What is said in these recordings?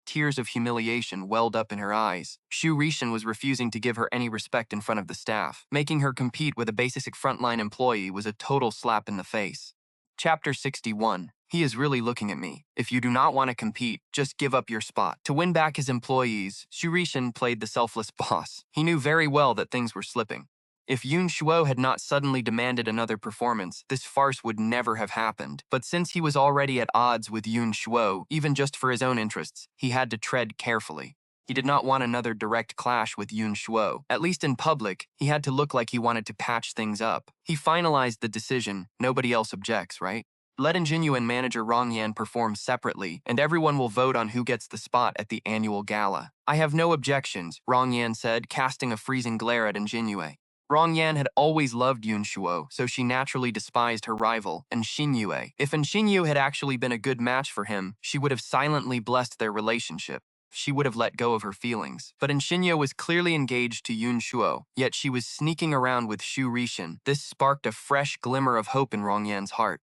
Tears of humiliation welled up in her eyes. Xu Rishan was refusing to give her any respect in front of the staff. Making her compete with a basic frontline employee was a total slap in the face. Chapter 61. He is really looking at me. If you do not want to compete, just give up your spot. To win back his employees, Xu Rishan played the selfless boss. He knew very well that things were slipping. If Yun Shuo had not suddenly demanded another performance, this farce would never have happened. But since he was already at odds with Yun Shuo, even just for his own interests, he had to tread carefully. He did not want another direct clash with Yun Shuo. At least in public, he had to look like he wanted to patch things up. He finalized the decision. Nobody else objects, right? Let Ingenue and manager Rong Yan perform separately, and everyone will vote on who gets the spot at the annual gala. I have no objections, Rong Yan said, casting a freezing glare at Ingenue. Rong Yan had always loved Yun Shuo, so she naturally despised her rival, Ingenue. If Ingenue had actually been a good match for him, she would have silently blessed their relationship. She would have let go of her feelings. But Ingenue was clearly engaged to Yun Shuo, yet she was sneaking around with Xu Rishan. This sparked a fresh glimmer of hope in Rong Yan's heart.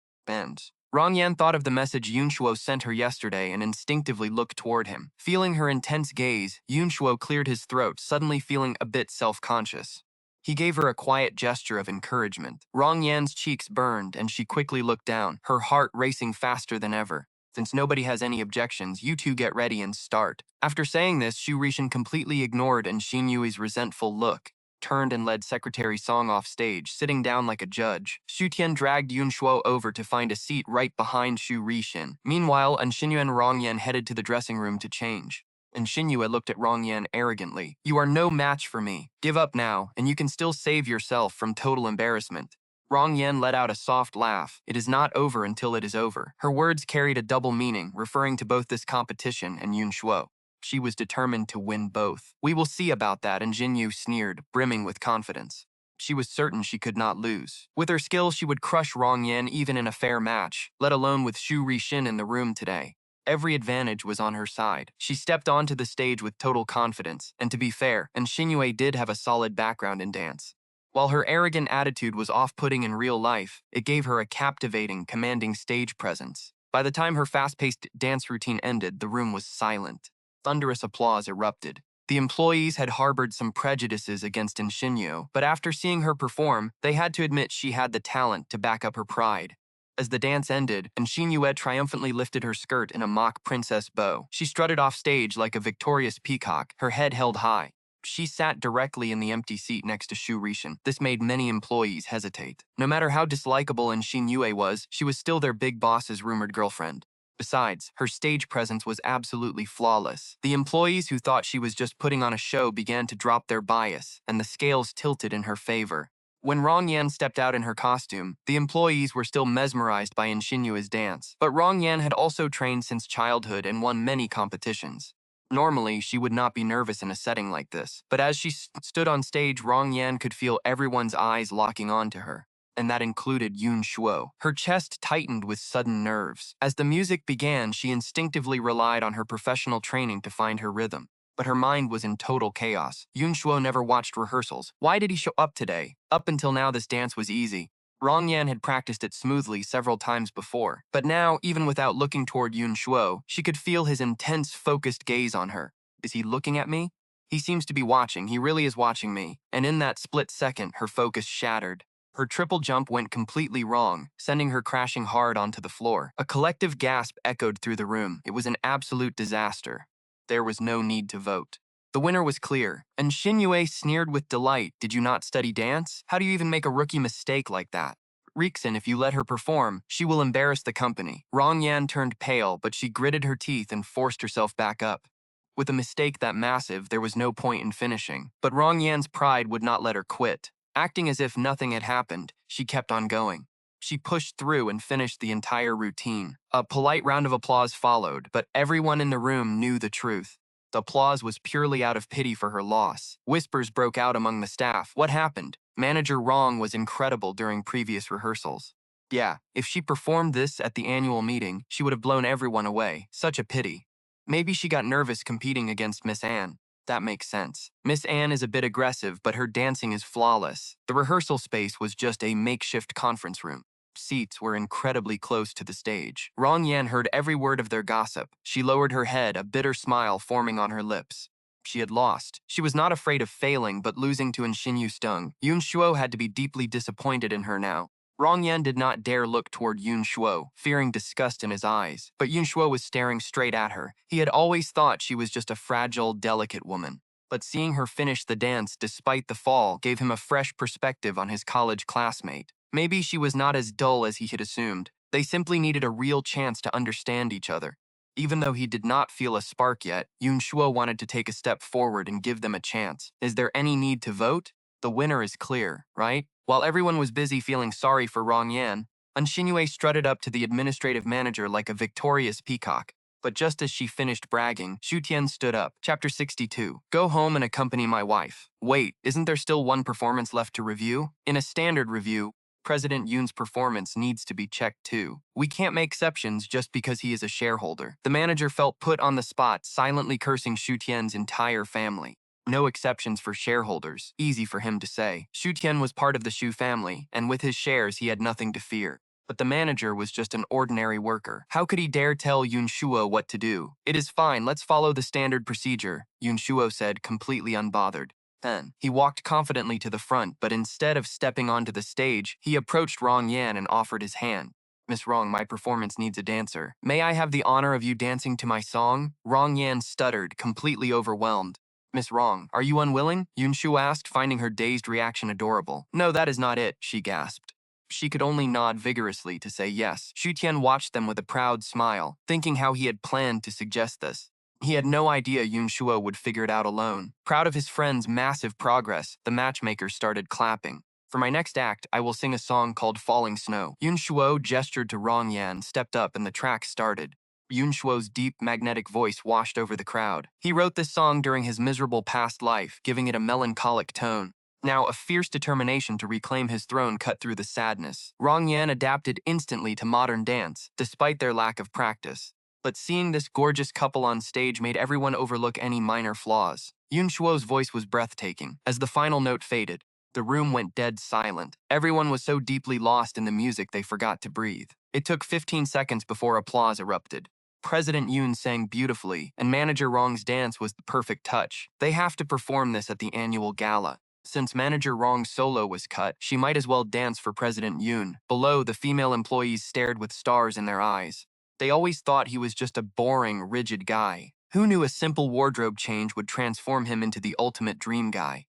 Rong Yan thought of the message Yun Shuo sent her yesterday and instinctively looked toward him. Feeling her intense gaze, Yun Shuo cleared his throat, suddenly feeling a bit self-conscious. He gave her a quiet gesture of encouragement. Rong Yan's cheeks burned, and she quickly looked down, her heart racing faster than ever. Since nobody has any objections, you two get ready and start. After saying this, Xu Rishan completely ignored Ingenue's resentful look, turned and led Secretary Song off stage, sitting down like a judge. Xu Tian dragged Yun Shuo over to find a seat right behind Xu Rishan. Meanwhile, Ingenue and Rong Yan headed to the dressing room to change. Ingenue looked at Rong Yan arrogantly. You are no match for me. Give up now, and you can still save yourself from total embarrassment. Rong Yan let out a soft laugh. It is not over until it is over. Her words carried a double meaning, referring to both this competition and Yun Shuo. She was determined to win both. We will see about that, Ingenue sneered, brimming with confidence. She was certain she could not lose. With her skill, she would crush Rong Yan even in a fair match, let alone with Xu Rishan in the room today. Every advantage was on her side. She stepped onto the stage with total confidence, and to be fair, Ingenue did have a solid background in dance. While her arrogant attitude was off-putting in real life, it gave her a captivating, commanding stage presence. By the time her fast-paced dance routine ended, the room was silent. Thunderous applause erupted. The employees had harbored some prejudices against Ingenue, but after seeing her perform, they had to admit she had the talent to back up her pride. As the dance ended, Ingenue triumphantly lifted her skirt in a mock princess bow. She strutted off stage like a victorious peacock, her head held high. She sat directly in the empty seat next to Xu Rishan. This made many employees hesitate. No matter how dislikable Ingenue was, she was still their big boss's rumored girlfriend. Besides, her stage presence was absolutely flawless. The employees who thought she was just putting on a show began to drop their bias, and the scales tilted in her favor. When Rong Yan stepped out in her costume, the employees were still mesmerized by Ingenue's dance. But Rong Yan had also trained since childhood and won many competitions. Normally, she would not be nervous in a setting like this, but as she stood on stage, Rong Yan could feel everyone's eyes locking onto her, and that included Yun Shuo. Her chest tightened with sudden nerves. As the music began, she instinctively relied on her professional training to find her rhythm. But her mind was in total chaos. Yun Shuo never watched rehearsals. Why did he show up today? Up until now, this dance was easy. Rong Yan had practiced it smoothly several times before, but now, even without looking toward Yun Shuo, she could feel his intense, focused gaze on her. Is he looking at me? He seems to be watching. He really is watching me. And in that split second, her focus shattered. Her triple jump went completely wrong, sending her crashing hard onto the floor. A collective gasp echoed through the room. It was an absolute disaster. There was no need to vote. The winner was clear, and Ingenue sneered with delight. Did you not study dance? How do you even make a rookie mistake like that? Rixin, if you let her perform, she will embarrass the company. Rong Yan turned pale, but she gritted her teeth and forced herself back up. With a mistake that massive, there was no point in finishing. But Rong Yan's pride would not let her quit. Acting as if nothing had happened, she kept on going. She pushed through and finished the entire routine. A polite round of applause followed, but everyone in the room knew the truth. The applause was purely out of pity for her loss. Whispers broke out among the staff. What happened? Manager Rong was incredible during previous rehearsals. Yeah, if she performed this at the annual meeting, she would have blown everyone away. Such a pity. Maybe she got nervous competing against Miss Anne. That makes sense. Miss Anne is a bit aggressive, but her dancing is flawless. The rehearsal space was just a makeshift conference room. seats were incredibly close to the stage. Rong Yan heard every word of their gossip. She lowered her head, a bitter smile forming on her lips. She had lost. She was not afraid of failing, but losing to Xinyu stung. Yun Shuo had to be deeply disappointed in her now. Rong Yan did not dare look toward Yun Shuo, fearing disgust in his eyes. But Yun Shuo was staring straight at her. He had always thought she was just a fragile, delicate woman. But seeing her finish the dance despite the fall gave him a fresh perspective on his college classmate. Maybe she was not as dull as he had assumed. They simply needed a real chance to understand each other. Even though he did not feel a spark yet, Yun Shuo wanted to take a step forward and give them a chance. Is there any need to vote? The winner is clear, right? While everyone was busy feeling sorry for Rong Yan, Xinyu strutted up to the administrative manager like a victorious peacock. But just as she finished bragging, Xu Tian stood up. Chapter 62. Go home and accompany my wife. Wait, isn't there still one performance left to review? In a standard review, President Yoon's performance needs to be checked too. We can't make exceptions just because he is a shareholder. The manager felt put on the spot, silently cursing Xu Tian's entire family. No exceptions for shareholders. Easy for him to say. Xu Tian was part of the Xu family, and with his shares he had nothing to fear. But the manager was just an ordinary worker. How could he dare tell Yun Shuo what to do? It is fine, let's follow the standard procedure, Yun Shuo said, completely unbothered. Then, he walked confidently to the front, but instead of stepping onto the stage, he approached Rong Yan and offered his hand. Miss Rong, my performance needs a dancer. May I have the honor of you dancing to my song? Rong Yan stuttered, completely overwhelmed. Miss Rong, are you unwilling? Yun Shuo asked, finding her dazed reaction adorable. No, that is not it, she gasped. She could only nod vigorously to say yes. Xu Tian watched them with a proud smile, thinking how he had planned to suggest this. He had no idea Yun Shuo would figure it out alone. Proud of his friend's massive progress, the matchmaker started clapping. For my next act, I will sing a song called Falling Snow. Yun Shuo gestured to Rong Yan, stepped up, and the track started. Yun Shuo's deep, magnetic voice washed over the crowd. He wrote this song during his miserable past life, giving it a melancholic tone. Now, a fierce determination to reclaim his throne cut through the sadness. Rong Yan adapted instantly to modern dance, despite their lack of practice. But seeing this gorgeous couple on stage made everyone overlook any minor flaws. Yun Shuo's voice was breathtaking. As the final note faded, the room went dead silent. Everyone was so deeply lost in the music they forgot to breathe. It took 15 seconds before applause erupted. President Yoon sang beautifully, and Manager Rong's dance was the perfect touch. They have to perform this at the annual gala. Since Manager Rong's solo was cut, she might as well dance for President Yoon. Below, the female employees stared with stars in their eyes. They always thought he was just a boring, rigid guy. Who knew a simple wardrobe change would transform him into the ultimate dream guy?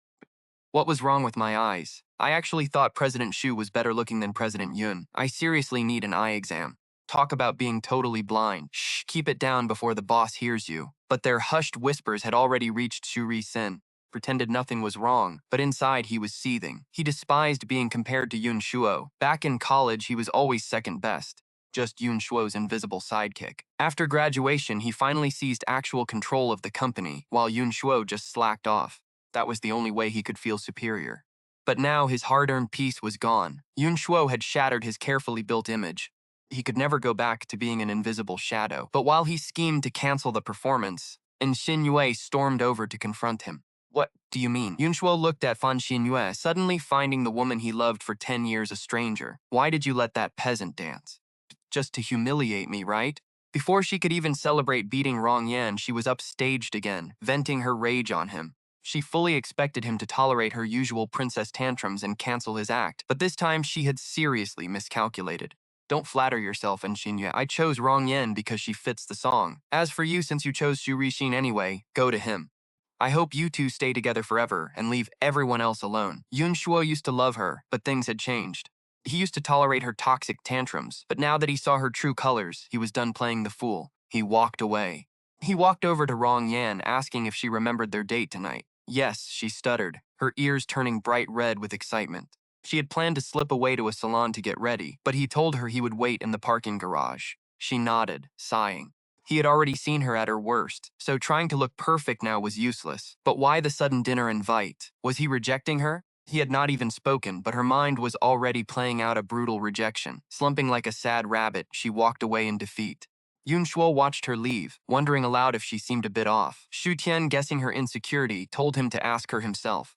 What was wrong with my eyes? I actually thought President Xu was better looking than President Yoon. I seriously need an eye exam. Talk about being totally blind. Shh, keep it down before the boss hears you. But their hushed whispers had already reached Xu Ri-sen. Pretended nothing was wrong, but inside he was seething. He despised being compared to Yun Shuo. Back in college, he was always second best. Just Yun Shuo's invisible sidekick. After graduation, he finally seized actual control of the company, while Yun Shuo just slacked off. That was the only way he could feel superior. But now his hard-earned peace was gone. Yun Shuo had shattered his carefully built image. He could never go back to being an invisible shadow. But while he schemed to cancel the performance, Xinyu stormed over to confront him. What do you mean? Yun Shuo looked at Fan Xinyu, suddenly finding the woman he loved for 10 years a stranger. Why did you let that peasant dance? Just to humiliate me, right? Before she could even celebrate beating Rong Yan, she was upstaged again, venting her rage on him. She fully expected him to tolerate her usual princess tantrums and cancel his act, but this time she had seriously miscalculated. Don't flatter yourself, Xinyu. I chose Rong Yan because she fits the song. As for you, since you chose Xu Rixin anyway, go to him. I hope you two stay together forever and leave everyone else alone. Yun Shuo used to love her, but things had changed. He used to tolerate her toxic tantrums, but now that he saw her true colors, he was done playing the fool. He walked away. He walked over to Rong Yan, asking if she remembered their date tonight. Yes, she stuttered, her ears turning bright red with excitement. She had planned to slip away to a salon to get ready, but he told her he would wait in the parking garage. She nodded, sighing. He had already seen her at her worst, so trying to look perfect now was useless. But why the sudden dinner invite? Was he rejecting her? He had not even spoken, but her mind was already playing out a brutal rejection. Slumping like a sad rabbit, she walked away in defeat. Yun Shuo watched her leave, wondering aloud if she seemed a bit off. Xu Tian, guessing her insecurity, told him to ask her himself.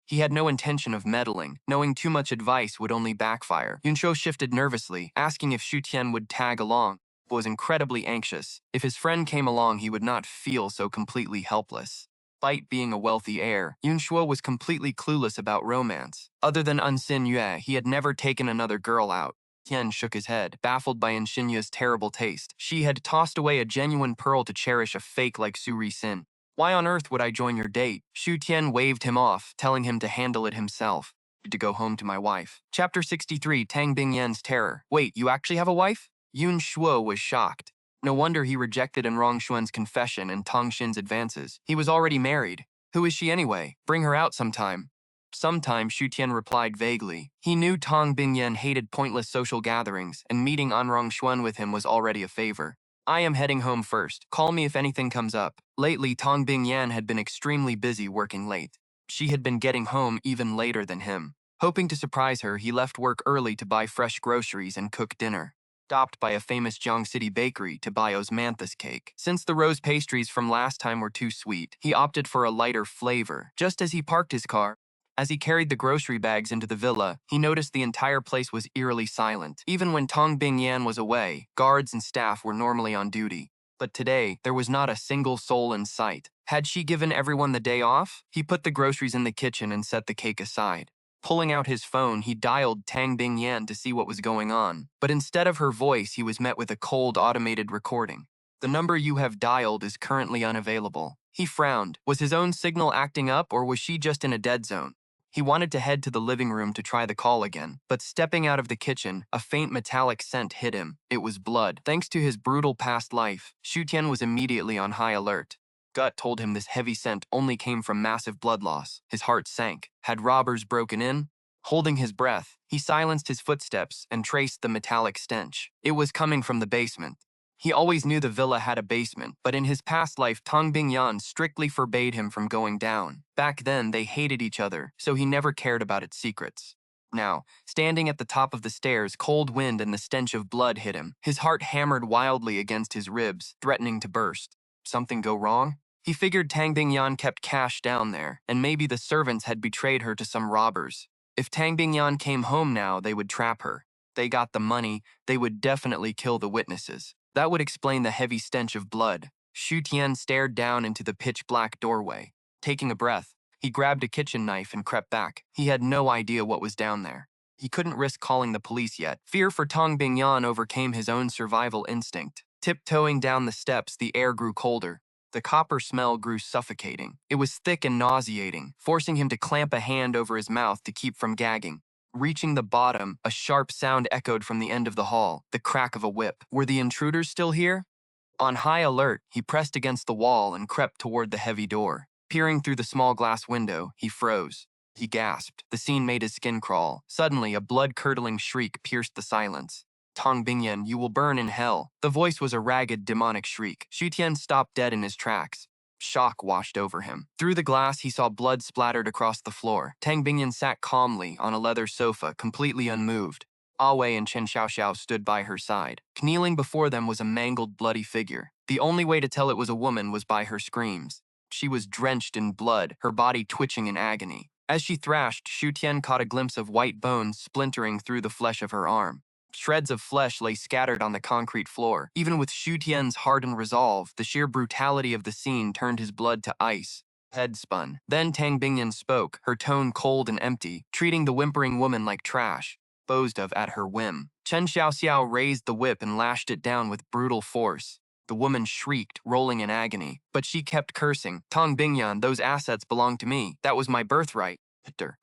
He had no intention of meddling, knowing too much advice would only backfire. Yunshuo shifted nervously, asking if Xu Tian would tag along, but was incredibly anxious. If his friend came along, he would not feel so completely helpless. Despite being a wealthy heir, Yunshuo was completely clueless about romance. Other than Unsin Yue, he had never taken another girl out. Tian shook his head, baffled by Yue's terrible taste. She had tossed away a genuine pearl to cherish a fake like Su Ri-sin. Why on earth would I join your date? Xu Tian waved him off, telling him to handle it himself. To go home to my wife. Chapter 63, Tang Bingyan's Terror. Wait, you actually have a wife? Yun Shuo was shocked. No wonder he rejected Enrong Xuan's confession and Tong Xin's advances. He was already married. Who is she anyway? Bring her out sometime. Sometime, Xu Tian replied vaguely. He knew Tong Bingyan hated pointless social gatherings, and meeting Enrong Xuan with him was already a favor. I am heading home first. Call me if anything comes up. Lately, Tong Bingyan had been extremely busy working late. She had been getting home even later than him. Hoping to surprise her, he left work early to buy fresh groceries and cook dinner. Stopped by a famous Jiangcheng City bakery to buy osmanthus cake. Since the rose pastries from last time were too sweet, he opted for a lighter flavor. Just as he parked his car, as he carried the grocery bags into the villa, he noticed the entire place was eerily silent. Even when Tong Bingyan was away, guards and staff were normally on duty. But today, there was not a single soul in sight. Had she given everyone the day off? He put the groceries in the kitchen and set the cake aside. Pulling out his phone, he dialed Tang Bingyan to see what was going on. But instead of her voice, he was met with a cold, automated recording. The number you have dialed is currently unavailable. He frowned. Was his own signal acting up, or was she just in a dead zone? He wanted to head to the living room to try the call again, but stepping out of the kitchen, a faint metallic scent hit him. It was blood. Thanks to his brutal past life, Xu Tian was immediately on high alert. Gut told him this heavy scent only came from massive blood loss. His heart sank. Had robbers broken in? Holding his breath, he silenced his footsteps and traced the metallic stench. It was coming from the basement. He always knew the villa had a basement, but in his past life, Tong Bingyan strictly forbade him from going down. Back then, they hated each other, so he never cared about its secrets. Now, standing at the top of the stairs, cold wind and the stench of blood hit him. His heart hammered wildly against his ribs, threatening to burst. Something go wrong? He figured Tang Bingyan kept cash down there, and maybe the servants had betrayed her to some robbers. If Tang Bingyan came home now, they would trap her. They got the money, they would definitely kill the witnesses. That would explain the heavy stench of blood. Xu Tian stared down into the pitch-black doorway. Taking a breath, he grabbed a kitchen knife and crept back. He had no idea what was down there. He couldn't risk calling the police yet. Fear for Tong Bingyan overcame his own survival instinct. Tiptoeing down the steps, the air grew colder. The copper smell grew suffocating. It was thick and nauseating, forcing him to clamp a hand over his mouth to keep from gagging. Reaching the bottom, a sharp sound echoed from the end of the hall, the crack of a whip. Were the intruders still here? On high alert, he pressed against the wall and crept toward the heavy door. Peering through the small glass window, he froze. He gasped. The scene made his skin crawl. Suddenly, a blood-curdling shriek pierced the silence. Tong Bingyan, you will burn in hell. The voice was a ragged, demonic shriek. Xu Tian stopped dead in his tracks. Shock washed over him. Through the glass, he saw blood splattered across the floor. Tang Bingyan sat calmly on a leather sofa, completely unmoved. Awei and Chen Xiaoxiao stood by her side. Kneeling before them was a mangled, bloody figure. The only way to tell it was a woman was by her screams. She was drenched in blood, her body twitching in agony. As she thrashed, Xu Tian caught a glimpse of white bones splintering through the flesh of her arm. Shreds of flesh lay scattered on the concrete floor. Even with Xu Tian's hardened resolve, the sheer brutality of the scene turned his blood to ice. Head spun. Then Tang Bingyan spoke, her tone cold and empty, treating the whimpering woman like trash, disposed of at her whim. Chen Xiaoxiao raised the whip and lashed it down with brutal force. The woman shrieked, rolling in agony, but she kept cursing. Tong Bingyan, those assets belong to me. That was my birthright.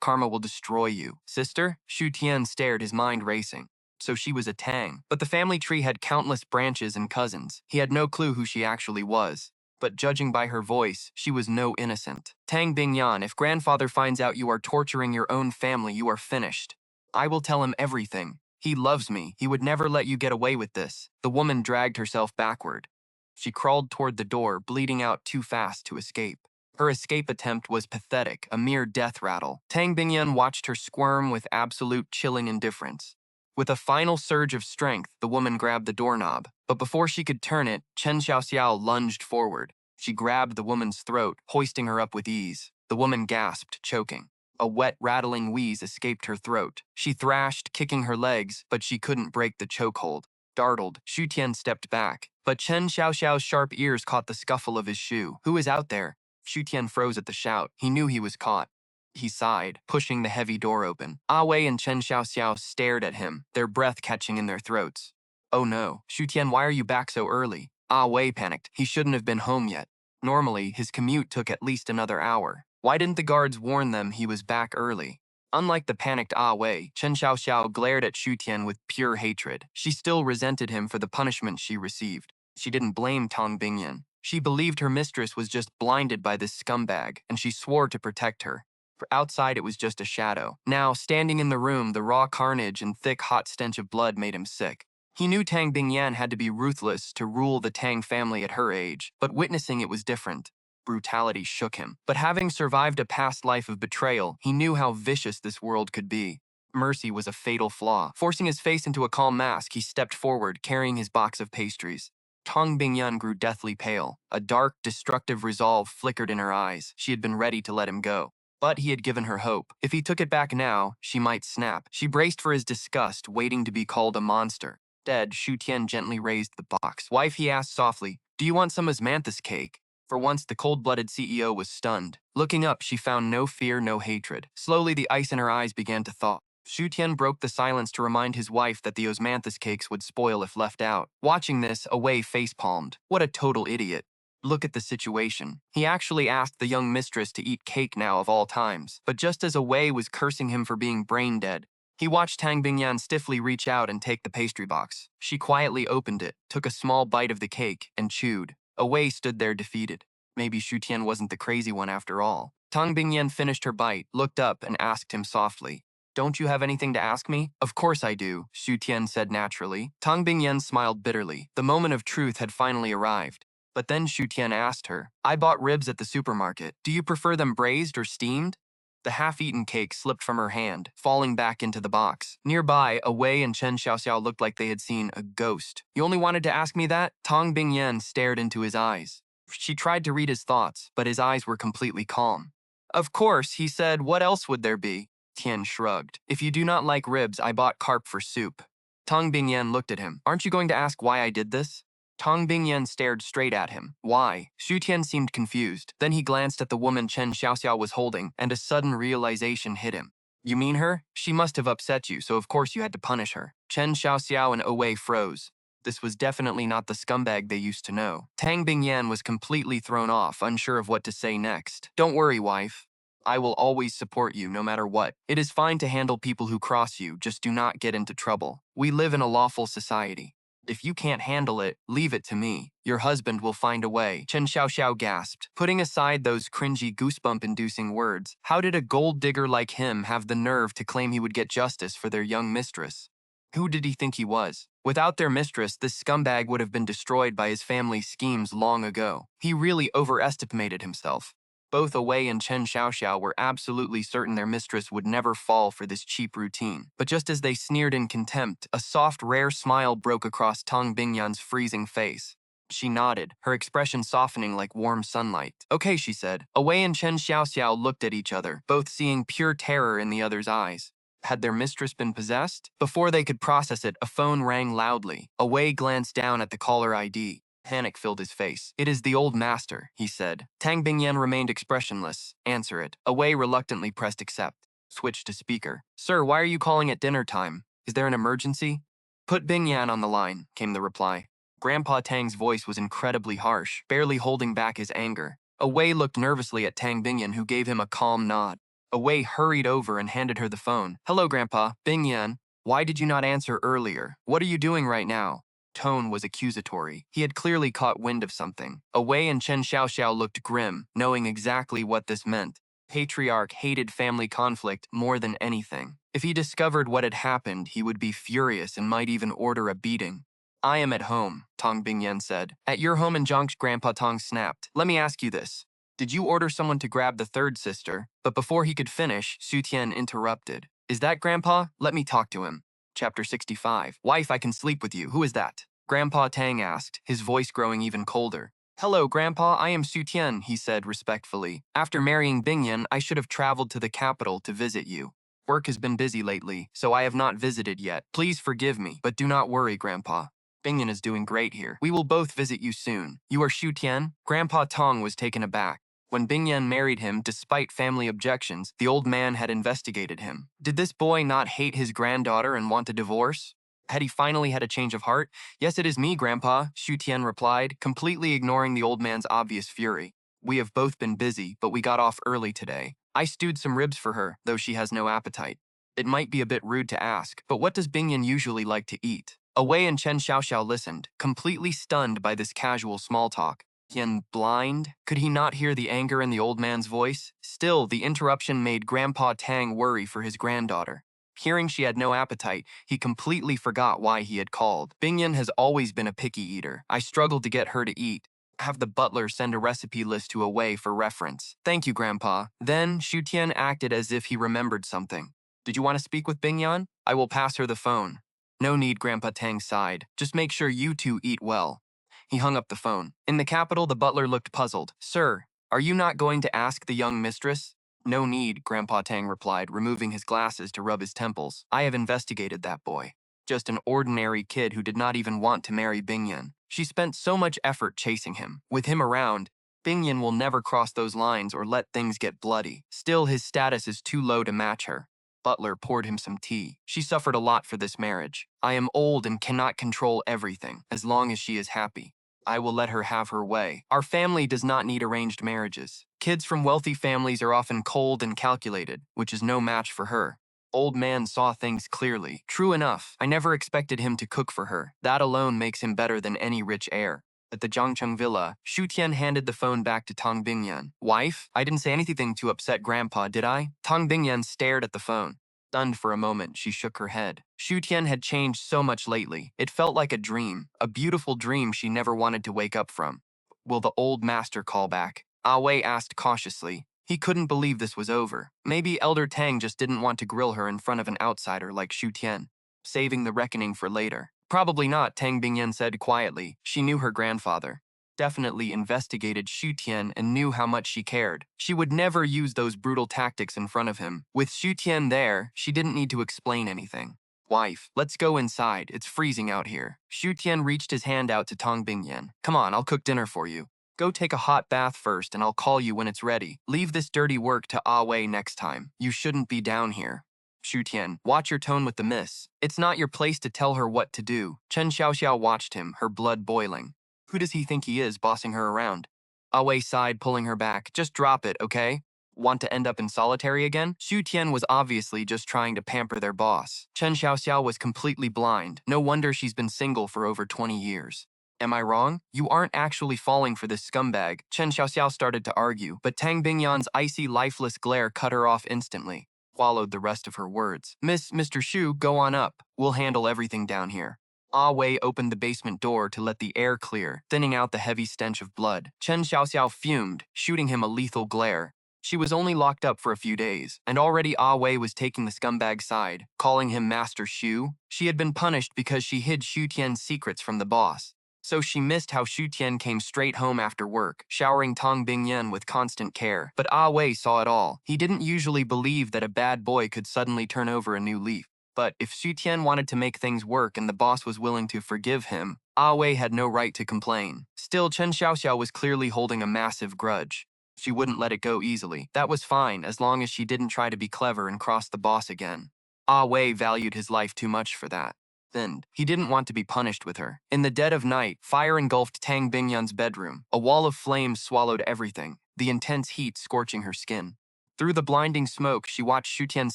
Karma will destroy you. Sister? Xu Tian stared, his mind racing. So she was a Tang. But the family tree had countless branches and cousins. He had no clue who she actually was. But judging by her voice, she was no innocent. Tang Bingyan, if grandfather finds out you are torturing your own family, you are finished. I will tell him everything. He loves me. He would never let you get away with this. The woman dragged herself backward. She crawled toward the door, bleeding out too fast to escape. Her escape attempt was pathetic, a mere death rattle. Tang Bingyan watched her squirm with absolute chilling indifference. With a final surge of strength, the woman grabbed the doorknob. But before she could turn it, Chen Xiaoxiao lunged forward. She grabbed the woman's throat, hoisting her up with ease. The woman gasped, choking. A wet, rattling wheeze escaped her throat. She thrashed, kicking her legs, but she couldn't break the chokehold. Startled, Xu Tian stepped back, but Chen Xiaoxiao's sharp ears caught the scuffle of his shoe. Who is out there? Xu Tian froze at the shout. He knew he was caught. He sighed, pushing the heavy door open. Ah Wei and Chen Xiaoxiao stared at him, their breath catching in their throats. Oh no, Xu Tian, why are you back so early? Ah Wei panicked. He shouldn't have been home yet. Normally, his commute took at least another hour. Why didn't the guards warn them he was back early? Unlike the panicked Ah Wei, Chen Xiaoxiao glared at Xu Tian with pure hatred. She still resented him for the punishment she received. She didn't blame Tang Bingyan. She believed her mistress was just blinded by this scumbag, and she swore to protect her. For outside, it was just a shadow. Now, standing in the room, the raw carnage and thick, hot stench of blood made him sick. He knew Tang Bingyan had to be ruthless to rule the Tang family at her age, but witnessing it was different. Brutality shook him. But having survived a past life of betrayal, he knew how vicious this world could be. Mercy was a fatal flaw. Forcing his face into a calm mask, he stepped forward, carrying his box of pastries. Tang Bingyan grew deathly pale. A dark, destructive resolve flickered in her eyes. She had been ready to let him go. But he had given her hope. If he took it back now, she might snap. She braced for his disgust, waiting to be called a monster. Instead, Xu Tian gently raised the box. Wife, he asked softly, do you want some osmanthus cake? For once, the cold-blooded CEO was stunned. Looking up, she found no fear, no hatred. Slowly, the ice in her eyes began to thaw. Xu Tian broke the silence to remind his wife that the osmanthus cakes would spoil if left out. Watching this, Wei face-palmed. What a total idiot. Look at the situation. He actually asked the young mistress to eat cake now of all times. But just as Wei was cursing him for being brain-dead, he watched Tang Bingyan stiffly reach out and take the pastry box. She quietly opened it, took a small bite of the cake, and chewed. Wei stood there defeated. Maybe Xu Tian wasn't the crazy one after all. Tang Bingyan finished her bite, looked up, and asked him softly, don't you have anything to ask me? Of course I do, Xu Tian said naturally. Tang Bingyan smiled bitterly. The moment of truth had finally arrived. But then Xu Tian asked her, I bought ribs at the supermarket. Do you prefer them braised or steamed? The half-eaten cake slipped from her hand, falling back into the box. Nearby, Wei and Chen Xiaoxiao looked like they had seen a ghost. You only wanted to ask me that? Tang Bingyan stared into his eyes. She tried to read his thoughts, but his eyes were completely calm. Of course, he said, what else would there be? Tian shrugged. If you do not like ribs, I bought carp for soup. Tang Bingyan looked at him. Aren't you going to ask why I did this? Tang Bingyan stared straight at him. Why? Xu Tian seemed confused. Then he glanced at the woman Chen Xiaoxiao was holding, and a sudden realization hit him. You mean her? She must have upset you, so of course you had to punish her. Chen Xiaoxiao and Wei froze. This was definitely not the scumbag they used to know. Tang Bingyan was completely thrown off, unsure of what to say next. Don't worry, wife. I will always support you, no matter what. It is fine to handle people who cross you, just do not get into trouble. We live in a lawful society. If you can't handle it, leave it to me. Your husband will find a way. Chen Xiaoxiao gasped. Putting aside those cringy, goosebump-inducing words, how did a gold digger like him have the nerve to claim he would get justice for their young mistress? Who did he think he was? Without their mistress, this scumbag would have been destroyed by his family's schemes long ago. He really overestimated himself. Both Wei and Chen Xiaoxiao were absolutely certain their mistress would never fall for this cheap routine. But just as they sneered in contempt, a soft, rare smile broke across Tang Bingyan's freezing face. She nodded, her expression softening like warm sunlight. Okay, she said. Wei and Chen Xiaoxiao looked at each other, both seeing pure terror in the other's eyes. Had their mistress been possessed? Before they could process it, a phone rang loudly. Wei glanced down at the caller ID. Panic filled his face. It is the old master, he said. Tang Bingyan remained expressionless. Answer it. Wei reluctantly pressed accept. Switched to speaker. Sir, why are you calling at dinner time? Is there an emergency? Put Bingyan on the line, came the reply. Grandpa Tang's voice was incredibly harsh, barely holding back his anger. Wei looked nervously at Tang Bingyan, who gave him a calm nod. Wei hurried over and handed her the phone. Hello, Grandpa. Bingyan. Why did you not answer earlier? What are you doing right now? Tone was accusatory. He had clearly caught wind of something. Wei and Chen Xiaoxiao looked grim, knowing exactly what this meant. Patriarch hated family conflict more than anything. If he discovered what had happened, he would be furious and might even order a beating. I am at home, Tang Bingyan said. At your home in Jiangcheng, Grandpa Tang snapped. Let me ask you this. Did you order someone to grab the third sister? But before he could finish, Xu Tian interrupted. Is that Grandpa? Let me talk to him. Chapter 65. Wife, I can sleep with you. Who is that? Grandpa Tang asked, his voice growing even colder. Hello, Grandpa, I am Su Tian, he said respectfully. After marrying Bingyan, I should have traveled to the capital to visit you. Work has been busy lately, so I have not visited yet. Please forgive me, but do not worry, Grandpa. Bingyan is doing great here. We will both visit you soon. You are Shu Tian? Grandpa Tong was taken aback. When Bingyan married him, despite family objections, the old man had investigated him. Did this boy not hate his granddaughter and want a divorce? Had he finally had a change of heart? Yes, it is me, Grandpa, Shu Tian replied, completely ignoring the old man's obvious fury. We have both been busy, but we got off early today. I stewed some ribs for her, though she has no appetite. It might be a bit rude to ask, but what does Bingyan usually like to eat? Away and Chen Xiaoxiao listened, completely stunned by this casual small talk. Yen blind? Could he not hear the anger in the old man's voice? Still, the interruption made Grandpa Tang worry for his granddaughter. Hearing she had no appetite, he completely forgot why he had called. Bingyan has always been a picky eater. I struggled to get her to eat. Have the butler send a recipe list to Away for reference. Thank you, Grandpa. Then, Shu Tian acted as if he remembered something. Did you want to speak with Bingyan? I will pass her the phone. No need, Grandpa Tang sighed. Just make sure you two eat well. He hung up the phone. In the capital, the butler looked puzzled. Sir, are you not going to ask the young mistress? No need, Grandpa Tang replied, removing his glasses to rub his temples. I have investigated that boy. Just an ordinary kid who did not even want to marry Bingyan. She spent so much effort chasing him. With him around, Bingyan will never cross those lines or let things get bloody. Still, his status is too low to match her. Butler poured him some tea. She suffered a lot for this marriage. I am old and cannot control everything, as long as she is happy. I will let her have her way. Our family does not need arranged marriages. Kids from wealthy families are often cold and calculated, which is no match for her. Old man saw things clearly. True enough, I never expected him to cook for her. That alone makes him better than any rich heir. At the Jiangcheng villa, Shu Tian handed the phone back to Tong Bingyan. Wife, I didn't say anything to upset Grandpa, did I? Tong Bingyan stared at the phone. Stunned for a moment, she shook her head. Shu Tian had changed so much lately. It felt like a dream, a beautiful dream she never wanted to wake up from. Will the old master call back? Ah Wei asked cautiously. He couldn't believe this was over. Maybe Elder Tang just didn't want to grill her in front of an outsider like Shu Tian, saving the reckoning for later. Probably not, Tang Bingyan said quietly. She knew her grandfather. Definitely investigated Shu Tian and knew how much she cared. She would never use those brutal tactics in front of him. With Shu Tian there, she didn't need to explain anything. Wife, let's go inside. It's freezing out here. Shu Tian reached his hand out to Tong Bingyan. Come on, I'll cook dinner for you. Go take a hot bath first and I'll call you when it's ready. Leave this dirty work to Ah Wei next time. You shouldn't be down here. Shu Tian, watch your tone with the miss. It's not your place to tell her what to do. Chen Xiaoxiao watched him, her blood boiling. Who does he think he is, bossing her around? Ah Wei sighed, pulling her back. Just drop it, okay? Want to end up in solitary again? Shu Tian was obviously just trying to pamper their boss. Chen Xiaoxiao was completely blind. No wonder she's been single for over 20 years. Am I wrong? You aren't actually falling for this scumbag. Chen Xiaoxiao started to argue, but Tang Bingyan's icy, lifeless glare cut her off instantly. Followed the rest of her words. Mr. Shu, go on up. We'll handle everything down here. Ah Wei opened the basement door to let the air clear, thinning out the heavy stench of blood. Chen Xiaoxiao fumed, shooting him a lethal glare. She was only locked up for a few days, and already Ah Wei was taking the scumbag's side, calling him Master Shu. She had been punished because she hid Shu Tian's secrets from the boss. So she missed how Shu Tian came straight home after work, showering Tong Bingyan with constant care. But Ah Wei saw it all. He didn't usually believe that a bad boy could suddenly turn over a new leaf. But if Shu Tian wanted to make things work and the boss was willing to forgive him, Ah Wei had no right to complain. Still, Chen Xiaoxiao was clearly holding a massive grudge. She wouldn't let it go easily. That was fine, as long as she didn't try to be clever and cross the boss again. Ah Wei valued his life too much for that. Then, he didn't want to be punished with her. In the dead of night, fire engulfed Tang Bingyan's bedroom. A wall of flames swallowed everything, the intense heat scorching her skin. Through the blinding smoke, she watched Shu Tian's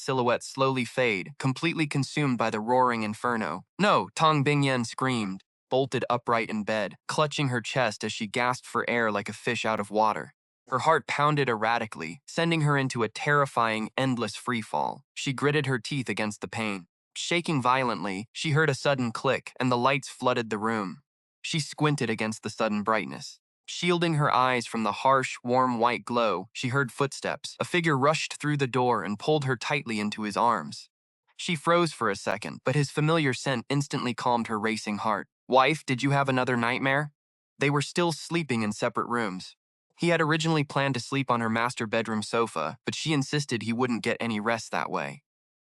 silhouette slowly fade, completely consumed by the roaring inferno. No, Tong Bingyan screamed, bolted upright in bed, clutching her chest as she gasped for air like a fish out of water. Her heart pounded erratically, sending her into a terrifying, endless freefall. She gritted her teeth against the pain. Shaking violently, she heard a sudden click, and the lights flooded the room. She squinted against the sudden brightness. Shielding her eyes from the harsh, warm white glow, she heard footsteps. A figure rushed through the door and pulled her tightly into his arms. She froze for a second, but his familiar scent instantly calmed her racing heart. Wife, did you have another nightmare? They were still sleeping in separate rooms. He had originally planned to sleep on her master bedroom sofa, but she insisted he wouldn't get any rest that way.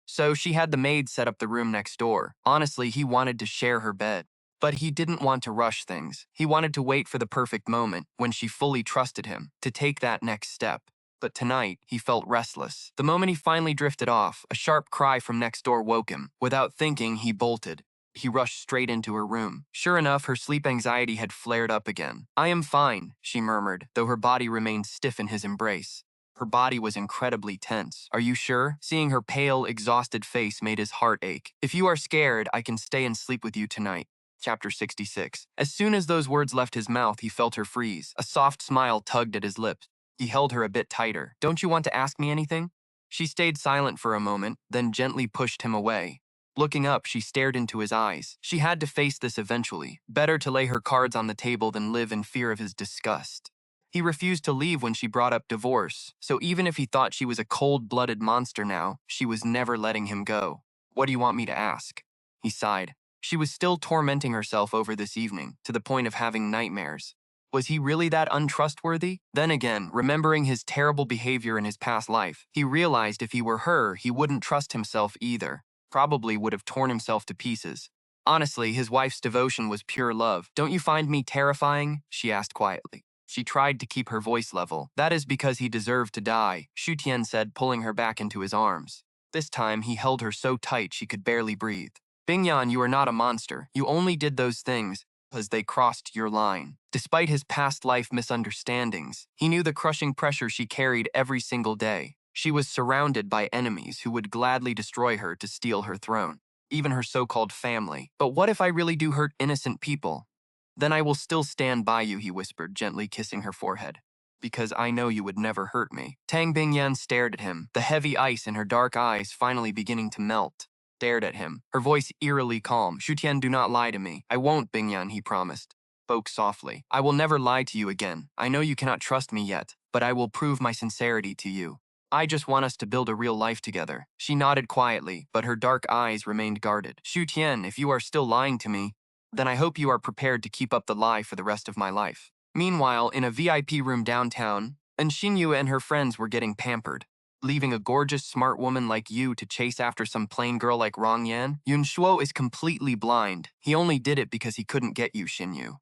So she had the maid set up the room next door. Honestly, he wanted to share her bed. But he didn't want to rush things. He wanted to wait for the perfect moment, when she fully trusted him, to take that next step. But tonight, he felt restless. The moment he finally drifted off, a sharp cry from next door woke him. Without thinking, he bolted. He rushed straight into her room. Sure enough, her sleep anxiety had flared up again. "I am fine," she murmured, though her body remained stiff in his embrace. Her body was incredibly tense. "Are you sure?" Seeing her pale, exhausted face made his heart ache. "If you are scared, I can stay and sleep with you tonight." Chapter 66. As soon as those words left his mouth, he felt her freeze. A soft smile tugged at his lips. He held her a bit tighter. "Don't you want to ask me anything?" She stayed silent for a moment, then gently pushed him away. Looking up, she stared into his eyes. She had to face this eventually. Better to lay her cards on the table than live in fear of his disgust. He refused to leave when she brought up divorce, so even if he thought she was a cold-blooded monster now, she was never letting him go. "What do you want me to ask?" He sighed. She was still tormenting herself over this evening, to the point of having nightmares. Was he really that untrustworthy? Then again, remembering his terrible behavior in his past life, he realized if he were her, he wouldn't trust himself either. Probably would have torn himself to pieces. Honestly, his wife's devotion was pure love. "Don't you find me terrifying?" she asked quietly. She tried to keep her voice level. "That is because he deserved to die," Shu Tian said, pulling her back into his arms. This time, he held her so tight she could barely breathe. "Bingyan, you are not a monster. You only did those things because they crossed your line." Despite his past life misunderstandings, he knew the crushing pressure she carried every single day. She was surrounded by enemies who would gladly destroy her to steal her throne, even her so-called family. "But what if I really do hurt innocent people?" "Then I will still stand by you," he whispered, gently kissing her forehead. "Because I know you would never hurt me." Tang Bingyan stared at him, the heavy ice in her dark eyes finally beginning to melt. Stared at him, her voice eerily calm. "Shutian, do not lie to me." "I won't, Bingyan," he promised. Spoke softly. "I will never lie to you again. I know you cannot trust me yet, but I will prove my sincerity to you. I just want us to build a real life together." She nodded quietly, but her dark eyes remained guarded. "Shu Tian, if you are still lying to me, then I hope you are prepared to keep up the lie for the rest of my life." Meanwhile, in a VIP room downtown, Xinyu and her friends were getting pampered. Leaving a gorgeous, smart woman like you to chase after some plain girl like Rong Yan? Yun Shuo is completely blind. He only did it because he couldn't get you, Xinyu.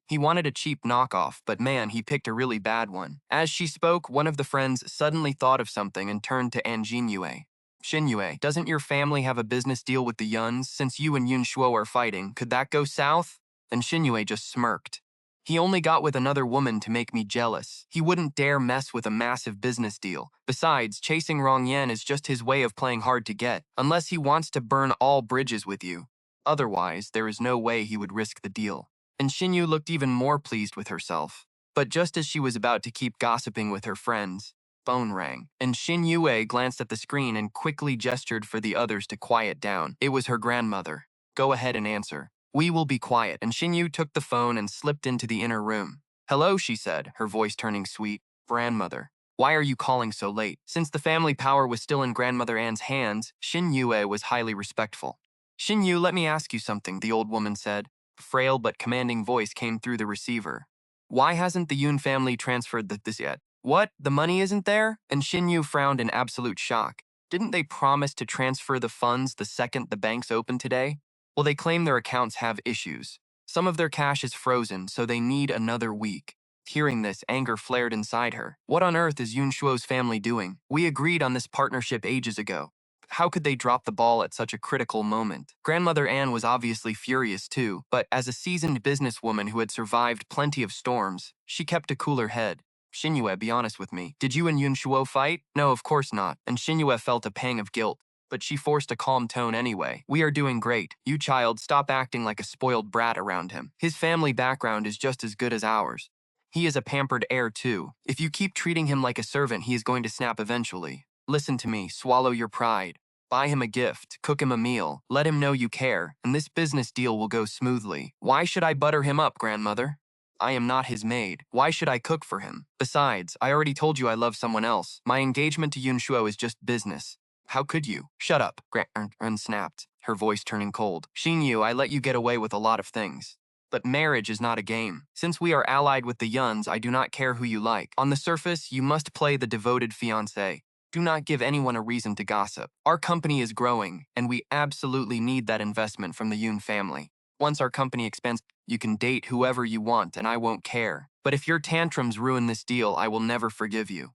He wanted a cheap knockoff, but man, he picked a really bad one. As she spoke, one of the friends suddenly thought of something and turned to Anjingyue. "Xinyu, doesn't your family have a business deal with the Yuns? Since you and Yun Shuo are fighting, could that go south?" And Xinyu just smirked. "He only got with another woman to make me jealous. He wouldn't dare mess with a massive business deal. Besides, chasing Rong Yan is just his way of playing hard to get, unless he wants to burn all bridges with you. Otherwise, there is no way he would risk the deal." And Xinyu looked even more pleased with herself. But just as she was about to keep gossiping with her friends, phone rang, and Xinyu glanced at the screen and quickly gestured for the others to quiet down. It was her grandmother. "Go ahead and answer." "We will be quiet," and Xinyu took the phone and slipped into the inner room. "Hello," she said, her voice turning sweet. "Grandmother, why are you calling so late?" Since the family power was still in Grandmother Anne's hands, Xinyu was highly respectful. "Xinyu, let me ask you something," the old woman said. A frail but commanding voice came through the receiver. "Why hasn't the Yun family transferred this yet?" "What? The money isn't there?" And Xinyu frowned in absolute shock. "Didn't they promise to transfer the funds the second the banks open today?" "Well, they claim their accounts have issues. Some of their cash is frozen, so they need another week." Hearing this, anger flared inside her. What on earth is Yun Shuo's family doing? We agreed on this partnership ages ago. How could they drop the ball at such a critical moment? Grandmother Anne was obviously furious too, but as a seasoned businesswoman who had survived plenty of storms, she kept a cooler head. "Xinyu, be honest with me. Did you and Yun Shuo fight?" "No, of course not." And Xinyu felt a pang of guilt, but she forced a calm tone anyway. "We are doing great. You child, stop acting like a spoiled brat around him. His family background is just as good as ours. He is a pampered heir too. If you keep treating him like a servant, he is going to snap eventually. Listen to me, swallow your pride. Buy him a gift, cook him a meal, let him know you care, and this business deal will go smoothly." "Why should I butter him up, grandmother? I am not his maid. Why should I cook for him? Besides, I already told you I love someone else. My engagement to Yun Shuo is just business." "How could you?" "Shut up," Grandma snapped, her voice turning cold. "Xinyu, I let you get away with a lot of things. But marriage is not a game. Since we are allied with the Yuns, I do not care who you like. On the surface, you must play the devoted fiancé. Do not give anyone a reason to gossip. Our company is growing, and we absolutely need that investment from the Yun family. Once our company expands, you can date whoever you want, and I won't care. But if your tantrums ruin this deal, I will never forgive you.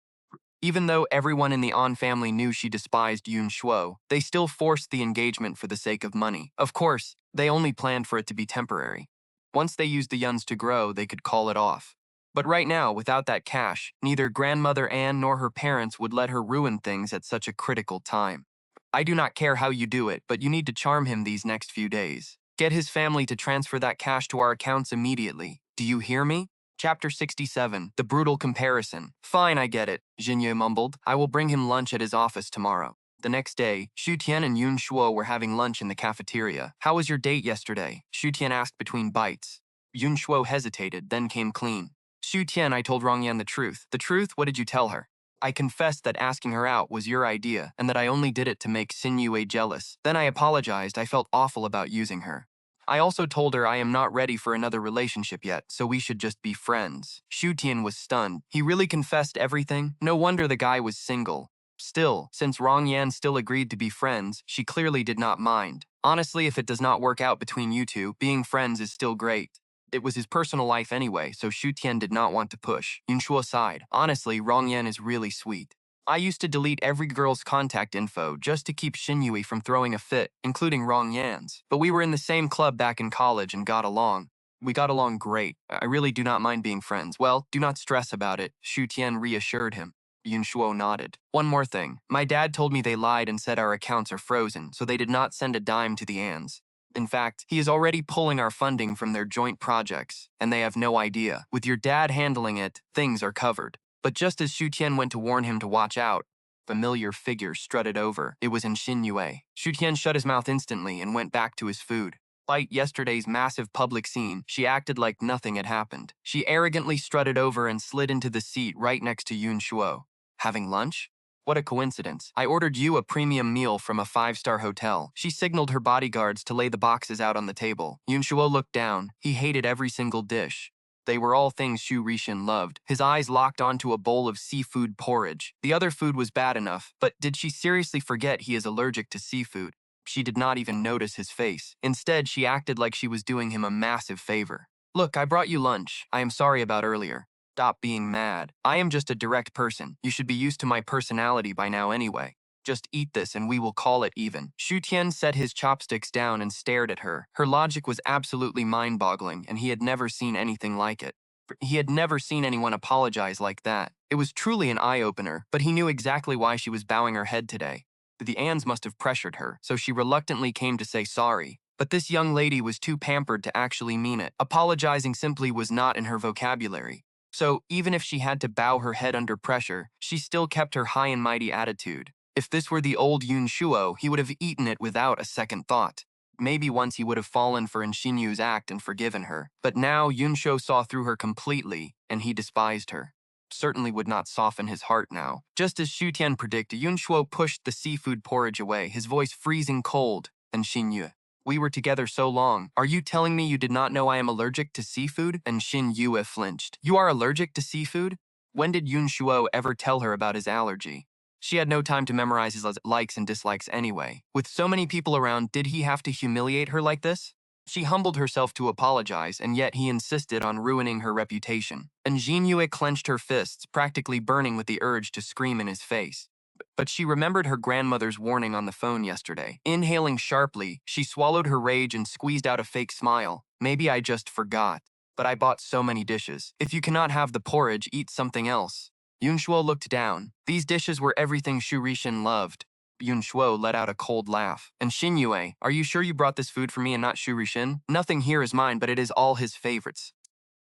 Even though everyone in the An family knew she despised Yun Shuo, they still forced the engagement for the sake of money. Of course, they only planned for it to be temporary. Once they used the Yuns to grow, they could call it off. But right now, without that cash, neither grandmother Anne nor her parents would let her ruin things at such a critical time. I do not care how you do it, but you need to charm him these next few days. Get his family to transfer that cash to our accounts immediately. Do you hear me? Chapter 67, The Brutal Comparison. Fine, I get it, Jinye mumbled. I will bring him lunch at his office tomorrow. The next day, Xu Tian and Yun Shuo were having lunch in the cafeteria. How was your date yesterday? Xu Tian asked between bites. Yun Shuo hesitated, then came clean. Xu Tian, I told Rongyan the truth. The truth? What did you tell her? I confessed that asking her out was your idea, and that I only did it to make Xin Yue jealous. Then I apologized. I felt awful about using her. I also told her I am not ready for another relationship yet, so we should just be friends. Xu Tian was stunned. He really confessed everything? No wonder the guy was single. Still, since Rong Yan still agreed to be friends, she clearly did not mind. Honestly, if it does not work out between you two, being friends is still great. It was his personal life anyway, so Xu Tian did not want to push. Yunshuo sighed. Honestly, Rong Yan is really sweet. I used to delete every girl's contact info just to keep Xinyue from throwing a fit, including Rong Yan's. But we were in the same club back in college and got along. We got along great. I really do not mind being friends. Well, do not stress about it, Xu Tian reassured him. Yunshuo nodded. One more thing. My dad told me they lied and said our accounts are frozen, so they did not send a dime to the Ans. In fact, he is already pulling our funding from their joint projects, and they have no idea. With your dad handling it, things are covered. But just as Xu Tian went to warn him to watch out, a familiar figure strutted over. It was in Xin Yue. Xu Tian shut his mouth instantly and went back to his food. Despite yesterday's massive public scene, she acted like nothing had happened. She arrogantly strutted over and slid into the seat right next to Yun Shuo. Having lunch? What a coincidence. I ordered you a premium meal from a 5-star hotel. She signaled her bodyguards to lay the boxes out on the table. Yun Shuo looked down. He hated every single dish. They were all things Xu Rishin loved. His eyes locked onto a bowl of seafood porridge. The other food was bad enough, but did she seriously forget he is allergic to seafood? She did not even notice his face. Instead, she acted like she was doing him a massive favor. Look, I brought you lunch. I am sorry about earlier. Stop being mad. I am just a direct person. You should be used to my personality by now anyway. Just eat this and we will call it even. Xu Tian set his chopsticks down and stared at her. Her logic was absolutely mind-boggling, and he had never seen anything like it. He had never seen anyone apologize like that. It was truly an eye-opener, but he knew exactly why she was bowing her head today. The Ans must have pressured her, so she reluctantly came to say sorry. But this young lady was too pampered to actually mean it. Apologizing simply was not in her vocabulary. So, even if she had to bow her head under pressure, she still kept her high and mighty attitude. If this were the old Yun Shuo, he would have eaten it without a second thought. Maybe once he would have fallen for Xinyu's act and forgiven her. But now Yun Shuo saw through her completely, and he despised her. Certainly would not soften his heart now. Just as Xu Tian predicted, Yun Shuo pushed the seafood porridge away, his voice freezing cold, and Xinyu. We were together so long. Are you telling me you did not know I am allergic to seafood? And Xin Yue flinched. You are allergic to seafood? When did Yun Shuo ever tell her about his allergy? She had no time to memorize his likes and dislikes anyway. With so many people around, did he have to humiliate her like this? She humbled herself to apologize, and yet he insisted on ruining her reputation. And Jinyue clenched her fists, practically burning with the urge to scream in his face. But she remembered her grandmother's warning on the phone yesterday. Inhaling sharply, she swallowed her rage and squeezed out a fake smile. Maybe I just forgot. But I bought so many dishes. If you cannot have the porridge, eat something else. Yun Shuo looked down. These dishes were everything Xu Rishin loved. Yun Shuo let out a cold laugh. And Xinyue, are you sure you brought this food for me and not Xu Rishin? Nothing here is mine, but it is all his favorites.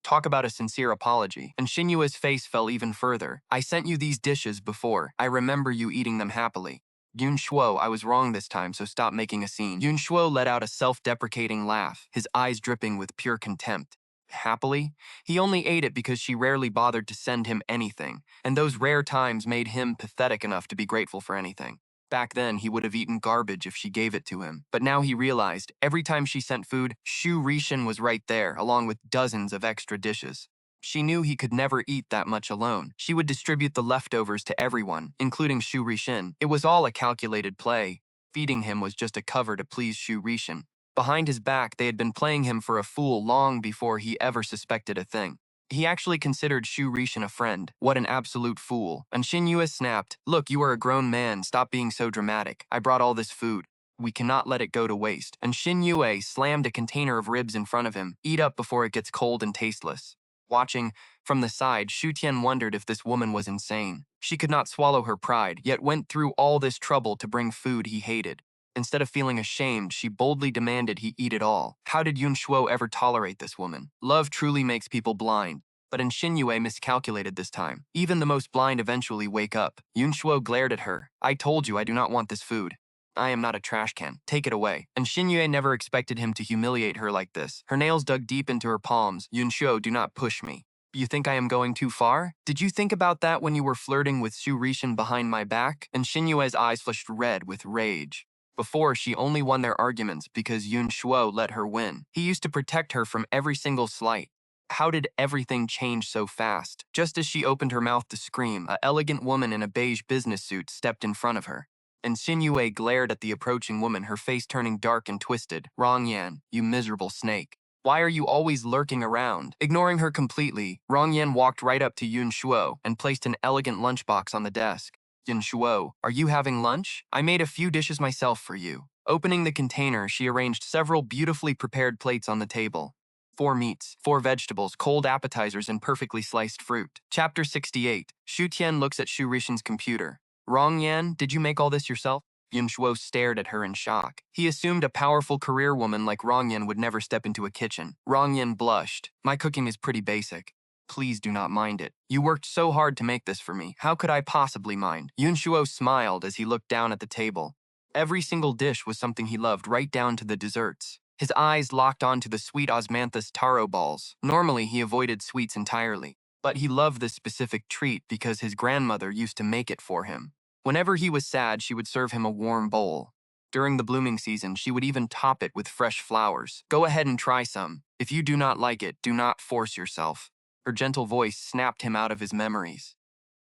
Talk about a sincere apology. And Xinyue's face fell even further. I sent you these dishes before. I remember you eating them happily. Yun Shuo, I was wrong this time, so stop making a scene. Yun Shuo let out a self-deprecating laugh, his eyes dripping with pure contempt. Happily? He only ate it because she rarely bothered to send him anything, and those rare times made him pathetic enough to be grateful for anything. Back then, he would have eaten garbage if she gave it to him. But now he realized, every time she sent food, Shu Rishan was right there, along with dozens of extra dishes. She knew he could never eat that much alone. She would distribute the leftovers to everyone, including Shu Rishan. It was all a calculated play. Feeding him was just a cover to please Shu Rishan. Behind his back, they had been playing him for a fool long before he ever suspected a thing. He actually considered Shu Rishan a friend. What an absolute fool. And Xin Yue snapped, "Look, you are a grown man. Stop being so dramatic. I brought all this food. We cannot let it go to waste." And Xin Yue slammed a container of ribs in front of him. "Eat up before it gets cold and tasteless." Watching from the side, Shu Tian wondered if this woman was insane. She could not swallow her pride, yet went through all this trouble to bring food he hated. Instead of feeling ashamed, she boldly demanded he eat it all. How did Yun Shuo ever tolerate this woman? Love truly makes people blind. But Xin Yue miscalculated this time. Even the most blind eventually wake up. Yun Shuo glared at her. "I told you I do not want this food. I am not a trash can. Take it away." And Xin Yue never expected him to humiliate her like this. Her nails dug deep into her palms. "Yun Shuo, do not push me. You think I am going too far? Did you think about that when you were flirting with Shu Rishan behind my back?" And Xin Yue's eyes flushed red with rage. Before, she only won their arguments because Yun Shuo let her win. He used to protect her from every single slight. How did everything change so fast? Just as she opened her mouth to scream, an elegant woman in a beige business suit stepped in front of her. And Xin Yue glared at the approaching woman, her face turning dark and twisted. "Rong Yan, you miserable snake. Why are you always lurking around?" Ignoring her completely, Rong Yan walked right up to Yun Shuo and placed an elegant lunchbox on the desk. "Yun Shuo, are you having lunch? I made a few dishes myself for you." Opening the container, she arranged several beautifully prepared plates on the table. 4 meats, 4 vegetables, cold appetizers, and perfectly sliced fruit. Chapter 68. Shu Tian looks at Shu Rishan's computer. "Rong Yan, did you make all this yourself?" Yun Shuo stared at her in shock. He assumed a powerful career woman like Rong Yan would never step into a kitchen. Rong Yan blushed. "My cooking is pretty basic. Please do not mind it. You worked so hard to make this for me. How could I possibly mind?" Yun Shuo smiled as he looked down at the table. Every single dish was something he loved, right down to the desserts. His eyes locked onto the sweet osmanthus taro balls. Normally, he avoided sweets entirely, but he loved this specific treat because his grandmother used to make it for him. Whenever he was sad, she would serve him a warm bowl. During the blooming season, she would even top it with fresh flowers. "Go ahead and try some. If you do not like it, do not force yourself." Her gentle voice snapped him out of his memories.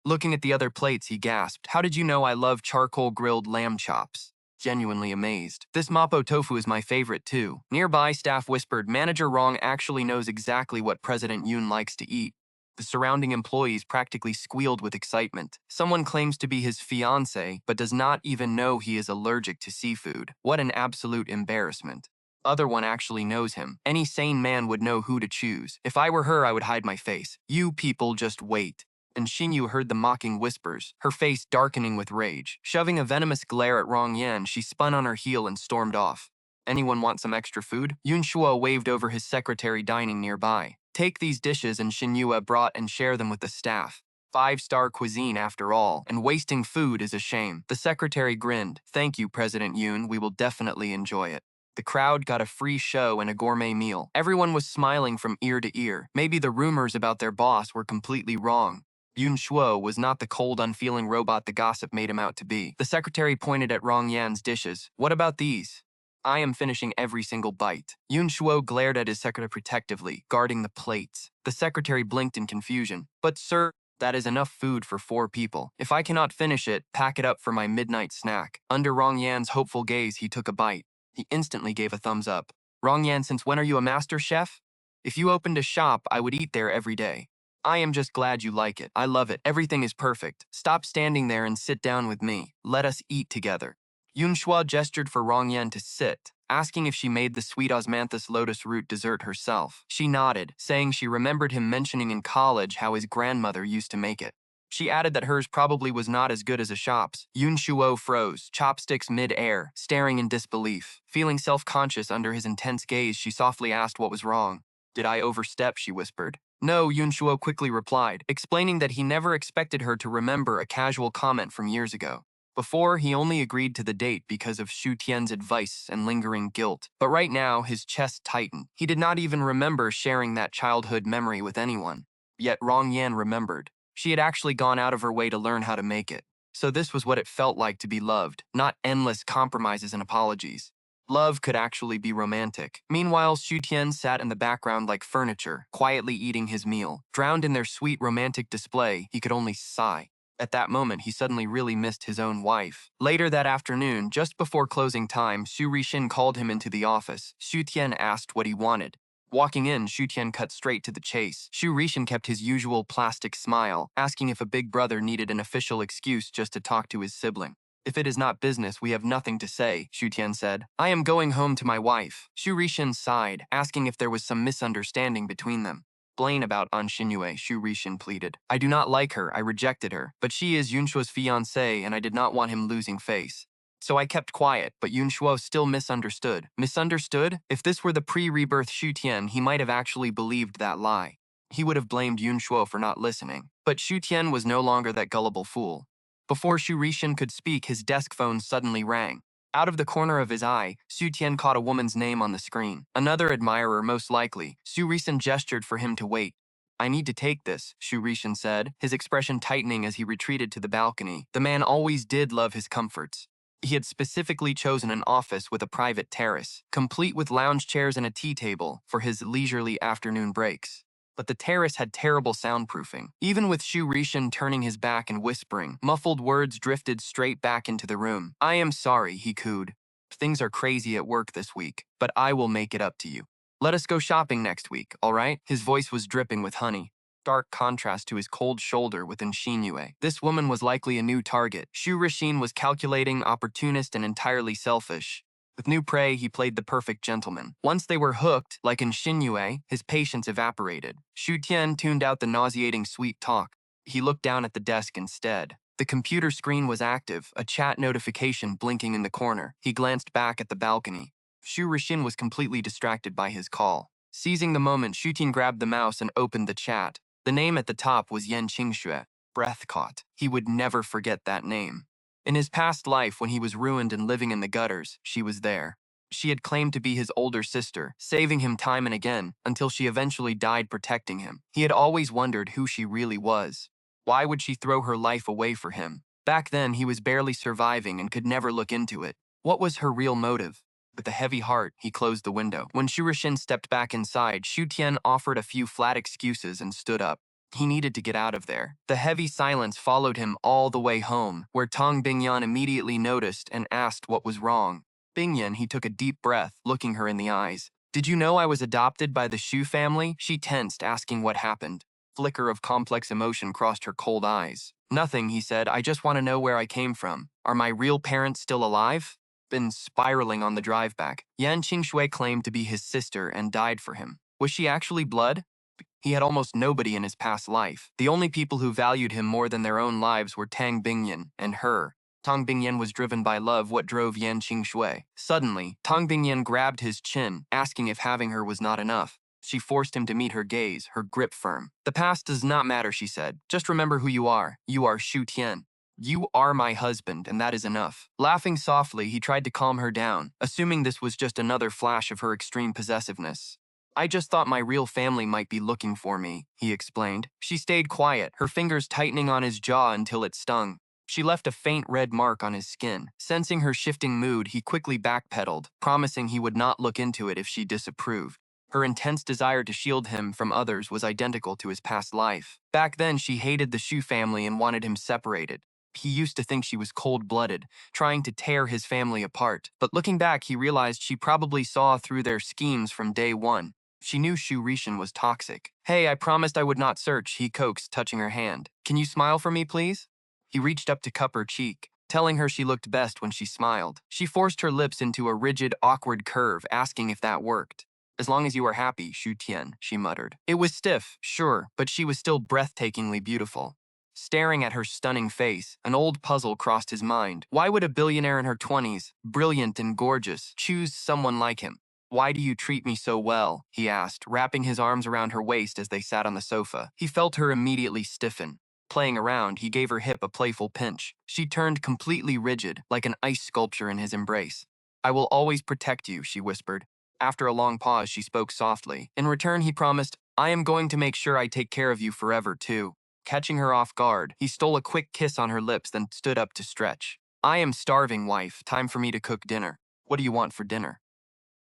Looking at the other plates, he gasped, "How did you know I love charcoal-grilled lamb chops?" Genuinely amazed. "This mapo tofu is my favorite too." Nearby, staff whispered, "Manager Rong actually knows exactly what President Yoon likes to eat." The surrounding employees practically squealed with excitement. Someone claims to be his fiancé, but does not even know he is allergic to seafood. What an absolute embarrassment. Other one actually knows him. Any sane man would know who to choose. If I were her, I would hide my face. "You people just wait." And Xinyu heard the mocking whispers, her face darkening with rage. Shoving a venomous glare at Rong Yan, she spun on her heel and stormed off. "Anyone want some extra food?" Yun Shuo waved over his secretary dining nearby. "Take these dishes," and Xinyue brought and share them with the staff. 5-star cuisine after all, and wasting food is a shame. The secretary grinned. "Thank you, President Yoon, we will definitely enjoy it." The crowd got a free show and a gourmet meal. Everyone was smiling from ear to ear. Maybe the rumors about their boss were completely wrong. Yun Shuo was not the cold, unfeeling robot the gossip made him out to be. The secretary pointed at Rong Yan's dishes. "What about these?" "I am finishing every single bite." Yun Shuo glared at his secretary protectively, guarding the plates. The secretary blinked in confusion. "But sir, that is enough food for 4 people. If I cannot finish it, pack it up for my midnight snack." Under Rong Yan's hopeful gaze, he took a bite. He instantly gave a thumbs up. "Rong Yan, since when are you a master chef?" "If you opened a shop, I would eat there every day." "I am just glad you like it. I love it. Everything is perfect. Stop standing there and sit down with me. Let us eat together." Yun Shuo gestured for Rong Yan to sit, asking if she made the sweet osmanthus lotus root dessert herself. She nodded, saying she remembered him mentioning in college how his grandmother used to make it. She added that hers probably was not as good as a shop's. Yun Shuo froze, chopsticks mid-air, staring in disbelief. Feeling self-conscious under his intense gaze, she softly asked what was wrong. "Did I overstep?" she whispered. "No," Yun Shuo quickly replied, explaining that he never expected her to remember a casual comment from years ago. Before, he only agreed to the date because of Shu Tian's advice and lingering guilt. But right now, his chest tightened. He did not even remember sharing that childhood memory with anyone. Yet Rong Yan remembered. She had actually gone out of her way to learn how to make it. So this was what it felt like to be loved, not endless compromises and apologies. Love could actually be romantic. Meanwhile, Xu Tian sat in the background like furniture, quietly eating his meal. Drowned in their sweet romantic display, he could only sigh. At that moment, he suddenly really missed his own wife. Later that afternoon, just before closing time, Xu Rixin called him into the office. Xu Tian asked what he wanted. Walking in, Xu Tian cut straight to the chase. Xu Rixin kept his usual plastic smile, asking if a big brother needed an official excuse just to talk to his sibling. If it is not business, we have nothing to say, Xu Tian said. I am going home to my wife. Xu Rixin sighed, asking if there was some misunderstanding between them. Explain about An Xinyue, Xu Rixin pleaded. I do not like her, I rejected her, but she is Yunshuo's fiancée and I did not want him losing face. So I kept quiet, but Yunshuo still misunderstood. Misunderstood? If this were the pre-rebirth Xu Tian, he might have actually believed that lie. He would have blamed Yunshuo for not listening. But Xu Tian was no longer that gullible fool. Before Xu Rixin could speak, his desk phone suddenly rang. Out of the corner of his eye, Xu Tian caught a woman's name on the screen. Another admirer, most likely. Xu Rixin gestured for him to wait. I need to take this, Xu Rixin said, his expression tightening as he retreated to the balcony. The man always did love his comforts. He had specifically chosen an office with a private terrace, complete with lounge chairs and a tea table for his leisurely afternoon breaks. But the terrace had terrible soundproofing. Even with Xu Rixin turning his back and whispering, muffled words drifted straight back into the room. I am sorry, he cooed. Things are crazy at work this week, but I will make it up to you. Let us go shopping next week, all right? His voice was dripping with honey. Stark contrast to his cold shoulder within Xinyue. This woman was likely a new target. Xu Rixin was calculating, opportunist, and entirely selfish. With new prey, he played the perfect gentleman. Once they were hooked, like in Xinyue, his patience evaporated. Xu Tian tuned out the nauseating sweet talk. He looked down at the desk instead. The computer screen was active, a chat notification blinking in the corner. He glanced back at the balcony. Xu Rixin was completely distracted by his call. Seizing the moment, Xu Tian grabbed the mouse and opened the chat. The name at the top was Yan Qingxue. Breath caught. He would never forget that name. In his past life, when he was ruined and living in the gutters, she was there. She had claimed to be his older sister, saving him time and again, until she eventually died protecting him. He had always wondered who she really was. Why would she throw her life away for him? Back then, he was barely surviving and could never look into it. What was her real motive? With a heavy heart, he closed the window. When Xu Rixin stepped back inside, Xu Tian offered a few flat excuses and stood up. He needed to get out of there. The heavy silence followed him all the way home, where Tong Bingyan immediately noticed and asked what was wrong. Bingyan, he took a deep breath, looking her in the eyes. Did you know I was adopted by the Xu family? She tensed, asking what happened. Flicker of complex emotion crossed her cold eyes. Nothing, he said. I just want to know where I came from. Are my real parents still alive? Been spiraling on the drive back. Yan Qingxue claimed to be his sister and died for him. Was she actually blood? He had almost nobody in his past life. The only people who valued him more than their own lives were Tang Bingyan and her. Tang Bingyan was driven by love, what drove Yan Qingxue. Suddenly, Tang Bingyan grabbed his chin, asking if having her was not enough. She forced him to meet her gaze, her grip firm. The past does not matter, she said. Just remember who you are. You are Xu Tian. You are my husband, and that is enough. Laughing softly, he tried to calm her down, assuming this was just another flash of her extreme possessiveness. I just thought my real family might be looking for me, he explained. She stayed quiet, her fingers tightening on his jaw until it stung. She left a faint red mark on his skin. Sensing her shifting mood, he quickly backpedaled, promising he would not look into it if she disapproved. Her intense desire to shield him from others was identical to his past life. Back then, she hated the Xu family and wanted him separated. He used to think she was cold-blooded, trying to tear his family apart. But looking back, he realized she probably saw through their schemes from day one. She knew Xu Rixin was toxic. Hey, I promised I would not search, he coaxed, touching her hand. Can you smile for me, please? He reached up to cup her cheek, telling her she looked best when she smiled. She forced her lips into a rigid, awkward curve, asking if that worked. As long as you are happy, Xu Tian, she muttered. It was stiff, sure, but she was still breathtakingly beautiful. Staring at her stunning face, an old puzzle crossed his mind. Why would a billionaire in her 20s, brilliant and gorgeous, choose someone like him? Why do you treat me so well? He asked, wrapping his arms around her waist as they sat on the sofa. He felt her immediately stiffen. Playing around, he gave her hip a playful pinch. She turned completely rigid, like an ice sculpture in his embrace. I will always protect you, she whispered. After a long pause, she spoke softly. In return, he promised, I am going to make sure I take care of you forever, too. Catching her off guard, he stole a quick kiss on her lips, then stood up to stretch. I am starving, wife. Time for me to cook dinner. What do you want for dinner?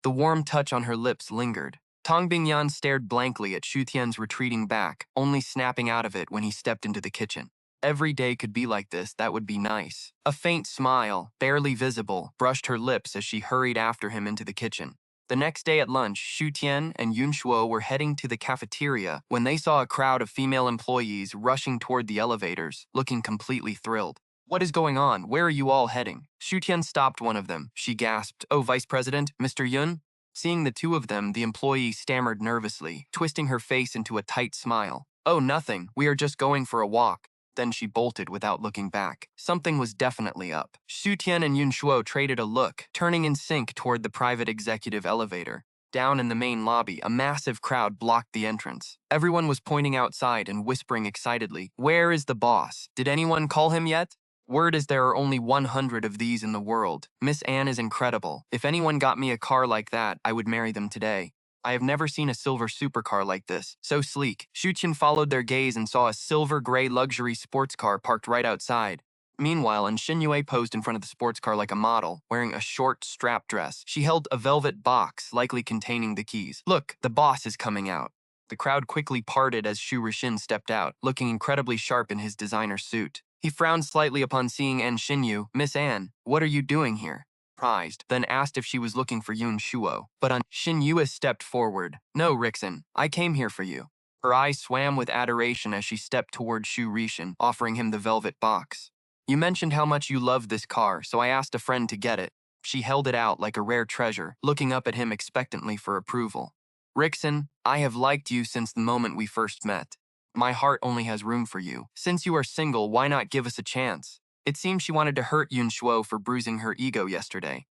The warm touch on her lips lingered. Tang Bingyan stared blankly at Xu Tian's retreating back, only snapping out of it when he stepped into the kitchen. Every day could be like this, that would be nice. A faint smile, barely visible, brushed her lips as she hurried after him into the kitchen. The next day at lunch, Xu Tian and Yun Shuo were heading to the cafeteria when they saw a crowd of female employees rushing toward the elevators, looking completely thrilled. What is going on? Where are you all heading? Xu Tian stopped one of them. She gasped, "Oh, Vice President, Mr. Yun?" Seeing the two of them, the employee stammered nervously, twisting her face into a tight smile. "Oh, nothing. We are just going for a walk." Then she bolted without looking back. Something was definitely up. Xu Tian and Yun Shuo traded a look, turning in sync toward the private executive elevator. Down in the main lobby, a massive crowd blocked the entrance. Everyone was pointing outside and whispering excitedly, "Where is the boss? Did anyone call him yet?" Word is there are only 100 of these in the world. Miss Anne is incredible. If anyone got me a car like that, I would marry them today. I have never seen a silver supercar like this. So sleek. Xu Tian followed their gaze and saw a silver-gray luxury sports car parked right outside. Meanwhile, Shin Yue posed in front of the sports car like a model, wearing a short, strap dress. She held a velvet box, likely containing the keys. "Look, the boss is coming out." The crowd quickly parted as Xu Rishin stepped out, looking incredibly sharp in his designer suit. He frowned slightly upon seeing An Xinyu. "Miss Anne, what are you doing here?" Surprised, then asked if she was looking for Yun Shuo. But Xinyu stepped forward. "No, Rixen, I came here for you." Her eyes swam with adoration as she stepped toward Xu Rishin, offering him the velvet box. "You mentioned how much you loved this car, so I asked a friend to get it." She held it out like a rare treasure, looking up at him expectantly for approval. "Rixen, I have liked you since the moment we first met. My heart only has room for you. Since you are single, why not give us a chance?" It seemed she wanted to hurt Yun Shuo for bruising her ego yesterday.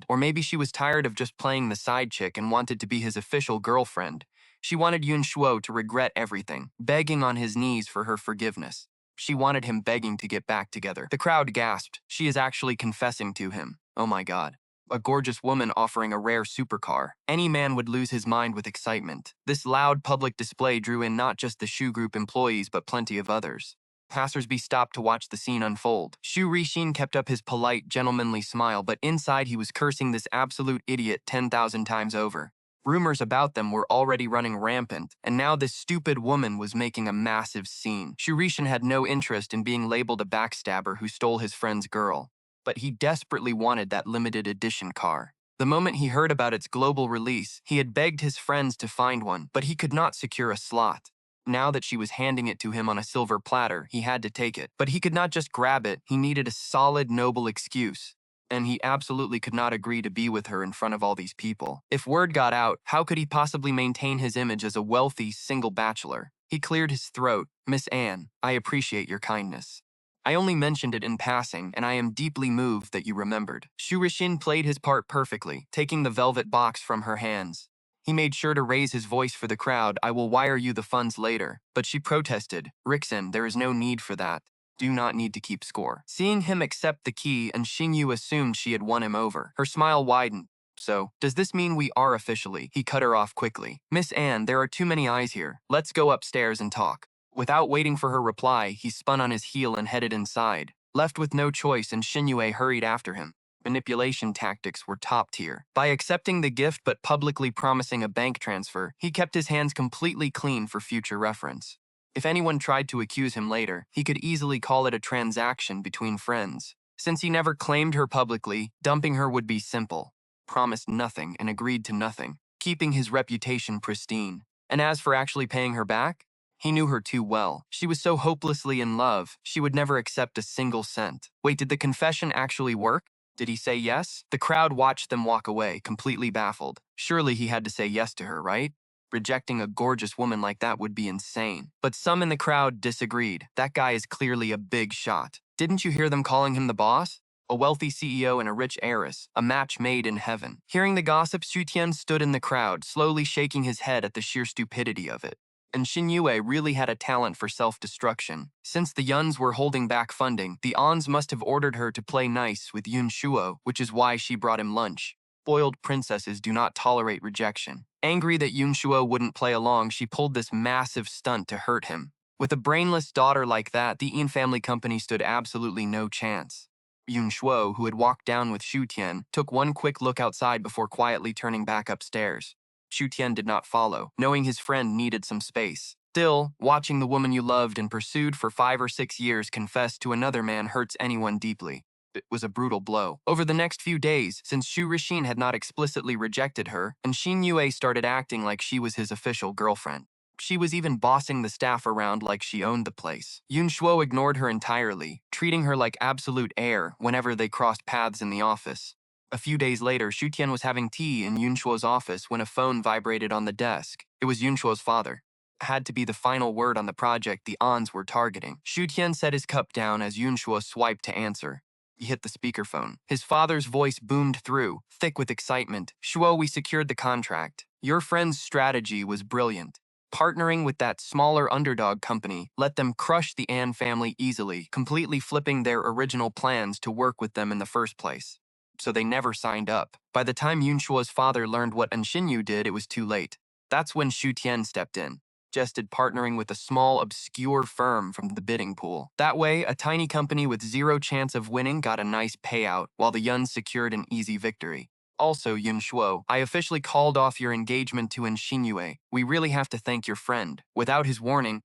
Or maybe she was tired of just playing the side chick and wanted to be his official girlfriend. She wanted Yun Shuo to regret everything, begging on his knees for her forgiveness. She wanted him begging to get back together. The crowd gasped. She is actually confessing to him. Oh my god. A gorgeous woman offering a rare supercar. Any man would lose his mind with excitement. This loud public display drew in not just the Shu Group employees but plenty of others. Passersby stopped to watch the scene unfold. Xu Rishin kept up his polite, gentlemanly smile, but inside he was cursing this absolute idiot 10,000 times over. Rumors about them were already running rampant, and now this stupid woman was making a massive scene. Xu Rishin had no interest in being labeled a backstabber who stole his friend's girl, but he desperately wanted that limited edition car. The moment he heard about its global release, he had begged his friends to find one, but he could not secure a slot. Now that she was handing it to him on a silver platter, he had to take it. But he could not just grab it, he needed a solid, noble excuse. And he absolutely could not agree to be with her in front of all these people. If word got out, how could he possibly maintain his image as a wealthy, single bachelor? He cleared his throat. "Miss Anne, I appreciate your kindness. I only mentioned it in passing, and I am deeply moved that you remembered." Xu Rishin played his part perfectly, taking the velvet box from her hands. He made sure to raise his voice for the crowd. "I will wire you the funds later." But she protested. "Rixen, there is no need for that. Do not need to keep score." Seeing him accept the key, and Xingyu assumed she had won him over. Her smile widened. "So, does this mean we are officially?" He cut her off quickly. "Miss Anne, there are too many eyes here. Let's go upstairs and talk." Without waiting for her reply, he spun on his heel and headed inside. Left with no choice, and Xinyu hurried after him. Manipulation tactics were top tier. By accepting the gift but publicly promising a bank transfer, he kept his hands completely clean for future reference. If anyone tried to accuse him later, he could easily call it a transaction between friends. Since he never claimed her publicly, dumping her would be simple. Promised nothing and agreed to nothing, keeping his reputation pristine. And as for actually paying her back, he knew her too well. She was so hopelessly in love, she would never accept a single cent. Wait, did the confession actually work? Did he say yes? The crowd watched them walk away, completely baffled. Surely he had to say yes to her, right? Rejecting a gorgeous woman like that would be insane. But some in the crowd disagreed. That guy is clearly a big shot. Didn't you hear them calling him the boss? A wealthy CEO and a rich heiress, a match made in heaven. Hearing the gossip, Xu Tian stood in the crowd, slowly shaking his head at the sheer stupidity of it. And Xinyu really had a talent for self-destruction. Since the Yuns were holding back funding, the Ons must have ordered her to play nice with Yun Shuo, which is why she brought him lunch. Spoiled princesses do not tolerate rejection. Angry that Yun Shuo wouldn't play along, she pulled this massive stunt to hurt him. With a brainless daughter like that, the Ian family company stood absolutely no chance. Yun Shuo, who had walked down with Shu Tian, took one quick look outside before quietly turning back upstairs. Shu Tian did not follow, knowing his friend needed some space. Still, watching the woman you loved and pursued for 5 or 6 years confess to another man hurts anyone deeply. It was a brutal blow. Over the next few days, since Shu Rixin had not explicitly rejected her, and Xin Yue started acting like she was his official girlfriend. She was even bossing the staff around like she owned the place. Yun Shuo ignored her entirely, treating her like absolute air whenever they crossed paths in the office. A few days later, Shu Tian was having tea in Yun Shuo's office when a phone vibrated on the desk. It was Yun Shuo's father. Had to be the final word on the project the Ons were targeting. Shu Tian set his cup down as Yun Shuo swiped to answer. He hit the speakerphone. His father's voice boomed through, thick with excitement. Shuo, we secured the contract. Your friend's strategy was brilliant. Partnering with that smaller underdog company let them crush the An family easily, completely flipping their original plans to work with them in the first place. So they never signed up. By the time Yun Shuo's father learned what An Xinyu did, it was too late. That's when Shu Tian stepped in, suggested partnering with a small, obscure firm from the bidding pool. That way, a tiny company with zero chance of winning got a nice payout, while the Yuns secured an easy victory. Also, Yun Shuo, I officially called off your engagement to Xinyu. We really have to thank your friend. Without his warning,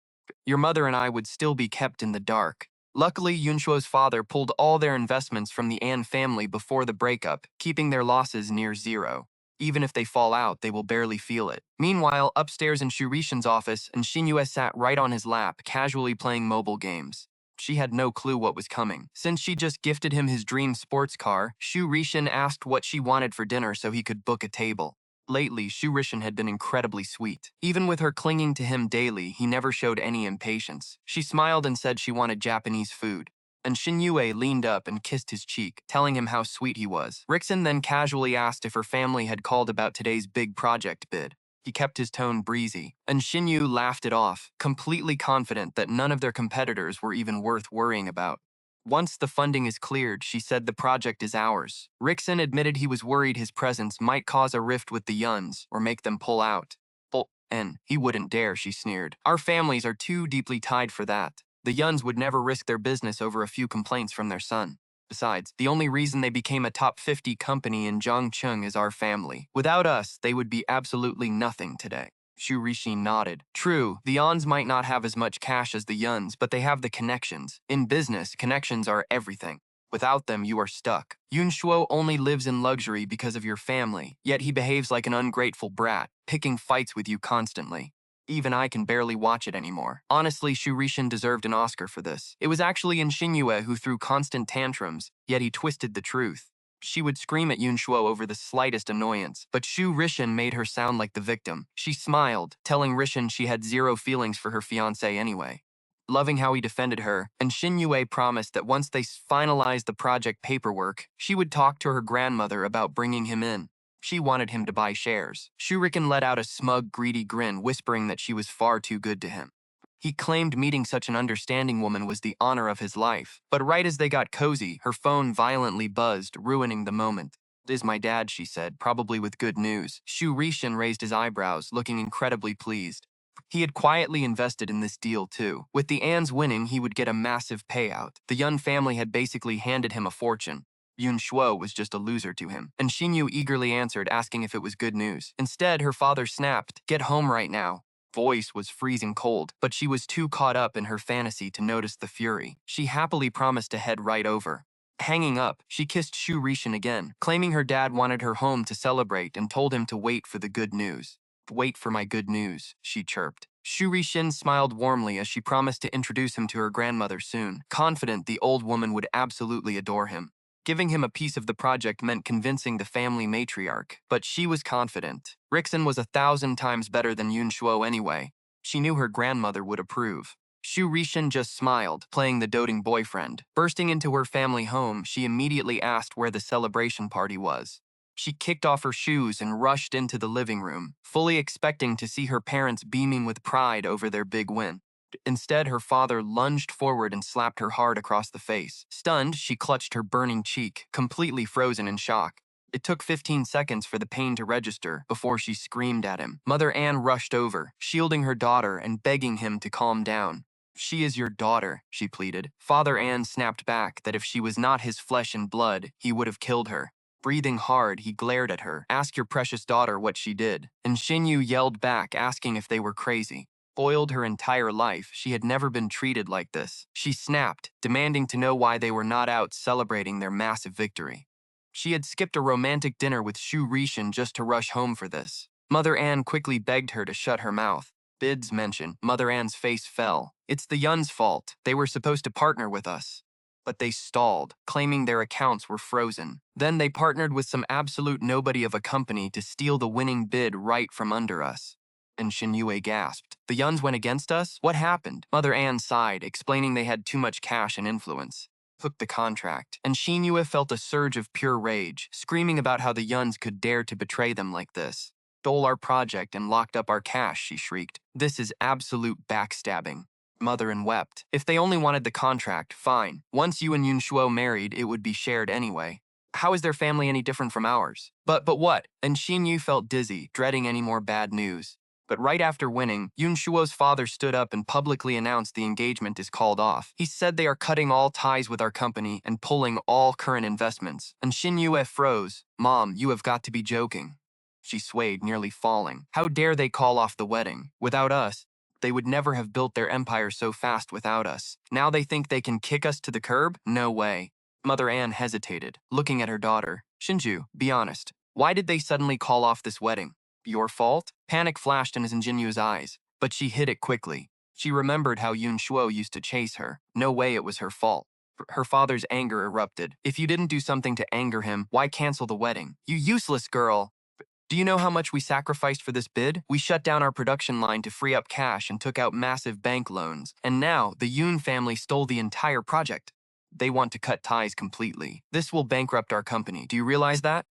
your mother and I would still be kept in the dark. Luckily, Yun Shuo's father pulled all their investments from the An family before the breakup, keeping their losses near zero. Even if they fall out, they will barely feel it. Meanwhile, upstairs in Shu Rixin's office, Xinyu sat right on his lap, casually playing mobile games. She had no clue what was coming. Since she just gifted him his dream sports car, Shu Rixin asked what she wanted for dinner so he could book a table. Lately, Shu Rixin had been incredibly sweet. Even with her clinging to him daily, he never showed any impatience. She smiled and said she wanted Japanese food. And Xinyu leaned up and kissed his cheek, telling him how sweet he was. Rixin then casually asked if her family had called about today's big project bid. He kept his tone breezy, and Xinyu laughed it off, completely confident that none of their competitors were even worth worrying about. Once the funding is cleared, she said the project is ours. Rixin admitted he was worried his presence might cause a rift with the Yuns or make them pull out. And he wouldn't dare, she sneered. Our families are too deeply tied for that. The Yuns would never risk their business over a few complaints from their son. Besides, the only reason they became a top 50 company in Jiangcheng is our family. Without us, they would be absolutely nothing today. Shu Rixin nodded. True, the Ons might not have as much cash as the Yuns, but they have the connections. In business, connections are everything. Without them, you are stuck. Yun Shuo only lives in luxury because of your family, yet he behaves like an ungrateful brat, picking fights with you constantly. Even I can barely watch it anymore. Honestly, Shu Rixin deserved an Oscar for this. It was actually Xinyu who threw constant tantrums, yet he twisted the truth. She would scream at Yun Shuo over the slightest annoyance, but Shu Rixin made her sound like the victim. She smiled, telling Rixin she had zero feelings for her fiancé anyway. Loving how he defended her, and Xinyu promised that once they finalized the project paperwork, she would talk to her grandmother about bringing him in. She wanted him to buy shares. Shu Rixin let out a smug, greedy grin, whispering that she was far too good to him. He claimed meeting such an understanding woman was the honor of his life. But right as they got cozy, her phone violently buzzed, ruining the moment. "Is my dad," she said, probably with good news. Shu Rixin raised his eyebrows, looking incredibly pleased. He had quietly invested in this deal too. With the Ans winning, he would get a massive payout. The Yun family had basically handed him a fortune. Yun Shuo was just a loser to him, and Xinyu eagerly answered, asking if it was good news. Instead, her father snapped, "Get home right now." Voice was freezing cold, but she was too caught up in her fantasy to notice the fury. She happily promised to head right over. Hanging up, she kissed Shu Rixin again, claiming her dad wanted her home to celebrate and told him to wait for the good news. "Wait for my good news," she chirped. Shu Rixin smiled warmly as she promised to introduce him to her grandmother soon, confident the old woman would absolutely adore him. Giving him a piece of the project meant convincing the family matriarch, but she was confident. Rixin was 1,000 times better than Yun Shuo anyway. She knew her grandmother would approve. Shu Rixin just smiled, playing the doting boyfriend. Bursting into her family home, she immediately asked where the celebration party was. She kicked off her shoes and rushed into the living room, fully expecting to see her parents beaming with pride over their big win. Instead, her father lunged forward and slapped her hard across the face. Stunned, she clutched her burning cheek, completely frozen in shock. It took 15 seconds for the pain to register before she screamed at him. Mother Ann rushed over, shielding her daughter and begging him to calm down. She is your daughter, she pleaded. Father An snapped back that if she was not his flesh and blood, he would have killed her. Breathing hard, he glared at her. Ask your precious daughter what she did. And Xinyu yelled back, asking if they were crazy. Spoiled her entire life, she had never been treated like this. She snapped, demanding to know why they were not out celebrating their massive victory. She had skipped a romantic dinner with Shu Rishan just to rush home for this. Mother Anne quickly begged her to shut her mouth. Bid's mention, Mother Anne's face fell. It's the Yun's fault. They were supposed to partner with us. But they stalled, claiming their accounts were frozen. Then they partnered with some absolute nobody of a company to steal the winning bid right from under us. And Xinyue gasped. The Yuns went against us? What happened? Mother Anne sighed, explaining they had too much cash and influence. Took the contract, and Xinyue felt a surge of pure rage, screaming about how the Yuns could dare to betray them like this. Stole our project and locked up our cash, she shrieked. This is absolute backstabbing. Mother Anne wept. If they only wanted the contract, fine. Once you and Yun Shuo married, it would be shared anyway. How is their family any different from ours? But what? And Xinyu felt dizzy, dreading any more bad news. But right after winning, Yun Shuo's father stood up and publicly announced the engagement is called off. He said they are cutting all ties with our company and pulling all current investments. And Xinyue froze. Mom, you have got to be joking. She swayed, nearly falling. How dare they call off the wedding? Without us, they would never have built their empire so fast without us. Now they think they can kick us to the curb? No way. Mother Anne hesitated, looking at her daughter. Shinju, be honest. Why did they suddenly call off this wedding? Your fault? Panic flashed in his ingenuous eyes, but she hid it quickly. She remembered how Yun Shuo used to chase her. No way it was her fault. Her father's anger erupted. If you didn't do something to anger him, why cancel the wedding? You useless girl! Do you know how much we sacrificed for this bid? We shut down our production line to free up cash and took out massive bank loans. And now, the Yoon family stole the entire project. They want to cut ties completely. This will bankrupt our company. Do you realize that?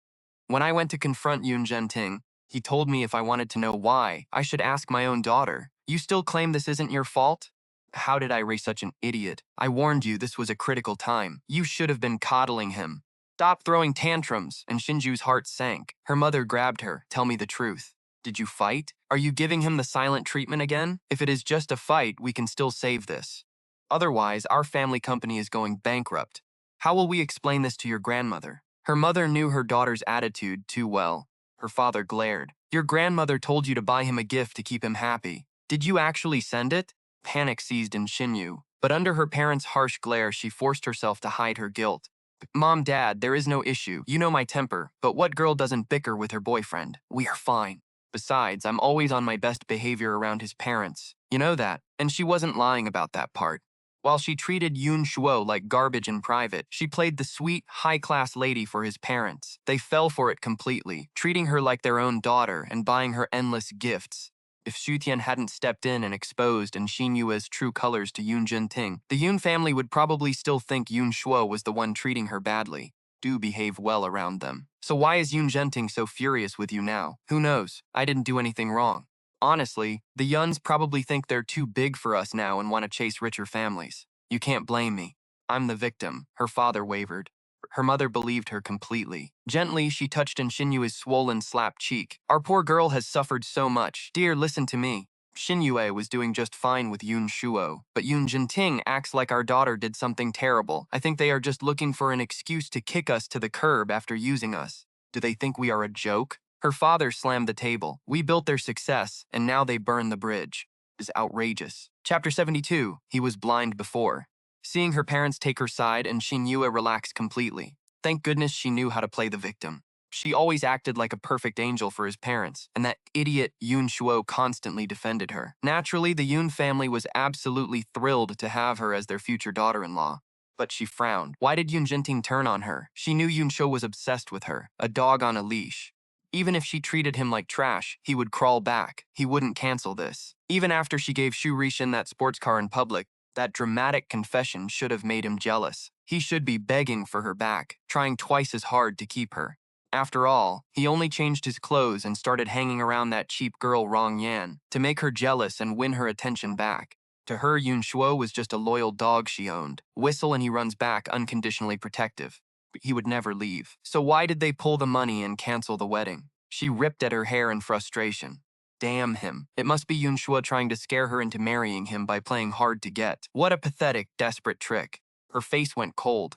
When I went to confront Yoon Genting, he told me if I wanted to know why, I should ask my own daughter. You still claim this isn't your fault? How did I raise such an idiot? I warned you this was a critical time. You should have been coddling him. Stop throwing tantrums, and Shinju's heart sank. Her mother grabbed her. Tell me the truth. Did you fight? Are you giving him the silent treatment again? If it is just a fight, we can still save this. Otherwise, our family company is going bankrupt. How will we explain this to your grandmother? Her mother knew her daughter's attitude too well. Her father glared. Your grandmother told you to buy him a gift to keep him happy. Did you actually send it? Panic seized in Xinyu, but under her parents' harsh glare, she forced herself to hide her guilt. Mom, Dad, there is no issue. You know my temper, but what girl doesn't bicker with her boyfriend? We are fine. Besides, I'm always on my best behavior around his parents. You know that, and she wasn't lying about that part. While she treated Yun Shuo like garbage in private, she played the sweet, high-class lady for his parents. They fell for it completely, treating her like their own daughter and buying her endless gifts. If Xu Tian hadn't stepped in and exposed and Xinyue's true colors to Yun Jinting, the Yun family would probably still think Yun Shuo was the one treating her badly. Do behave well around them. So why is Yun Jinting so furious with you now? Who knows? I didn't do anything wrong. Honestly, the Yuns probably think they're too big for us now and want to chase richer families. You can't blame me. I'm the victim. Her father wavered. Her mother believed her completely. Gently, she touched Xinyue's swollen, slapped cheek. Our poor girl has suffered so much. Dear, listen to me. Xinyue was doing just fine with Yun Shuo, but Yun Jinting acts like our daughter did something terrible. I think they are just looking for an excuse to kick us to the curb after using us. Do they think we are a joke? Her father slammed the table. We built their success, and now they burn the bridge. It is outrageous. Chapter 72. He was blind before. Seeing her parents take her side, and Xinyue relaxed completely. Thank goodness she knew how to play the victim. She always acted like a perfect angel for his parents, and that idiot Yun Shuo constantly defended her. Naturally, the Yun family was absolutely thrilled to have her as their future daughter-in-law. But she frowned. Why did Yun Jinting turn on her? She knew Yun Shuo was obsessed with her, a dog on a leash. Even if she treated him like trash, he would crawl back. He wouldn't cancel this. Even after she gave Shu Rishin that sports car in public, that dramatic confession should have made him jealous. He should be begging for her back, trying twice as hard to keep her. After all, he only changed his clothes and started hanging around that cheap girl Rong Yan to make her jealous and win her attention back. To her, Yun Shuo was just a loyal dog she owned. Whistle and he runs back, unconditionally protective. But he would never leave. So why did they pull the money and cancel the wedding? She ripped at her hair in frustration. Damn him. It must be Yun Shuo trying to scare her into marrying him by playing hard to get. What a pathetic, desperate trick. Her face went cold.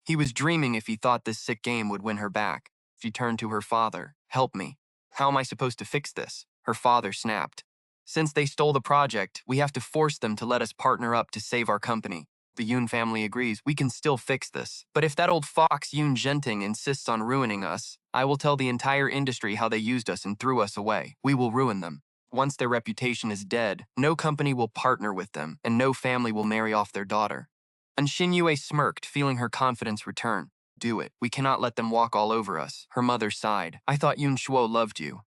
He was dreaming if he thought this sick game would win her back. She turned to her father. Help me. How am I supposed to fix this? Her father snapped. Since they stole the project, we have to force them to let us partner up to save our company. The Yun family agrees we can still fix this. But if that old fox Yun Zhenting insists on ruining us, I will tell the entire industry how they used us and threw us away. We will ruin them. Once their reputation is dead, no company will partner with them, and no family will marry off their daughter. And Xin Yue smirked, feeling her confidence return. Do it. We cannot let them walk all over us. Her mother sighed. I thought Yun Shuo loved you.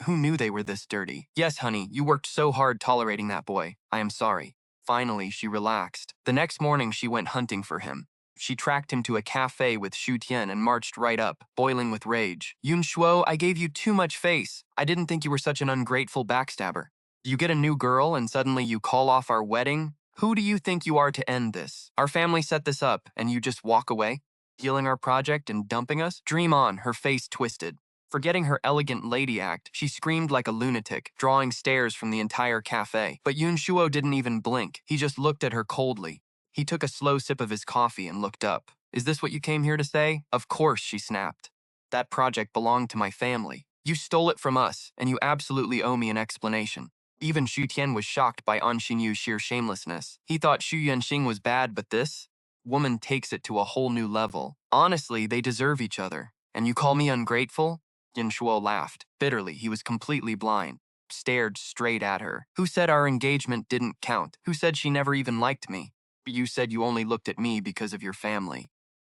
Who knew they were this dirty? Yes, honey, you worked so hard tolerating that boy. I am sorry. Finally, she relaxed. The next morning, she went hunting for him. She tracked him to a cafe with Xu Tian and marched right up, boiling with rage. Yun Shuo, I gave you too much face. I didn't think you were such an ungrateful backstabber. You get a new girl and suddenly you call off our wedding? Who do you think you are to end this? Our family set this up and you just walk away? Stealing our project and dumping us? Dream on, her face twisted. Forgetting her elegant lady act, she screamed like a lunatic, drawing stares from the entire cafe. But Yun Shuo didn't even blink. He just looked at her coldly. He took a slow sip of his coffee and looked up. Is this what you came here to say? Of course, she snapped. That project belonged to my family. You stole it from us, and you absolutely owe me an explanation. Even Xu Tian was shocked by An Xinyu's sheer shamelessness. He thought Xu Yuanxing was bad, but this woman takes it to a whole new level. Honestly, they deserve each other. And you call me ungrateful? Yin Shuo laughed. Bitterly, he was completely blind. Stared straight at her. Who said our engagement didn't count? Who said she never even liked me? You said you only looked at me because of your family.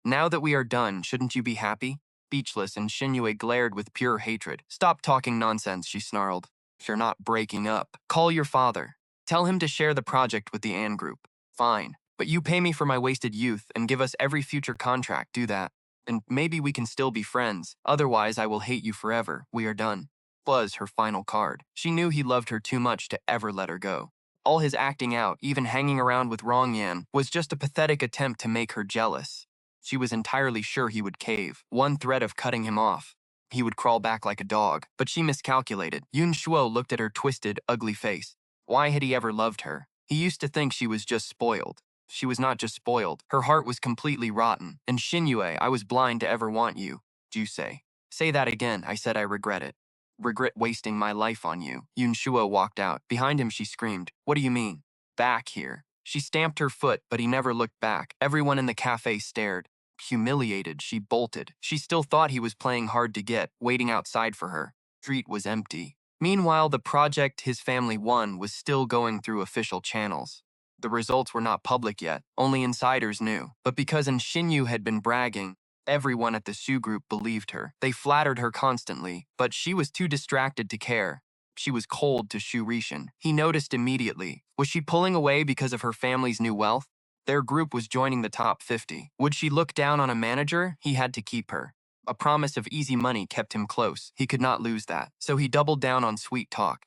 Now that we are done, shouldn't you be happy? Speechless, and Xinyue glared with pure hatred. Stop talking nonsense, she snarled. You're not breaking up. Call your father. Tell him to share the project with the An Group. Fine. But you pay me for my wasted youth and give us every future contract. Do that. And maybe we can still be friends. Otherwise, I will hate you forever. We are done. Was her final card. She knew he loved her too much to ever let her go. All his acting out, even hanging around with Rongyan, was just a pathetic attempt to make her jealous. She was entirely sure he would cave. One threat of cutting him off. He would crawl back like a dog. But she miscalculated. Yun Shuo looked at her twisted, ugly face. Why had he ever loved her? He used to think she was just spoiled. She was not just spoiled. Her heart was completely rotten. And Xinyue, I was blind to ever want you. Say. Say that again. I said I regret it. Regret wasting my life on you. Yun Shuo walked out. Behind him, she screamed. What do you mean? Back here. She stamped her foot, but he never looked back. Everyone in the cafe stared. Humiliated, she bolted. She still thought he was playing hard to get, waiting outside for her. Street was empty. Meanwhile, the project his family won was still going through official channels. The results were not public yet, only insiders knew. But because An Xinyu had been bragging, everyone at the Shu Group believed her. They flattered her constantly, but she was too distracted to care. She was cold to Shu Rishan. He noticed immediately. Was she pulling away because of her family's new wealth? Their group was joining the top 50. Would she look down on a manager? He had to keep her. A promise of easy money kept him close. He could not lose that. So he doubled down on sweet talk.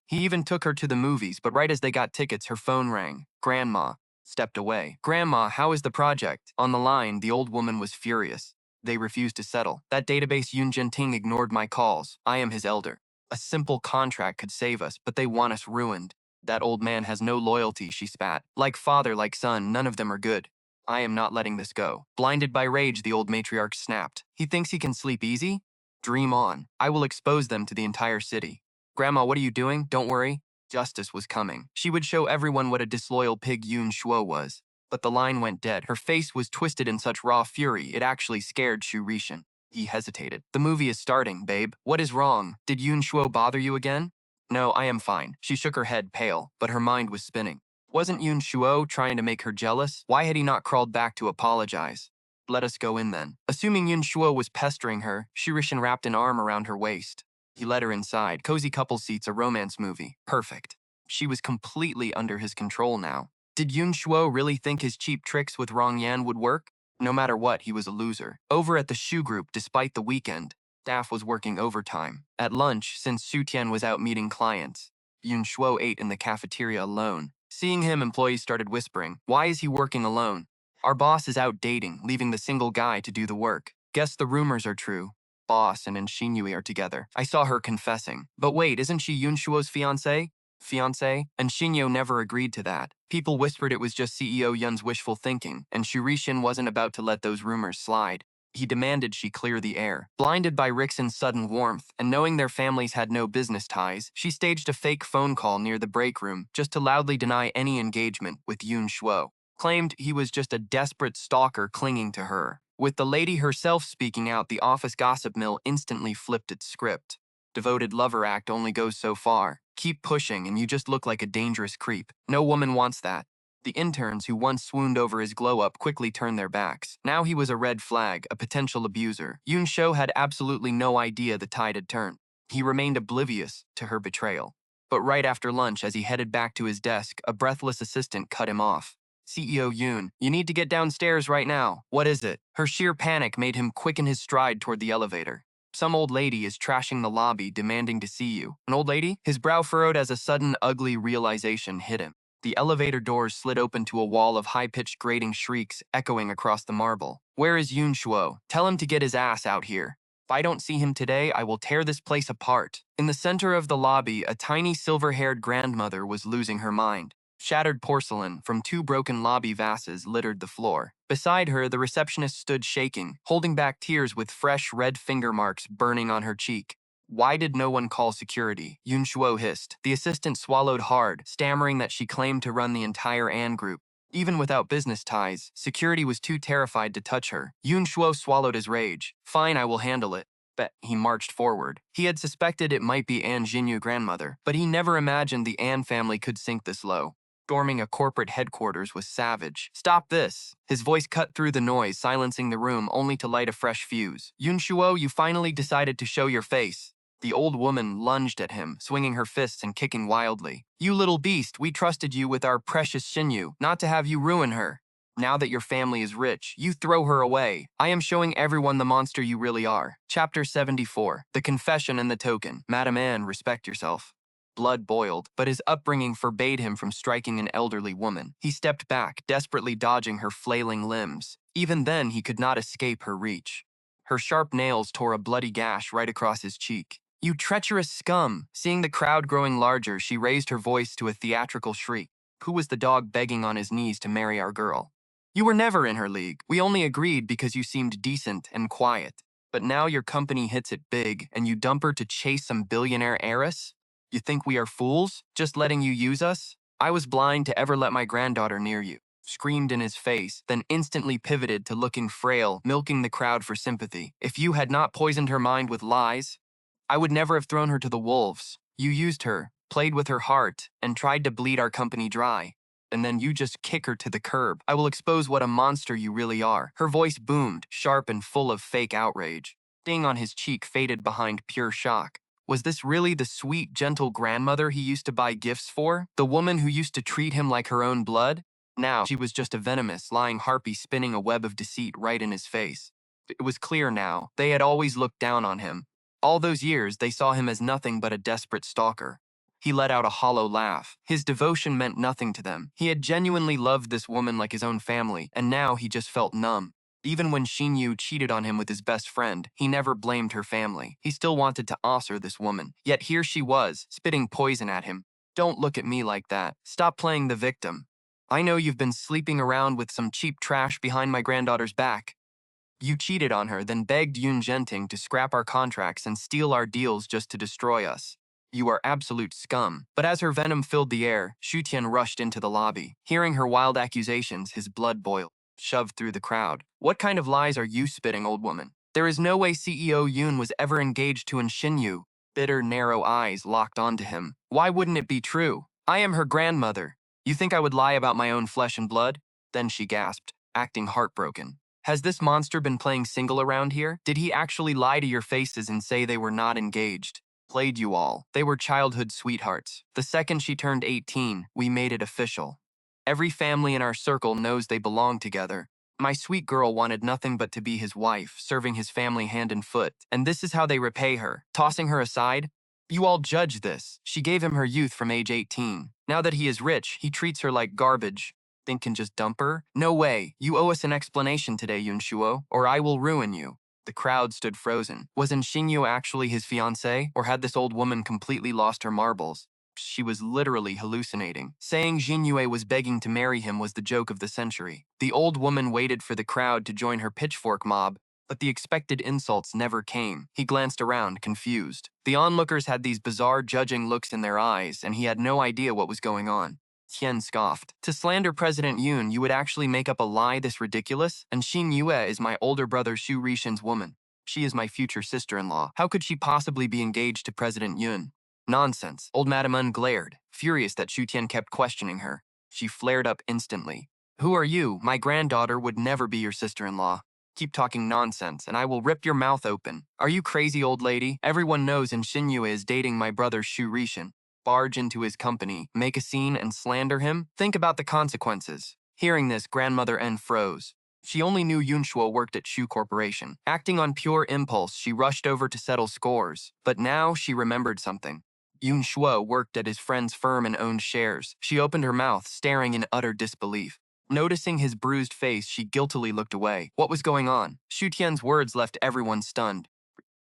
He even took her to the movies, but right as they got tickets, her phone rang. Grandma stepped away. Grandma, how is the project? On the line, the old woman was furious. They refused to settle. That database Yun Zhenting ignored my calls. I am his elder. A simple contract could save us, but they want us ruined. That old man has no loyalty, she spat. Like father, like son, none of them are good. I am not letting this go. Blinded by rage, the old matriarch snapped. He thinks he can sleep easy? Dream on. I will expose them to the entire city. Grandma, what are you doing? Don't worry. Justice was coming. She would show everyone what a disloyal pig Yun Shuo was. But the line went dead. Her face was twisted in such raw fury, it actually scared Shu Rishan. He hesitated. The movie is starting, babe. What is wrong? Did Yun Shuo bother you again? No, I am fine. She shook her head, pale, but her mind was spinning. Wasn't Yun Shuo trying to make her jealous? Why had he not crawled back to apologize? Let us go in then. Assuming Yun Shuo was pestering her, Shu Rishan wrapped an arm around her waist. He led her inside. Cozy couple seats, a romance movie. Perfect. She was completely under his control now. Did Yun Shuo really think his cheap tricks with Rongyan would work? No matter what, he was a loser. Over at the Shu Group, despite the weekend, staff was working overtime. At lunch, since Xu Tian was out meeting clients, Yun Shuo ate in the cafeteria alone. Seeing him, employees started whispering, why is he working alone? Our boss is out dating, leaving the single guy to do the work. Guess the rumors are true. boss and Shinui are together. I saw her confessing. But wait, isn't she Yun Shuo's fiancé? And Shinyo never agreed to that. People whispered it was just CEO Yun's wishful thinking, and Shurishin wasn't about to let those rumors slide. He demanded she clear the air. Blinded by Rixon's sudden warmth, and knowing their families had no business ties, she staged a fake phone call near the break room just to loudly deny any engagement with Yun Shuo. Claimed he was just a desperate stalker clinging to her. With the lady herself speaking out, the office gossip mill instantly flipped its script. Devoted lover act only goes so far. Keep pushing and you just look like a dangerous creep. No woman wants that. The interns who once swooned over his glow-up quickly turned their backs. Now he was a red flag, a potential abuser. Yun Shou had absolutely no idea the tide had turned. He remained oblivious to her betrayal. But right after lunch, as he headed back to his desk, a breathless assistant cut him off. CEO Yoon, you need to get downstairs right now. What is it? Her sheer panic made him quicken his stride toward the elevator. Some old lady is trashing the lobby, demanding to see you. An old lady? His brow furrowed as a sudden, ugly realization hit him. The elevator doors slid open to a wall of high-pitched grating shrieks echoing across the marble. Where is Yun Shuo? Tell him to get his ass out here. If I don't see him today, I will tear this place apart. In the center of the lobby, a tiny silver-haired grandmother was losing her mind. Shattered porcelain from 2 broken lobby vases littered the floor. Beside her, the receptionist stood shaking, holding back tears with fresh red finger marks burning on her cheek. Why did no one call security? Yun Shuo hissed. The assistant swallowed hard, stammering that she claimed to run the entire An group. Even without business ties, security was too terrified to touch her. Yun Shuo swallowed his rage. Fine, I will handle it. But he marched forward. He had suspected it might be An Jinyu grandmother, but he never imagined the An family could sink this low. Storming a corporate headquarters was savage. Stop this! His voice cut through the noise, silencing the room only to light a fresh fuse. Yun Shuo, you finally decided to show your face. The old woman lunged at him, swinging her fists and kicking wildly. You little beast, we trusted you with our precious Xinyu, not to have you ruin her. Now that your family is rich, you throw her away. I am showing everyone the monster you really are. Chapter 74. The Confession and the Token. Madam Anne, respect yourself. Blood boiled, but his upbringing forbade him from striking an elderly woman. He stepped back, desperately dodging her flailing limbs. Even then, he could not escape her reach. Her sharp nails tore a bloody gash right across his cheek. You treacherous scum! Seeing the crowd growing larger, she raised her voice to a theatrical shriek. Who was the dog begging on his knees to marry our girl? You were never in her league. We only agreed because you seemed decent and quiet. But now your company hits it big, and you dump her to chase some billionaire heiress? You think we are fools, just letting you use us? I was blind to ever let my granddaughter near you. Screamed in his face, then instantly pivoted to looking frail, milking the crowd for sympathy. If you had not poisoned her mind with lies, I would never have thrown her to the wolves. You used her, played with her heart, and tried to bleed our company dry. And then you just kick her to the curb. I will expose what a monster you really are. Her voice boomed, sharp and full of fake outrage. Sting on his cheek faded behind pure shock. Was this really the sweet, gentle grandmother he used to buy gifts for? The woman who used to treat him like her own blood? Now, she was just a venomous, lying harpy spinning a web of deceit right in his face. It was clear now. They had always looked down on him. All those years, they saw him as nothing but a desperate stalker. He let out a hollow laugh. His devotion meant nothing to them. He had genuinely loved this woman like his own family, and now he just felt numb. Even when Xinyu cheated on him with his best friend, he never blamed her family. He still wanted to osser this woman. Yet here she was, spitting poison at him. Don't look at me like that. Stop playing the victim. I know you've been sleeping around with some cheap trash behind my granddaughter's back. You cheated on her, then begged Yun Zhenting to scrap our contracts and steal our deals just to destroy us. You are absolute scum. But as her venom filled the air, Xu Tian rushed into the lobby. Hearing her wild accusations, his blood boiled. Shoved through the crowd. What kind of lies are you spitting, old woman? There is no way CEO Yoon was ever engaged to an Xinyu. Bitter, narrow eyes locked onto him. Why wouldn't it be true? I am her grandmother. You think I would lie about my own flesh and blood? Then she gasped, acting heartbroken. Has this monster been playing single around here? Did he actually lie to your faces and say they were not engaged? Played you all. They were childhood sweethearts. The second she turned 18, we made it official. Every family in our circle knows they belong together. My sweet girl wanted nothing but to be his wife, serving his family hand and foot. And this is how they repay her, tossing her aside. You all judge this. She gave him her youth from age 18. Now that he is rich, he treats her like garbage. Think can just dump her? No way. You owe us an explanation today, Yun Shuo, or I will ruin you. The crowd stood frozen. Was Xinyu actually his fiancée, or had this old woman completely lost her marbles? She was literally hallucinating. Saying Xinyu was begging to marry him was the joke of the century. The old woman waited for the crowd to join her pitchfork mob, but the expected insults never came. He glanced around, confused. The onlookers had these bizarre judging looks in their eyes, and he had no idea what was going on. Tian scoffed. To slander President Yun, you would actually make up a lie this ridiculous? And Xin Yue is my older brother Xu Rishin's woman. She is my future sister-in-law. How could she possibly be engaged to President Yun? Nonsense. Old Madame Un glared, furious that Xu Tian kept questioning her. She flared up instantly. Who are you? My granddaughter would never be your sister-in-law. Keep talking nonsense, and I will rip your mouth open. Are you crazy, old lady? Everyone knows Xinyu is dating my brother Xu Rishin. Barge into his company, make a scene, and slander him? Think about the consequences. Hearing this, Grandmother N froze. She only knew Yunshuo worked at Shu Corporation. Acting on pure impulse, she rushed over to settle scores. But now she remembered something. Yunshuo worked at his friend's firm and owned shares. She opened her mouth, staring in utter disbelief. Noticing his bruised face, she guiltily looked away. What was going on? Xu Tian's words left everyone stunned.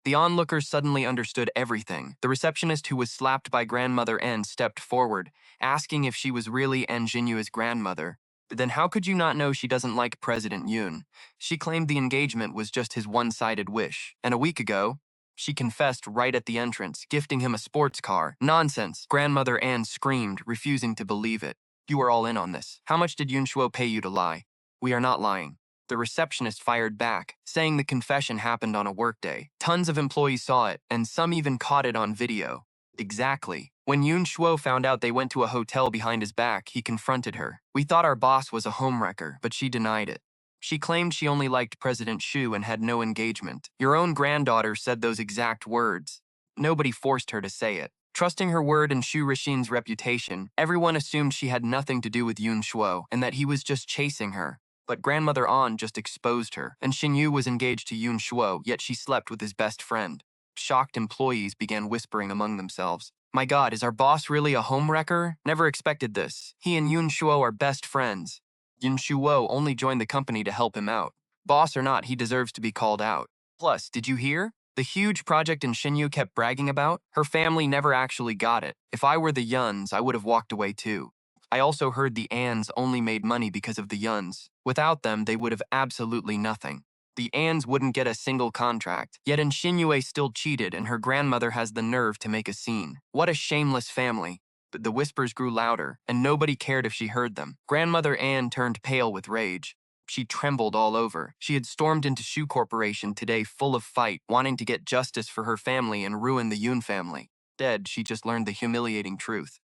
The onlookers suddenly understood everything. The receptionist who was slapped by Grandmother N stepped forward, asking if she was really N Jinyu's grandmother. But then how could you not know she doesn't like President Yun? She claimed the engagement was just his one-sided wish. And a week ago, she confessed right at the entrance, gifting him a sports car. Nonsense! Grandmother Anne screamed, refusing to believe it. You are all in on this. How much did Yunshuo pay you to lie? We are not lying. The receptionist fired back, saying the confession happened on a workday. Tons of employees saw it, and some even caught it on video. Exactly. When Yunshuo found out they went to a hotel behind his back, he confronted her. We thought our boss was a homewrecker, but she denied it. She claimed she only liked President Xu and had no engagement. Your own granddaughter said those exact words. Nobody forced her to say it. Trusting her word and Xu Rishin's reputation, everyone assumed she had nothing to do with Yunshuo and that he was just chasing her. But Grandmother An just exposed her, and Xinyu was engaged to Yunshuo, yet she slept with his best friend. Shocked employees began whispering among themselves. My God, is our boss really a homewrecker? Never expected this. He and Yunshuo are best friends. Yunshuo only joined the company to help him out. Boss or not, he deserves to be called out. Plus, did you hear? The huge project Xinyu kept bragging about? Her family never actually got it. If I were the Yuns, I would have walked away too. I also heard the Ans only made money because of the Yuns. Without them, they would have absolutely nothing. The Ans wouldn't get a single contract, yet Xinyu still cheated and her grandmother has the nerve to make a scene. What a shameless family. But the whispers grew louder, and nobody cared if she heard them. Grandmother Anne turned pale with rage. She trembled all over. She had stormed into Shu Corporation today full of fight, wanting to get justice for her family and ruin the Yun family. Dead, she just learned the humiliating truth.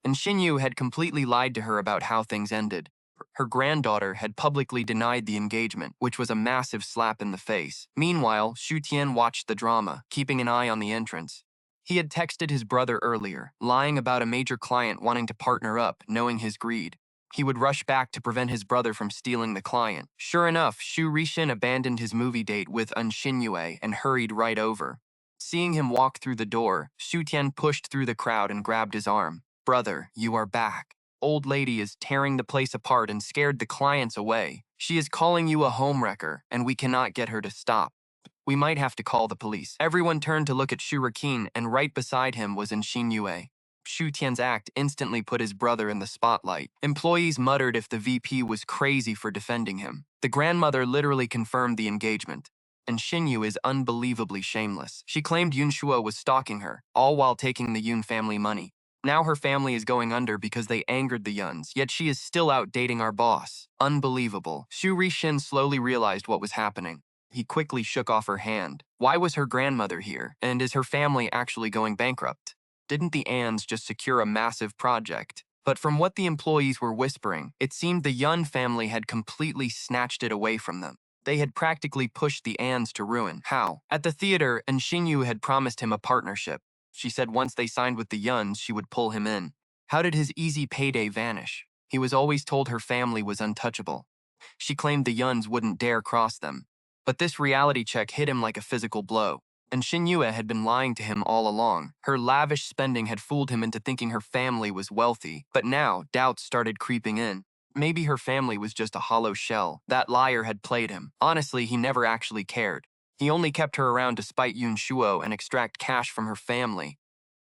And Xinyu had completely lied to her about how things ended. Her granddaughter had publicly denied the engagement, which was a massive slap in the face. Meanwhile, Xu Tian watched the drama, keeping an eye on the entrance. He had texted his brother earlier, lying about a major client wanting to partner up, knowing his greed. He would rush back to prevent his brother from stealing the client. Sure enough, Xu Rishin abandoned his movie date with Un Xinyue and hurried right over. Seeing him walk through the door, Xu Tian pushed through the crowd and grabbed his arm. Brother, you are back. Old lady is tearing the place apart and scared the clients away. She is calling you a homewrecker, and we cannot get her to stop. We might have to call the police. Everyone turned to look at Xu Rikin, and right beside him was Xinyu. Xu Tian's act instantly put his brother in the spotlight. Employees muttered if the VP was crazy for defending him. The grandmother literally confirmed the engagement. And Xinyu is unbelievably shameless. She claimed Yunshuo was stalking her, all while taking the Yun family money. Now her family is going under because they angered the Yuns, yet she is still out dating our boss. Unbelievable. Xu Rishin slowly realized what was happening. He quickly shook off her hand. Why was her grandmother here? And is her family actually going bankrupt? Didn't the Ans just secure a massive project? But from what the employees were whispering, it seemed the Yun family had completely snatched it away from them. They had practically pushed the Ans to ruin. How? At the theater, Xinyu had promised him a partnership. She said once they signed with the Yuns, she would pull him in. How did his easy payday vanish? He was always told her family was untouchable. She claimed the Yuns wouldn't dare cross them. But this reality check hit him like a physical blow. And Xinyu had been lying to him all along. Her lavish spending had fooled him into thinking her family was wealthy. But now, doubts started creeping in. Maybe her family was just a hollow shell. That liar had played him. Honestly, he never actually cared. He only kept her around to spite Yun Shuo and extract cash from her family.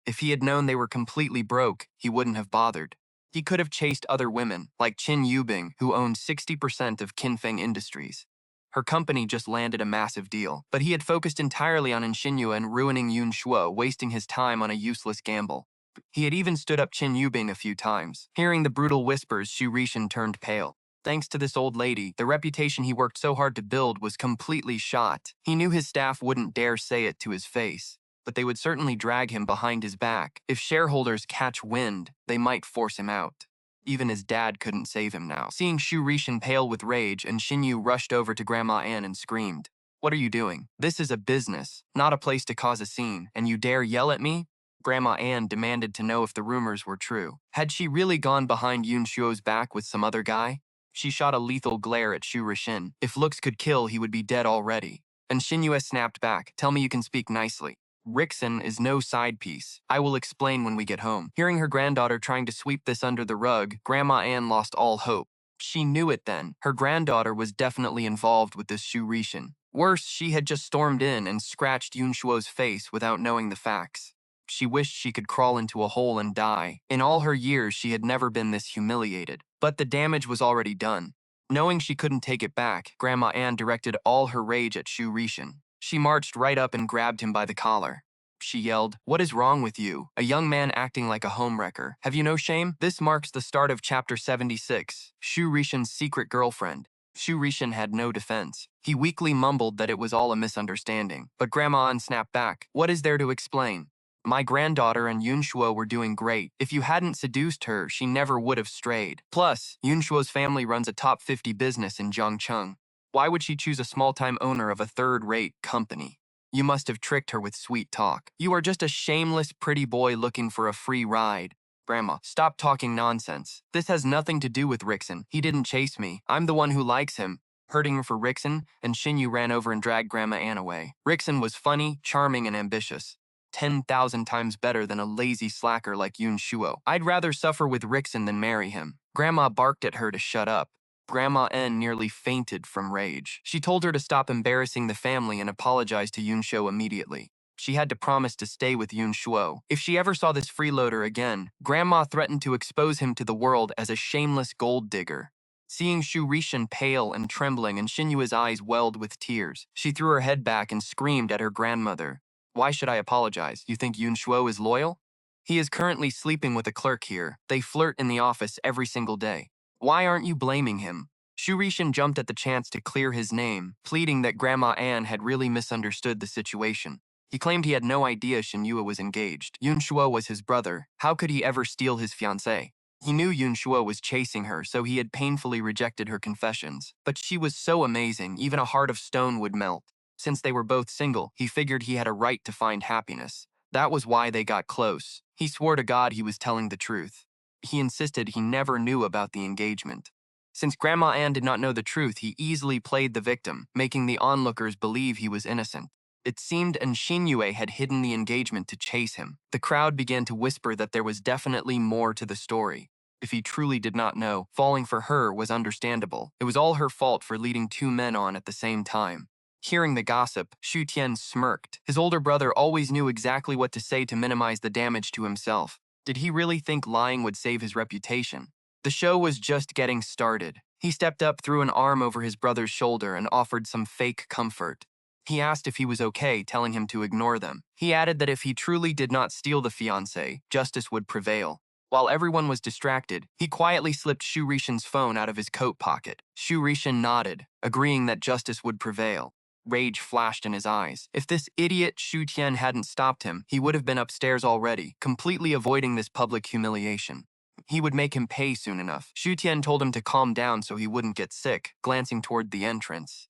If he had known they were completely broke, he wouldn't have bothered. He could have chased other women, like Qin Yubing, who owned 60% of Fang Industries. Her company just landed a massive deal, but he had focused entirely on Xinyu and ruining Yun Shuo, wasting his time on a useless gamble. He had even stood up Qin Yubing a few times. Hearing the brutal whispers, Xu Rishan turned pale. Thanks to this old lady, the reputation he worked so hard to build was completely shot. He knew his staff wouldn't dare say it to his face, but they would certainly drag him behind his back. If shareholders catch wind, they might force him out. Even his dad couldn't save him now. Seeing Xu Rishan pale with rage, and Xinyu rushed over to Grandma Anne and screamed, "What are you doing? This is a business, not a place to cause a scene, and you dare yell at me?" Grandma Anne demanded to know if the rumors were true. Had she really gone behind Yun Shuo's back with some other guy? She shot a lethal glare at Xu Rishan. If looks could kill, he would be dead already. And Xinyu snapped back, "Tell me you can speak nicely. Rickson is no side piece. I will explain when we get home." Hearing her granddaughter trying to sweep this under the rug, Grandma Anne lost all hope. She knew it then. Her granddaughter was definitely involved with this Xu Rishan. Worse, she had just stormed in and scratched Yun Shuo's face without knowing the facts. She wished she could crawl into a hole and die. In all her years, she had never been this humiliated. But the damage was already done. Knowing she couldn't take it back, Grandma Anne directed all her rage at Xu Rishan. She marched right up and grabbed him by the collar. She yelled, "What is wrong with you? A young man acting like a homewrecker. Have you no shame?" This marks the start of Chapter 76, Xu Rishan's secret girlfriend. Xu Rishan had no defense. He weakly mumbled that it was all a misunderstanding. But Grandma Anne snapped back, "What is there to explain? My granddaughter and Yun Shuo were doing great. If you hadn't seduced her, she never would have strayed. Plus, Yun Shuo's family runs a top 50 business in Jiangcheng. Why would she choose a small-time owner of a third-rate company? You must have tricked her with sweet talk. You are just a shameless pretty boy looking for a free ride." Grandma, stop talking nonsense. This has nothing to do with Rickson. He didn't chase me. I'm the one who likes him. Hurting her for Rickson, and Xinyu ran over and dragged Grandma Anne away. Rickson was funny, charming, and ambitious. 10,000 times better than a lazy slacker like Yun Shuo. I'd rather suffer with Rickson than marry him. Grandma barked at her to shut up. Grandma N nearly fainted from rage. She told her to stop embarrassing the family and apologized to Yun Shuo immediately. She had to promise to stay with Yun Shuo. If she ever saw this freeloader again, Grandma threatened to expose him to the world as a shameless gold digger. Seeing Xu Rishan pale and trembling and Xinyu's eyes welled with tears, she threw her head back and screamed at her grandmother. "Why should I apologize? You think Yun Shuo is loyal? He is currently sleeping with a clerk here. They flirt in the office every single day. Why aren't you blaming him?" Xu Rishan jumped at the chance to clear his name, pleading that Grandma Anne had really misunderstood the situation. He claimed he had no idea Xinyue was engaged. Yun Shuo was his brother. How could he ever steal his fiancée? He knew Yun Shuo was chasing her, so he had painfully rejected her confessions. But she was so amazing, even a heart of stone would melt. Since they were both single, he figured he had a right to find happiness. That was why they got close. He swore to God he was telling the truth. He insisted he never knew about the engagement. Since Grandma Anne did not know the truth, he easily played the victim, making the onlookers believe he was innocent. It seemed Xinyue had hidden the engagement to chase him. The crowd began to whisper that there was definitely more to the story. If he truly did not know, falling for her was understandable. It was all her fault for leading two men on at the same time. Hearing the gossip, Xu Tian smirked. His older brother always knew exactly what to say to minimize the damage to himself. Did he really think lying would save his reputation? The show was just getting started. He stepped up, threw an arm over his brother's shoulder, and offered some fake comfort. He asked if he was okay, telling him to ignore them. He added that if he truly did not steal the fiancé, justice would prevail. While everyone was distracted, he quietly slipped Xu Rishan's phone out of his coat pocket. Xu Rishan nodded, agreeing that justice would prevail. Rage flashed in his eyes. If this idiot Xu Tian hadn't stopped him, he would have been upstairs already, completely avoiding this public humiliation. He would make him pay soon enough. Xu Tian told him to calm down so he wouldn't get sick, glancing toward the entrance.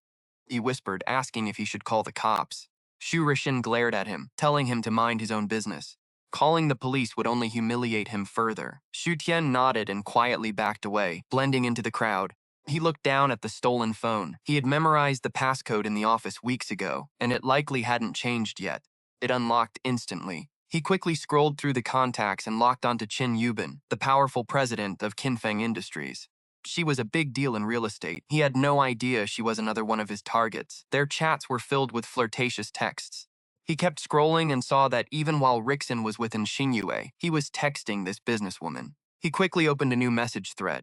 He whispered, asking if he should call the cops. Xu Rishan glared at him, telling him to mind his own business. Calling the police would only humiliate him further. Xu Tian nodded and quietly backed away, blending into the crowd. He looked down at the stolen phone. He had memorized the passcode in the office weeks ago, and it likely hadn't changed yet. It unlocked instantly. He quickly scrolled through the contacts and locked onto Qin Yubin, the powerful president of Fang Industries. She was a big deal in real estate. He had no idea she was another one of his targets. Their chats were filled with flirtatious texts. He kept scrolling and saw that even while Rickson was with Xinyue, he was texting this businesswoman. He quickly opened a new message thread.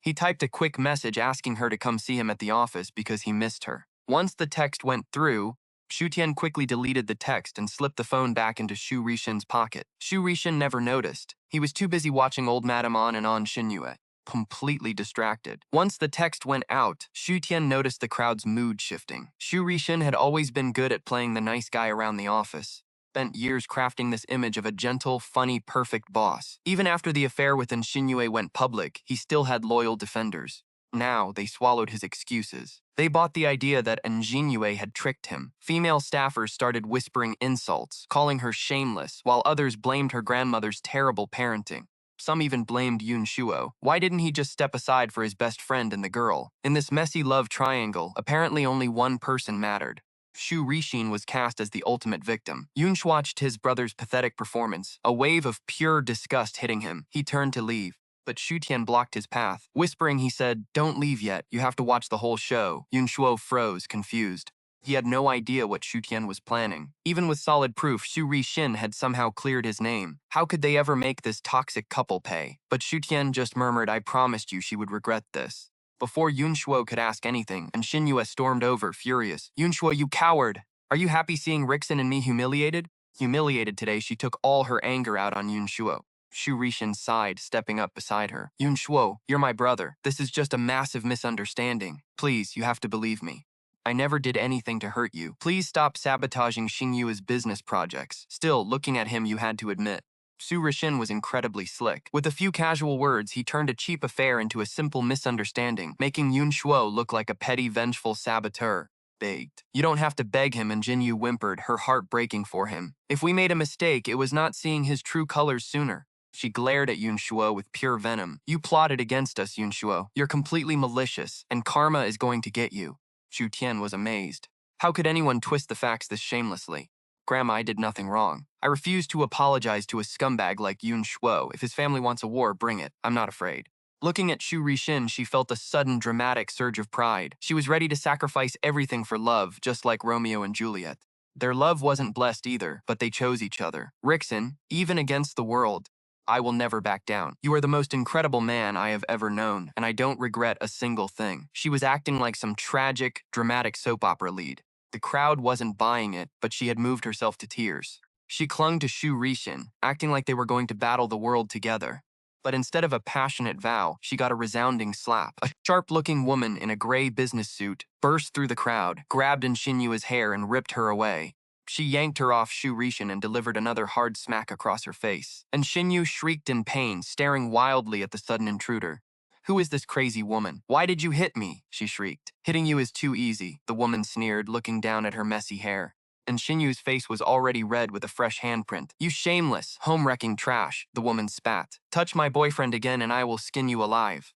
He typed a quick message asking her to come see him at the office because he missed her. Once the text went through, Xu Tian quickly deleted the text and slipped the phone back into Xu Rishin's pocket. Xu Rishin never noticed. He was too busy watching old Madame On and On Xinyue, completely distracted. Once the text went out, Xu Tian noticed the crowd's mood shifting. Xu Rishin had always been good at playing the nice guy around the office. Spent years crafting this image of a gentle, funny, perfect boss. Even after the affair with Xinyue went public, he still had loyal defenders. Now, they swallowed his excuses. They bought the idea that Xinyue had tricked him. Female staffers started whispering insults, calling her shameless, while others blamed her grandmother's terrible parenting. Some even blamed Yun Shuo. Why didn't he just step aside for his best friend and the girl? In this messy love triangle, apparently only one person mattered. Xu Rishin was cast as the ultimate victim. Yunsh watched his brother's pathetic performance, a wave of pure disgust hitting him. He turned to leave, but Xu Tian blocked his path. Whispering, he said, "Don't leave yet, you have to watch the whole show." Yun Shuo froze, confused. He had no idea what Xu Tian was planning. Even with solid proof, Xu Rishin had somehow cleared his name. How could they ever make this toxic couple pay? But Xu Tian just murmured, "I promised you she would regret this." Before Yun Shuo could ask anything, Xinyue stormed over, furious. "Yun Shuo, you coward! Are you happy seeing Rickson and me humiliated?" Humiliated today, she took all her anger out on Yun Shuo. Xu Rishin sighed, stepping up beside her. "Yun Shuo, you're my brother. This is just a massive misunderstanding. Please, you have to believe me. I never did anything to hurt you. Please stop sabotaging Xingyue's business projects." Still, looking at him, you had to admit, Xu Rishin was incredibly slick. With a few casual words, he turned a cheap affair into a simple misunderstanding, making Yun Shuo look like a petty, vengeful saboteur. Begged. "You don't have to beg him," and Jinyu whimpered, her heart breaking for him. "If we made a mistake, it was not seeing his true colors sooner." She glared at Yun Shuo with pure venom. "You plotted against us, Yun Shuo. You're completely malicious, and karma is going to get you." Xu Tian was amazed. How could anyone twist the facts this shamelessly? "Grandma, I did nothing wrong. I refuse to apologize to a scumbag like Yun Shuo. If his family wants a war, bring it. I'm not afraid." Looking at Xu Rishin, she felt a sudden dramatic surge of pride. She was ready to sacrifice everything for love, just like Romeo and Juliet. Their love wasn't blessed either, but they chose each other. "Rickson, even against the world, I will never back down. You are the most incredible man I have ever known, and I don't regret a single thing." She was acting like some tragic, dramatic soap opera lead. The crowd wasn't buying it, but she had moved herself to tears. She clung to Xu Rishin, acting like they were going to battle the world together. But instead of a passionate vow, she got a resounding slap. A sharp-looking woman in a gray business suit burst through the crowd, grabbed Xinyue's hair and ripped her away. She yanked her off Xu Rishin and delivered another hard smack across her face. And Xinyu shrieked in pain, staring wildly at the sudden intruder. "Who is this crazy woman? Why did you hit me?" she shrieked. "Hitting you is too easy," the woman sneered, looking down at her messy hair. And Xinyu's face was already red with a fresh handprint. "You shameless, home-wrecking trash," the woman spat. "Touch my boyfriend again and I will skin you alive."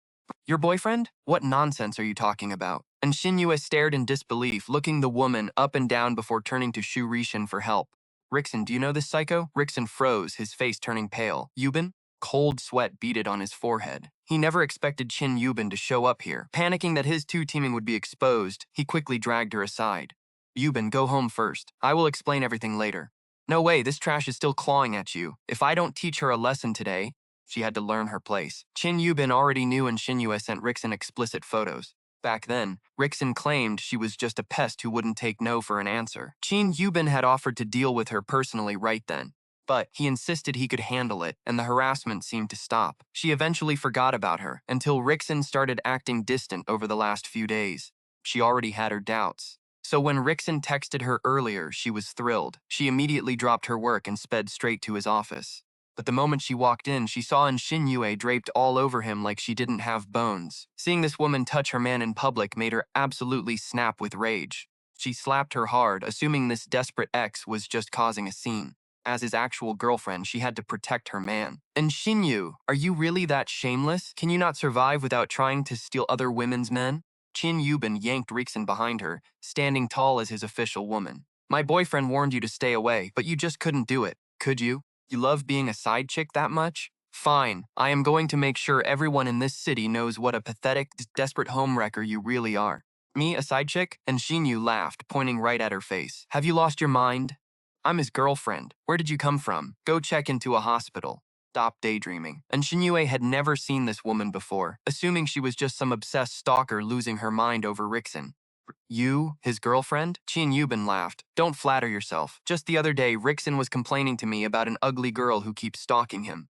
"Your boyfriend? What nonsense are you talking about?" And Xinyue stared in disbelief, looking the woman up and down before turning to Xu Rishin for help. "Rickson, do you know this psycho?" Rickson froze, his face turning pale. "Yubin?" Cold sweat beaded on his forehead. He never expected Qin Yubin to show up here. Panicking that his two teaming would be exposed, he quickly dragged her aside. "Yubin, go home first. I will explain everything later." "No way, this trash is still clawing at you. If I don't teach her a lesson today," she had to learn her place. Qin Yubin already knew, and Xinyue sent Rickson explicit photos. Back then, Rickson claimed she was just a pest who wouldn't take no for an answer. Qin Yubin had offered to deal with her personally right then, but he insisted he could handle it, and the harassment seemed to stop. She eventually forgot about her, until Rickson started acting distant over the last few days. She already had her doubts. So when Rickson texted her earlier, she was thrilled. She immediately dropped her work and sped straight to his office. But the moment she walked in, she saw Xinyue draped all over him like she didn't have bones. Seeing this woman touch her man in public made her absolutely snap with rage. She slapped her hard, assuming this desperate ex was just causing a scene. As his actual girlfriend, she had to protect her man. "And Xinyu, are you really that shameless? Can you not survive without trying to steal other women's men?" Qin Yubin yanked Rickson behind her, standing tall as his official woman. "My boyfriend warned you to stay away, but you just couldn't do it, could you? You love being a side chick that much?" Fine, I am going to make sure everyone in this city knows what a pathetic, desperate homewrecker you really are. Me, a side chick? And Xinyu laughed, pointing right at her face. Have you lost your mind? I'm his girlfriend. Where did you come from? Go check into a hospital. Stop daydreaming. And Xinyue had never seen this woman before, assuming she was just some obsessed stalker losing her mind over Rixon. You, his girlfriend? Qin Yubin laughed. Don't flatter yourself. Just the other day, Rixon was complaining to me about an ugly girl who keeps stalking him.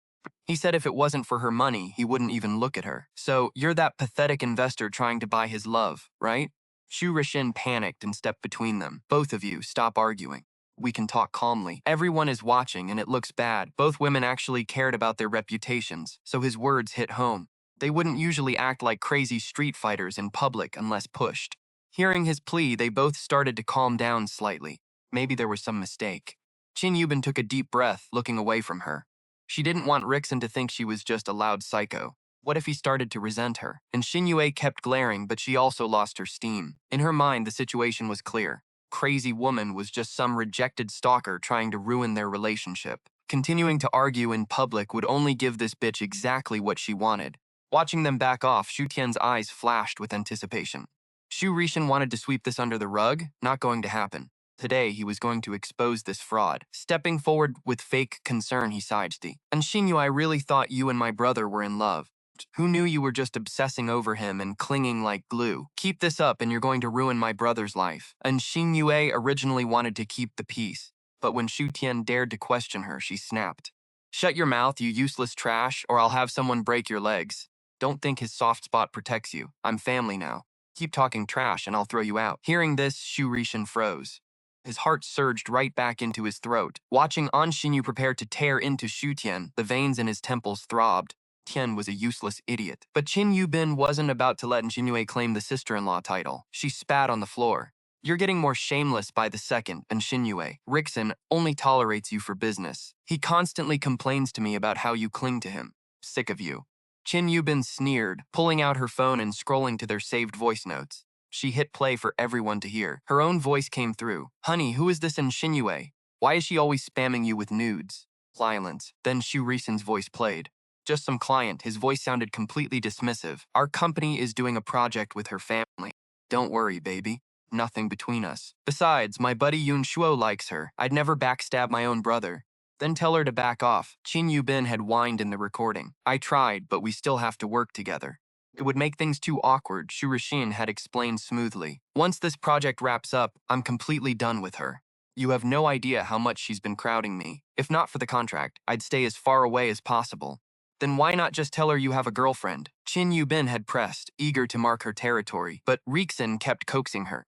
He said if it wasn't for her money, he wouldn't even look at her. So, you're that pathetic investor trying to buy his love, right? Shu Rishin panicked and stepped between them. Both of you, stop arguing. We can talk calmly. Everyone is watching and it looks bad. Both women actually cared about their reputations, so his words hit home. They wouldn't usually act like crazy street fighters in public unless pushed. Hearing his plea, they both started to calm down slightly. Maybe there was some mistake. Qin Yubin took a deep breath, looking away from her. She didn't want Rixon to think she was just a loud psycho. What if he started to resent her? And Xinyue kept glaring, but she also lost her steam. In her mind, the situation was clear. Crazy woman was just some rejected stalker trying to ruin their relationship. Continuing to argue in public would only give this bitch exactly what she wanted. Watching them back off, Xu Tian's eyes flashed with anticipation. Xu Rishin wanted to sweep this under the rug, not going to happen. Today, he was going to expose this fraud. Stepping forward with fake concern, he sighed. And Xinyu, I really thought you and my brother were in love. Who knew you were just obsessing over him and clinging like glue? Keep this up and you're going to ruin my brother's life. And Xinyu originally wanted to keep the peace, but when Xu Tian dared to question her, she snapped. Shut your mouth, you useless trash, or I'll have someone break your legs. Don't think his soft spot protects you. I'm family now. Keep talking trash and I'll throw you out. Hearing this, Xu Rishin froze. His heart surged right back into his throat. Watching An Xinyu prepare to tear into Xu Tian, the veins in his temples throbbed. Tian was a useless idiot. But Qin Yubin wasn't about to let Xinyu claim the sister-in-law title. She spat on the floor. You're getting more shameless by the second, and Xinyu. Rixon only tolerates you for business. He constantly complains to me about how you cling to him. Sick of you. Qin Yubin sneered, pulling out her phone and scrolling to their saved voice notes. She hit play for everyone to hear. Her own voice came through. Honey, who is this in Xinyu? Why is she always spamming you with nudes? Silence. Then Xu Rison's voice played. Just some client. His voice sounded completely dismissive. Our company is doing a project with her family. Don't worry, baby. Nothing between us. Besides, my buddy Yun Shuo likes her. I'd never backstab my own brother. Then tell her to back off. Qin Yubin had whined in the recording. I tried, but we still have to work together. It would make things too awkward, Xu Rishin had explained smoothly. Once this project wraps up, I'm completely done with her. You have no idea how much she's been crowding me. If not for the contract, I'd stay as far away as possible. Then why not just tell her you have a girlfriend? Qin Yubin had pressed, eager to mark her territory, but Rixon kept coaxing her.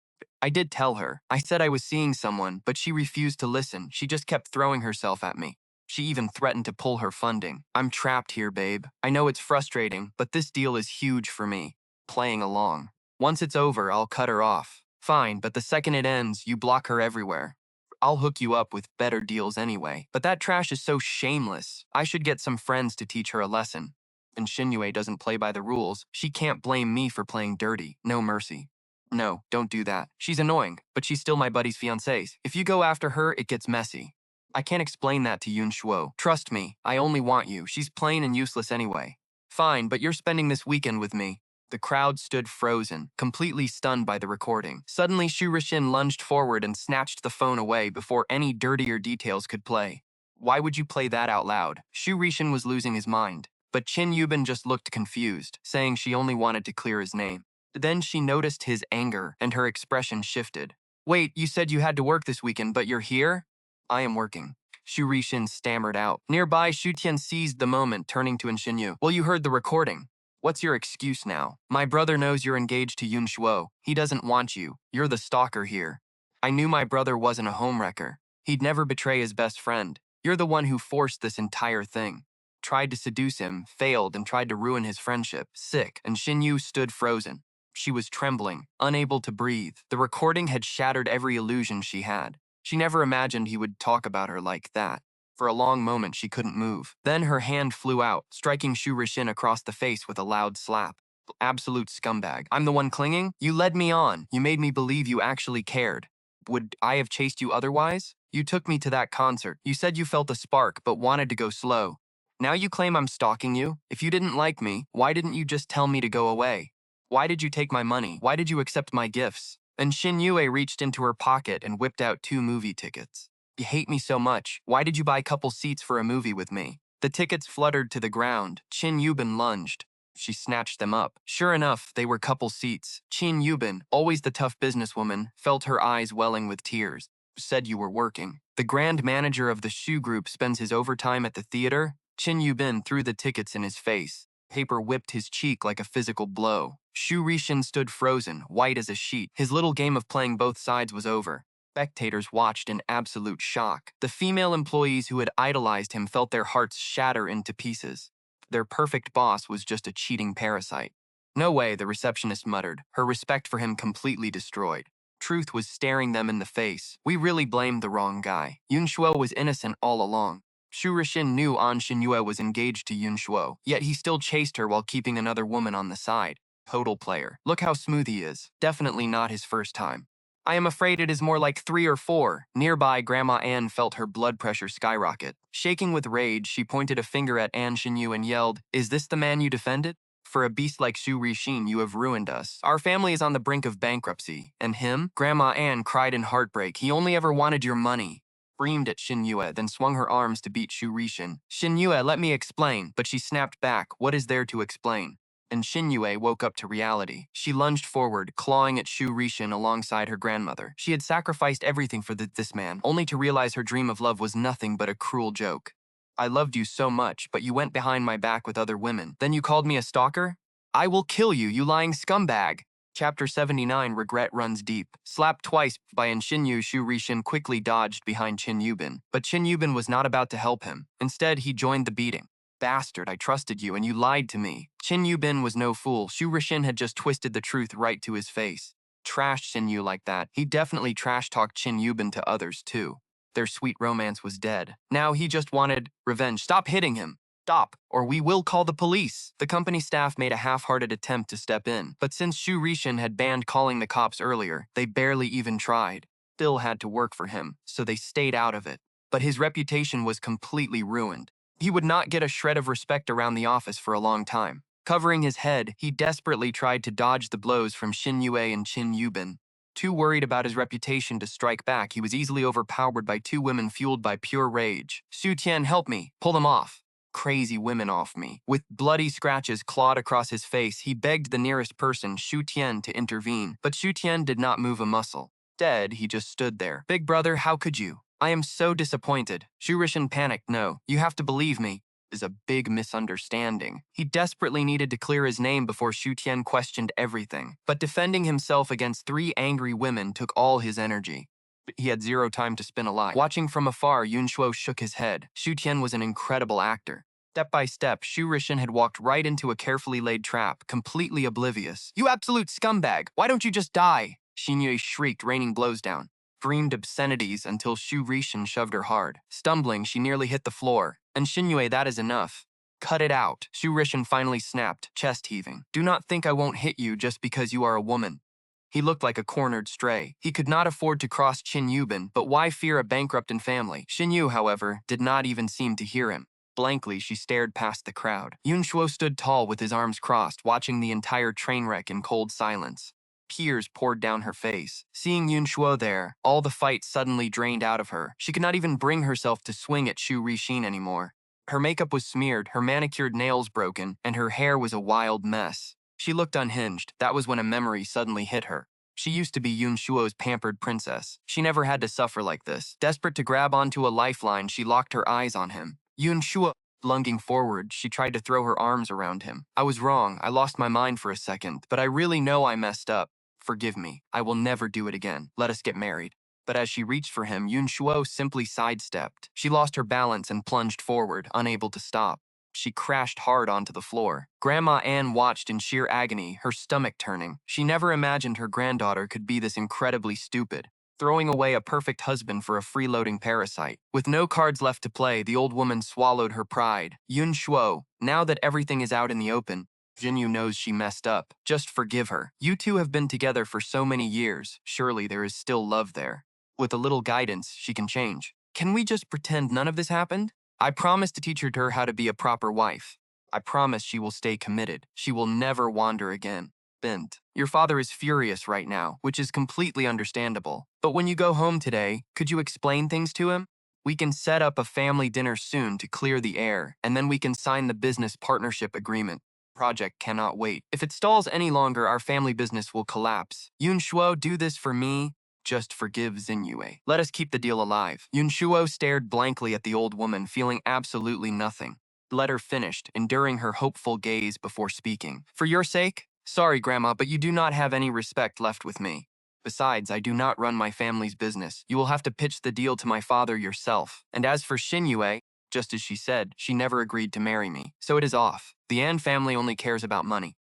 I did tell her. I said I was seeing someone, but she refused to listen. She just kept throwing herself at me. She even threatened to pull her funding. I'm trapped here, babe. I know it's frustrating, but this deal is huge for me. Playing along. Once it's over, I'll cut her off. Fine, but the second it ends, you block her everywhere. I'll hook you up with better deals anyway. But that trash is so shameless. I should get some friends to teach her a lesson. And Xinyu doesn't play by the rules. She can't blame me for playing dirty. No mercy. No, don't do that. She's annoying, but she's still my buddy's fiancée. If you go after her, it gets messy. I can't explain that to Yun Shuo. Trust me, I only want you. She's plain and useless anyway. Fine, but you're spending this weekend with me. The crowd stood frozen, completely stunned by the recording. Suddenly, Xu Rishin lunged forward and snatched the phone away before any dirtier details could play. Why would you play that out loud? Xu Rishin was losing his mind, but Qin Yubin just looked confused, saying she only wanted to clear his name. Then she noticed his anger, and her expression shifted. Wait, you said you had to work this weekend, but you're here? I am working. Xu Rishin stammered out. Nearby, Xu Tian seized the moment, turning to Xinyu. Well, you heard the recording. What's your excuse now? My brother knows you're engaged to Yun Shuo. He doesn't want you. You're the stalker here. I knew my brother wasn't a homewrecker. He'd never betray his best friend. You're the one who forced this entire thing. Tried to seduce him, failed, and tried to ruin his friendship. Sick. And Xinyu stood frozen. She was trembling, unable to breathe. The recording had shattered every illusion she had. She never imagined he would talk about her like that. For a long moment, she couldn't move. Then her hand flew out, striking Xu Rishin across the face with a loud slap. Absolute scumbag. I'm the one clinging? You led me on. You made me believe you actually cared. Would I have chased you otherwise? You took me to that concert. You said you felt a spark, but wanted to go slow. Now you claim I'm stalking you? If you didn't like me, why didn't you just tell me to go away? Why did you take my money? Why did you accept my gifts? And Xin Yue reached into her pocket and whipped out 2 movie tickets. You hate me so much. Why did you buy couple seats for a movie with me? The tickets fluttered to the ground. Qin Yubin lunged. She snatched them up. Sure enough, they were couple seats. Qin Yubin, always the tough businesswoman, felt her eyes welling with tears. Said you were working. The grand manager of the shoe group spends his overtime at the theater? Qin Yubin threw the tickets in his face. Paper whipped his cheek like a physical blow. Shu Rishin stood frozen, white as a sheet. His little game of playing both sides was over. Spectators watched in absolute shock. The female employees who had idolized him felt their hearts shatter into pieces. Their perfect boss was just a cheating parasite. No way, the receptionist muttered, her respect for him completely destroyed. Truth was staring them in the face. We really blamed the wrong guy. Yun Shuo was innocent all along. Shu Rishin knew An Xinyue was engaged to Yun Shuo, yet he still chased her while keeping another woman on the side. Total player. Look how smooth he is. Definitely not his first time. I am afraid it is more like 3 or 4. Nearby, Grandma Anne felt her blood pressure skyrocket. Shaking with rage, she pointed a finger at An Xinyu and yelled, "Is this the man you defended? For a beast like Shu Rishin, you have ruined us. Our family is on the brink of bankruptcy. And him?" Grandma Anne cried in heartbreak. "He only ever wanted your money." Screamed at Xinyue, then swung her arms to beat Shu Rishin. "Xinyue, let me explain," but she snapped back. "What is there to explain?" And Xinyue woke up to reality. She lunged forward, clawing at Shu Rishin alongside her grandmother. She had sacrificed everything for this man, only to realize her dream of love was nothing but a cruel joke. "I loved you so much, but you went behind my back with other women. Then you called me a stalker? I will kill you, you lying scumbag." Chapter 79, Regret Runs Deep. Slapped twice by An Xinyu, Shu Rishin quickly dodged behind Qin Yubin. But Qin Yubin was not about to help him. Instead, he joined the beating. "Bastard, I trusted you and you lied to me." Qin Yubin was no fool. Shu Rishin had just twisted the truth right to his face. Trashed Xinyu like that. He definitely trash-talked Qin Yubin to others, too. Their sweet romance was dead. Now he just wanted revenge. "Stop hitting him. Stop, or we will call the police." The company staff made a half-hearted attempt to step in, but since Shu Rishin had banned calling the cops earlier, they barely even tried. Still had to work for him, so they stayed out of it. But his reputation was completely ruined. He would not get a shred of respect around the office for a long time. Covering his head, he desperately tried to dodge the blows from Xinyue and Qin Yubin. Too worried about his reputation to strike back, he was easily overpowered by 2 women fueled by pure rage. "Xu Tian, help me. Pull them off." "Crazy women off me." With bloody scratches clawed across his face, he begged the nearest person, Xu Tian, to intervene. But Xu Tian did not move a muscle. Instead, he just stood there. "Big brother, how could you? I am so disappointed." Shu Rishin panicked. "No, you have to believe me." Is a big misunderstanding. He desperately needed to clear his name before Xu Tian questioned everything. But defending himself against 3 angry women took all his energy. He had 0 time to spin a lie. Watching from afar, Yun Shuo shook his head. Xu Tian was an incredible actor. Step by step, Shu Rishin had walked right into a carefully laid trap, completely oblivious. "You absolute scumbag! Why don't you just die?" Xinyue shrieked, raining blows down. Screamed obscenities until Shu Rishin shoved her hard. Stumbling, she nearly hit the floor. "And Xinyue, that is enough. Cut it out." Shu Rishin finally snapped, chest heaving. "Do not think I won't hit you just because you are a woman." He looked like a cornered stray. He could not afford to cross Qin Yubin, but why fear a bankrupted family? Xinyu, however, did not even seem to hear him. Blankly, she stared past the crowd. Yun Shuo stood tall with his arms crossed, watching the entire train wreck in cold silence. Tears poured down her face. Seeing Yun Shuo there, all the fight suddenly drained out of her. She could not even bring herself to swing at Shu Rishin anymore. Her makeup was smeared, her manicured nails broken, and her hair was a wild mess. She looked unhinged. That was when a memory suddenly hit her. She used to be Yun Shuo's pampered princess. She never had to suffer like this. Desperate to grab onto a lifeline, she locked her eyes on him. Yun Shuo. Lunging forward, she tried to throw her arms around him. "I was wrong. I lost my mind for a second, but I really know I messed up. Forgive me. I will never do it again. Let us get married." But as she reached for him, Yun Shuo simply sidestepped. She lost her balance and plunged forward, unable to stop. She crashed hard onto the floor. Grandma Anne watched in sheer agony, her stomach turning. She never imagined her granddaughter could be this incredibly stupid, throwing away a perfect husband for a freeloading parasite. With no cards left to play, the old woman swallowed her pride. "Yun Shuo, now that everything is out in the open, Jinyu knows she messed up. Just forgive her. You two have been together for so many years. Surely there is still love there. With a little guidance, she can change. Can we just pretend none of this happened?" I promise to teach her how to be a proper wife. I promise she will stay committed. She will never wander again. Bint, your father is furious right now, which is completely understandable. But when you go home today, could you explain things to him? We can set up a family dinner soon to clear the air, and then we can sign the business partnership agreement. Project cannot wait. If it stalls any longer, our family business will collapse. Yun Shuo, do this for me. Just forgive Xinyue. Let us keep the deal alive. Yun Shuo stared blankly at the old woman, feeling absolutely nothing. The letter finished, enduring her hopeful gaze before speaking. For your sake? Sorry, Grandma, but you do not have any respect left with me. Besides, I do not run my family's business. You will have to pitch the deal to my father yourself. And as for Xinyue, just as she said, she never agreed to marry me. So it is off. The An family only cares about money.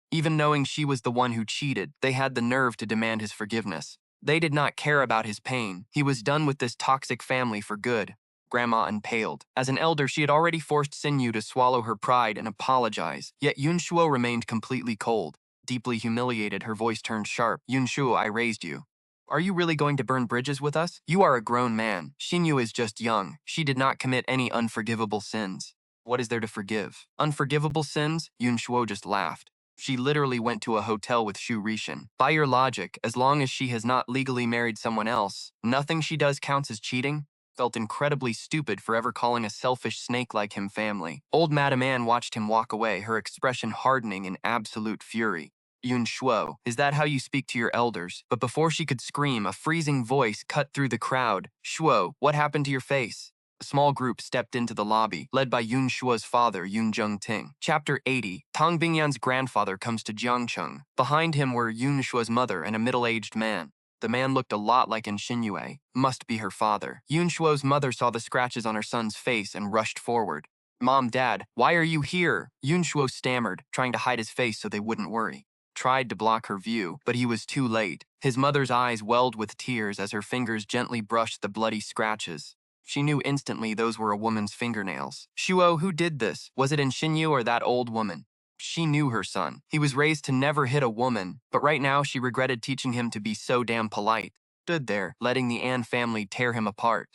Even knowing she was the one who cheated, they had the nerve to demand his forgiveness. They did not care about his pain. He was done with this toxic family for good. Grandma impaled. As an elder, she had already forced Xinyu to swallow her pride and apologize. Yet Yun Shuo remained completely cold. Deeply humiliated, her voice turned sharp. Yun Shuo, I raised you. Are you really going to burn bridges with us? You are a grown man. Xinyu is just young. She did not commit any unforgivable sins. What is there to forgive? Unforgivable sins? Yun Shuo just laughed. She literally went to a hotel with Shu Rishan. By your logic, as long as she has not legally married someone else, nothing she does counts as cheating? Felt incredibly stupid for ever calling a selfish snake like him family. Old Madame Anne watched him walk away, her expression hardening in absolute fury. Yun Shuo, is that how you speak to your elders? But before she could scream, a freezing voice cut through the crowd. Shuo, what happened to your face? A small group stepped into the lobby, led by Yun Shuo's father, Yun Zhengting. Chapter 80. Tang Bingyan's grandfather comes to Jiangcheng. Behind him were Yun Shuo's mother and a middle-aged man. The man looked a lot like Xinyue. Must be her father. Yun Shuo's mother saw the scratches on her son's face and rushed forward. Mom, Dad, why are you here? Yun Shuo stammered, trying to hide his face so they wouldn't worry. Tried to block her view, but he was too late. His mother's eyes welled with tears as her fingers gently brushed the bloody scratches. She knew instantly those were a woman's fingernails. Shuo, who did this? Was it Xinyu or that old woman? She knew her son. He was raised to never hit a woman, but right now she regretted teaching him to be so damn polite. Stood there, letting the Anne family tear him apart.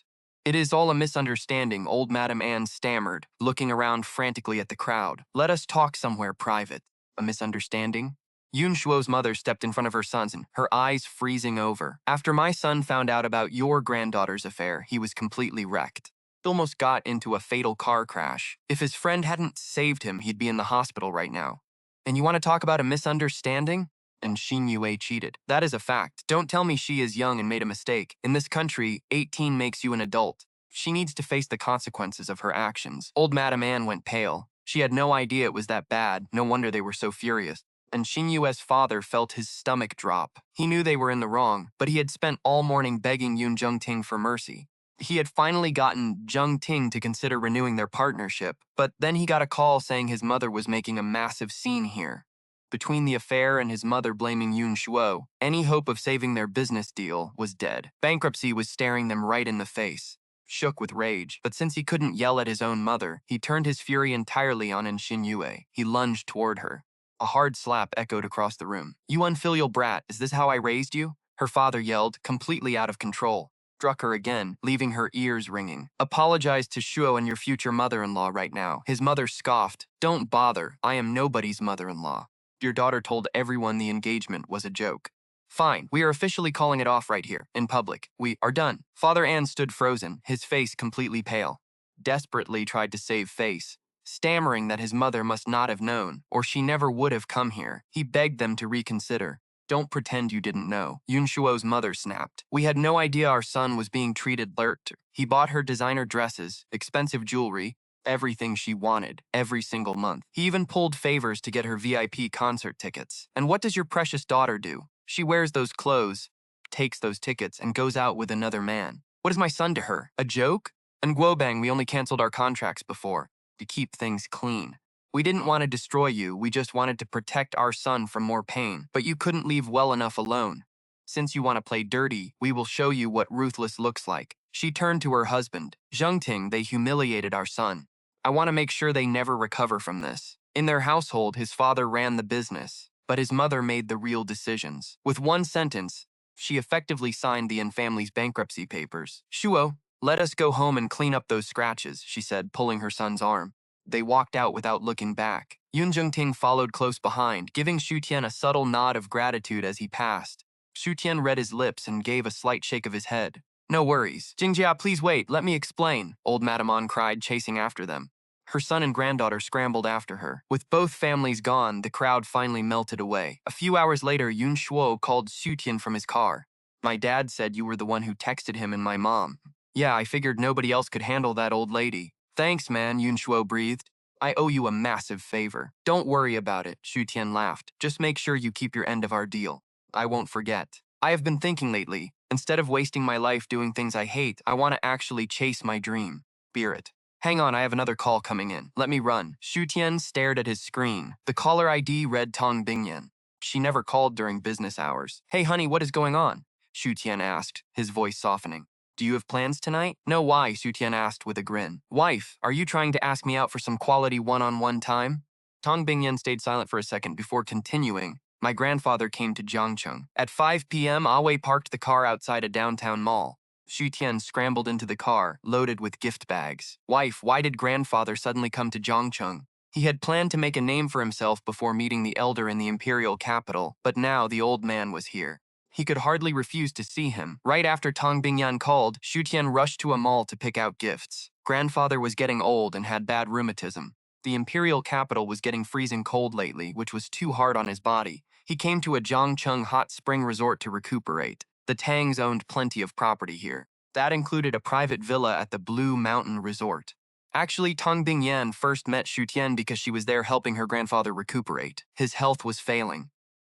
It is all a misunderstanding, old Madame Anne stammered, looking around frantically at the crowd. Let us talk somewhere private. A misunderstanding? Yun Shuo's mother stepped in front of her sons, her eyes freezing over. After my son found out about your granddaughter's affair, he was completely wrecked. He almost got into a fatal car crash. If his friend hadn't saved him, he'd be in the hospital right now. And you want to talk about a misunderstanding? And Xinyue cheated. That is a fact. Don't tell me she is young and made a mistake. In this country, 18 makes you an adult. She needs to face the consequences of her actions. Old Madame Anne went pale. She had no idea it was that bad. No wonder they were so furious. And Xinyue's father felt his stomach drop. He knew they were in the wrong, but he had spent all morning begging Yun Zhengting for mercy. He had finally gotten Zhengting to consider renewing their partnership, but then he got a call saying his mother was making a massive scene here. Between the affair and his mother blaming Yun Shuo, any hope of saving their business deal was dead. Bankruptcy was staring them right in the face. Shook with rage, but since he couldn't yell at his own mother, he turned his fury entirely on Xinyue. He lunged toward her. A hard slap echoed across the room. You unfilial brat, is this how I raised you? Her father yelled, completely out of control. Struck her again, leaving her ears ringing. Apologize to Shuo and your future mother-in-law right now. His mother scoffed. Don't bother, I am nobody's mother-in-law. Your daughter told everyone the engagement was a joke. Fine, we are officially calling it off right here, in public. We are done. Father Anne stood frozen, his face completely pale. Desperately tried to save face. Stammering that his mother must not have known, or she never would have come here, he begged them to reconsider. Don't pretend you didn't know. Yun Shuo's mother snapped. We had no idea our son was being treated alert. He bought her designer dresses, expensive jewelry, everything she wanted, every single month. He even pulled favors to get her VIP concert tickets. And what does your precious daughter do? She wears those clothes, takes those tickets, and goes out with another man. What is my son to her? A joke? In Guobang, we only canceled our contracts before. To keep things clean. We didn't want to destroy you, we just wanted to protect our son from more pain, but you couldn't leave well enough alone. Since you want to play dirty, we will show you what ruthless looks like. She turned to her husband. Zhengting, they humiliated our son. I want to make sure they never recover from this. In their household, his father ran the business, but his mother made the real decisions. With one sentence, she effectively signed the An family's bankruptcy papers. Shuo, Let us go home and clean up those scratches, she said, pulling her son's arm. They walked out without looking back. Yun Jungting followed close behind, giving Xu Tian a subtle nod of gratitude as he passed. Xu Tian read his lips and gave a slight shake of his head. No worries. Jingjia, please wait, let me explain, old Madame An cried, chasing after them. Her son and granddaughter scrambled after her. With both families gone, the crowd finally melted away. A few hours later, Yun Shuo called Xu Tian from his car. My dad said you were the one who texted him and my mom. Yeah, I figured nobody else could handle that old lady. Thanks, man, Yun Shuo breathed. I owe you a massive favor. Don't worry about it, Xu Tian laughed. Just make sure you keep your end of our deal. I won't forget. I have been thinking lately, instead of wasting my life doing things I hate, I want to actually chase my dream. Spirit. Hang on, I have another call coming in. Let me run. Xu Tian stared at his screen. The caller ID read Tong Bingyan. She never called during business hours. Hey honey, what is going on? Xu Tian asked, his voice softening. Do you have plans tonight? No, why? Xu Tian asked with a grin. Wife, are you trying to ask me out for some quality one-on-one time? Tong Bingyan stayed silent for a second before continuing. My grandfather came to Jiangcheng. At 5 p.m., Wei parked the car outside a downtown mall. Xu Tian scrambled into the car, loaded with gift bags. Wife, why did grandfather suddenly come to Jiangcheng? He had planned to make a name for himself before meeting the elder in the imperial capital, but now the old man was here. He could hardly refuse to see him. Right after Tong Bingyan called, Xu Tian rushed to a mall to pick out gifts. Grandfather was getting old and had bad rheumatism. The imperial capital was getting freezing cold lately, which was too hard on his body. He came to a Jiangcheng hot spring resort to recuperate. The Tangs owned plenty of property here. That included a private villa at the Blue Mountain Resort. Actually, Tong Bingyan first met Xu Tian because she was there helping her grandfather recuperate. His health was failing.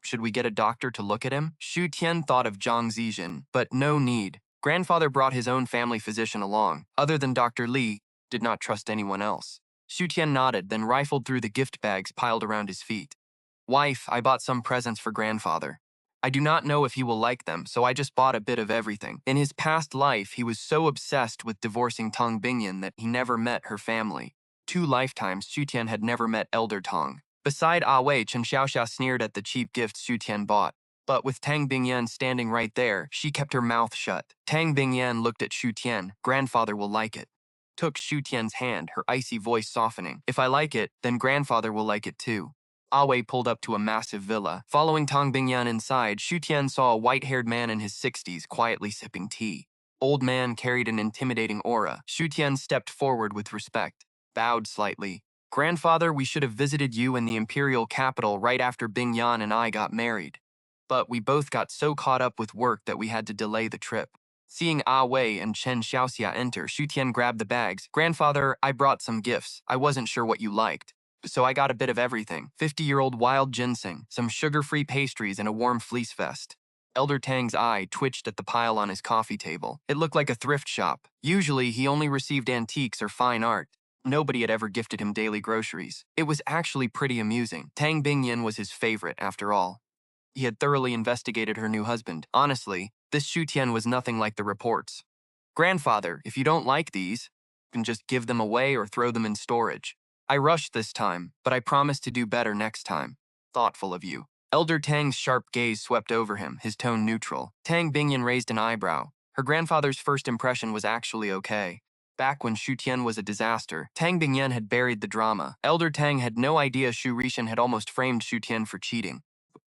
Should we get a doctor to look at him? Xu Tian thought of Zhang Zijin, but no need. Grandfather brought his own family physician along. Other than Dr. Li, did not trust anyone else. Xu Tian nodded, then rifled through the gift bags piled around his feet. Wife, I bought some presents for grandfather. I do not know if he will like them, so I just bought a bit of everything. In his past life, he was so obsessed with divorcing Tong Bingyan that he never met her family. 2 lifetimes, Xu Tian had never met Elder Tong. Beside Wei, Chen Xiaoxia sneered at the cheap gifts Xu Tian bought. But with Tang Bingyan standing right there, she kept her mouth shut. Tang Bingyan looked at Xu Tian. Grandfather will like it. Took Xu Tian's hand, her icy voice softening. If I like it, then grandfather will like it too. Wei pulled up to a massive villa. Following Tong Bingyan inside, Xu Tian saw a white-haired man in his 60s quietly sipping tea. Old man carried an intimidating aura. Xu Tian stepped forward with respect, bowed slightly. Grandfather, we should have visited you in the imperial capital right after Bingyan and I got married. But we both got so caught up with work that we had to delay the trip. Seeing Wei and Chen Xiaoxia enter, Xu Tian grabbed the bags. Grandfather, I brought some gifts. I wasn't sure what you liked. So I got a bit of everything. 50-year-old wild ginseng, some sugar-free pastries, and a warm fleece vest. Elder Tang's eye twitched at the pile on his coffee table. It looked like a thrift shop. Usually, he only received antiques or fine art. Nobody had ever gifted him daily groceries. It was actually pretty amusing. Tang Bingyan was his favorite, after all. He had thoroughly investigated her new husband. Honestly, this Xu Tian was nothing like the reports. Grandfather, if you don't like these, you can just give them away or throw them in storage. I rushed this time, but I promise to do better next time. Thoughtful of you. Elder Tang's sharp gaze swept over him, his tone neutral. Tang Bingyan raised an eyebrow. Her grandfather's first impression was actually okay. Back when Xu Tian was a disaster, Tang Bingyan had buried the drama. Elder Tang had no idea Xu Rishan had almost framed Xu Tian for cheating.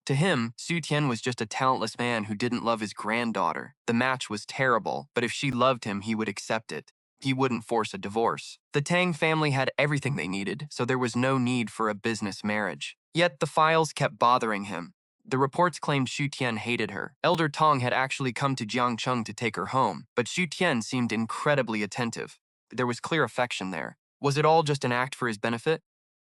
To him, Xu Tian was just a talentless man who didn't love his granddaughter. The match was terrible, but if she loved him, he would accept it. He wouldn't force a divorce. The Tang family had everything they needed, so there was no need for a business marriage. Yet the files kept bothering him. The reports claimed Xu Tian hated her. Elder Tong had actually come to Jiangcheng to take her home, but Xu Tian seemed incredibly attentive. There was clear affection there. Was it all just an act for his benefit?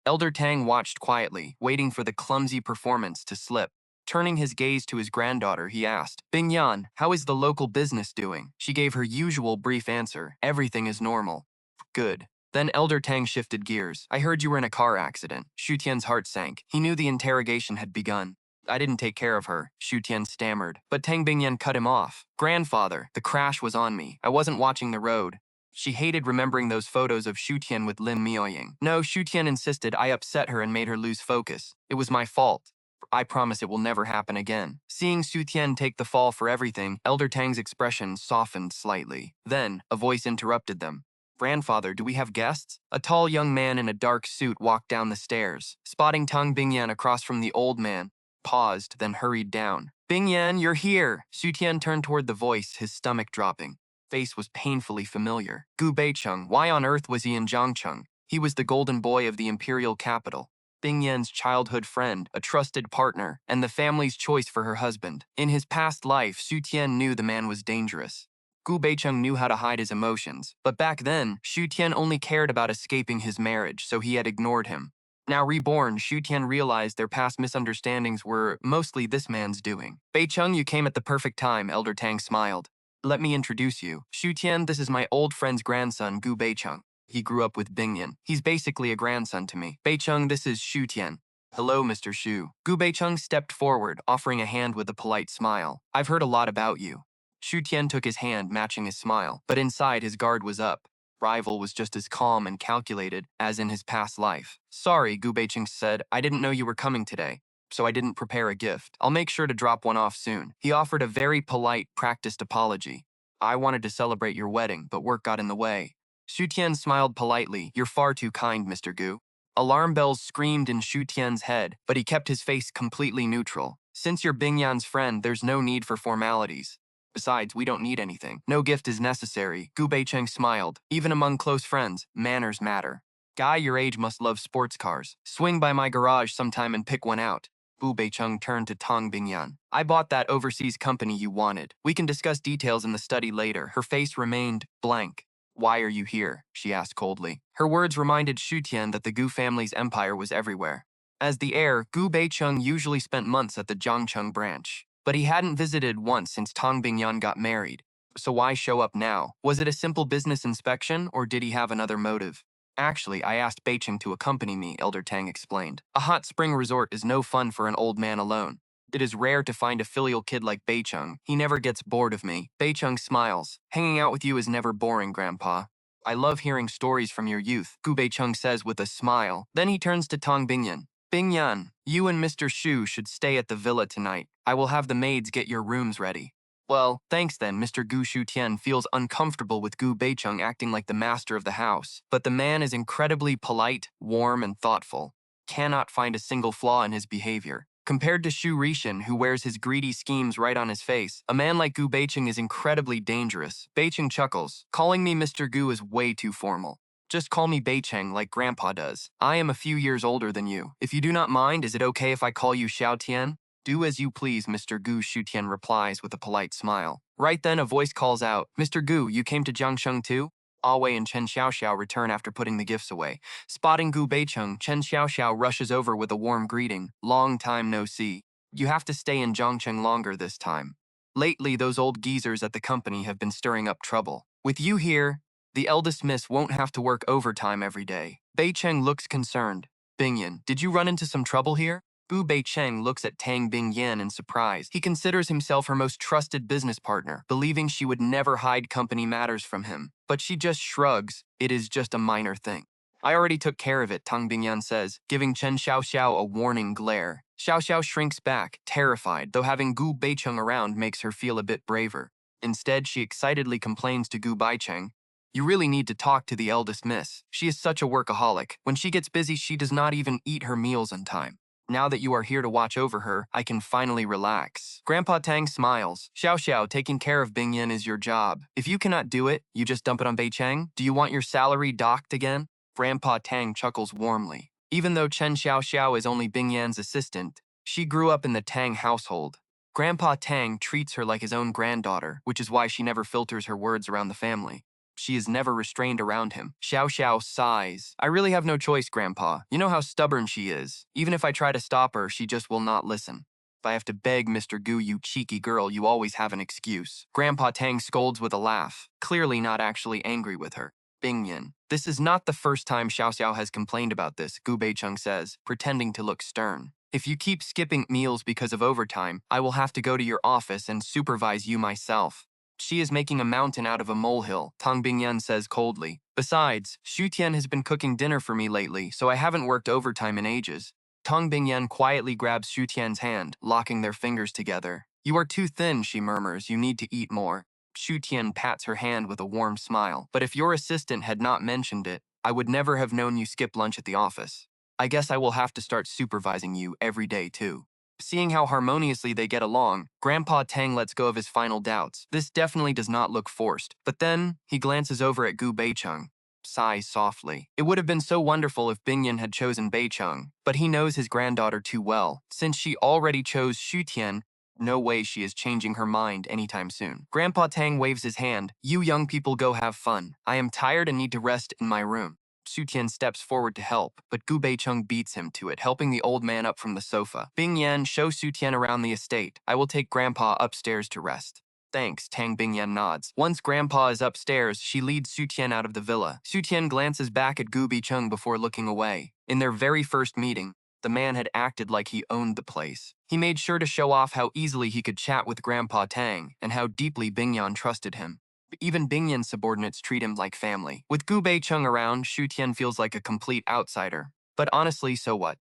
Elder Tang watched quietly, waiting for the clumsy performance to slip. Turning his gaze to his granddaughter, he asked, Bingyan, how is the local business doing? She gave her usual brief answer, everything is normal. Good. Then Elder Tang shifted gears. I heard you were in a car accident. Xu Tian's heart sank. He knew the interrogation had begun. I didn't take care of her, Xu Tian stammered. But Tang Bingyan cut him off. Grandfather, the crash was on me. I wasn't watching the road. She hated remembering those photos of Xu Tian with Lin Miaoying. No, Xu Tian insisted I upset her and made her lose focus. It was my fault. I promise it will never happen again. Seeing Su Tian take the fall for everything, Elder Tang's expression softened slightly. Then, a voice interrupted them. Grandfather, do we have guests? A tall young man in a dark suit walked down the stairs. Spotting Tang Bingyan across from the old man, paused, then hurried down. Bingyan, you're here! Su Tian turned toward the voice, his stomach dropping. Face was painfully familiar. Gu Beicheng, why on earth was he in Jiangcheng? He was the golden boy of the imperial capital. Bingyan's childhood friend, a trusted partner, and the family's choice for her husband. In his past life, Su Tian knew the man was dangerous. Gu Beicheng knew how to hide his emotions, but back then, Su Tian only cared about escaping his marriage, so he had ignored him. Now reborn, Su Tian realized their past misunderstandings were mostly this man's doing. Beicheng, you came at the perfect time, Elder Tang smiled. Let me introduce you. Su Tian, this is my old friend's grandson, Gu Beicheng. He grew up with Bingyan. He's basically a grandson to me. Beicheng, this is Shu Tian. Hello, Mr. Shu. Gu Beicheng stepped forward, offering a hand with a polite smile. I've heard a lot about you. Shu Tian took his hand, matching his smile, but inside his guard was up. Rival was just as calm and calculated as in his past life. Sorry, Gu Beicheng said, I didn't know you were coming today, so I didn't prepare a gift. I'll make sure to drop one off soon. He offered a very polite, practiced apology. I wanted to celebrate your wedding, but work got in the way. Shu Tian smiled politely. You're far too kind, Mr. Gu. Alarm bells screamed in Shu Tian's head, but he kept his face completely neutral. Since you're Bingyan's friend, there's no need for formalities. Besides, we don't need anything. No gift is necessary. Gu Beicheng smiled. Even among close friends, manners matter. Guy your age must love sports cars. Swing by my garage sometime and pick one out. Gu Beicheng turned to Tang Bingyan. I bought that overseas company you wanted. We can discuss details in the study later. Her face remained blank. Why are you here? She asked coldly. Her words reminded Shu Tian that the Gu family's empire was everywhere. As the heir, Gu Beicheng usually spent months at the Jiangcheng branch, but he hadn't visited once since Tang Bingyan got married. So why show up now? Was it a simple business inspection, or did he have another motive? Actually, I asked Beicheng to accompany me, Elder Tang explained. A hot spring resort is no fun for an old man alone. It is rare to find a filial kid like Beicheng. He never gets bored of me. Beicheng smiles. Hanging out with you is never boring, Grandpa. I love hearing stories from your youth, Gu Beicheng says with a smile. Then he turns to Tang Bingyan. Bingyan, you and Mr. Shu should stay at the villa tonight. I will have the maids get your rooms ready. Well, thanks then, Mr. Gu Shu Tian feels uncomfortable with Gu Beicheng acting like the master of the house. But the man is incredibly polite, warm, and thoughtful. Cannot find a single flaw in his behavior. Compared to Shu Rishan, who wears his greedy schemes right on his face, a man like Gu Beicheng is incredibly dangerous. Beicheng chuckles. Calling me Mr. Gu is way too formal. Just call me Beicheng like Grandpa does. I am a few years older than you. If you do not mind, is it okay if I call you Xiao Tian? Do as you please, Mr. Gu, Shu Tian replies with a polite smile. Right then, a voice calls out, Mr. Gu, you came to Jiangcheng too? Awei and Chen Xiaoxiao return after putting the gifts away. Spotting Gu Beicheng, Chen Xiaoxiao rushes over with a warm greeting. Long time no see. You have to stay in Jiangcheng longer this time. Lately, those old geezers at the company have been stirring up trouble. With you here, the eldest miss won't have to work overtime every day. Beicheng looks concerned. Bingyan, did you run into some trouble here? Gu Beicheng looks at Tang Bingyan in surprise. He considers himself her most trusted business partner, believing she would never hide company matters from him. But she just shrugs. It is just a minor thing. I already took care of it, Tang Bingyan says, giving Chen Xiaoxiao a warning glare. Xiaoxiao shrinks back, terrified, though having Gu Beicheng around makes her feel a bit braver. Instead, she excitedly complains to Gu Beicheng. You really need to talk to the eldest miss. She is such a workaholic. When she gets busy, she does not even eat her meals on time. Now that you are here to watch over her, I can finally relax. Grandpa Tang smiles. Xiao, taking care of Bingyan is your job. If you cannot do it, you just dump it on Beicheng? Do you want your salary docked again? Grandpa Tang chuckles warmly. Even though Chen Xiao is only Bingyan's assistant, she grew up in the Tang household. Grandpa Tang treats her like his own granddaughter, which is why she never filters her words around the family. She is never restrained around him. Xiao sighs. I really have no choice, Grandpa. You know how stubborn she is. Even if I try to stop her, she just will not listen. If I have to beg Mr. Gu, you cheeky girl, you always have an excuse. Grandpa Tang scolds with a laugh, clearly not actually angry with her. Bingyan. This is not the first time Xiao has complained about this, Gu Beicheng says, pretending to look stern. If you keep skipping meals because of overtime, I will have to go to your office and supervise you myself. She is making a mountain out of a molehill, Tang Bingyan says coldly. Besides, Shu Tian has been cooking dinner for me lately, so I haven't worked overtime in ages. Tong Bingyan quietly grabs Xu Tian's hand, locking their fingers together. You are too thin, she murmurs. You need to eat more. Xu Tian pats her hand with a warm smile. But if your assistant had not mentioned it, I would never have known you skip lunch at the office. I guess I will have to start supervising you every day, too. Seeing how harmoniously they get along, Grandpa Tang lets go of his final doubts. This definitely does not look forced. But then, he glances over at Gu Beicheng, sighs softly. It would have been so wonderful if Bingyan had chosen Beicheng, but he knows his granddaughter too well. Since she already chose Xu Tian, no way she is changing her mind anytime soon. Grandpa Tang waves his hand. You young people go have fun. I am tired and need to rest in my room. Xu Tian steps forward to help, but Gu Beicheng beats him to it, helping the old man up from the sofa. Bingyan, show Xu Tian around the estate. I will take Grandpa upstairs to rest. Thanks, Tang Bingyan nods. Once Grandpa is upstairs, she leads Xu Tian out of the villa. Xu Tian glances back at Gu Beicheng before looking away. In their very first meeting, the man had acted like he owned the place. He made sure to show off how easily he could chat with Grandpa Tang and how deeply Bingyan trusted him. Even Bingyan's subordinates treat him like family. With Gu Beicheng around, Xu Tian feels like a complete outsider. But honestly, so what?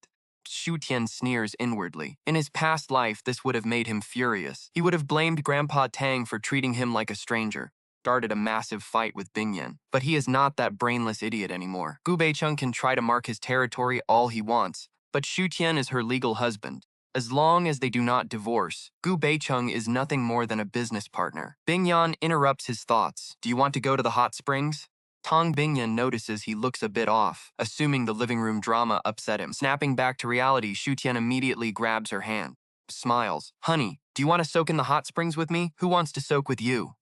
Xu Tian sneers inwardly. In his past life, this would have made him furious. He would have blamed Grandpa Tang for treating him like a stranger, started a massive fight with Bingyan. But he is not that brainless idiot anymore. Gu Beicheng can try to mark his territory all he wants, but Xu Tian is her legal husband. As long as they do not divorce, Gu Beicheng is nothing more than a business partner. Bingyan interrupts his thoughts. Do you want to go to the hot springs? Tong Bingyan notices he looks a bit off, assuming the living room drama upset him. Snapping back to reality, Xu Tian immediately grabs her hand, smiles. Honey, do you want to soak in the hot springs with me? Who wants to soak with you?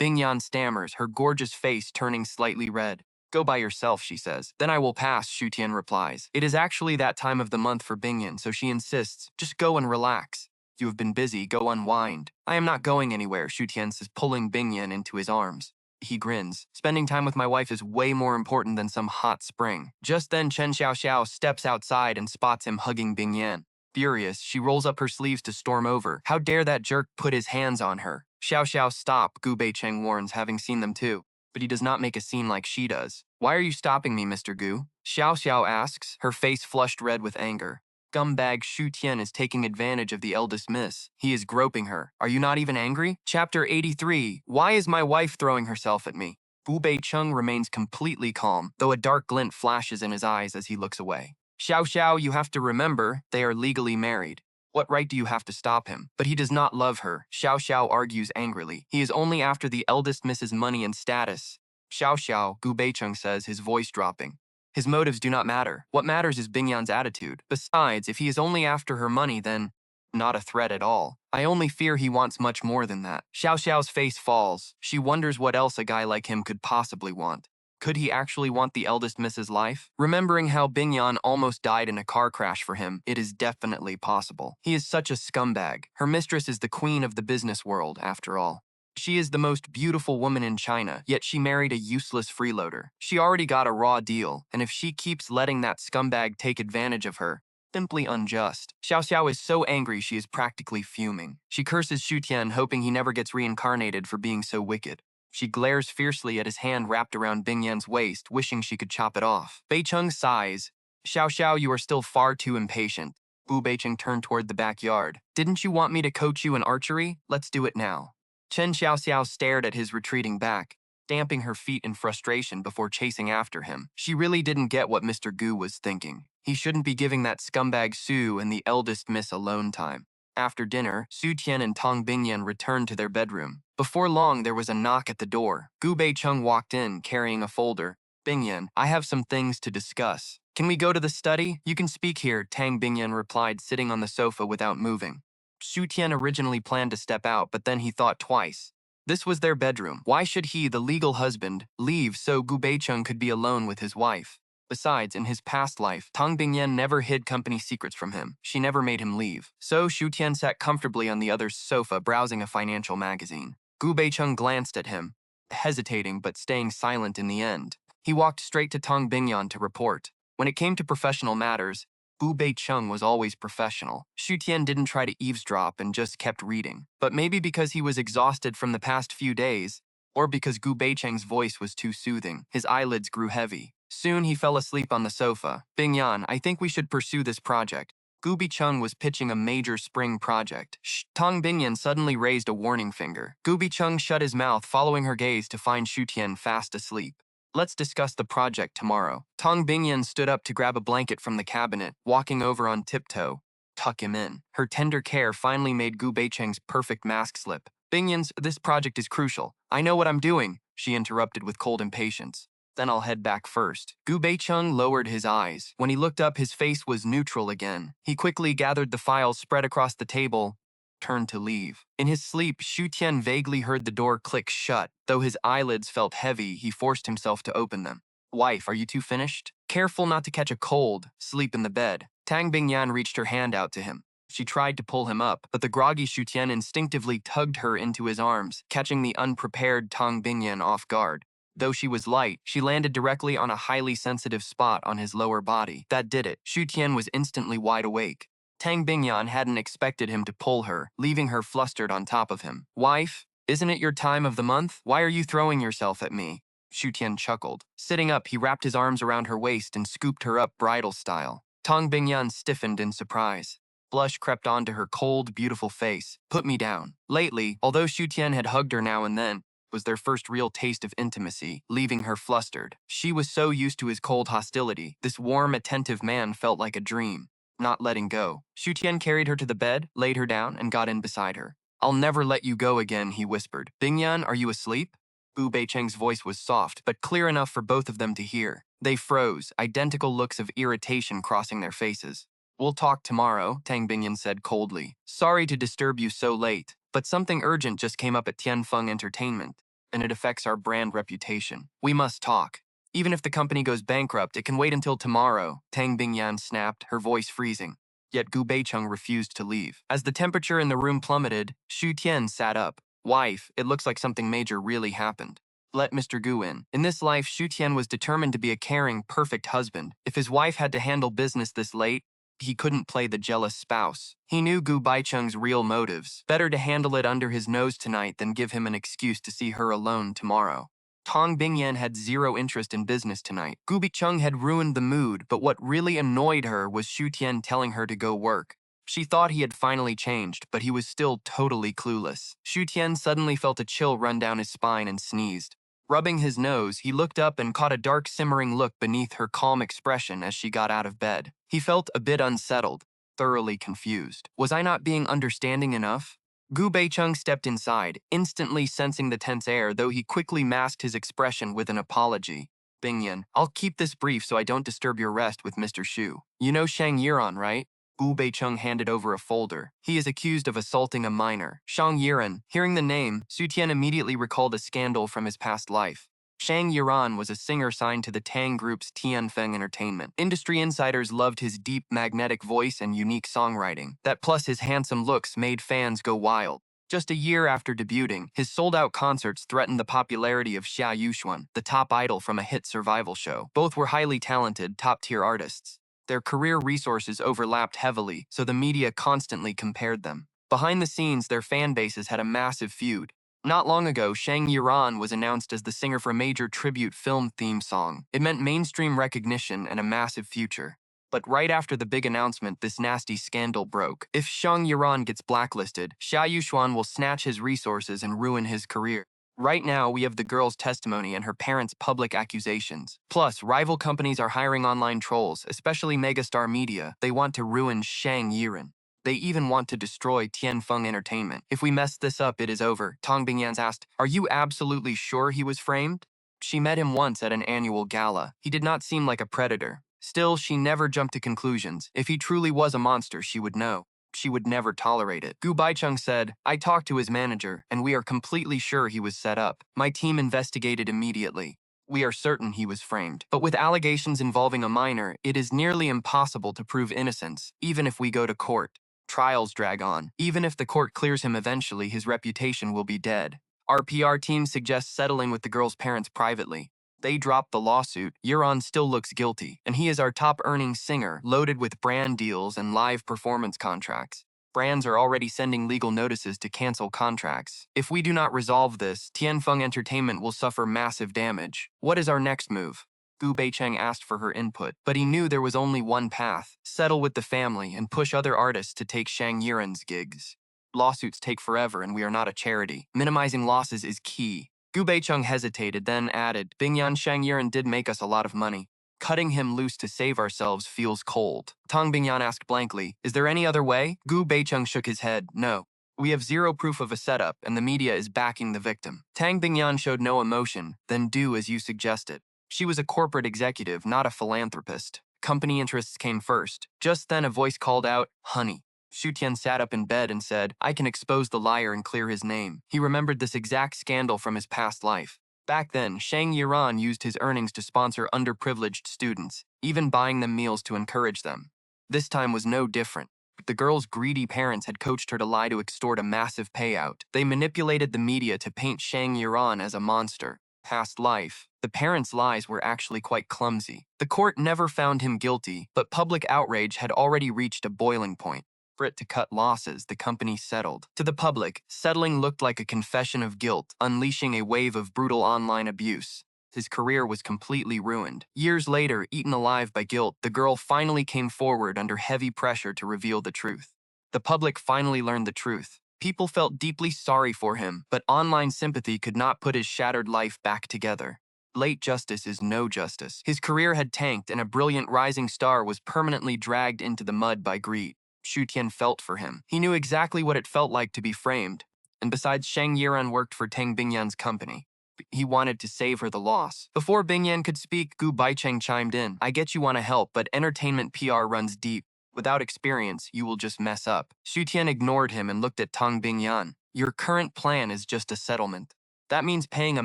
Bingyan stammers, her gorgeous face turning slightly red. Go by yourself, she says. Then I will pass, Xu Tian replies. It is actually that time of the month for Bingyan, so she insists. Just go and relax. You have been busy, go unwind. I am not going anywhere, Xu Tian says, pulling Bingyan into his arms. He grins. Spending time with my wife is way more important than some hot spring. Just then Chen Xiaoxiao steps outside and spots him hugging Bingyan. Furious, she rolls up her sleeves to storm over. How dare that jerk put his hands on her? Xiaoxiao, stop, Gu Beicheng warns, having seen them too. But he does not make a scene like she does. Why are you stopping me, Mr. Gu? Xiaoxiao asks, her face flushed red with anger. Scumbag Xu Tian is taking advantage of the eldest miss. He is groping her. Are you not even angry? Chapter 83. Why is my wife throwing herself at me? Gu Beicheng remains completely calm, though a dark glint flashes in his eyes as he looks away. Xiao, you have to remember, they are legally married. What right do you have to stop him? But he does not love her, Xiao argues angrily. He is only after the eldest miss's money and status. Xiao, Gu Beicheng says, his voice dropping. His motives do not matter. What matters is Bingyan's attitude. Besides, if he is only after her money, then not a threat at all. I only fear he wants much more than that. Xiao's face falls. She wonders what else a guy like him could possibly want. Could he actually want the eldest miss's life? Remembering how Bingyan almost died in a car crash for him, it is definitely possible. He is such a scumbag. Her mistress is the queen of the business world, after all. She is the most beautiful woman in China, yet she married a useless freeloader. She already got a raw deal, and if she keeps letting that scumbag take advantage of her, simply unjust. Xiao is so angry she is practically fuming. She curses Xu Tian, hoping he never gets reincarnated for being so wicked. She glares fiercely at his hand wrapped around Bingyan's waist, wishing she could chop it off. Beicheng sighs. Xiao, you are still far too impatient. Gu Beicheng turned toward the backyard. Didn't you want me to coach you in archery? Let's do it now. Chen Xiaoxiao stared at his retreating back, stamping her feet in frustration before chasing after him. She really didn't get what Mr. Gu was thinking. He shouldn't be giving that scumbag Su and the eldest miss alone time. After dinner, Xu Tian and Tong Bingyan returned to their bedroom. Before long, there was a knock at the door. Gu Beicheng walked in, carrying a folder. Bingyan, I have some things to discuss. Can we go to the study? You can speak here, Tang Bingyan replied, sitting on the sofa without moving. Xu Tian originally planned to step out, but then he thought twice. This was their bedroom. Why should he, the legal husband, leave so Gu Beicheng could be alone with his wife? Besides, in his past life, Tong Bingyan never hid company secrets from him. She never made him leave. So Xu Tian sat comfortably on the other's sofa, browsing a financial magazine. Gu Beicheng glanced at him, hesitating but staying silent in the end. He walked straight to Tong Bingyan to report. When it came to professional matters, Gu Beicheng was always professional. Xu Tian didn't try to eavesdrop and just kept reading. But maybe because he was exhausted from the past few days, or because Gu Beicheng's voice was too soothing, his eyelids grew heavy. Soon he fell asleep on the sofa. Bingyan, I think we should pursue this project. Gooby Chung was pitching a major spring project. Shh! Tong Bingyan suddenly raised a warning finger. Gooby Chung shut his mouth, following her gaze to find Shu Tian fast asleep. Let's discuss the project tomorrow. Tong Bingyan stood up to grab a blanket from the cabinet, walking over on tiptoe. Tuck him in. Her tender care finally made Gu Beicheng's perfect mask slip. Bingyans, this project is crucial. I know what I'm doing, she interrupted with cold impatience. Then I'll head back first. Gu Beicheng lowered his eyes. When he looked up, his face was neutral again. He quickly gathered the files spread across the table, turned to leave. In his sleep, Shu Tian vaguely heard the door click shut. Though his eyelids felt heavy, he forced himself to open them. Wife, are you two finished? Careful not to catch a cold. Sleep in the bed. Tang Bingyan reached her hand out to him. She tried to pull him up, but the groggy Shu Tian instinctively tugged her into his arms, catching the unprepared Tang Bingyan off guard. Though she was light, she landed directly on a highly sensitive spot on his lower body. That did it. Shu Tian was instantly wide awake. Tang Bingyan hadn't expected him to pull her, leaving her flustered on top of him. Wife, isn't it your time of the month? Why are you throwing yourself at me? Shu Tian chuckled. Sitting up, he wrapped his arms around her waist and scooped her up bridal style. Tang Bingyan stiffened in surprise. Blush crept onto her cold, beautiful face. Put me down. Lately, although Shu Tian had hugged her now and then, was their first real taste of intimacy, leaving her flustered. She was so used to his cold hostility. This warm, attentive man felt like a dream. Not letting go. Shu Tian carried her to the bed, laid her down, and got in beside her. I'll never let you go again, he whispered. Bingyan, are you asleep? Gu Beicheng's voice was soft, but clear enough for both of them to hear. They froze, identical looks of irritation crossing their faces. We'll talk tomorrow, Tang Bingyan said coldly. Sorry to disturb you so late, but something urgent just came up at Tianfeng Entertainment, and it affects our brand reputation. We must talk. Even if the company goes bankrupt, it can wait until tomorrow, Tang Bingyan snapped, her voice freezing. Yet Gu Beicheng refused to leave. As the temperature in the room plummeted, Shu Tian sat up. Wife, it looks like something major really happened. Let Mr. Gu in. In this life, Shu Tian was determined to be a caring, perfect husband. If his wife had to handle business this late, he couldn't play the jealous spouse. He knew Gu Beicheng's real motives. Better to handle it under his nose tonight than give him an excuse to see her alone tomorrow. Tong Bingyan had zero interest in business tonight. Gu Beicheng had ruined the mood, but what really annoyed her was Shu Tian telling her to go work. She thought he had finally changed, but he was still totally clueless. Shu Tian suddenly felt a chill run down his spine and sneezed. Rubbing his nose, he looked up and caught a dark, simmering look beneath her calm expression as she got out of bed. He felt a bit unsettled, thoroughly confused. Was I not being understanding enough? Gu Beicheng stepped inside, instantly sensing the tense air, though he quickly masked his expression with an apology. Bingyan, I'll keep this brief so I don't disturb your rest with Mr. Shu. You know Shang Yiran, right? Gu Beicheng handed over a folder. He is accused of assaulting a minor. Shang Yiran. Hearing the name, Shu Tian immediately recalled a scandal from his past life. Shang Yiran was a singer signed to the Tang Group's Tianfeng Entertainment. Industry insiders loved his deep, magnetic voice and unique songwriting. That plus his handsome looks made fans go wild. Just a year after debuting, his sold-out concerts threatened the popularity of Xia Yuxuan, the top idol from a hit survival show. Both were highly talented, top-tier artists. Their career resources overlapped heavily, so the media constantly compared them. Behind the scenes, their fan bases had a massive feud. Not long ago, Shang Yiran was announced as the singer for a major tribute film theme song. It meant mainstream recognition and a massive future. But right after the big announcement, this nasty scandal broke. If Shang Yiran gets blacklisted, Xia Yuxuan will snatch his resources and ruin his career. Right now, we have the girl's testimony and her parents' public accusations. Plus, rival companies are hiring online trolls, especially Megastar Media. They want to ruin Shang Yiran. They even want to destroy Tianfeng Entertainment. If we mess this up, it is over. Tong Bingyan asked, are you absolutely sure he was framed? She met him once at an annual gala. He did not seem like a predator. Still, she never jumped to conclusions. If he truly was a monster, she would know. She would never tolerate it. Gu Beicheng said, I talked to his manager, and we are completely sure he was set up. My team investigated immediately. We are certain he was framed. But with allegations involving a minor, it is nearly impossible to prove innocence, even if we go to court. Trials drag on. Even if the court clears him eventually, his reputation will be dead. Our PR team suggests settling with the girl's parents privately. They dropped the lawsuit. Yiran still looks guilty, and he is our top-earning singer, loaded with brand deals and live performance contracts. Brands are already sending legal notices to cancel contracts. If we do not resolve this, Tianfeng Entertainment will suffer massive damage. What is our next move? Gu Beicheng asked for her input, but he knew there was only one path: settle with the family and push other artists to take Shang Yiren's gigs. Lawsuits take forever and we are not a charity. Minimizing losses is key. Gu Beicheng hesitated, then added, Bingyan Shang Yiren did make us a lot of money. Cutting him loose to save ourselves feels cold. Tang Bingyan asked blankly, is there any other way? Gu Beicheng shook his head, no. We have zero proof of a setup, and the media is backing the victim. Tang Bingyan showed no emotion, then do as you suggested. She was a corporate executive, not a philanthropist. Company interests came first. Just then a voice called out, honey. Xu Tian sat up in bed and said, I can expose the liar and clear his name. He remembered this exact scandal from his past life. Back then, Shang Yiran used his earnings to sponsor underprivileged students, even buying them meals to encourage them. This time was no different. The girl's greedy parents had coached her to lie to extort a massive payout. They manipulated the media to paint Shang Yiran as a monster. Past life, the parents' lies were actually quite clumsy. The court never found him guilty, but public outrage had already reached a boiling point. For it to cut losses, the company settled. To the public, settling looked like a confession of guilt, unleashing a wave of brutal online abuse. His career was completely ruined. Years later, eaten alive by guilt, the girl finally came forward under heavy pressure to reveal the truth. The public finally learned the truth. People felt deeply sorry for him, but online sympathy could not put his shattered life back together. Late justice is no justice. His career had tanked, and a brilliant rising star was permanently dragged into the mud by greed. Xu Tian felt for him. He knew exactly what it felt like to be framed. And besides, Shang Yiran worked for Tang Bingyan's company. He wanted to save her the loss. Before Bingyan could speak, Gu Baicheng chimed in. I get you want to help, but entertainment PR runs deep. Without experience, you will just mess up. Xu Tian ignored him and looked at Tang Bingyan. Your current plan is just a settlement. That means paying a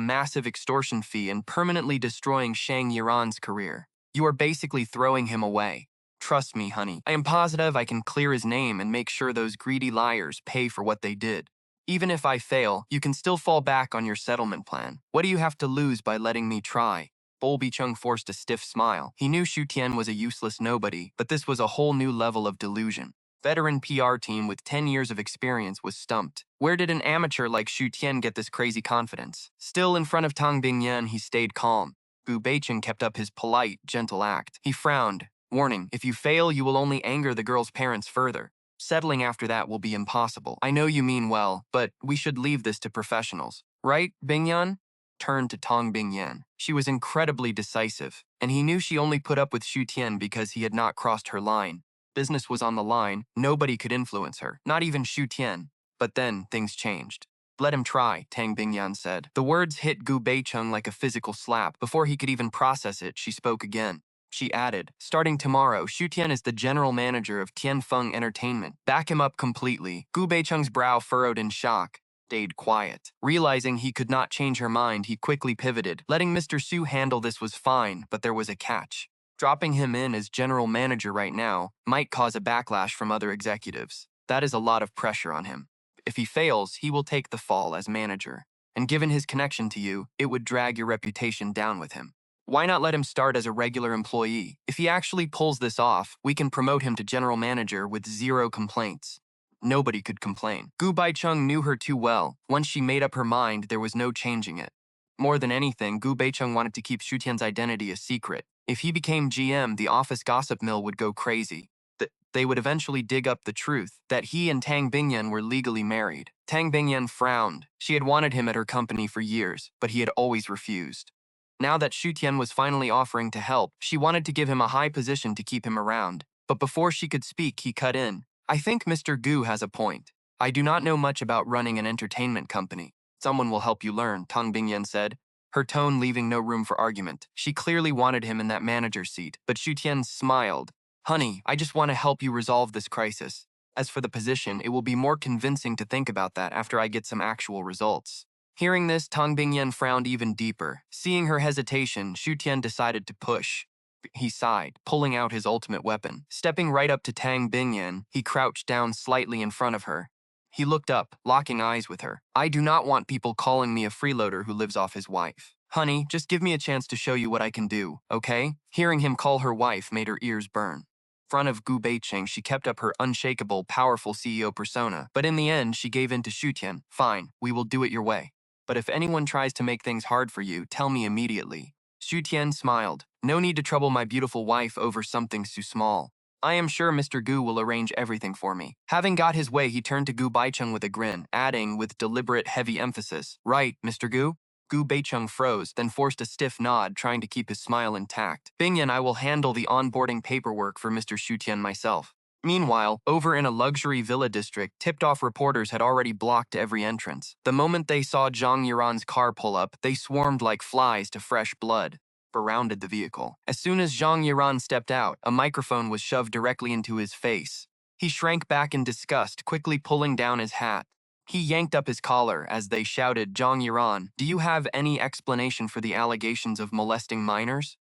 massive extortion fee and permanently destroying Shang Yiran's career. You are basically throwing him away. Trust me, honey. I am positive I can clear his name and make sure those greedy liars pay for what they did. Even if I fail, you can still fall back on your settlement plan. What do you have to lose by letting me try? Bo Bicheng forced a stiff smile. He knew Xu Tian was a useless nobody, but this was a whole new level of delusion. Veteran PR team with 10 years of experience was stumped. Where did an amateur like Xu Tian get this crazy confidence? Still in front of Tang Bingyan, he stayed calm. Gu Beicheng kept up his polite, gentle act. He frowned. Warning, if you fail, you will only anger the girl's parents further. Settling after that will be impossible. I know you mean well, but we should leave this to professionals. Right, Bingyan? Turned to Tang Bingyan. She was incredibly decisive, and he knew she only put up with Xu Tian because he had not crossed her line. Business was on the line, nobody could influence her, not even Xu Tian. But then, things changed. Let him try, Tang Bingyan said. The words hit Gu Beicheng like a physical slap. Before he could even process it, she spoke again. She added, starting tomorrow, Xu Tian is the general manager of Tianfeng Entertainment. Back him up completely. Gu Beicheng's brow furrowed in shock. Stayed quiet. Realizing he could not change her mind, he quickly pivoted. Letting Mr. Su handle this was fine, but there was a catch. Dropping him in as general manager right now might cause a backlash from other executives. That is a lot of pressure on him. If he fails, he will take the fall as manager. And given his connection to you, it would drag your reputation down with him. Why not let him start as a regular employee? If he actually pulls this off, we can promote him to general manager with zero complaints. Nobody could complain. Gu Baicheng knew her too well. Once she made up her mind, there was no changing it. More than anything, Gu Beicheng wanted to keep Xu Tian's identity a secret. If he became GM, the office gossip mill would go crazy. They would eventually dig up the truth that he and Tang Bingyan were legally married. Tang Bingyan frowned. She had wanted him at her company for years, but he had always refused. Now that Xu Tian was finally offering to help, she wanted to give him a high position to keep him around. But before she could speak, he cut in. I think Mr. Gu has a point. I do not know much about running an entertainment company. Someone will help you learn, Tang Bingyan said, her tone leaving no room for argument. She clearly wanted him in that manager's seat, but Xu Tian smiled. Honey, I just want to help you resolve this crisis. As for the position, it will be more convincing to think about that after I get some actual results. Hearing this, Tang Bingyan frowned even deeper. Seeing her hesitation, Xu Tian decided to push. He sighed, pulling out his ultimate weapon. Stepping right up to Tang Bingyan, he crouched down slightly in front of her. He looked up, locking eyes with her. I do not want people calling me a freeloader who lives off his wife. Honey, just give me a chance to show you what I can do, okay? Hearing him call her wife made her ears burn. In front of Gu Beicheng, she kept up her unshakable, powerful CEO persona, but in the end, she gave in to Xu Tian. Fine, we will do it your way. But if anyone tries to make things hard for you, tell me immediately. Xu Tian smiled. No need to trouble my beautiful wife over something so small. I am sure Mr. Gu will arrange everything for me. Having got his way, he turned to Gu Baicheng with a grin, adding with deliberate heavy emphasis, Right, Mr. Gu? Gu Baicheng froze, then forced a stiff nod, trying to keep his smile intact. Bingyan, I will handle the onboarding paperwork for Mr. Xu Tian myself. Meanwhile, over in a luxury villa district, tipped-off reporters had already blocked every entrance. The moment they saw Zhang Yuran's car pull up, they swarmed like flies to fresh blood. Surrounded the vehicle. As soon as Zhang Yuran stepped out, a microphone was shoved directly into his face. He shrank back in disgust, quickly pulling down his hat. He yanked up his collar as they shouted, Zhang Yuran, do you have any explanation for the allegations of molesting minors?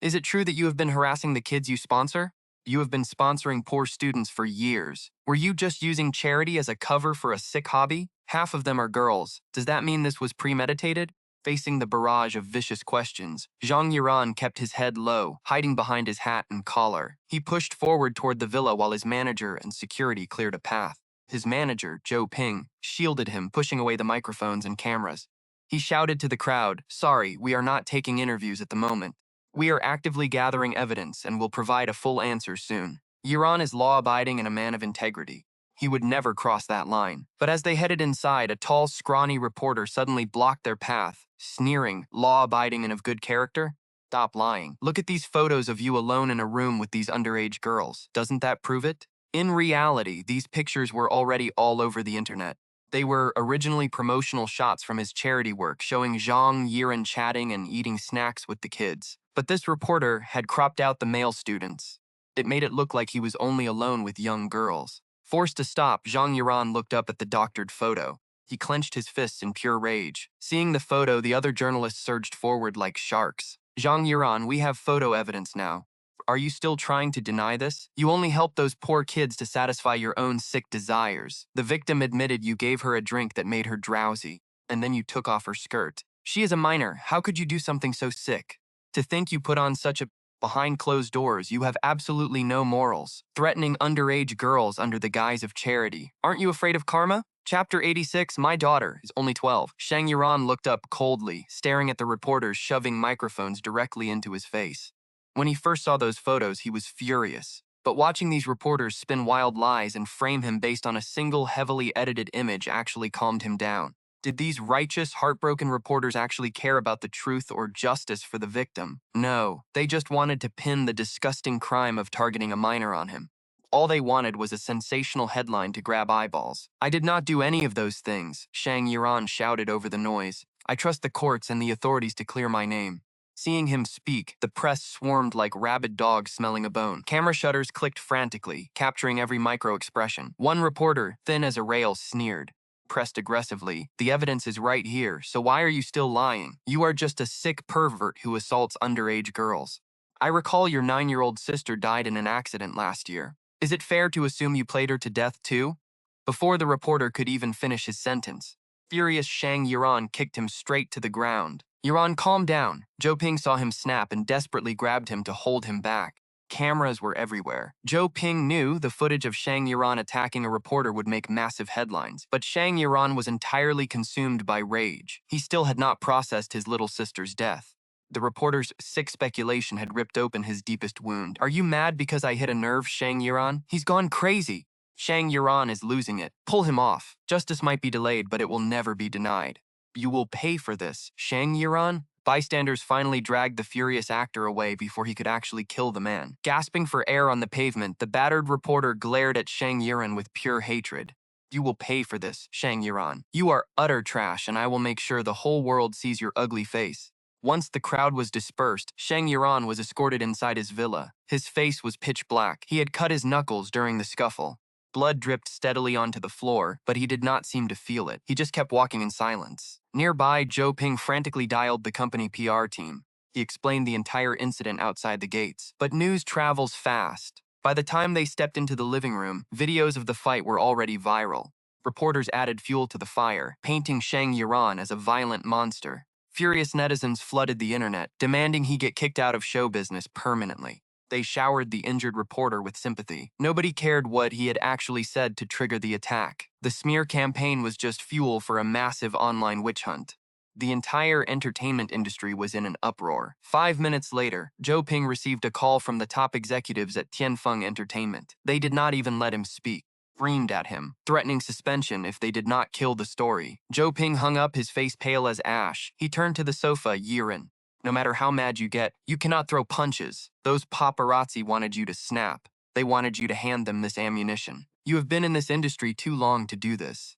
Is it true that you have been harassing the kids you sponsor? You have been sponsoring poor students for years. Were you just using charity as a cover for a sick hobby? Half of them are girls. Does that mean this was premeditated? Facing the barrage of vicious questions, Zhang Yuran kept his head low, hiding behind his hat and collar. He pushed forward toward the villa while his manager and security cleared a path. His manager, Zhou Ping, shielded him, pushing away the microphones and cameras. He shouted to the crowd, Sorry, we are not taking interviews at the moment. We are actively gathering evidence and will provide a full answer soon. Yuran is law-abiding and a man of integrity. He would never cross that line. But as they headed inside, a tall, scrawny reporter suddenly blocked their path, sneering, law-abiding and of good character? Stop lying. Look at these photos of you alone in a room with these underage girls. Doesn't that prove it? In reality, these pictures were already all over the internet. They were originally promotional shots from his charity work, showing Zhang Yiran chatting and eating snacks with the kids. But this reporter had cropped out the male students. It made it look like he was only alone with young girls. Forced to stop, Zhang Yuran looked up at the doctored photo. He clenched his fists in pure rage. Seeing the photo, the other journalists surged forward like sharks. Zhang Yuran, we have photo evidence now. Are you still trying to deny this? You only helped those poor kids to satisfy your own sick desires. The victim admitted you gave her a drink that made her drowsy, and then you took off her skirt. She is a minor. How could you do something so sick? To think you put on such a behind closed doors, you have absolutely no morals, threatening underage girls under the guise of charity. Aren't you afraid of karma? Chapter 86, My daughter is only 12. Shang Yuran looked up coldly, staring at the reporters shoving microphones directly into his face. When he first saw those photos, he was furious. But watching these reporters spin wild lies and frame him based on a single heavily edited image actually calmed him down. Did these righteous, heartbroken reporters actually care about the truth or justice for the victim? No, they just wanted to pin the disgusting crime of targeting a minor on him. All they wanted was a sensational headline to grab eyeballs. I did not do any of those things, Shang Yuran shouted over the noise. I trust the courts and the authorities to clear my name. Seeing him speak, the press swarmed like rabid dogs smelling a bone. Camera shutters clicked frantically, capturing every micro-expression. One reporter, thin as a rail, sneered. Pressed aggressively, the evidence is right here, so why are you still lying? You are just a sick pervert who assaults underage girls. I recall your 9-year-old sister died in an accident last year. Is it fair to assume you played her to death too? Before the reporter could even finish his sentence, furious Shang Yuran kicked him straight to the ground. Yuran, calm down. Zhou Ping saw him snap and desperately grabbed him to hold him back. Cameras were everywhere. Zhou Ping knew the footage of Shang Yuran attacking a reporter would make massive headlines, but Shang Yuran was entirely consumed by rage. He still had not processed his little sister's death. The reporter's sick speculation had ripped open his deepest wound. Are you mad because I hit a nerve, Shang Yuran? He's gone crazy. Shang Yuran is losing it. Pull him off. Justice might be delayed, but it will never be denied. You will pay for this, Shang Yuran. Bystanders finally dragged the furious actor away before he could actually kill the man. Gasping for air on the pavement, the battered reporter glared at Shang Yuran with pure hatred. You will pay for this, Shang Yuran. You are utter trash, and I will make sure the whole world sees your ugly face. Once the crowd was dispersed, Shang Yuran was escorted inside his villa. His face was pitch black. He had cut his knuckles during the scuffle. Blood dripped steadily onto the floor, but he did not seem to feel it. He just kept walking in silence. Nearby, Zhou Ping frantically dialed the company PR team. He explained the entire incident outside the gates. But news travels fast. By the time they stepped into the living room, videos of the fight were already viral. Reporters added fuel to the fire, painting Shang Yuran as a violent monster. Furious netizens flooded the internet, demanding he get kicked out of show business permanently. They showered the injured reporter with sympathy. Nobody cared what he had actually said to trigger the attack. The smear campaign was just fuel for a massive online witch hunt. The entire entertainment industry was in an uproar. 5 minutes later, Zhou Ping received a call from the top executives at Tianfeng Entertainment. They did not even let him speak. Screamed at him, threatening suspension if they did not kill the story. Zhou Ping hung up, his face pale as ash. He turned to the sofa, Yiren. No matter how mad you get, you cannot throw punches. Those paparazzi wanted you to snap. They wanted you to hand them this ammunition. You have been in this industry too long to do this.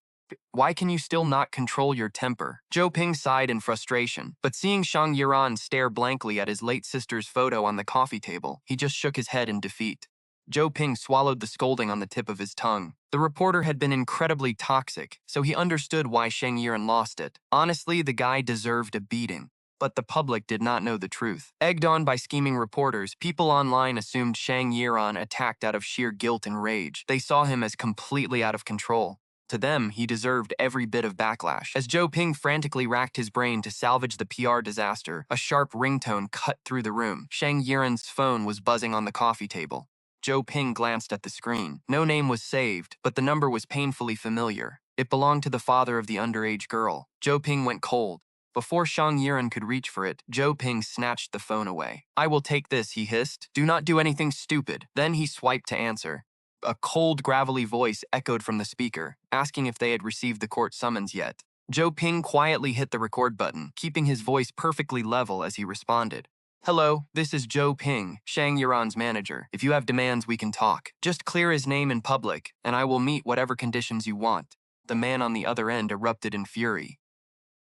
Why can you still not control your temper? Zhou Ping sighed in frustration, but seeing Shang Yiran stare blankly at his late sister's photo on the coffee table, he just shook his head in defeat. Zhou Ping swallowed the scolding on the tip of his tongue. The reporter had been incredibly toxic, so he understood why Shang Yiran lost it. Honestly, the guy deserved a beating. But the public did not know the truth. Egged on by scheming reporters, people online assumed Shang Yiran attacked out of sheer guilt and rage. They saw him as completely out of control. To them, he deserved every bit of backlash. As Zhou Ping frantically racked his brain to salvage the PR disaster, a sharp ringtone cut through the room. Shang Yiran's phone was buzzing on the coffee table. Zhou Ping glanced at the screen. No name was saved, but the number was painfully familiar. It belonged to the father of the underage girl. Zhou Ping went cold. Before Shang Yiran could reach for it, Zhou Ping snatched the phone away. "I will take this," he hissed. "Do not do anything stupid." Then he swiped to answer. A cold, gravelly voice echoed from the speaker, asking if they had received the court summons yet. Zhou Ping quietly hit the record button, keeping his voice perfectly level as he responded. "Hello, this is Zhou Ping, Shang Yiran's manager. If you have demands, we can talk. Just clear his name in public, and I will meet whatever conditions you want." The man on the other end erupted in fury.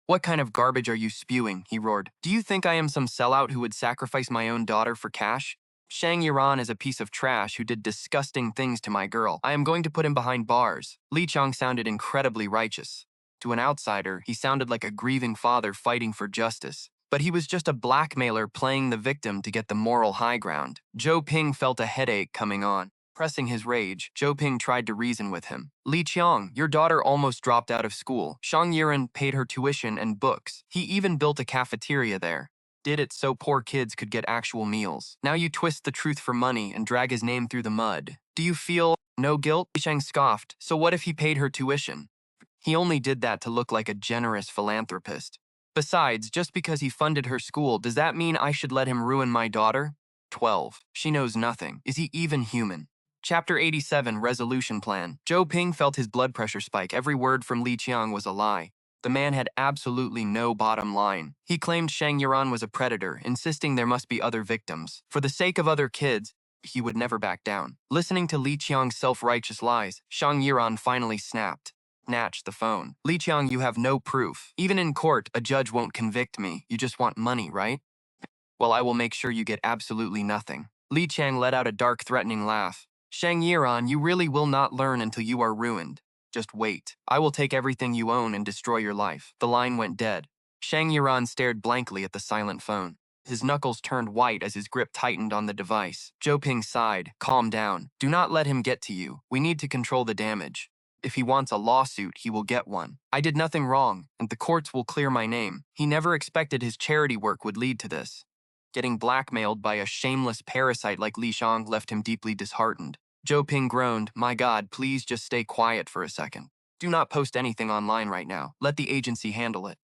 "What kind of garbage are you spewing?" he roared. "Do you think I am some sellout who would sacrifice my own daughter for cash? Shang Yiran is a piece of trash who did disgusting things to my girl. I am going to put him behind bars." Li Qiang sounded incredibly righteous. To an outsider, he sounded like a grieving father fighting for justice. But he was just a blackmailer playing the victim to get the moral high ground. Zhou Ping felt a headache coming on. Pressing his rage, Zhou Ping tried to reason with him. "Li Qiang, your daughter almost dropped out of school. Shang Yiran paid her tuition and books. He even built a cafeteria there. Did it so poor kids could get actual meals. Now you twist the truth for money and drag his name through the mud. Do you feel no guilt?" Li Qiang scoffed. "So what if he paid her tuition? He only did that to look like a generous philanthropist. Besides, just because he funded her school, does that mean I should let him ruin my daughter? 12. She knows nothing. Is he even human?" Chapter 87, Resolution Plan. Zhou Ping felt his blood pressure spike. Every word from Li Qiang was a lie. The man had absolutely no bottom line. He claimed Shang Yiran was a predator, insisting there must be other victims. For the sake of other kids, he would never back down. Listening to Li Qiang's self-righteous lies, Shang Yiran finally snapped. Snatched the phone. "Li Qiang, you have no proof. Even in court, a judge won't convict me. You just want money, right? Well, I will make sure you get absolutely nothing." Li Qiang let out a dark, threatening laugh. "Shang Yiran, you really will not learn until you are ruined. Just wait. I will take everything you own and destroy your life." The line went dead. Shang Yiran stared blankly at the silent phone. His knuckles turned white as his grip tightened on the device. Zhou Ping sighed. "Calm down. Do not let him get to you. We need to control the damage. If he wants a lawsuit, he will get one. I did nothing wrong, and the courts will clear my name." He never expected his charity work would lead to this. Getting blackmailed by a shameless parasite like Li Qiang left him deeply disheartened. Zhou Ping groaned, "My God, please just stay quiet for a second. Do not post anything online right now. Let the agency handle it."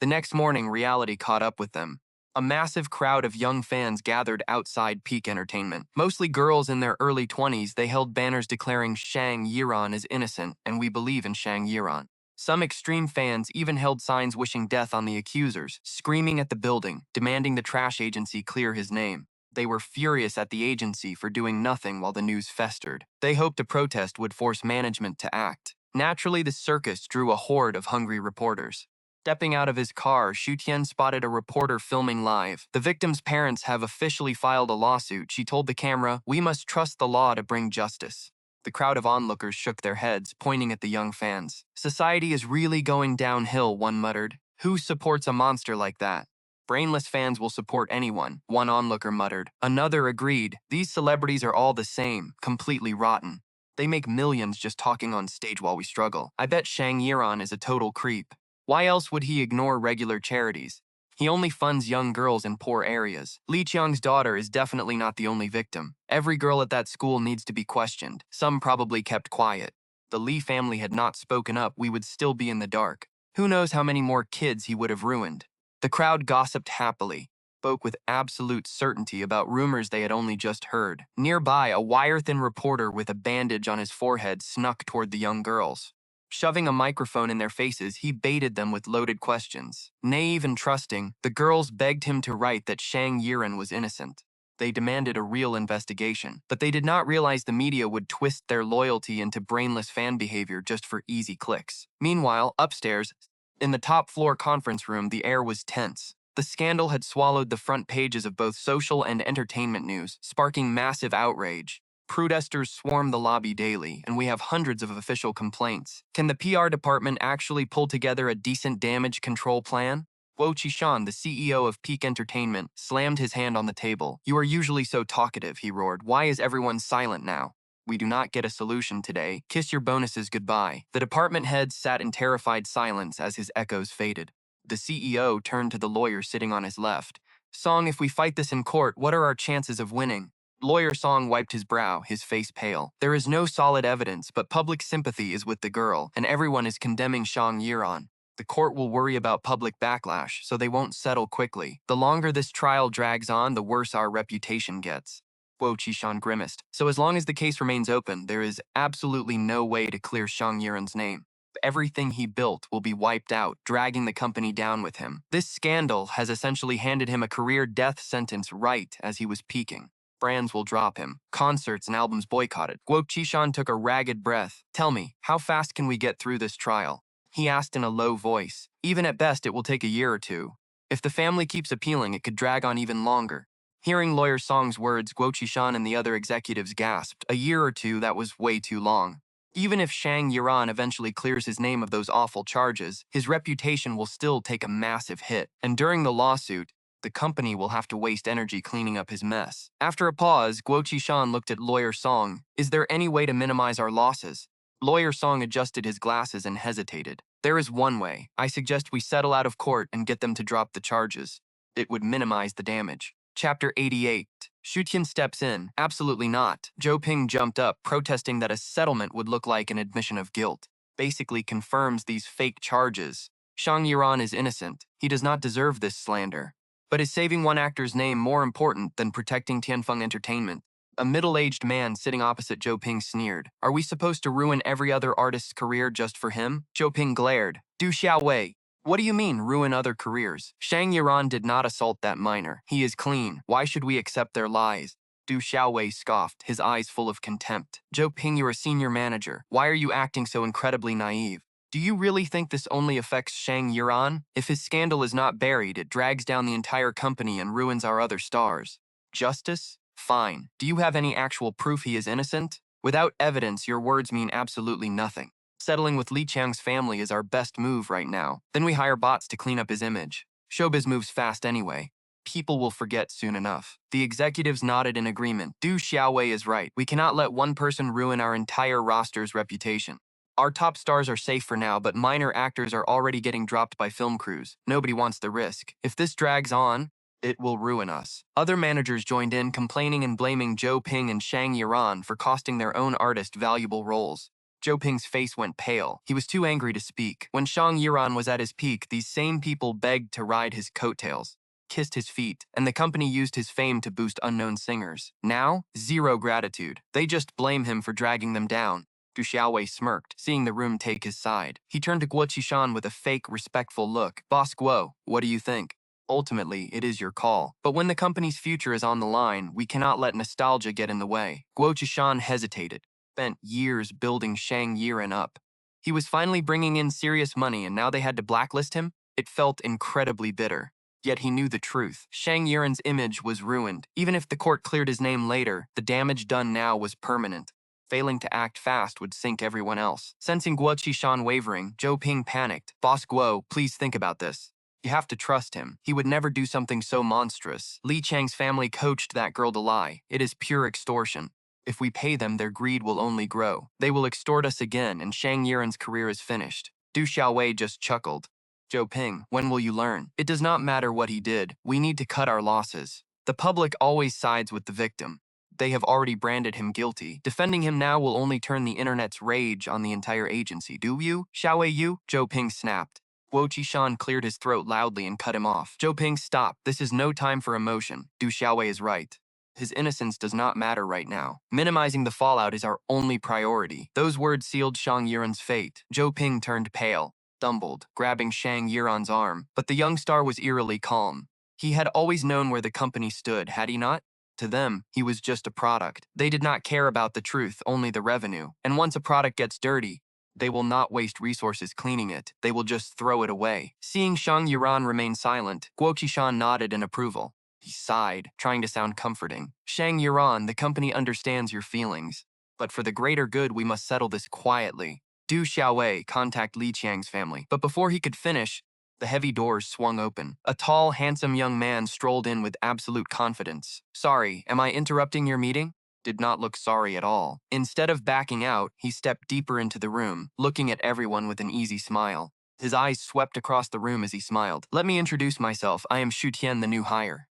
The next morning, reality caught up with them. A massive crowd of young fans gathered outside Peak Entertainment. Mostly girls in their early 20s, they held banners declaring Shang Yiran is innocent and we believe in Shang Yiran. Some extreme fans even held signs wishing death on the accusers, screaming at the building, demanding the trash agency clear his name. They were furious at the agency for doing nothing while the news festered. They hoped a protest would force management to act. Naturally, the circus drew a horde of hungry reporters. Stepping out of his car, Xu Tian spotted a reporter filming live. "The victim's parents have officially filed a lawsuit," she told the camera. "We must trust the law to bring justice." The crowd of onlookers shook their heads, pointing at the young fans. "Society is really going downhill," one muttered. "Who supports a monster like that?" "Brainless fans will support anyone," one onlooker muttered. Another agreed. "These celebrities are all the same, completely rotten. They make millions just talking on stage while we struggle. I bet Shang Yiran is a total creep. Why else would he ignore regular charities? He only funds young girls in poor areas. Li Qiang's daughter is definitely not the only victim. Every girl at that school needs to be questioned. Some probably kept quiet. The Li family had not spoken up, we would still be in the dark. Who knows how many more kids he would have ruined. The crowd gossiped happily, spoke with absolute certainty about rumors they had only just heard. Nearby, a wire-thin reporter with a bandage on his forehead snuck toward the young girls. Shoving a microphone in their faces, he baited them with loaded questions. Naive and trusting, the girls begged him to write that Shang Yiren was innocent. They demanded a real investigation, but they did not realize the media would twist their loyalty into brainless fan behavior just for easy clicks. Meanwhile, upstairs, in the top-floor conference room, the air was tense. The scandal had swallowed the front pages of both social and entertainment news, sparking massive outrage. Protesters swarm the lobby daily, and we have hundreds of official complaints. Can the PR department actually pull together a decent damage control plan? Guo Qishan, the CEO of Peak Entertainment, slammed his hand on the table. "You are usually so talkative," he roared. "Why is everyone silent now? We do not get a solution today. Kiss your bonuses goodbye." The department head sat in terrified silence as his echoes faded. The CEO turned to the lawyer sitting on his left. "Song, if we fight this in court, what are our chances of winning?" Lawyer Song wiped his brow, his face pale. "There is no solid evidence, but public sympathy is with the girl, and everyone is condemning Shang Yiran. The court will worry about public backlash, so they won't settle quickly. The longer this trial drags on, the worse our reputation gets." Guo Qishan grimaced. "So as long as the case remains open, there is absolutely no way to clear Shang Yiran's name. Everything he built will be wiped out, dragging the company down with him. This scandal has essentially handed him a career death sentence right as he was peaking. Brands will drop him. Concerts and albums boycotted." Guo Qishan took a ragged breath. "Tell me, how fast can we get through this trial?" He asked in a low voice. "Even at best, it will take a year or two. If the family keeps appealing, it could drag on even longer." Hearing Lawyer Song's words, Guo Qishan and the other executives gasped. A year or two, that was way too long. Even if Shang Yiran eventually clears his name of those awful charges, his reputation will still take a massive hit. And during the lawsuit, the company will have to waste energy cleaning up his mess. After a pause, Guo Qishan looked at Lawyer Song. "Is there any way to minimize our losses?" Lawyer Song adjusted his glasses and hesitated. "There is one way. I suggest we settle out of court and get them to drop the charges. It would minimize the damage." Chapter 88. Shu Tian steps in. "Absolutely not." Zhou Ping jumped up, protesting that a settlement would look like an admission of guilt. Basically confirms these fake charges. Shang Yiran is innocent. He does not deserve this slander. But is saving one actor's name more important than protecting Tianfeng Entertainment? A middle-aged man sitting opposite Zhou Ping sneered. "Are we supposed to ruin every other artist's career just for him?" Zhou Ping glared. "Du Xiaowei, what do you mean, ruin other careers? Shang Yiran did not assault that minor. He is clean. Why should we accept their lies?" Du Xiaowei scoffed, his eyes full of contempt. "Zhou Ping, you're a senior manager. Why are you acting so incredibly naive? Do you really think this only affects Shang Yiran? If his scandal is not buried, it drags down the entire company and ruins our other stars. Justice? Fine. Do you have any actual proof he is innocent? Without evidence, your words mean absolutely nothing. Settling with Li Qiang's family is our best move right now. Then we hire bots to clean up his image. Showbiz moves fast anyway. People will forget soon enough." The executives nodded in agreement. Du Xiaowei is right. We cannot let one person ruin our entire roster's reputation. Our top stars are safe for now, but minor actors are already getting dropped by film crews. Nobody wants the risk. If this drags on, it will ruin us. Other managers joined in, complaining and blaming Zhou Ping and Shang Yiran for costing their own artist valuable roles. Zhou Ping's face went pale. He was too angry to speak. When Shang Yiran was at his peak, these same people begged to ride his coattails, kissed his feet, and the company used his fame to boost unknown singers. Now, zero gratitude. They just blame him for dragging them down. Du Xiaowei smirked, seeing the room take his side. He turned to Guo Qishan with a fake, respectful look. "Boss Guo, what do you think? Ultimately, it is your call. But when the company's future is on the line, we cannot let nostalgia get in the way." Guo Qishan hesitated. Spent years building Shang Yiren up. He was finally bringing in serious money, and now they had to blacklist him? It felt incredibly bitter. Yet he knew the truth. Shang Yiren's image was ruined. Even if the court cleared his name later, the damage done now was permanent. Failing to act fast would sink everyone else. Sensing Guo Qishan wavering, Zhou Ping panicked. "Boss Guo, please think about this. You have to trust him. He would never do something so monstrous. Li Qiang's family coached that girl to lie. It is pure extortion. If we pay them, their greed will only grow. They will extort us again, and Shang Yiren's career is finished." Du Xiaowei just chuckled. "Zhou Ping, when will you learn? It does not matter what he did. We need to cut our losses. The public always sides with the victim. They have already branded him guilty. Defending him now will only turn the internet's rage on the entire agency. Do you? Xiaowei, you?" Zhou Ping snapped. Guo Qishan cleared his throat loudly and cut him off. Zhou Ping, stop. This is no time for emotion. Du Xiaowei is right. His innocence does not matter right now. Minimizing the fallout is our only priority. Those words sealed Shang Yiran's fate. Zhou Ping turned pale, stumbled, grabbing Shang Yiran's arm, but the young star was eerily calm. He had always known where the company stood, had he not? To them, he was just a product. They did not care about the truth, only the revenue. And once a product gets dirty, they will not waste resources cleaning it. They will just throw it away. Seeing Shang Yiran remain silent, Guo Qishan nodded in approval. He sighed, trying to sound comforting. Shang Yiran, the company understands your feelings. But for the greater good, we must settle this quietly. Du Xiaowei, contact Li Qiang's family. But before he could finish, the heavy doors swung open. A tall, handsome young man strolled in with absolute confidence. Sorry, am I interrupting your meeting? Did not look sorry at all. Instead of backing out, he stepped deeper into the room, looking at everyone with an easy smile. His eyes swept across the room as he smiled. Let me introduce myself. I am Xu Tian, the new hire.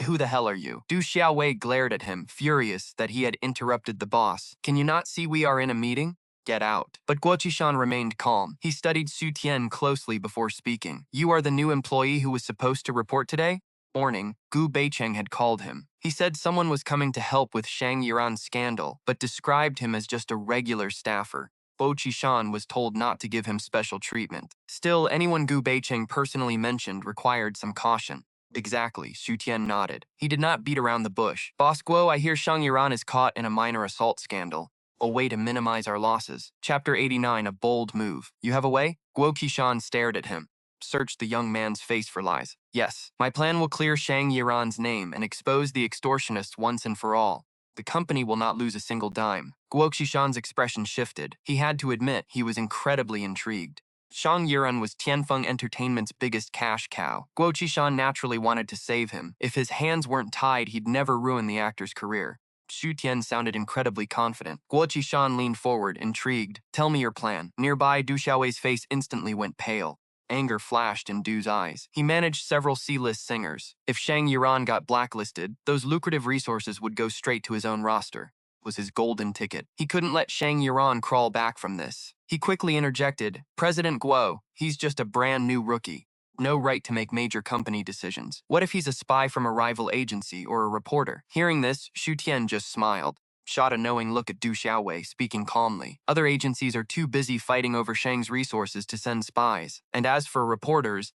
Who the hell are you? Du Xiaowei glared at him, furious that he had interrupted the boss. Can you not see we are in a meeting? Get out. But Guo Qishan remained calm. He studied Xu Tian closely before speaking. You are the new employee who was supposed to report today? Morning, Gu Beicheng had called him. He said someone was coming to help with Shang Yiran's scandal, but described him as just a regular staffer. Guo Qishan was told not to give him special treatment. Still, anyone Gu Beicheng personally mentioned required some caution. Exactly, Xu Tian nodded. He did not beat around the bush. Boss Guo, I hear Shang Yiran is caught in a minor assault scandal. A way to minimize our losses. Chapter 89, a bold move. You have a way? Guo Qishan stared at him, searched the young man's face for lies. Yes, my plan will clear Shang Yiran's name and expose the extortionists once and for all. The company will not lose a single dime. Guo Qishan's expression shifted. He had to admit he was incredibly intrigued. Shang Yiran was Tianfeng Entertainment's biggest cash cow. Guo Qishan naturally wanted to save him. If his hands weren't tied, he'd never ruin the actor's career. Xu Tian sounded incredibly confident. Guo Qishan leaned forward, intrigued. Tell me your plan. Nearby, Du Xiaowei's face instantly went pale. Anger flashed in Du's eyes. He managed several C-list singers. If Shang Yiran got blacklisted, those lucrative resources would go straight to his own roster. It was his golden ticket. He couldn't let Shang Yiran crawl back from this. He quickly interjected, President Guo, he's just a brand new rookie. No right to make major company decisions. What if he's a spy from a rival agency or a reporter? Hearing this, Xu Tian just smiled, shot a knowing look at Du Xiaowei, speaking calmly. Other agencies are too busy fighting over Shang's resources to send spies. And as for reporters,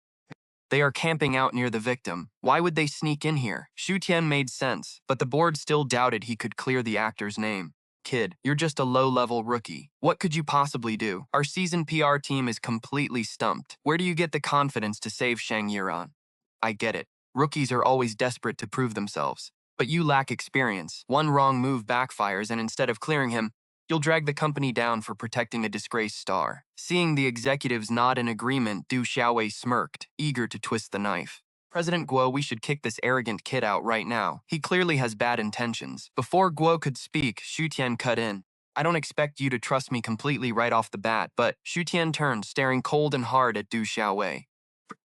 they are camping out near the victim. Why would they sneak in here? Xu Tian made sense, but the board still doubted he could clear the actor's name. Kid, you're just a low-level rookie. What could you possibly do? Our seasoned PR team is completely stumped. Where do you get the confidence to save Shang Yiran? I get it. Rookies are always desperate to prove themselves. But you lack experience. One wrong move backfires, and instead of clearing him, you'll drag the company down for protecting a disgraced star. Seeing the executives nod in agreement, Du Xiaowei smirked, eager to twist the knife. President Guo, we should kick this arrogant kid out right now. He clearly has bad intentions. Before Guo could speak, Xu Tian cut in. I don't expect you to trust me completely right off the bat, but Xu Tian turned, staring cold and hard at Du Xiaowei.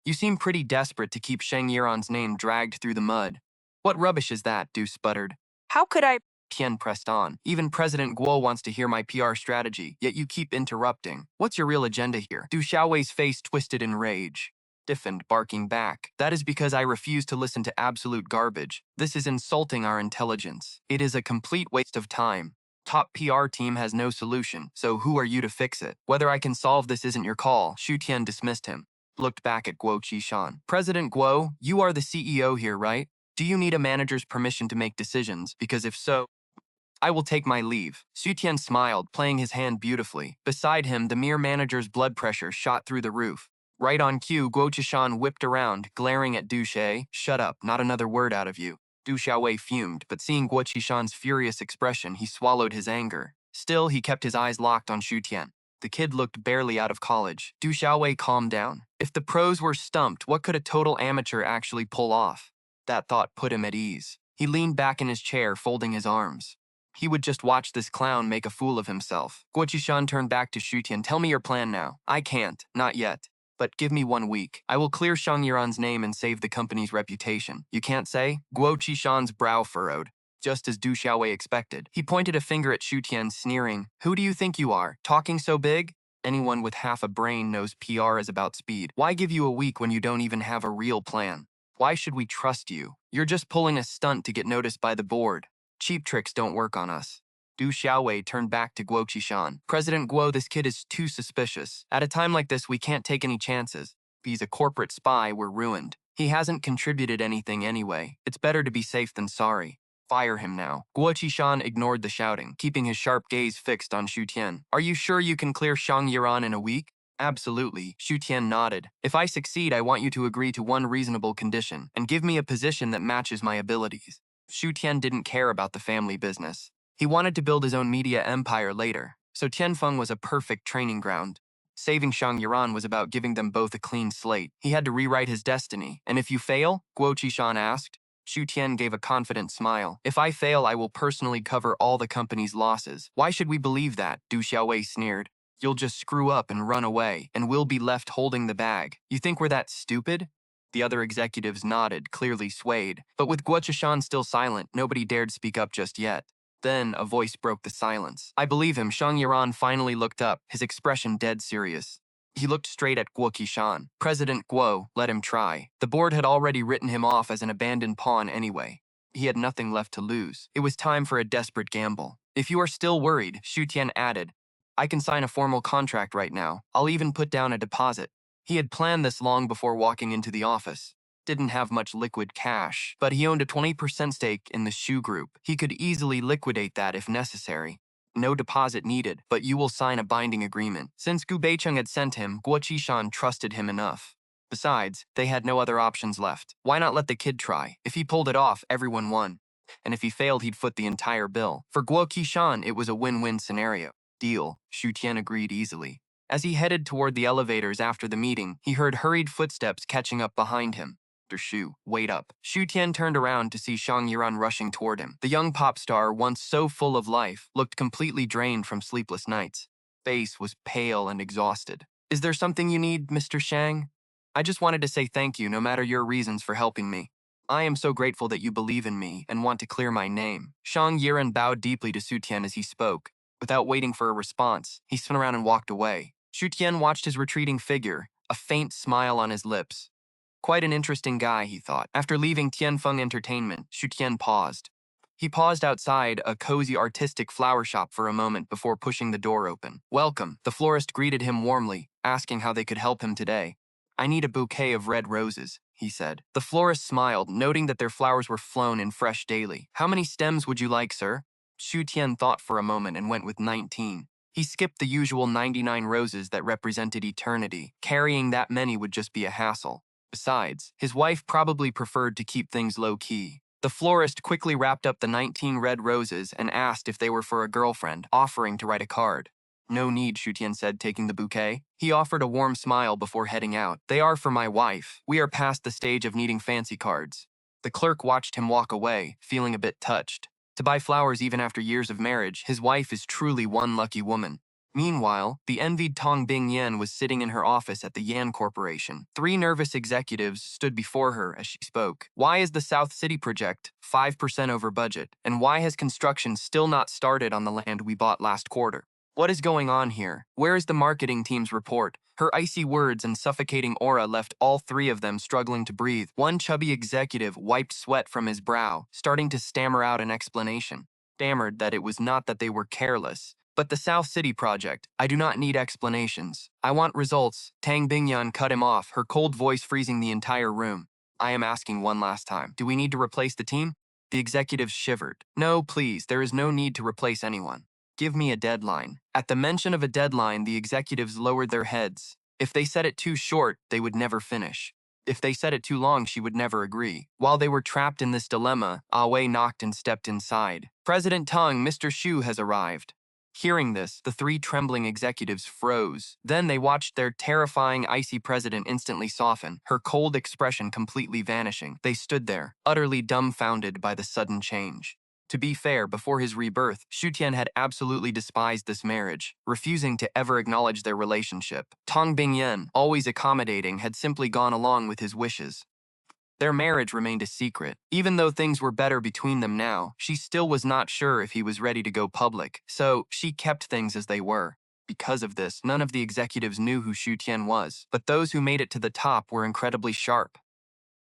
You seem pretty desperate to keep Shang Yiran's name dragged through the mud. What rubbish is that? Du sputtered. How could I? Tian pressed on. Even President Guo wants to hear my PR strategy, yet you keep interrupting. What's your real agenda here? Du Xiaowei's face twisted in rage. Stiffened, barking back. That is because I refuse to listen to absolute garbage. This is insulting our intelligence. It is a complete waste of time. Top PR team has no solution, so who are you to fix it? Whether I can solve this isn't your call. Xu Tian dismissed him. Looked back at Guo Qishan. President Guo, you are the CEO here, right? Do you need a manager's permission to make decisions? Because if so, I will take my leave. Xu Tian smiled, playing his hand beautifully. Beside him, the mere manager's blood pressure shot through the roof. Right on cue, Guo Qishan whipped around, glaring at Du Xiaowei. Shut up, not another word out of you. Du Xiaowei fumed, but seeing Guo Qishan's furious expression, he swallowed his anger. Still, he kept his eyes locked on Xu Tian. The kid looked barely out of college. Du Xiaowei calmed down. If the pros were stumped, what could a total amateur actually pull off? That thought put him at ease. He leaned back in his chair, folding his arms. He would just watch this clown make a fool of himself. Guo Qishan turned back to Xu Tian. Tell me your plan now. I can't, not yet. But give me 1 week. I will clear Shang Yiran's name and save the company's reputation. You can't say? Guo Qishan's brow furrowed, just as Du Xiaowei expected. He pointed a finger at Xu Tian, sneering. Who do you think you are? Talking so big? Anyone with half a brain knows PR is about speed. Why give you a week when you don't even have a real plan? Why should we trust you? You're just pulling a stunt to get noticed by the board. Cheap tricks don't work on us. Du Xiaowei turned back to Guo Qishan. President Guo, this kid is too suspicious. At a time like this, we can't take any chances. If he's a corporate spy, we're ruined. He hasn't contributed anything anyway. It's better to be safe than sorry. Fire him now. Guo Qishan ignored the shouting, keeping his sharp gaze fixed on Xu Tian. Are you sure you can clear Shang Yiran in a week? Absolutely, Xu Tian nodded. If I succeed, I want you to agree to one reasonable condition, and give me a position that matches my abilities. Xu Tian didn't care about the family business. He wanted to build his own media empire later, so Tianfeng was a perfect training ground. Saving Shang Yiran was about giving them both a clean slate. He had to rewrite his destiny. And if you fail? Guo Qishan asked. Xu Tian gave a confident smile. If I fail, I will personally cover all the company's losses. Why should we believe that? Du Xiaowei sneered. You'll just screw up and run away, and we'll be left holding the bag. You think we're that stupid? The other executives nodded, clearly swayed. But with Guo Qishan still silent, nobody dared speak up just yet. Then a voice broke the silence. I believe him. Shang Yiran finally looked up, his expression dead serious. He looked straight at Guo Qishan. President Guo, let him try. The board had already written him off as an abandoned pawn anyway. He had nothing left to lose. It was time for a desperate gamble. If you are still worried, Xu Tian added, I can sign a formal contract right now. I'll even put down a deposit. He had planned this long before walking into the office. Didn't have much liquid cash, but he owned a 20% stake in the Shu Group. He could easily liquidate that if necessary. No deposit needed, but you will sign a binding agreement. Since Gu Beicheng had sent him, Guo Qishan trusted him enough. Besides, they had no other options left. Why not let the kid try? If he pulled it off, everyone won. And if he failed, he'd foot the entire bill. For Guo Qishan, it was a win-win scenario. Deal, Xu Tian agreed easily. As he headed toward the elevators after the meeting, he heard hurried footsteps catching up behind him. Dr. Xu, wait up. Xu Tian turned around to see Shang Yiran rushing toward him. The young pop star, once so full of life, looked completely drained from sleepless nights. Face was pale and exhausted. Is there something you need, Mr. Shang? I just wanted to say thank you, no matter your reasons for helping me. I am so grateful that you believe in me and want to clear my name. Shang Yiran bowed deeply to Xu Tian as he spoke. Without waiting for a response, he spun around and walked away. Xu Tian watched his retreating figure, a faint smile on his lips. Quite an interesting guy, he thought. After leaving Tianfeng Entertainment, Xu Tian paused. He paused outside a cozy artistic flower shop for a moment before pushing the door open. Welcome. The florist greeted him warmly, asking how they could help him today. I need a bouquet of red roses, he said. The florist smiled, noting that their flowers were flown in fresh daily. How many stems would you like, sir? Xu Tian thought for a moment and went with 19. He skipped the usual 99 roses that represented eternity. Carrying that many would just be a hassle. Besides, his wife probably preferred to keep things low-key. The florist quickly wrapped up the 19 red roses and asked if they were for a girlfriend, offering to write a card. No need, Xu Tian said, taking the bouquet. He offered a warm smile before heading out. They are for my wife. We are past the stage of needing fancy cards. The clerk watched him walk away, feeling a bit touched. To buy flowers even after years of marriage, his wife is truly one lucky woman. Meanwhile, the envied Tong Bingyan was sitting in her office at the Yan Corporation. 3 nervous executives stood before her as she spoke. Why is the South City project 5% over budget? And why has construction still not started on the land we bought last quarter? What is going on here? Where is the marketing team's report? Her icy words and suffocating aura left all 3 of them struggling to breathe. One chubby executive wiped sweat from his brow, starting to stammer out an explanation. Stammered that it was not that they were careless, but the South City project. I do not need explanations. I want results. Tang Bingyan cut him off, her cold voice freezing the entire room. I am asking one last time. Do we need to replace the team? The executives shivered. No, please, there is no need to replace anyone. Give me a deadline. At the mention of a deadline, the executives lowered their heads. If they set it too short, they would never finish. If they set it too long, she would never agree. While they were trapped in this dilemma, Wei knocked and stepped inside. President Tang, Mr. Xu has arrived. Hearing this, the 3 trembling executives froze. Then they watched their terrifying, icy president instantly soften, her cold expression completely vanishing. They stood there, utterly dumbfounded by the sudden change. To be fair, before his rebirth, Xu Tian had absolutely despised this marriage, refusing to ever acknowledge their relationship. Tong Bingyan, always accommodating, had simply gone along with his wishes. Their marriage remained a secret. Even though things were better between them now, she still was not sure if he was ready to go public, so she kept things as they were. Because of this, none of the executives knew who Xu Tian was, but those who made it to the top were incredibly sharp.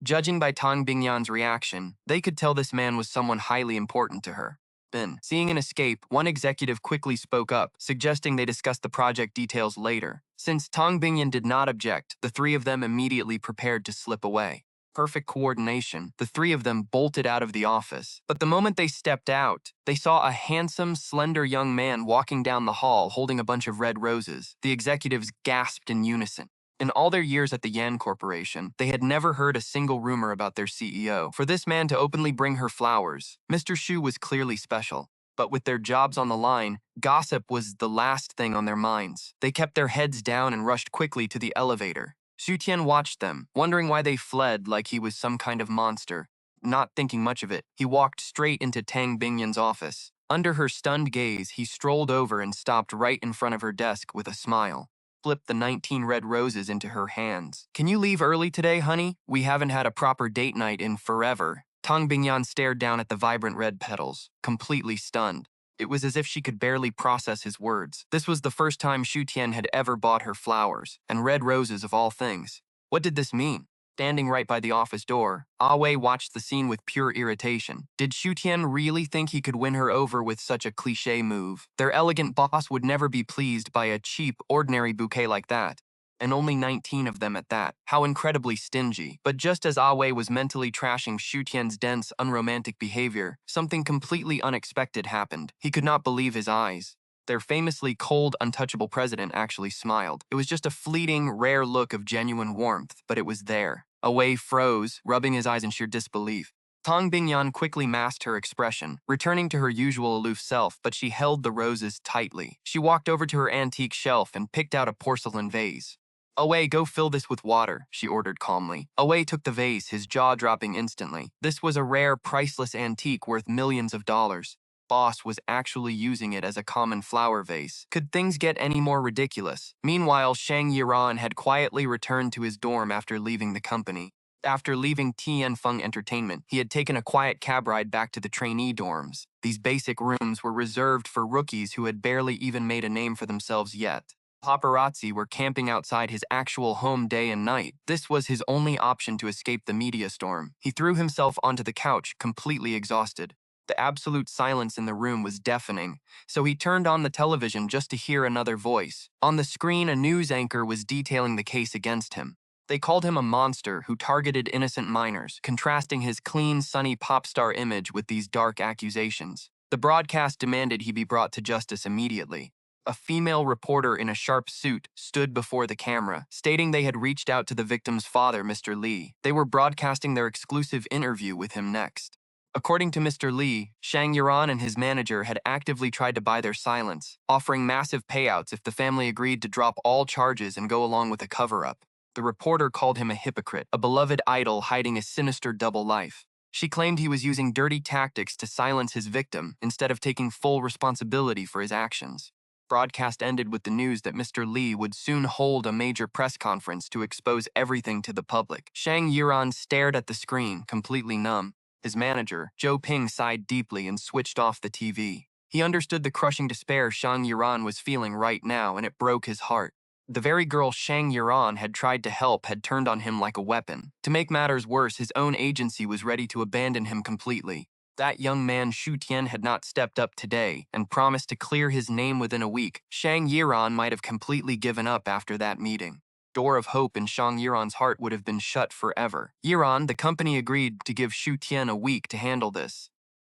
Judging by Tang Bingyan's reaction, they could tell this man was someone highly important to her. Then, seeing an escape, one executive quickly spoke up, suggesting they discuss the project details later. Since Tang Bingyan did not object, the three of them immediately prepared to slip away. Perfect coordination, the three of them bolted out of the office. But the moment they stepped out, they saw a handsome, slender young man walking down the hall holding a bunch of red roses. The executives gasped in unison. In all their years at the Yan Corporation, they had never heard a single rumor about their CEO. For this man to openly bring her flowers, Mr. Xu was clearly special. But with their jobs on the line, gossip was the last thing on their minds. They kept their heads down and rushed quickly to the elevator. Xu Tian watched them, wondering why they fled like he was some kind of monster. Not thinking much of it, he walked straight into Tang Bingyan's office. Under her stunned gaze, he strolled over and stopped right in front of her desk with a smile. Flipped the 19 red roses into her hands. "Can you leave early today, honey? We haven't had a proper date night in forever." Tang Bingyan stared down at the vibrant red petals, completely stunned. It was as if she could barely process his words. This was the first time Xu Tian had ever bought her flowers, and red roses of all things. What did this mean? Standing right by the office door, Ah Wei watched the scene with pure irritation. Did Xu Tian really think he could win her over with such a cliché move? Their elegant boss would never be pleased by a cheap, ordinary bouquet like that. And only 19 of them at that. How incredibly stingy. But just as Ah Wei was mentally trashing Xu Tian's dense, unromantic behavior, something completely unexpected happened. He could not believe his eyes. Their famously cold, untouchable president actually smiled. It was just a fleeting, rare look of genuine warmth, but it was there. Away froze, rubbing his eyes in sheer disbelief. Tang Bingyan quickly masked her expression, returning to her usual aloof self, but she held the roses tightly. She walked over to her antique shelf and picked out a porcelain vase. "Away, go fill this with water," she ordered calmly. Away took the vase, his jaw dropping instantly. This was a rare, priceless antique worth millions of dollars. Boss was actually using it as a common flower vase. Could things get any more ridiculous? Meanwhile, Shang Yiran had quietly returned to his dorm after leaving the company. After leaving Fang Entertainment, he had taken a quiet cab ride back to the trainee dorms. These basic rooms were reserved for rookies who had barely even made a name for themselves yet. Paparazzi were camping outside his actual home day and night. This was his only option to escape the media storm. He threw himself onto the couch, completely exhausted. The absolute silence in the room was deafening, so he turned on the television just to hear another voice. On the screen, a news anchor was detailing the case against him. They called him a monster who targeted innocent minors, contrasting his clean, sunny pop star image with these dark accusations. The broadcast demanded he be brought to justice immediately. A female reporter in a sharp suit stood before the camera, stating they had reached out to the victim's father, Mr. Li. They were broadcasting their exclusive interview with him next. According to Mr. Li, Shang Yiran and his manager had actively tried to buy their silence, offering massive payouts if the family agreed to drop all charges and go along with a cover-up. The reporter called him a hypocrite, a beloved idol hiding a sinister double life. She claimed he was using dirty tactics to silence his victim instead of taking full responsibility for his actions. Broadcast ended with the news that Mr. Li would soon hold a major press conference to expose everything to the public. Shang Yiran stared at the screen, completely numb. His manager, Zhou Ping, sighed deeply and switched off the TV. He understood the crushing despair Shang Yiran was feeling right now, and it broke his heart. The very girl Shang Yiran had tried to help had turned on him like a weapon. To make matters worse, his own agency was ready to abandon him completely. That young man Xu Tian had not stepped up today and promised to clear his name within a week. Shang Yiran might have completely given up after that meeting. Door of hope in Shang Yiran's heart would have been shut forever. Yiran, the company agreed to give Xu Tian a week to handle this.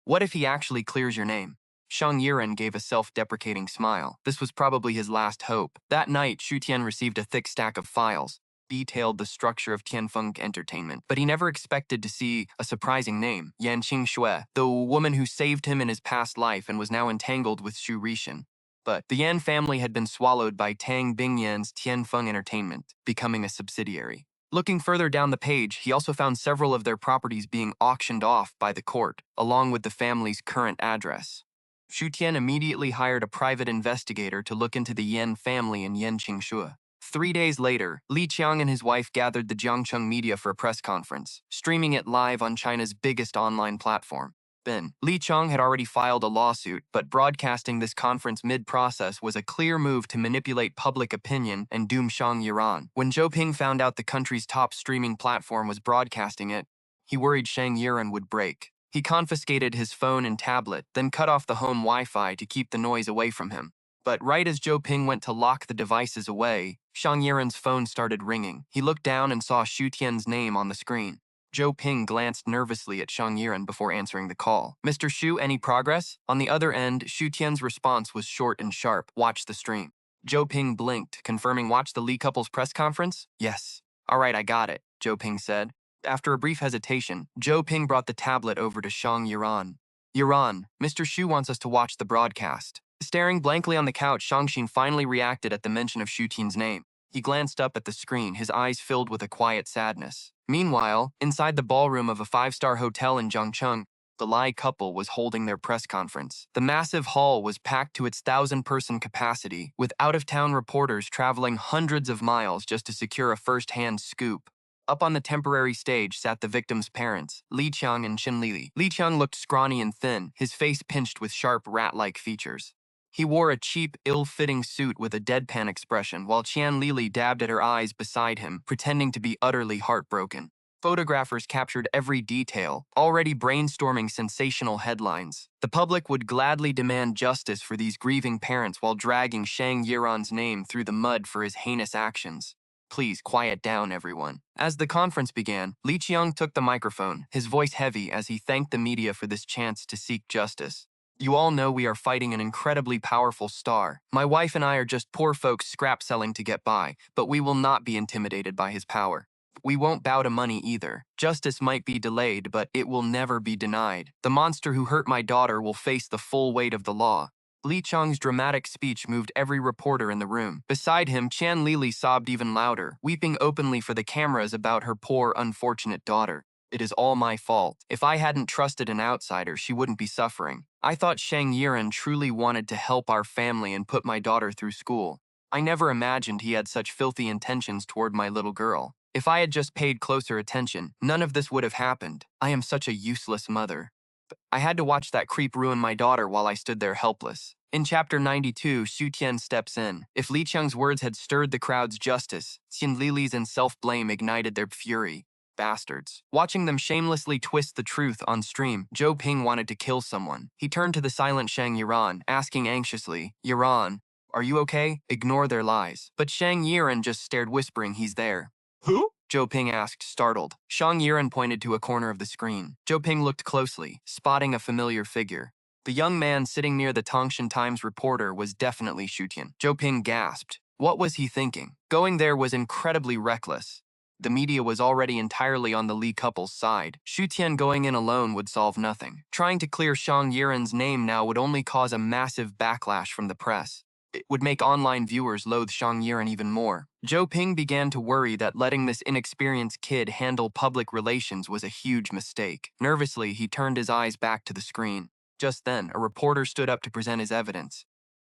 What if he actually clears your name? Shang Yiran gave a self-deprecating smile. This was probably his last hope. That night, Xu Tian received a thick stack of files, detailed the structure of Tianfeng Entertainment, but he never expected to see a surprising name, Yanqing Shui, the woman who saved him in his past life and was now entangled with Xu Rishan. But the Yan family had been swallowed by Tang Bingyan's Tianfeng Entertainment, becoming a subsidiary. Looking further down the page, he also found several of their properties being auctioned off by the court, along with the family's current address. Xu Tian immediately hired a private investigator to look into the Yan family in Yanqing Shui. 3 days later, Li Qiang and his wife gathered the Jiangcheng media for a press conference, streaming it live on China's biggest online platform. spin. Li Cheng had already filed a lawsuit, but broadcasting this conference mid-process was a clear move to manipulate public opinion and doom Shang Yiran. When Zhou Ping found out the country's top streaming platform was broadcasting it, he worried Shang Yiran would break. He confiscated his phone and tablet, then cut off the home Wi-Fi to keep the noise away from him. But right as Zhou Ping went to lock the devices away, Shang Yiran's phone started ringing. He looked down and saw Xu Tian's name on the screen. Zhou Ping glanced nervously at Shang Yiran before answering the call. "Mr. Xu, any progress?" On the other end, Xu Tian's response was short and sharp. "Watch the stream." Zhou Ping blinked, confirming watch the Li couple's press conference? "Yes." "All right, I got it," Zhou Ping said. After a brief hesitation, Zhou Ping brought the tablet over to Shang Yiran. "Yiran, Mr. Xu wants us to watch the broadcast." Staring blankly on the couch, Shangxin finally reacted at the mention of Xu Tian's name. He glanced up at the screen, his eyes filled with a quiet sadness. Meanwhile, inside the ballroom of a five-star hotel in Jiangcheng, the Lai couple was holding their press conference. The massive hall was packed to its 1,000-person capacity, with out-of-town reporters traveling hundreds of miles just to secure a first-hand scoop. Up on the temporary stage sat the victim's parents, Li Qiang and Qin Lili. Li Qiang looked scrawny and thin, his face pinched with sharp rat-like features. He wore a cheap, ill-fitting suit with a deadpan expression, while Qian Lili dabbed at her eyes beside him, pretending to be utterly heartbroken. Photographers captured every detail, already brainstorming sensational headlines. The public would gladly demand justice for these grieving parents while dragging Shang Yiran's name through the mud for his heinous actions. "Please quiet down, everyone." As the conference began, Li Qiang took the microphone, his voice heavy as he thanked the media for this chance to seek justice. "You all know we are fighting an incredibly powerful star. My wife and I are just poor folks scrap-selling to get by, but we will not be intimidated by his power. We won't bow to money either. Justice might be delayed, but it will never be denied. The monster who hurt my daughter will face the full weight of the law." Li Cheng's dramatic speech moved every reporter in the room. Beside him, Qian Lili sobbed even louder, weeping openly for the cameras about her poor, unfortunate daughter. "It is all my fault. If I hadn't trusted an outsider, she wouldn't be suffering. I thought Shang Yiran truly wanted to help our family and put my daughter through school. I never imagined he had such filthy intentions toward my little girl. If I had just paid closer attention, none of this would have happened. I am such a useless mother. But I had to watch that creep ruin my daughter while I stood there helpless." In Chapter 92, Xu Tian steps in. If Li Cheng's words had stirred the crowd's justice, Qin Lili's and self-blame ignited their fury. Bastards. Watching them shamelessly twist the truth on stream, Zhou Ping wanted to kill someone. He turned to the silent Shang Yiran, asking anxiously, "Yiran, are you okay? Ignore their lies." But Shang Yiran just stared, whispering, "He's there." "Who?" Zhou Ping asked, startled. Shang Yiran pointed to a corner of the screen. Zhou Ping looked closely, spotting a familiar figure. The young man sitting near the Tangshan Times reporter was definitely Xu Tian. Zhou Ping gasped. What was he thinking? Going there was incredibly reckless. The media was already entirely on the Li couple's side. Xu Tian going in alone would solve nothing. Trying to clear Shang Yiran's name now would only cause a massive backlash from the press. It would make online viewers loathe Shang Yiran even more. Zhou Ping began to worry that letting this inexperienced kid handle public relations was a huge mistake. Nervously, he turned his eyes back to the screen. Just then, a reporter stood up to present his evidence.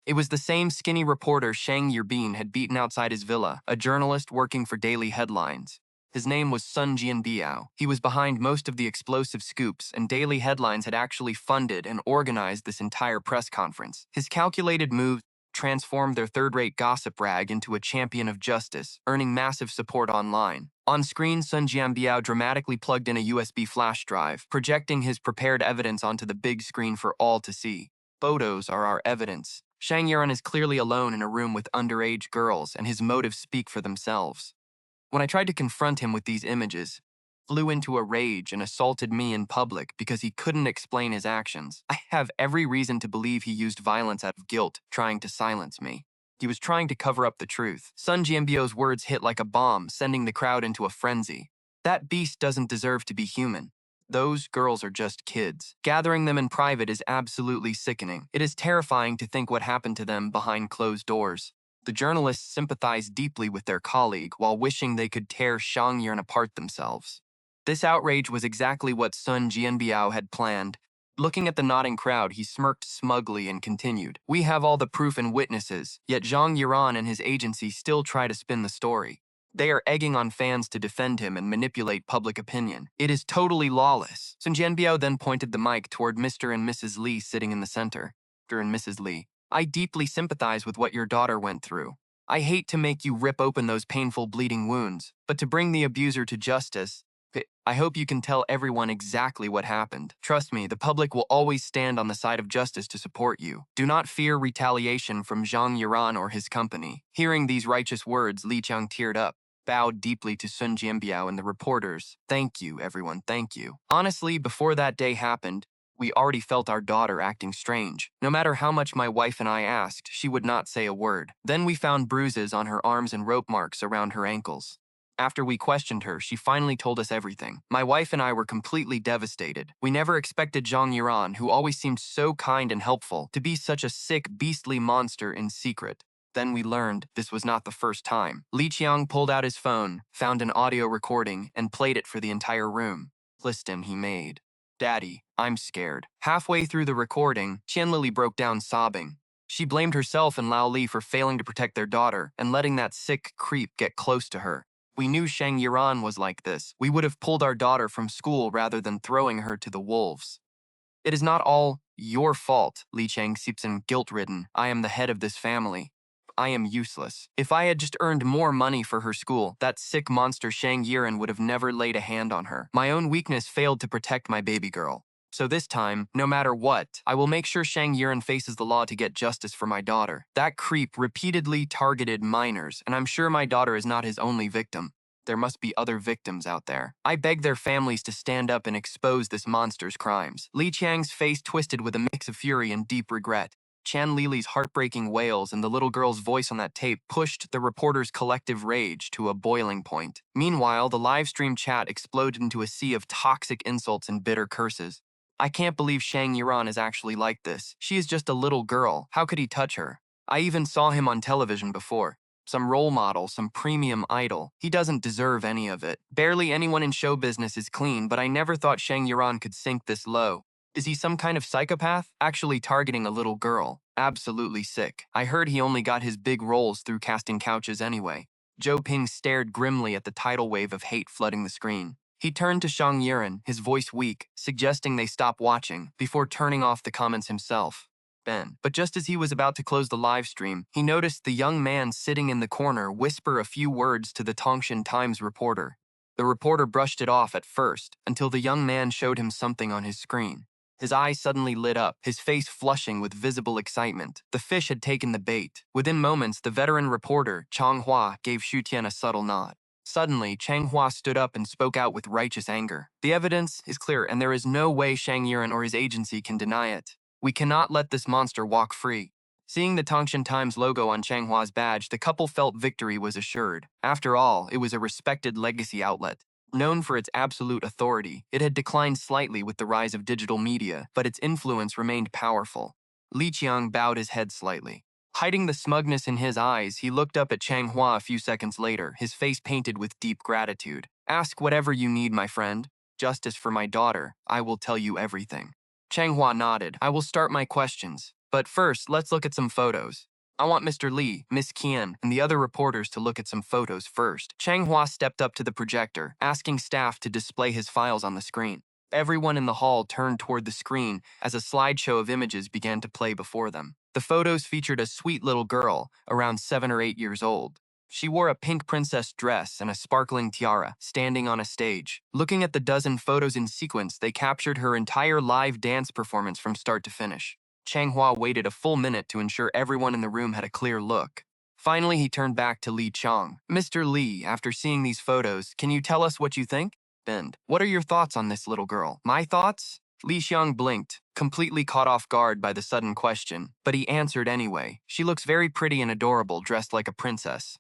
It was the same skinny reporter Shang Yirbin had beaten outside his villa, a journalist working for daily headlines. His name was Sun Jianbiao. He was behind most of the explosive scoops, and daily headlines had actually funded and organized this entire press conference. His calculated moves transformed their third-rate gossip rag into a champion of justice, earning massive support online. On screen, Sun Jianbiao dramatically plugged in a USB flash drive, projecting his prepared evidence onto the big screen for all to see. Photos are our evidence. Shang Yiran is clearly alone in a room with underage girls, and his motives speak for themselves. When I tried to confront him with these images, flew into a rage and assaulted me in public because he couldn't explain his actions. I have every reason to believe he used violence out of guilt, trying to silence me. He was trying to cover up the truth. Sun Jianbiao's words hit like a bomb, sending the crowd into a frenzy. That beast doesn't deserve to be human. Those girls are just kids. Gathering them in private is absolutely sickening. It is terrifying to think what happened to them behind closed doors. The journalists sympathized deeply with their colleague while wishing they could tear Shang Yiran apart themselves. This outrage was exactly what Sun Jianbiao had planned. Looking at the nodding crowd, he smirked smugly and continued, "We have all the proof and witnesses, yet Zhang Yiran and his agency still try to spin the story. They are egging on fans to defend him and manipulate public opinion. It is totally lawless. Sun Jianbiao then pointed the mic toward Mr. and Mrs. Li sitting in the center. Mr. and Mrs. Li, I deeply sympathize with what your daughter went through. I hate to make you rip open those painful bleeding wounds, but to bring the abuser to justice, I hope you can tell everyone exactly what happened. Trust me, the public will always stand on the side of justice to support you. Do not fear retaliation from Zhang Yuran or his company. Hearing these righteous words, Li Qiang teared up, bowed deeply to Sun Jianbiao and the reporters. Thank you, everyone, thank you. Honestly, before that day happened, we already felt our daughter acting strange. No matter how much my wife and I asked, she would not say a word. Then we found bruises on her arms and rope marks around her ankles. After we questioned her, she finally told us everything. My wife and I were completely devastated. We never expected Zhang Yuran, who always seemed so kind and helpful, to be such a sick, beastly monster in secret. Then we learned this was not the first time. Li Qiang pulled out his phone, found an audio recording, and played it for the entire room. Listen, he made. Daddy, I'm scared. Halfway through the recording, Qianlili broke down sobbing. She blamed herself and Lao Li for failing to protect their daughter and letting that sick creep get close to her. We knew Shang Yiran was like this. We would have pulled our daughter from school rather than throwing her to the wolves. It is not all your fault, Li Chang Sipson, guilt-ridden. I am the head of this family. I am useless. If I had just earned more money for her school, that sick monster Shang Yiran would have never laid a hand on her. My own weakness failed to protect my baby girl. So this time, no matter what, I will make sure Shang Yiran faces the law to get justice for my daughter. That creep repeatedly targeted minors, and I'm sure my daughter is not his only victim. There must be other victims out there. I beg their families to stand up and expose this monster's crimes. Li Qiang's face twisted with a mix of fury and deep regret. Chan Lili's heartbreaking wails and the little girl's voice on that tape pushed the reporters' collective rage to a boiling point. Meanwhile, the live stream chat exploded into a sea of toxic insults and bitter curses. I can't believe Shang Yiran is actually like this. She is just a little girl. How could he touch her? I even saw him on television before. Some role model, some premium idol. He doesn't deserve any of it. Barely anyone in show business is clean, but I never thought Shang Yiran could sink this low. Is he some kind of psychopath? Actually targeting a little girl. Absolutely sick. I heard he only got his big roles through casting couches anyway. Zhou Ping stared grimly at the tidal wave of hate flooding the screen. He turned to Shang Yiran, his voice weak, suggesting they stop watching, before turning off the comments himself. But just as he was about to close the live stream, he noticed the young man sitting in the corner whisper a few words to the Tangshan Times reporter. The reporter brushed it off at first, until the young man showed him something on his screen. His eyes suddenly lit up, his face flushing with visible excitement. The fish had taken the bait. Within moments, the veteran reporter, Chang Hua, gave Xu Tian a subtle nod. Suddenly, Chang Hua stood up and spoke out with righteous anger. The evidence is clear, and there is no way Shang Yiran or his agency can deny it. We cannot let this monster walk free. Seeing the Tangshan Times logo on Chang Hua's badge, the couple felt victory was assured. After all, it was a respected legacy outlet. Known for its absolute authority, it had declined slightly with the rise of digital media, but its influence remained powerful. Li Qiang bowed his head slightly. Hiding the smugness in his eyes, he looked up at Chang Hua a few seconds later, his face painted with deep gratitude. Ask whatever you need, my friend. Justice for my daughter. I will tell you everything. Chang Hua nodded. I will start my questions. But first, let's look at some photos. I want Mr. Li, Miss Qian, and the other reporters to look at some photos first. Chang Hua stepped up to the projector, asking staff to display his files on the screen. Everyone in the hall turned toward the screen as a slideshow of images began to play before them. The photos featured a sweet little girl, around 7 or 8 years old. She wore a pink princess dress and a sparkling tiara, standing on a stage. Looking at the dozen photos in sequence, they captured her entire live dance performance from start to finish. Chang Hua waited a full minute to ensure everyone in the room had a clear look. Finally, he turned back to Li Qiang. Mr. Li, after seeing these photos, can you tell us what you think? What are your thoughts on this little girl? My thoughts? Li Qiang blinked, completely caught off guard by the sudden question, but he answered anyway. She looks very pretty and adorable, dressed like a princess.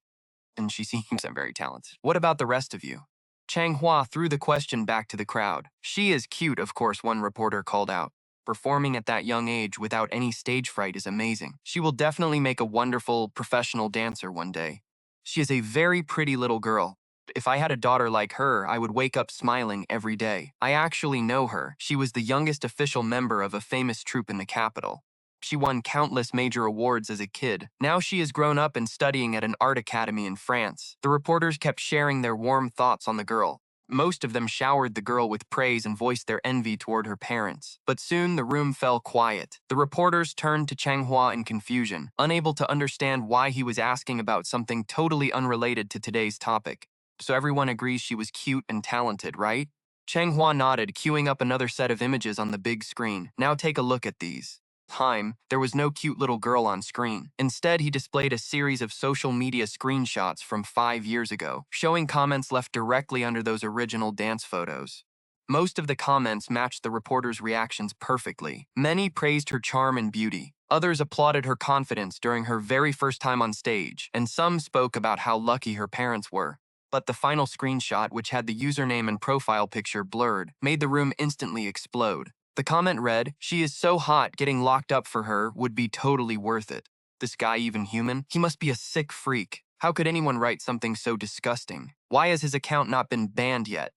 And she seems very talented. What about the rest of you? Chang Hua threw the question back to the crowd. She is cute, of course, one reporter called out. Performing at that young age without any stage fright is amazing. She will definitely make a wonderful professional dancer one day. She is a very pretty little girl. If I had a daughter like her, I would wake up smiling every day. I actually know her. She was the youngest official member of a famous troupe in the capital. She won countless major awards as a kid. Now she is grown up and studying at an art academy in France. The reporters kept sharing their warm thoughts on the girl. Most of them showered the girl with praise and voiced their envy toward her parents. But soon the room fell quiet. The reporters turned to Changhua in confusion, unable to understand why he was asking about something totally unrelated to today's topic. So everyone agrees she was cute and talented, right? Changhua nodded, queuing up another set of images on the big screen. Now take a look at these. There was no cute little girl on screen. Instead, he displayed a series of social media screenshots from 5 years ago, showing comments left directly under those original dance photos. Most of the comments matched the reporter's reactions perfectly. Many praised her charm and beauty. Others applauded her confidence during her very first time on stage, and some spoke about how lucky her parents were. But the final screenshot, which had the username and profile picture blurred, made the room instantly explode. The comment read, "She is so hot, getting locked up for her would be totally worth it. This guy even human? He must be a sick freak. How could anyone write something so disgusting? Why has his account not been banned yet?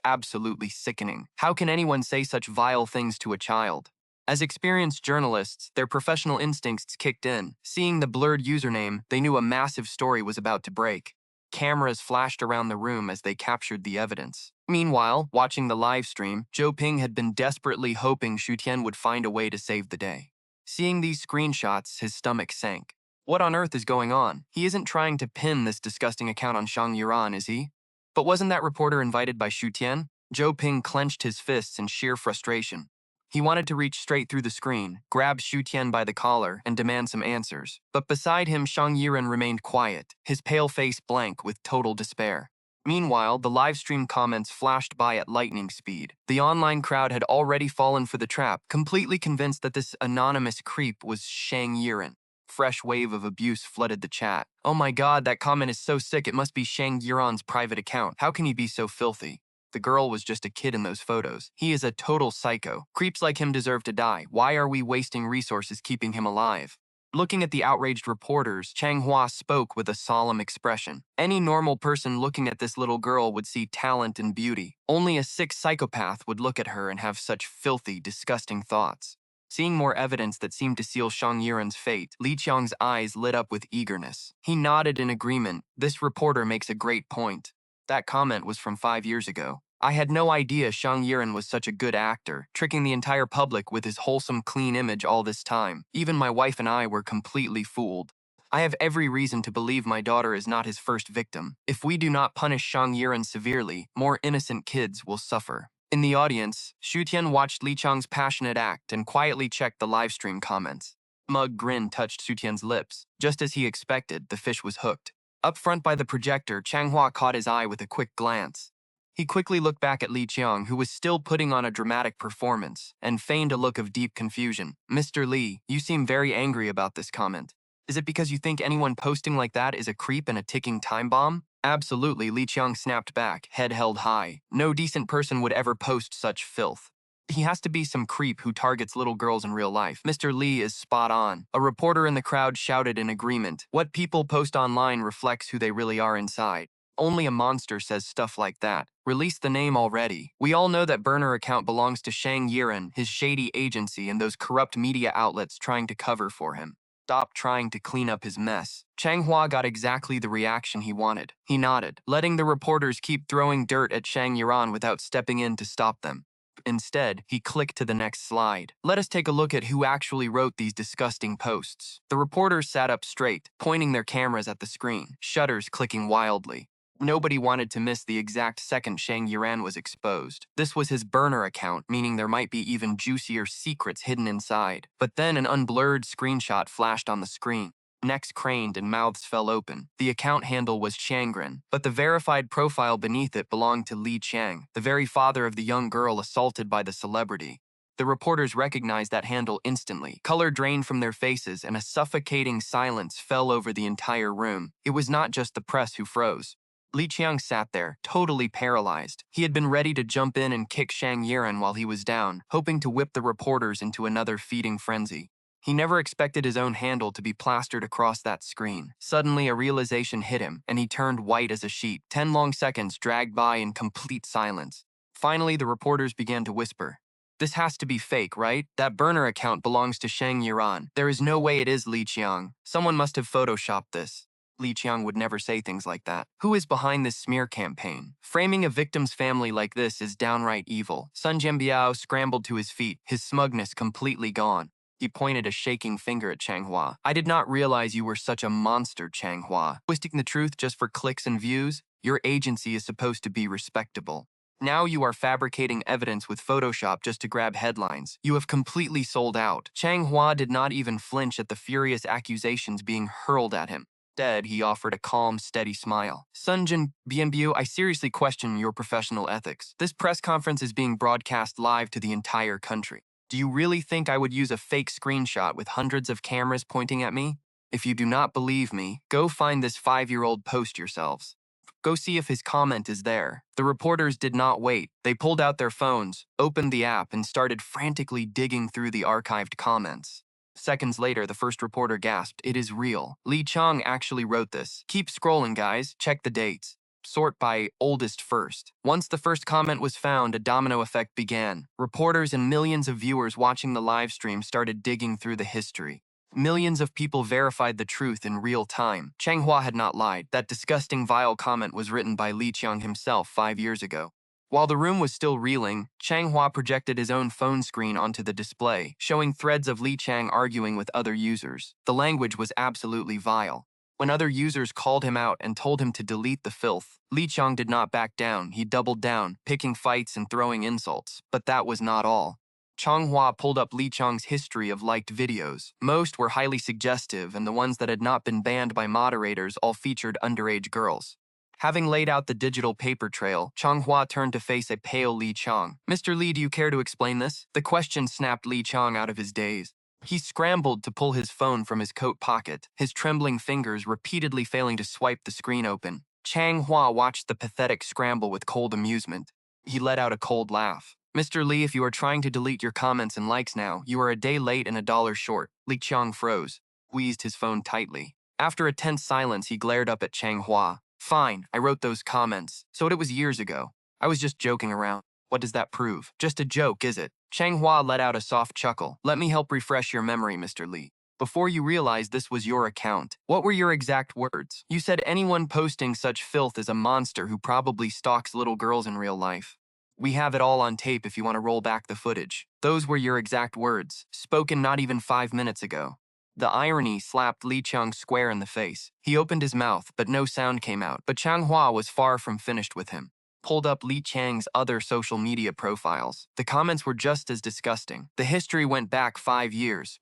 Absolutely sickening. How can anyone say such vile things to a child?" As experienced journalists, their professional instincts kicked in. Seeing the blurred username, they knew a massive story was about to break. Cameras flashed around the room as they captured the evidence. Meanwhile, watching the live stream, Zhou Ping had been desperately hoping Xu Tian would find a way to save the day. Seeing these screenshots, his stomach sank. What on earth is going on? He isn't trying to pin this disgusting account on Shang Yuran, is he? But wasn't that reporter invited by Xu Tian? Zhou Ping clenched his fists in sheer frustration. He wanted to reach straight through the screen, grab Xu Tian by the collar, and demand some answers. But beside him, Shang Yiren remained quiet, his pale face blank with total despair. Meanwhile, the livestream comments flashed by at lightning speed. The online crowd had already fallen for the trap, completely convinced that this anonymous creep was Shang Yiren. Fresh wave of abuse flooded the chat. "Oh my god, that comment is so sick, it must be Shang Yiren's private account. How can he be so filthy? The girl was just a kid in those photos. He is a total psycho. Creeps like him deserve to die. Why are we wasting resources keeping him alive?" Looking at the outraged reporters, Changhua spoke with a solemn expression. Any normal person looking at this little girl would see talent and beauty. Only a sick psychopath would look at her and have such filthy, disgusting thoughts. Seeing more evidence that seemed to seal Shang Yiren's fate, Li Qiang's eyes lit up with eagerness. He nodded in agreement. This reporter makes a great point. That comment was from 5 years ago. I had no idea Shang Yiren was such a good actor, tricking the entire public with his wholesome, clean image all this time. Even my wife and I were completely fooled. I have every reason to believe my daughter is not his first victim. If we do not punish Shang Yiren severely, more innocent kids will suffer. In the audience, Xu Tian watched Li Chang's passionate act and quietly checked the livestream comments. Mug grin touched Xu Tian's lips. Just as he expected, the fish was hooked. Up front by the projector, Changhua caught his eye with a quick glance. He quickly looked back at Li Qiang, who was still putting on a dramatic performance, and feigned a look of deep confusion. "Mr. Li, you seem very angry about this comment. Is it because you think anyone posting like that is a creep and a ticking time bomb?" "Absolutely," Li Qiang snapped back, head held high. "No decent person would ever post such filth. He has to be some creep who targets little girls in real life." Mr. Li is spot on. A reporter in the crowd shouted in agreement. What people post online reflects who they really are inside. Only a monster says stuff like that. Release the name already. We all know that burner account belongs to Shang Yiren, his shady agency, and those corrupt media outlets trying to cover for him. Stop trying to clean up his mess. Changhua got exactly the reaction he wanted. He nodded, letting the reporters keep throwing dirt at Shang Yiren without stepping in to stop them. Instead, he clicked to the next slide. Let us take a look at who actually wrote these disgusting posts. The reporters sat up straight, pointing their cameras at the screen, shutters clicking wildly. Nobody wanted to miss the exact second Shang Yiren was exposed. This was his burner account, meaning there might be even juicier secrets hidden inside. But then an unblurred screenshot flashed on the screen. Necks craned and mouths fell open. The account handle was Changren, but the verified profile beneath it belonged to Li Qiang, the very father of the young girl assaulted by the celebrity. The reporters recognized that handle instantly. Color drained from their faces and a suffocating silence fell over the entire room. It was not just the press who froze. Li Qiang sat there, totally paralyzed. He had been ready to jump in and kick Shang Yiren while he was down, hoping to whip the reporters into another feeding frenzy. He never expected his own handle to be plastered across that screen. Suddenly, a realization hit him, and he turned white as a sheet. 10 long seconds dragged by in complete silence. Finally, the reporters began to whisper. This has to be fake, right? That burner account belongs to Shang Yiran. There is no way it is Li Qiang. Someone must have photoshopped this. Li Qiang would never say things like that. Who is behind this smear campaign? Framing a victim's family like this is downright evil. Sun Jianbiao scrambled to his feet, his smugness completely gone. He pointed a shaking finger at Changhua. I did not realize you were such a monster, Changhua. Twisting the truth just for clicks and views? Your agency is supposed to be respectable. Now you are fabricating evidence with Photoshop just to grab headlines. You have completely sold out. Changhua did not even flinch at the furious accusations being hurled at him. Instead, he offered a calm, steady smile. Sunjin Bianbiu, I seriously question your professional ethics. This press conference is being broadcast live to the entire country. Do you really think I would use a fake screenshot with hundreds of cameras pointing at me? If you do not believe me, go find this 5-year-old post yourselves. Go see if his comment is there. The reporters did not wait. They pulled out their phones, opened the app, and started frantically digging through the archived comments. Seconds later, the first reporter gasped, "It is real. Li Qiang actually wrote this. Keep scrolling, guys. Check the dates. Sort by oldest first." Once the first comment was found, a domino effect began. Reporters and millions of viewers watching the live stream started digging through the history. Millions of people verified the truth in real time. Changhua had not lied. That disgusting, vile comment was written by Li Qiang himself 5 years ago. While the room was still reeling, Changhua projected his own phone screen onto the display, showing threads of Li Qiang arguing with other users. The language was absolutely vile. When other users called him out and told him to delete the filth, Li Qiang did not back down. He doubled down, picking fights and throwing insults. But that was not all. Changhua pulled up Li Qiang's history of liked videos. Most were highly suggestive, and the ones that had not been banned by moderators all featured underage girls. Having laid out the digital paper trail, Changhua turned to face a pale Li Qiang. "Mr. Li, do you care to explain this?" The question snapped Li Qiang out of his daze. He scrambled to pull his phone from his coat pocket, his trembling fingers repeatedly failing to swipe the screen open. Changhua watched the pathetic scramble with cold amusement. He let out a cold laugh. "Mr. Li, if you are trying to delete your comments and likes now, you are a day late and $1 short." Li Qiang froze, squeezed his phone tightly. After a tense silence, he glared up at Changhua. "Fine, I wrote those comments. So it was years ago. I was just joking around. What does that prove? Just a joke, is it?" Changhua let out a soft chuckle. "Let me help refresh your memory, Mr. Li. Before you realized this was your account, what were your exact words? You said anyone posting such filth is a monster who probably stalks little girls in real life. We have it all on tape if you want to roll back the footage. Those were your exact words, spoken not even 5 minutes ago." The irony slapped Li Qiang square in the face. He opened his mouth, but no sound came out. But Changhua was far from finished with him. Pulled up Li Qiang's other social media profiles. The comments were just as disgusting. The history went back 5 years.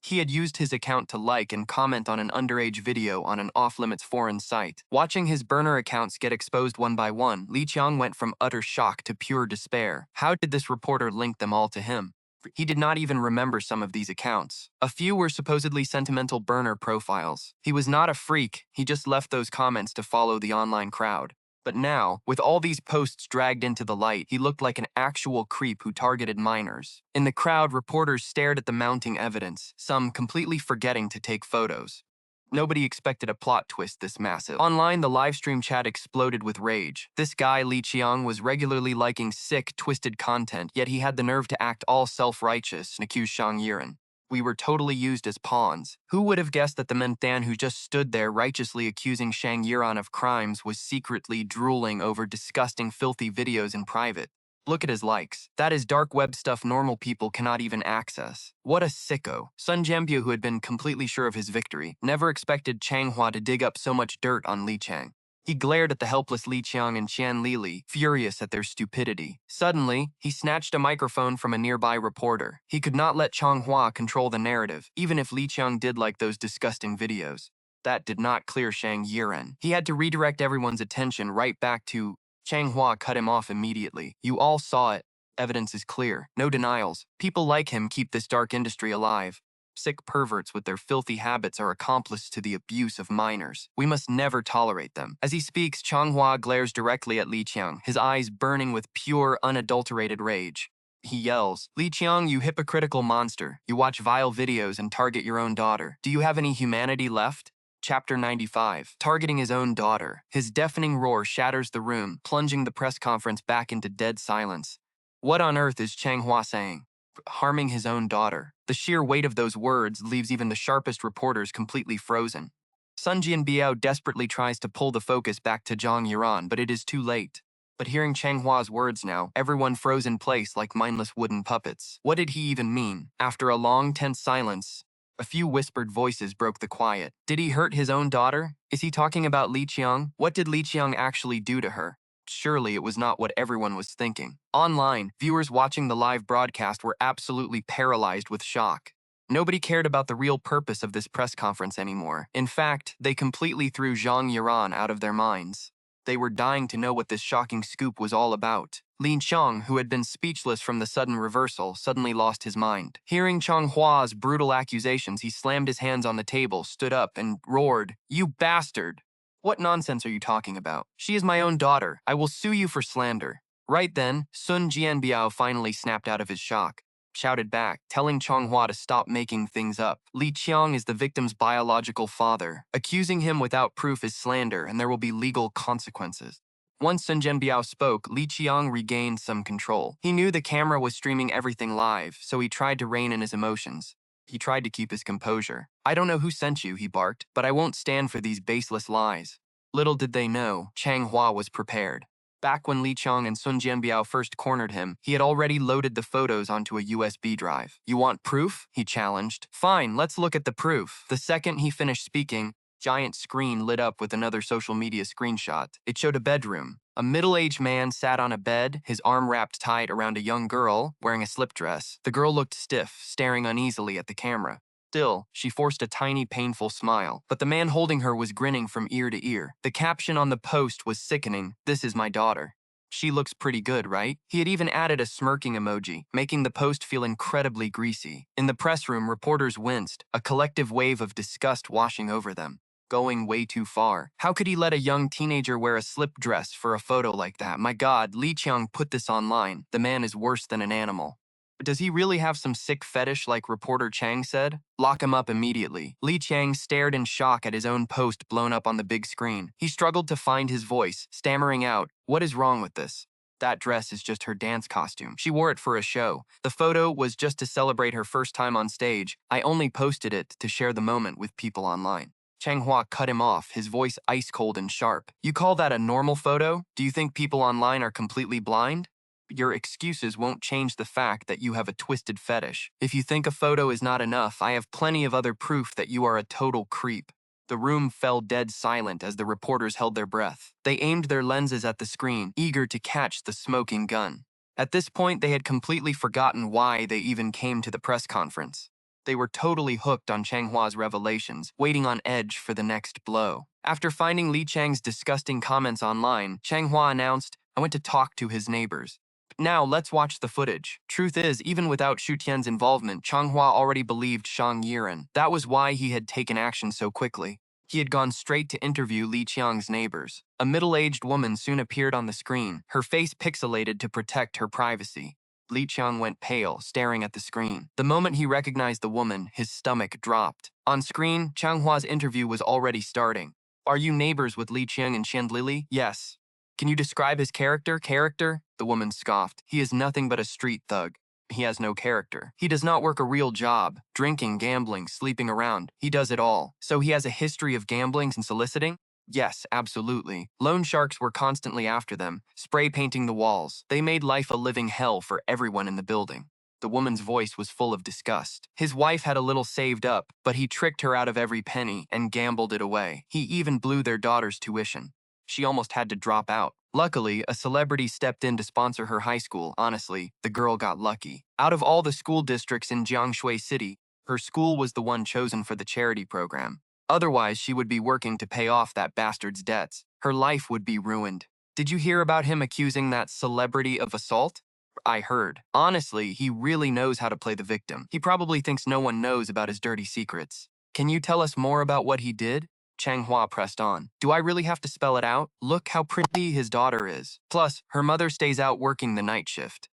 He had used his account to like and comment on an underage video on an off-limits foreign site. Watching his burner accounts get exposed one by one, Li Qiang went from utter shock to pure despair. How did this reporter link them all to him? He did not even remember some of these accounts. A few were supposedly sentimental burner profiles. He was not a freak, he just left those comments to follow the online crowd. But now, with all these posts dragged into the light, he looked like an actual creep who targeted minors. In the crowd, reporters stared at the mounting evidence, some completely forgetting to take photos. Nobody expected a plot twist this massive. Online, the livestream chat exploded with rage. This guy, Li Qiang, was regularly liking sick, twisted content, yet he had the nerve to act all self-righteous and accuse Shang Yiran. "We were totally used as pawns." Who would have guessed that the mentan who just stood there righteously accusing Shang Yiran of crimes was secretly drooling over disgusting, filthy videos in private? Look at his likes. That is dark web stuff normal people cannot even access. What a sicko. Sun Jianbiu, who had been completely sure of his victory, never expected Changhua to dig up so much dirt on Li Qiang. He glared at the helpless Li Qiang and Qian Lili, furious at their stupidity. Suddenly, he snatched a microphone from a nearby reporter. He could not let Changhua control the narrative, even if Li Qiang did like those disgusting videos. That did not clear Shang Yiran. He had to redirect everyone's attention right back to... Changhua cut him off immediately. "You all saw it. Evidence is clear. No denials. People like him keep this dark industry alive. Sick perverts with their filthy habits are accomplices to the abuse of minors. We must never tolerate them." As he speaks, Changhua glares directly at Li Qiang, his eyes burning with pure, unadulterated rage. He yells, "Li Qiang, you hypocritical monster. You watch vile videos and target your own daughter. Do you have any humanity left?" Chapter 95. Targeting his own daughter. His deafening roar shatters the room, plunging the press conference back into dead silence. What on earth is Chang Hua saying? Harming his own daughter. The sheer weight of those words leaves even the sharpest reporters completely frozen. Sun Jianbiao desperately tries to pull the focus back to Zhang Yuran, but it is too late. But hearing Chang Hua's words now, everyone froze in place like mindless wooden puppets. What did he even mean? After a long, tense silence, a few whispered voices broke the quiet. Did he hurt his own daughter? Is he talking about Li Qiang? What did Li Qiang actually do to her? Surely it was not what everyone was thinking. Online, viewers watching the live broadcast were absolutely paralyzed with shock. Nobody cared about the real purpose of this press conference anymore. In fact, they completely threw Zhang Yuran out of their minds. They were dying to know what this shocking scoop was all about. Lin Qiang, who had been speechless from the sudden reversal, suddenly lost his mind. Hearing Chang Hua's brutal accusations, he slammed his hands on the table, stood up, and roared, "You bastard! What nonsense are you talking about? She is my own daughter. I will sue you for slander." Right then, Sun Jianbiao finally snapped out of his shock, shouted back, telling Chang Hua to stop making things up. Li Qiang is the victim's biological father. Accusing him without proof is slander, and there will be legal consequences. Once Sun Jianbiao spoke, Li Qiang regained some control. He knew the camera was streaming everything live, so he tried to rein in his emotions. He tried to keep his composure. "I don't know who sent you," he barked, "but I won't stand for these baseless lies." Little did they know, Chang Hua was prepared. Back when Li Qiang and Sun Jianbiao first cornered him, he had already loaded the photos onto a USB drive. "You want proof?" he challenged. "Fine, let's look at the proof." The second he finished speaking, giant screen lit up with another social media screenshot. It showed a bedroom. A middle-aged man sat on a bed, his arm wrapped tight around a young girl wearing a slip dress. The girl looked stiff, staring uneasily at the camera. Still, she forced a tiny, painful smile, but the man holding her was grinning from ear to ear. The caption on the post was sickening, "This is my daughter. She looks pretty good, right?" He had even added a smirking emoji, making the post feel incredibly greasy. In the press room, reporters winced, a collective wave of disgust washing over them. Going way too far. How could he let a young teenager wear a slip dress for a photo like that? My God, Li Qiang put this online. The man is worse than an animal. Does he really have some sick fetish like reporter Chang said? Lock him up immediately. Li Qiang stared in shock at his own post blown up on the big screen. He struggled to find his voice, stammering out, "What is wrong with this? That dress is just her dance costume. She wore it for a show. The photo was just to celebrate her first time on stage. I only posted it to share the moment with people online." Chang Hua cut him off, his voice ice cold and sharp. "You call that a normal photo? Do you think people online are completely blind? Your excuses won't change the fact that you have a twisted fetish. If you think a photo is not enough, I have plenty of other proof that you are a total creep." The room fell dead silent as the reporters held their breath. They aimed their lenses at the screen, eager to catch the smoking gun. At this point, they had completely forgotten why they even came to the press conference. They were totally hooked on Chang Hua's revelations, waiting on edge for the next blow. After finding Li Chang's disgusting comments online, Chang Hua announced, "I went to talk to his neighbors. Now, let's watch the footage." Truth is, even without Shu Tian's involvement, Chang Hua already believed Shang Yiren. That was why he had taken action so quickly. He had gone straight to interview Li Qiang's neighbors. A middle-aged woman soon appeared on the screen, her face pixelated to protect her privacy. Li Qiang went pale, staring at the screen. The moment he recognized the woman, his stomach dropped. On screen, Chang Hua's interview was already starting. "Are you neighbors with Li Qiang and Qianlili?" "Yes." "Can you describe his character?" "Character?" The woman scoffed. "He is nothing but a street thug. He has no character. He does not work a real job. Drinking, gambling, sleeping around. He does it all. So he has a history of gambling and soliciting?" "Yes, absolutely. Loan sharks were constantly after them, spray painting the walls. They made life a living hell for everyone in the building." The woman's voice was full of disgust. "His wife had a little saved up, but he tricked her out of every penny and gambled it away. He even blew their daughter's tuition. She almost had to drop out. Luckily, a celebrity stepped in to sponsor her high school. Honestly, the girl got lucky. Out of all the school districts in Jiangcheng City, her school was the one chosen for the charity program. Otherwise, she would be working to pay off that bastard's debts. Her life would be ruined. Did you hear about him accusing that celebrity of assault?" "I heard. Honestly, he really knows how to play the victim. He probably thinks no one knows about his dirty secrets." "Can you tell us more about what he did?" Chang Hua pressed on. "Do I really have to spell it out? Look how pretty his daughter is. Plus, her mother stays out working the night shift.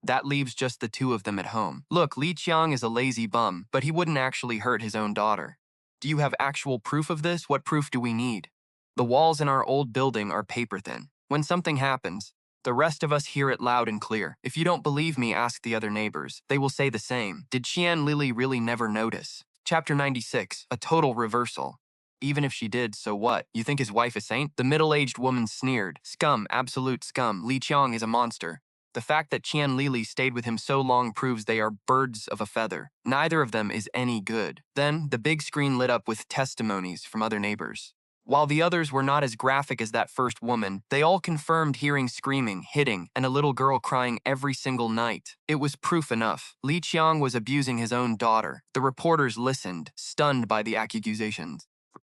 That leaves just the two of them at home. Look, Li Qiang is a lazy bum, but he wouldn't actually hurt his own daughter. Do you have actual proof of this? What proof do we need? The walls in our old building are paper thin. When something happens, The rest of us hear it loud and clear. If you don't believe me, ask the other neighbors. They will say the same. Did Qian Lili really never notice? Chapter 96, a total reversal. Even if she did, so what? You think his wife a saint? The middle-aged woman sneered. Scum, absolute scum. Li Qiang is a monster. The fact that Qian Lili stayed with him so long proves they are birds of a feather. Neither of them is any good. Then, the big screen lit up with testimonies from other neighbors. While the others were not as graphic as that first woman, they all confirmed hearing screaming, hitting, and a little girl crying every single night. It was proof enough. Li Qiang was abusing his own daughter. The reporters listened, stunned by the accusations.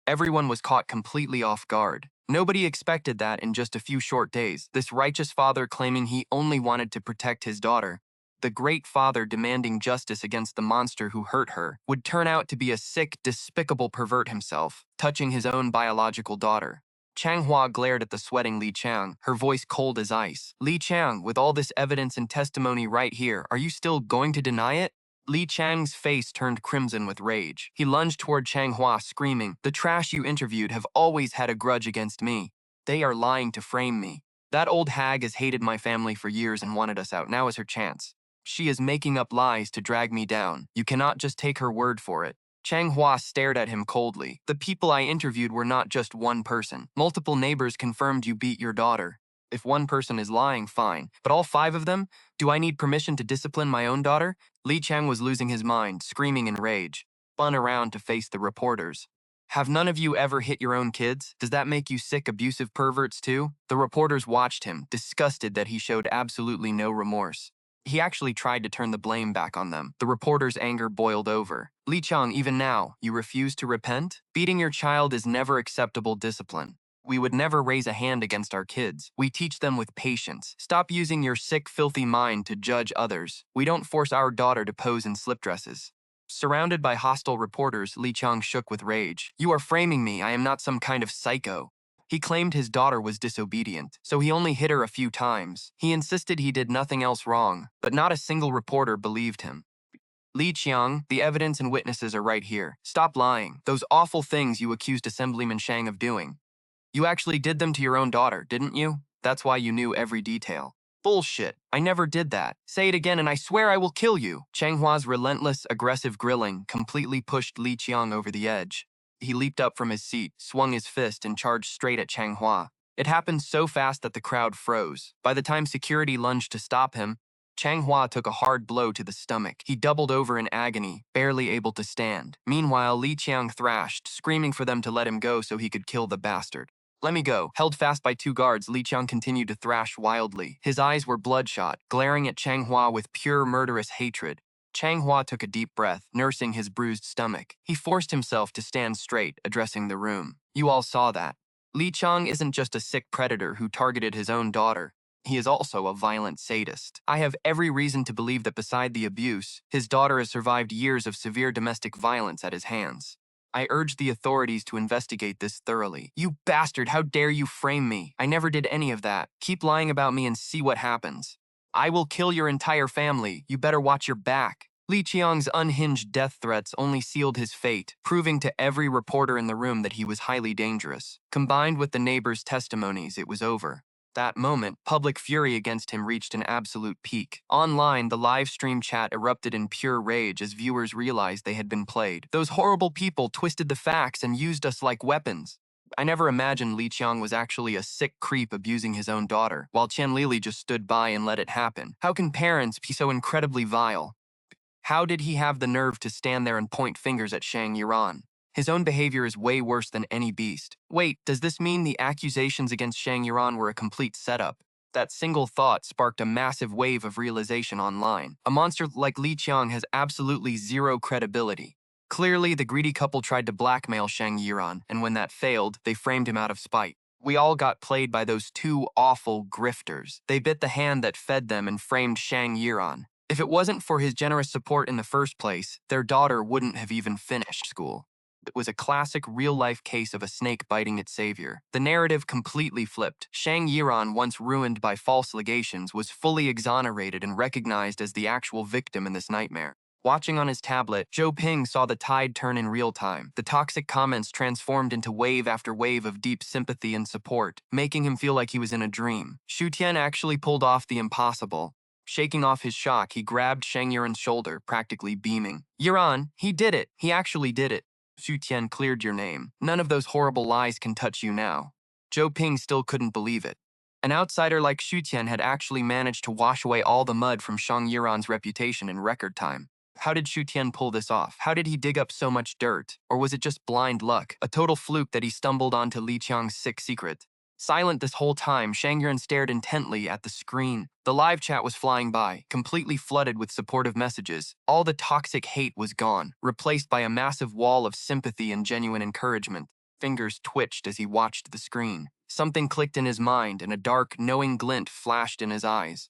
Everyone was caught completely off guard. Nobody expected that in just a few short days, this righteous father claiming he only wanted to protect his daughter, the great father demanding justice against the monster who hurt her, would turn out to be a sick, despicable pervert himself, touching his own biological daughter. Chang Hua glared at the sweating Li Qiang, her voice cold as ice. Li Qiang, with all this evidence and testimony right here, are you still going to deny it? Li Qiang's face turned crimson with rage. He lunged toward Chang Hua, screaming, "The trash you interviewed have always had a grudge against me. They are lying to frame me. That old hag has hated my family for years and wanted us out. Now is her chance. She is making up lies to drag me down. You cannot just take her word for it." Chang Hua stared at him coldly. "The people I interviewed were not just one person. Multiple neighbors confirmed you beat your daughter. If one person is lying, fine. But all 5 of them? Do I need permission to discipline my own daughter?" Li Qiang was losing his mind, screaming in rage. Spun around to face the reporters. "Have none of you ever hit your own kids? Does that make you sick, abusive perverts too?" The reporters watched him, disgusted that he showed absolutely no remorse. He actually tried to turn the blame back on them. The reporter's anger boiled over. "Li Qiang, even now, you refuse to repent? Beating your child is never acceptable discipline. We would never raise a hand against our kids. We teach them with patience. Stop using your sick, filthy mind to judge others. We don't force our daughter to pose in slip dresses." Surrounded by hostile reporters, Li Qiang shook with rage. "You are framing me. I am not some kind of psycho." He claimed his daughter was disobedient, so he only hit her a few times. He insisted he did nothing else wrong, but not a single reporter believed him. "Li Qiang, the evidence and witnesses are right here. Stop lying. Those awful things you accused Assemblyman Shang of doing. You actually did them to your own daughter, didn't you? That's why you knew every detail." "Bullshit. I never did that. Say it again and I swear I will kill you." Chang Hua's relentless, aggressive grilling completely pushed Li Qiang over the edge. He leaped up from his seat, swung his fist, and charged straight at Chang Hua. It happened so fast that the crowd froze. By the time security lunged to stop him, Chang Hua took a hard blow to the stomach. He doubled over in agony, barely able to stand. Meanwhile, Li Qiang thrashed, screaming for them to let him go so he could kill the bastard. "Let me go." Held fast by 2 guards, Li Qiang continued to thrash wildly. His eyes were bloodshot, glaring at Chang Hua with pure murderous hatred. Chang Hua took a deep breath, nursing his bruised stomach. He forced himself to stand straight, addressing the room. "You all saw that. Li Qiang isn't just a sick predator who targeted his own daughter. He is also a violent sadist. I have every reason to believe that beside the abuse, his daughter has survived years of severe domestic violence at his hands. I urge the authorities to investigate this thoroughly." "You bastard, how dare you frame me? I never did any of that. Keep lying about me and see what happens. I will kill your entire family. You better watch your back." Li Qiang's unhinged death threats only sealed his fate, proving to every reporter in the room that he was highly dangerous. Combined with the neighbors' testimonies, it was over. That moment, public fury against him reached an absolute peak. Online, the live stream chat erupted in pure rage as viewers realized they had been played. "Those horrible people twisted the facts and used us like weapons." I never imagined Li Qiang was actually a sick creep abusing his own daughter, while Qian Lili just stood by and let it happen. How can parents be so incredibly vile? How did he have the nerve to stand there and point fingers at Shang Yuran? His own behavior is way worse than any beast. Wait, does this mean the accusations against Shang Yuran were a complete setup? That single thought sparked a massive wave of realization online. A monster like Li Qiang has absolutely zero credibility. Clearly, the greedy couple tried to blackmail Shang Yuran, and when that failed, they framed him out of spite. We all got played by those 2 awful grifters. They bit the hand that fed them and framed Shang Yuran. If it wasn't for his generous support in the first place, their daughter wouldn't have even finished school. It was a classic real-life case of a snake biting its savior. The narrative completely flipped. Shang Yiran, once ruined by false allegations, was fully exonerated and recognized as the actual victim in this nightmare. Watching on his tablet, Zhou Ping saw the tide turn in real time. The toxic comments transformed into wave after wave of deep sympathy and support, making him feel like he was in a dream. Xu Tian actually pulled off the impossible. Shaking off his shock, he grabbed Shang Yuran's shoulder, practically beaming. Yuran, he did it! He actually did it! Xu Tian cleared your name. None of those horrible lies can touch you now. Zhou Ping still couldn't believe it. An outsider like Xu Tian had actually managed to wash away all the mud from Shang Yuran's reputation in record time. How did Xu Tian pull this off? How did he dig up so much dirt? Or was it just blind luck, a total fluke that he stumbled onto Li Qiang's sick secret? Silent this whole time, Shang Yuran stared intently at the screen. The live chat was flying by, completely flooded with supportive messages. All the toxic hate was gone, replaced by a massive wall of sympathy and genuine encouragement. Fingers twitched as he watched the screen. Something clicked in his mind, and a dark, knowing glint flashed in his eyes.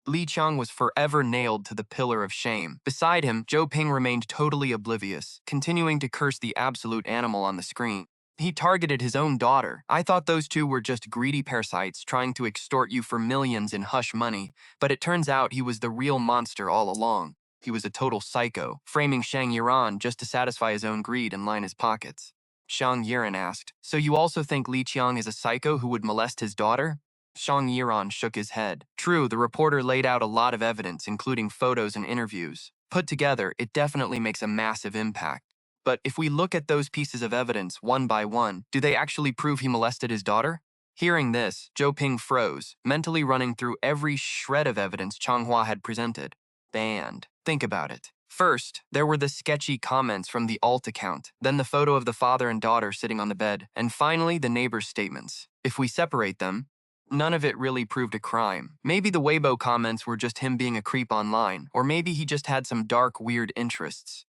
Li Qiang was forever nailed to the pillar of shame. Beside him, Zhou Ping remained totally oblivious, continuing to curse the absolute animal on the screen. He targeted his own daughter. I thought those two were just greedy parasites trying to extort you for millions in hush money, but it turns out he was the real monster all along. He was a total psycho, framing Shang Yuran just to satisfy his own greed and line his pockets. Shang Yuran asked, "So you also think Li Qiang is a psycho who would molest his daughter?" Shang Yuran shook his head. True, the reporter laid out a lot of evidence, including photos and interviews. Put together, it definitely makes a massive impact. But if we look at those pieces of evidence one by one, do they actually prove he molested his daughter? Hearing this, Zhou Ping froze, mentally running through every shred of evidence Changhua had presented. Banned. Think about it. First, there were the sketchy comments from the alt account, then the photo of the father and daughter sitting on the bed, and finally the neighbor's statements. If we separate them, none of it really proved a crime. Maybe the Weibo comments were just him being a creep online, or maybe he just had some dark, weird interests.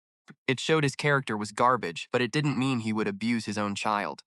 It showed his character was garbage, but it didn't mean he would abuse his own child.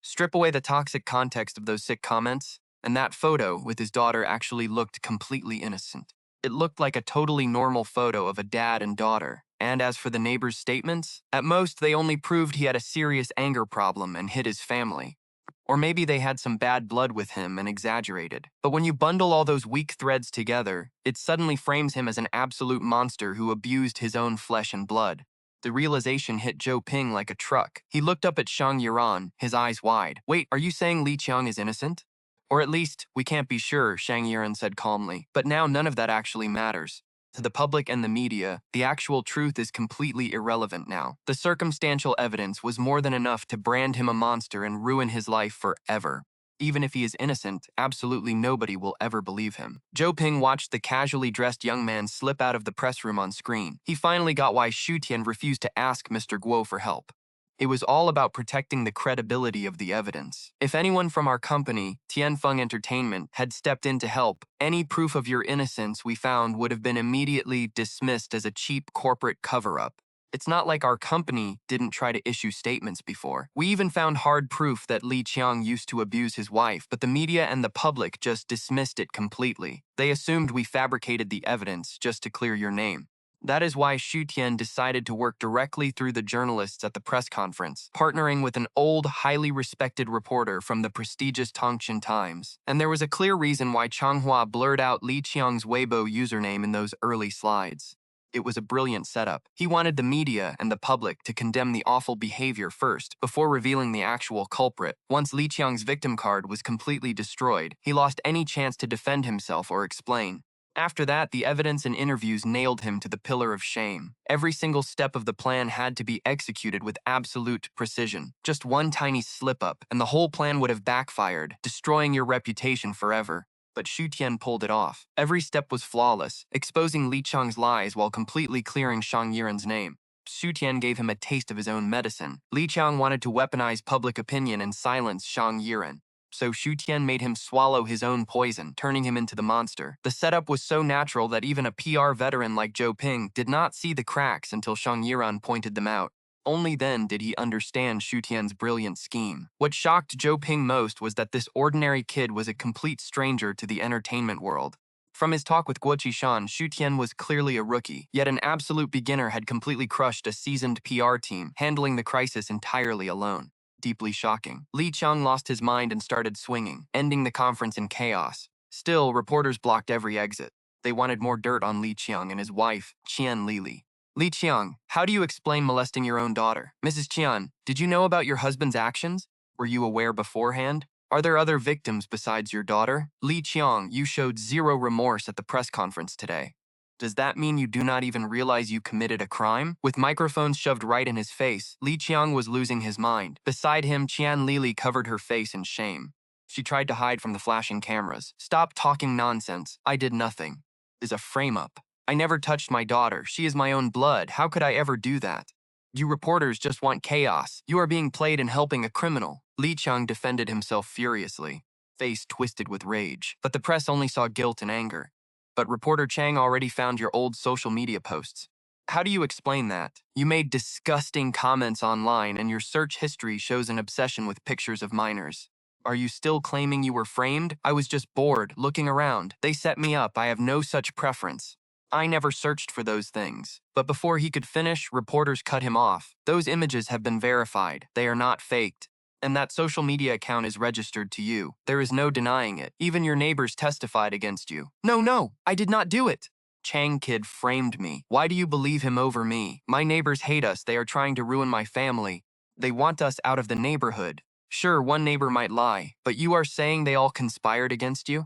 Strip away the toxic context of those sick comments, and that photo with his daughter actually looked completely innocent. It looked like a totally normal photo of a dad and daughter. And as for the neighbor's statements, at most they only proved he had a serious anger problem and hid his family. Or maybe they had some bad blood with him and exaggerated. But when you bundle all those weak threads together, it suddenly frames him as an absolute monster who abused his own flesh and blood. The realization hit Zhou Ping like a truck. He looked up at Shang Yuran, his eyes wide. "Wait, are you saying Li Qiang is innocent?" "Or at least, we can't be sure," Shang Yuran said calmly. "But now none of that actually matters. To the public and the media, the actual truth is completely irrelevant now. The circumstantial evidence was more than enough to brand him a monster and ruin his life forever. Even if he is innocent, absolutely nobody will ever believe him." Zhou Ping watched the casually dressed young man slip out of the press room on screen. He finally got why Xu Tian refused to ask Mr. Guo for help. It was all about protecting the credibility of the evidence. If anyone from our company, Tianfeng Entertainment, had stepped in to help, any proof of your innocence we found would have been immediately dismissed as a cheap corporate cover-up. It's not like our company didn't try to issue statements before. We even found hard proof that Li Qiang used to abuse his wife, but the media and the public just dismissed it completely. They assumed we fabricated the evidence just to clear your name. That is why Xu Tian decided to work directly through the journalists at the press conference, partnering with an old, highly respected reporter from the prestigious Tongxin Times. And there was a clear reason why Changhua blurred out Li Qiang's Weibo username in those early slides. It was a brilliant setup. He wanted the media and the public to condemn the awful behavior first, before revealing the actual culprit. Once Li Qiang's victim card was completely destroyed, he lost any chance to defend himself or explain. After that, the evidence and interviews nailed him to the pillar of shame. Every single step of the plan had to be executed with absolute precision. Just one tiny slip-up, and the whole plan would have backfired, destroying your reputation forever. But Xu Tian pulled it off. Every step was flawless, exposing Li Qiang's lies while completely clearing Shang Yuran's name. Xu Tian gave him a taste of his own medicine. Li Qiang wanted to weaponize public opinion and silence Shang Yuran. So Xu Tian made him swallow his own poison, turning him into the monster. The setup was so natural that even a PR veteran like Zhou Ping did not see the cracks until Shang Yuran pointed them out. Only then did he understand Xu Tian's brilliant scheme. What shocked Zhou Ping most was that this ordinary kid was a complete stranger to the entertainment world. From his talk with Guo Qishan, Xu Tian was clearly a rookie, yet an absolute beginner had completely crushed a seasoned PR team, handling the crisis entirely alone. Deeply shocking. Li Qiang lost his mind and started swinging, ending the conference in chaos. Still, reporters blocked every exit. They wanted more dirt on Li Qiang and his wife, Qian Lili. Li Qiang, how do you explain molesting your own daughter? Mrs. Qian, did you know about your husband's actions? Were you aware beforehand? Are there other victims besides your daughter? Li Qiang, you showed zero remorse at the press conference today. Does that mean you do not even realize you committed a crime? With microphones shoved right in his face, Li Qiang was losing his mind. Beside him, Qian Lili covered her face in shame. She tried to hide from the flashing cameras. Stop talking nonsense. I did nothing. Is a frame-up. I never touched my daughter. She is my own blood. How could I ever do that? You reporters just want chaos. You are being played and helping a criminal. Li Qiang defended himself furiously, face twisted with rage. But the press only saw guilt and anger. But reporter Chang already found your old social media posts. How do you explain that? You made disgusting comments online and your search history shows an obsession with pictures of minors. Are you still claiming you were framed? I was just bored, looking around. They set me up. I have no such preference. I never searched for those things. But before he could finish, reporters cut him off. Those images have been verified. They are not faked. And that social media account is registered to you. There is no denying it. Even your neighbors testified against you. No, I did not do it. Chang kid framed me. Why do you believe him over me? My neighbors hate us. They are trying to ruin my family. They want us out of the neighborhood. Sure, one neighbor might lie, but you are saying they all conspired against you?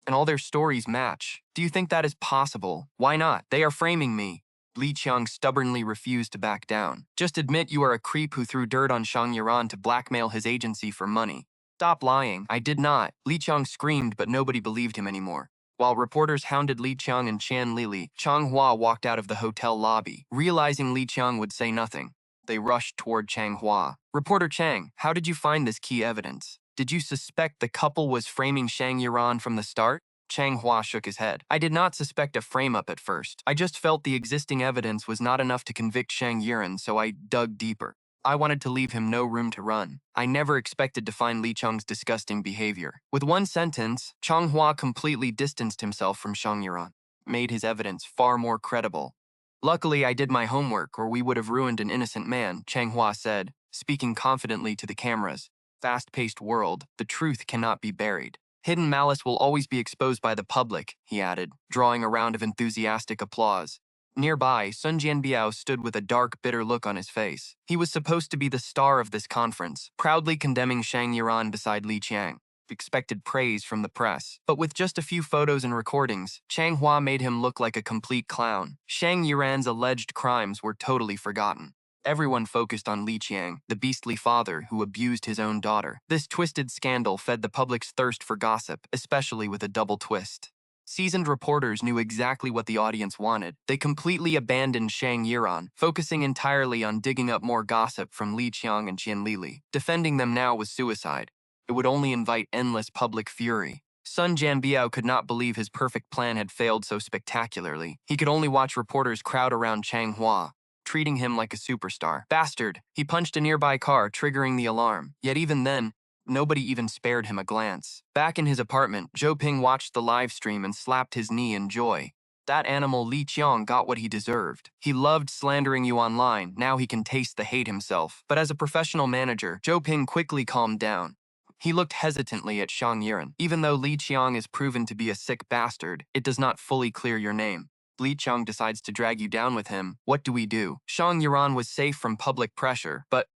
And all their stories match. Do you think that is possible? Why not? They are framing me. Li Qiang stubbornly refused to back down. Just admit you are a creep who threw dirt on Shang Yuran to blackmail his agency for money. Stop lying. I did not. Li Qiang screamed, but nobody believed him anymore. While reporters hounded Li Qiang and Qian Lili, Chang Hua walked out of the hotel lobby. Realizing Li Qiang would say nothing, they rushed toward Chang Hua. Reporter Chang, how did you find this key evidence? Did you suspect the couple was framing Shang Yuran from the start? Chang Hua shook his head. I did not suspect a frame-up at first. I just felt the existing evidence was not enough to convict Shang Yuran, so I dug deeper. I wanted to leave him no room to run. I never expected to find Li Cheng's disgusting behavior. With one sentence, Chang Hua completely distanced himself from Shang Yuran, made his evidence far more credible. Luckily, I did my homework, or we would have ruined an innocent man, Chang Hua said, speaking confidently to the cameras. Fast-paced world, the truth cannot be buried. Hidden malice will always be exposed by the public, he added, drawing a round of enthusiastic applause. Nearby, Sun Jianbiao stood with a dark, bitter look on his face. He was supposed to be the star of this conference, proudly condemning Shang Yuran beside Li Qiang. Expected praise from the press. But with just a few photos and recordings, Chang Hua made him look like a complete clown. Shang Yuran's alleged crimes were totally forgotten. Everyone focused on Li Qiang, the beastly father who abused his own daughter. This twisted scandal fed the public's thirst for gossip, especially with a double twist. Seasoned reporters knew exactly what the audience wanted. They completely abandoned Shang Yuran, focusing entirely on digging up more gossip from Li Qiang and Qian Lili. Defending them now was suicide. It would only invite endless public fury. Sun Jianbiao could not believe his perfect plan had failed so spectacularly. He could only watch reporters crowd around Chang Hua, treating him like a superstar. Bastard! He punched a nearby car, triggering the alarm. Yet even then, nobody even spared him a glance. Back in his apartment, Zhou Ping watched the live stream and slapped his knee in joy. That animal Li Qiang got what he deserved. He loved slandering you online, now he can taste the hate himself. But as a professional manager, Zhou Ping quickly calmed down. He looked hesitantly at Shang Yuran. Even though Li Qiang is proven to be a sick bastard, it does not fully clear your name. Li Qiang decides to drag you down with him. What do we do? Shang Yuran was safe from public pressure, but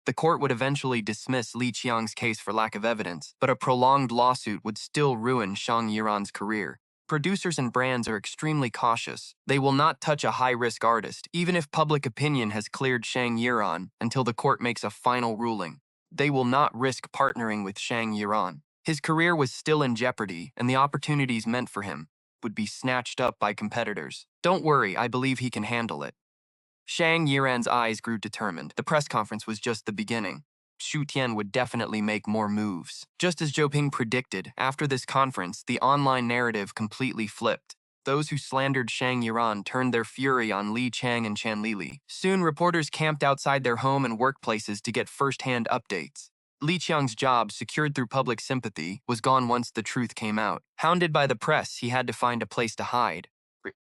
the court would eventually dismiss Li Qiang's case for lack of evidence, but a prolonged lawsuit would still ruin Shang Yuran's career. Producers and brands are extremely cautious. They will not touch a high-risk artist, even if public opinion has cleared Shang Yuran, until the court makes a final ruling. They will not risk partnering with Shang Yuran. His career was still in jeopardy, and the opportunities meant for him would be snatched up by competitors. Don't worry, I believe he can handle it. Shang Yuran's eyes grew determined. The press conference was just the beginning. Xu Tian would definitely make more moves. Just as Zhou Ping predicted, after this conference, the online narrative completely flipped. Those who slandered Shang Yuran turned their fury on Li Qiang and Qian Lili. Soon, reporters camped outside their home and workplaces to get first-hand updates. Li Qiang's job, secured through public sympathy, was gone once the truth came out. Hounded by the press, he had to find a place to hide.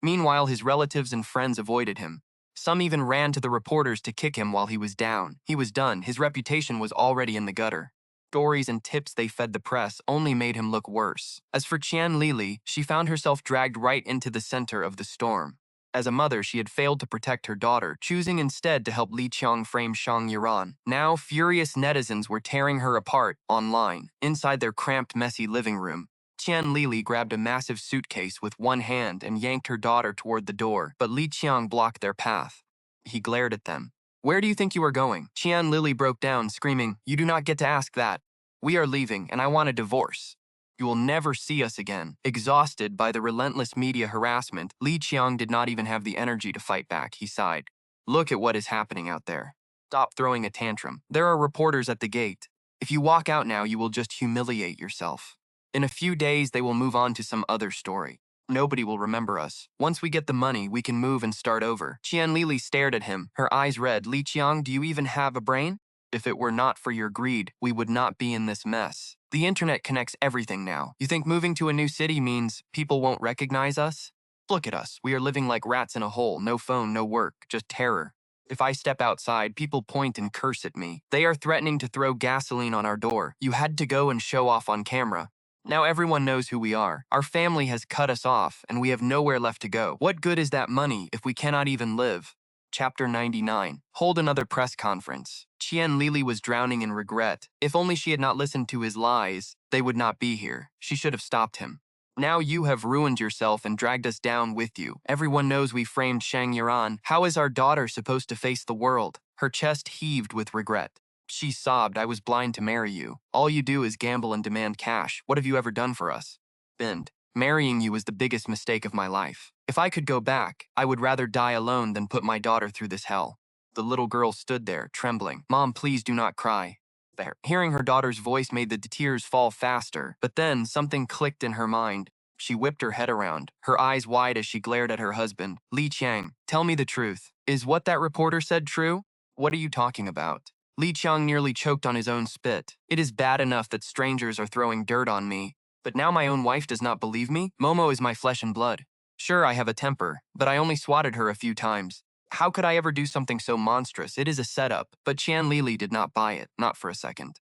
Meanwhile, his relatives and friends avoided him. Some even ran to the reporters to kick him while he was down. He was done. His reputation was already in the gutter. Stories and tips they fed the press only made him look worse. As for Qian Lili, she found herself dragged right into the center of the storm. As a mother, she had failed to protect her daughter, choosing instead to help Li Qiang frame Shang Yiran. Now, furious netizens were tearing her apart online, inside their cramped, messy living room. Qian Lili grabbed a massive suitcase with one hand and yanked her daughter toward the door, but Li Qiang blocked their path. He glared at them. "Where do you think you are going?" Qian Lili broke down, screaming, "You do not get to ask that. We are leaving, and I want a divorce. You will never see us again." Exhausted by the relentless media harassment, Li Qiang did not even have the energy to fight back. He sighed. "Look at what is happening out there. Stop throwing a tantrum. There are reporters at the gate. If you walk out now, you will just humiliate yourself. In a few days, they will move on to some other story. Nobody will remember us. Once we get the money, we can move and start over." Qian Lili stared at him, her eyes red. "Li Qiang, do you even have a brain? If it were not for your greed, we would not be in this mess. The internet connects everything now. You think moving to a new city means people won't recognize us? Look at us. We are living like rats in a hole. No phone, no work, just terror. If I step outside, people point and curse at me. They are threatening to throw gasoline on our door. You had to go and show off on camera. Now everyone knows who we are. Our family has cut us off, and we have nowhere left to go. What good is that money if we cannot even live?" Chapter 99. Hold another press conference. Qian Lili was drowning in regret. If only she had not listened to his lies, they would not be here. She should have stopped him. "Now you have ruined yourself and dragged us down with you. Everyone knows we framed Shang Yiran. How is our daughter supposed to face the world?" Her chest heaved with regret. She sobbed, "I was blind to marry you. All you do is gamble and demand cash. What have you ever done for us?" Bind. "Marrying you was the biggest mistake of my life. If I could go back, I would rather die alone than put my daughter through this hell." The little girl stood there, trembling. "Mom, please do not cry." There. Hearing her daughter's voice made the tears fall faster, but then something clicked in her mind. She whipped her head around, her eyes wide as she glared at her husband. "Li Qiang, tell me the truth. Is what that reporter said true? What are you talking about?" Li Qiang nearly choked on his own spit. "It is bad enough that strangers are throwing dirt on me, but now my own wife does not believe me? Momo is my flesh and blood. Sure, I have a temper, but I only swatted her a few times. How could I ever do something so monstrous? It is a setup." But Qian Lili did not buy it, not for a second.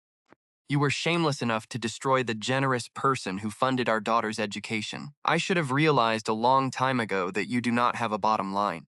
"You were shameless enough to destroy the generous person who funded our daughter's education. I should have realized a long time ago that you do not have a bottom line.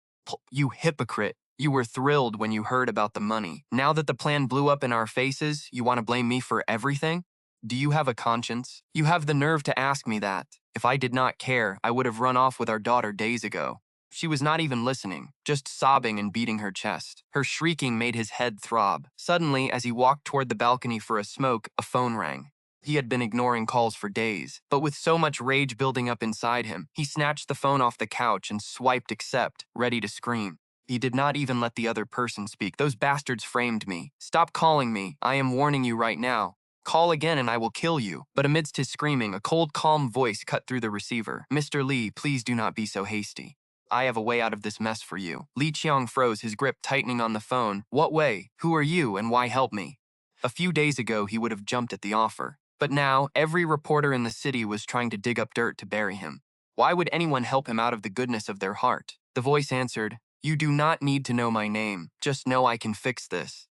You hypocrite. You were thrilled when you heard about the money. Now that the plan blew up in our faces, you want to blame me for everything? Do you have a conscience? You have the nerve to ask me that. If I did not care, I would have run off with our daughter days ago." She was not even listening, just sobbing and beating her chest. Her shrieking made his head throb. Suddenly, as he walked toward the balcony for a smoke, a phone rang. He had been ignoring calls for days, but with so much rage building up inside him, he snatched the phone off the couch and swiped accept, ready to scream. He did not even let the other person speak. "Those bastards framed me. Stop calling me. I am warning you right now. Call again and I will kill you." But amidst his screaming, a cold, calm voice cut through the receiver. "Mr. Li, please do not be so hasty. I have a way out of this mess for you." Li Qiang froze, his grip tightening on the phone. "What way? Who are you and why help me?" A few days ago, he would have jumped at the offer. But now, every reporter in the city was trying to dig up dirt to bury him. Why would anyone help him out of the goodness of their heart? The voice answered, "You do not need to know my name. Just know I can fix this."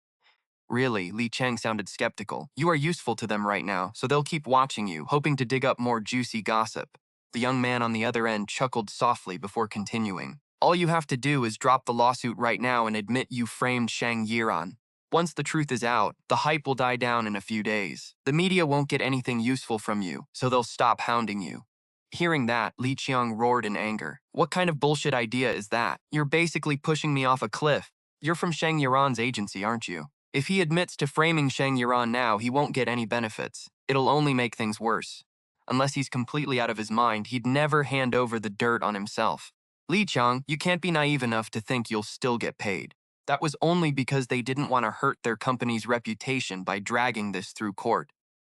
Really, Li Cheng sounded skeptical. "You are useful to them right now, so they'll keep watching you, hoping to dig up more juicy gossip." The young man on the other end chuckled softly before continuing. "All you have to do is drop the lawsuit right now and admit you framed Shang Yiran. Once the truth is out, the hype will die down in a few days. The media won't get anything useful from you, so they'll stop hounding you." Hearing that, Li Qiang roared in anger. "What kind of bullshit idea is that? You're basically pushing me off a cliff. You're from Shang Yiran's agency, aren't you? If he admits to framing Shang Yiran now, he won't get any benefits. It'll only make things worse. Unless he's completely out of his mind, he'd never hand over the dirt on himself. Li Qiang, you can't be naive enough to think you'll still get paid. That was only because they didn't want to hurt their company's reputation by dragging this through court.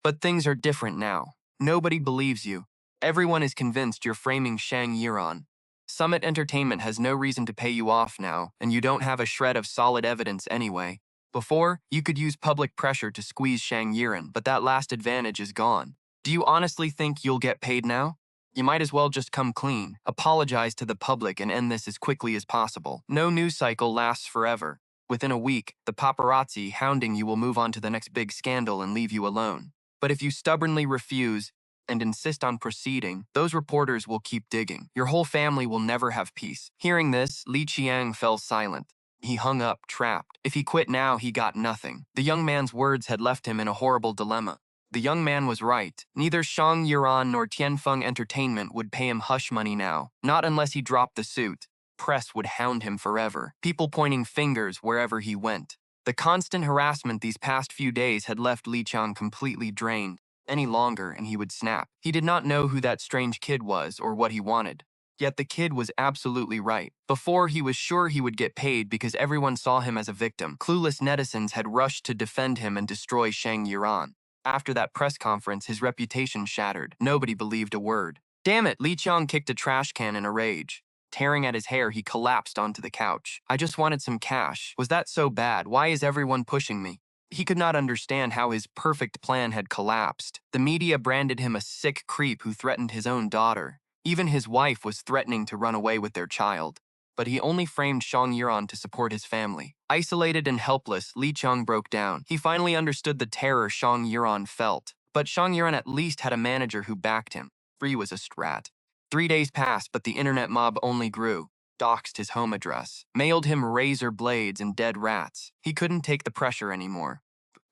But things are different now. Nobody believes you. Everyone is convinced you're framing Shang Yiran. Summit Entertainment has no reason to pay you off now, and you don't have a shred of solid evidence anyway. Before, you could use public pressure to squeeze Shang Yiran, but that last advantage is gone. Do you honestly think you'll get paid now? You might as well just come clean, apologize to the public, and end this as quickly as possible. No news cycle lasts forever. Within a week, the paparazzi hounding you will move on to the next big scandal and leave you alone. But if you stubbornly refuse, and insist on proceeding, those reporters will keep digging. Your whole family will never have peace. Hearing this, Li Qiang fell silent. He hung up, trapped. If he quit now, he got nothing. The young man's words had left him in a horrible dilemma. The young man was right. Neither Shang Yuran nor Tianfeng Entertainment would pay him hush money now, not unless he dropped the suit. Press would hound him forever, people pointing fingers wherever he went. The constant harassment these past few days had left Li Qiang completely drained. Any longer and he would snap. He did not know who that strange kid was or what he wanted. Yet the kid was absolutely right. Before, he was sure he would get paid because everyone saw him as a victim. Clueless netizens had rushed to defend him and destroy Shang Yuran. After that press conference, his reputation shattered. Nobody believed a word. Damn it, Li Qiang kicked a trash can in a rage. Tearing at his hair, he collapsed onto the couch. I just wanted some cash. Was that so bad? Why is everyone pushing me? He could not understand how his perfect plan had collapsed. The media branded him a sick creep who threatened his own daughter. Even his wife was threatening to run away with their child. But he only framed Shang Yuran to support his family. Isolated and helpless, Li Qiang broke down. He finally understood the terror Shang Yuran felt. But Shang Yuran at least had a manager who backed him. Free was a strat. 3 days passed, but the internet mob only grew. Doxed his home address. Mailed him razor blades and dead rats. He couldn't take the pressure anymore.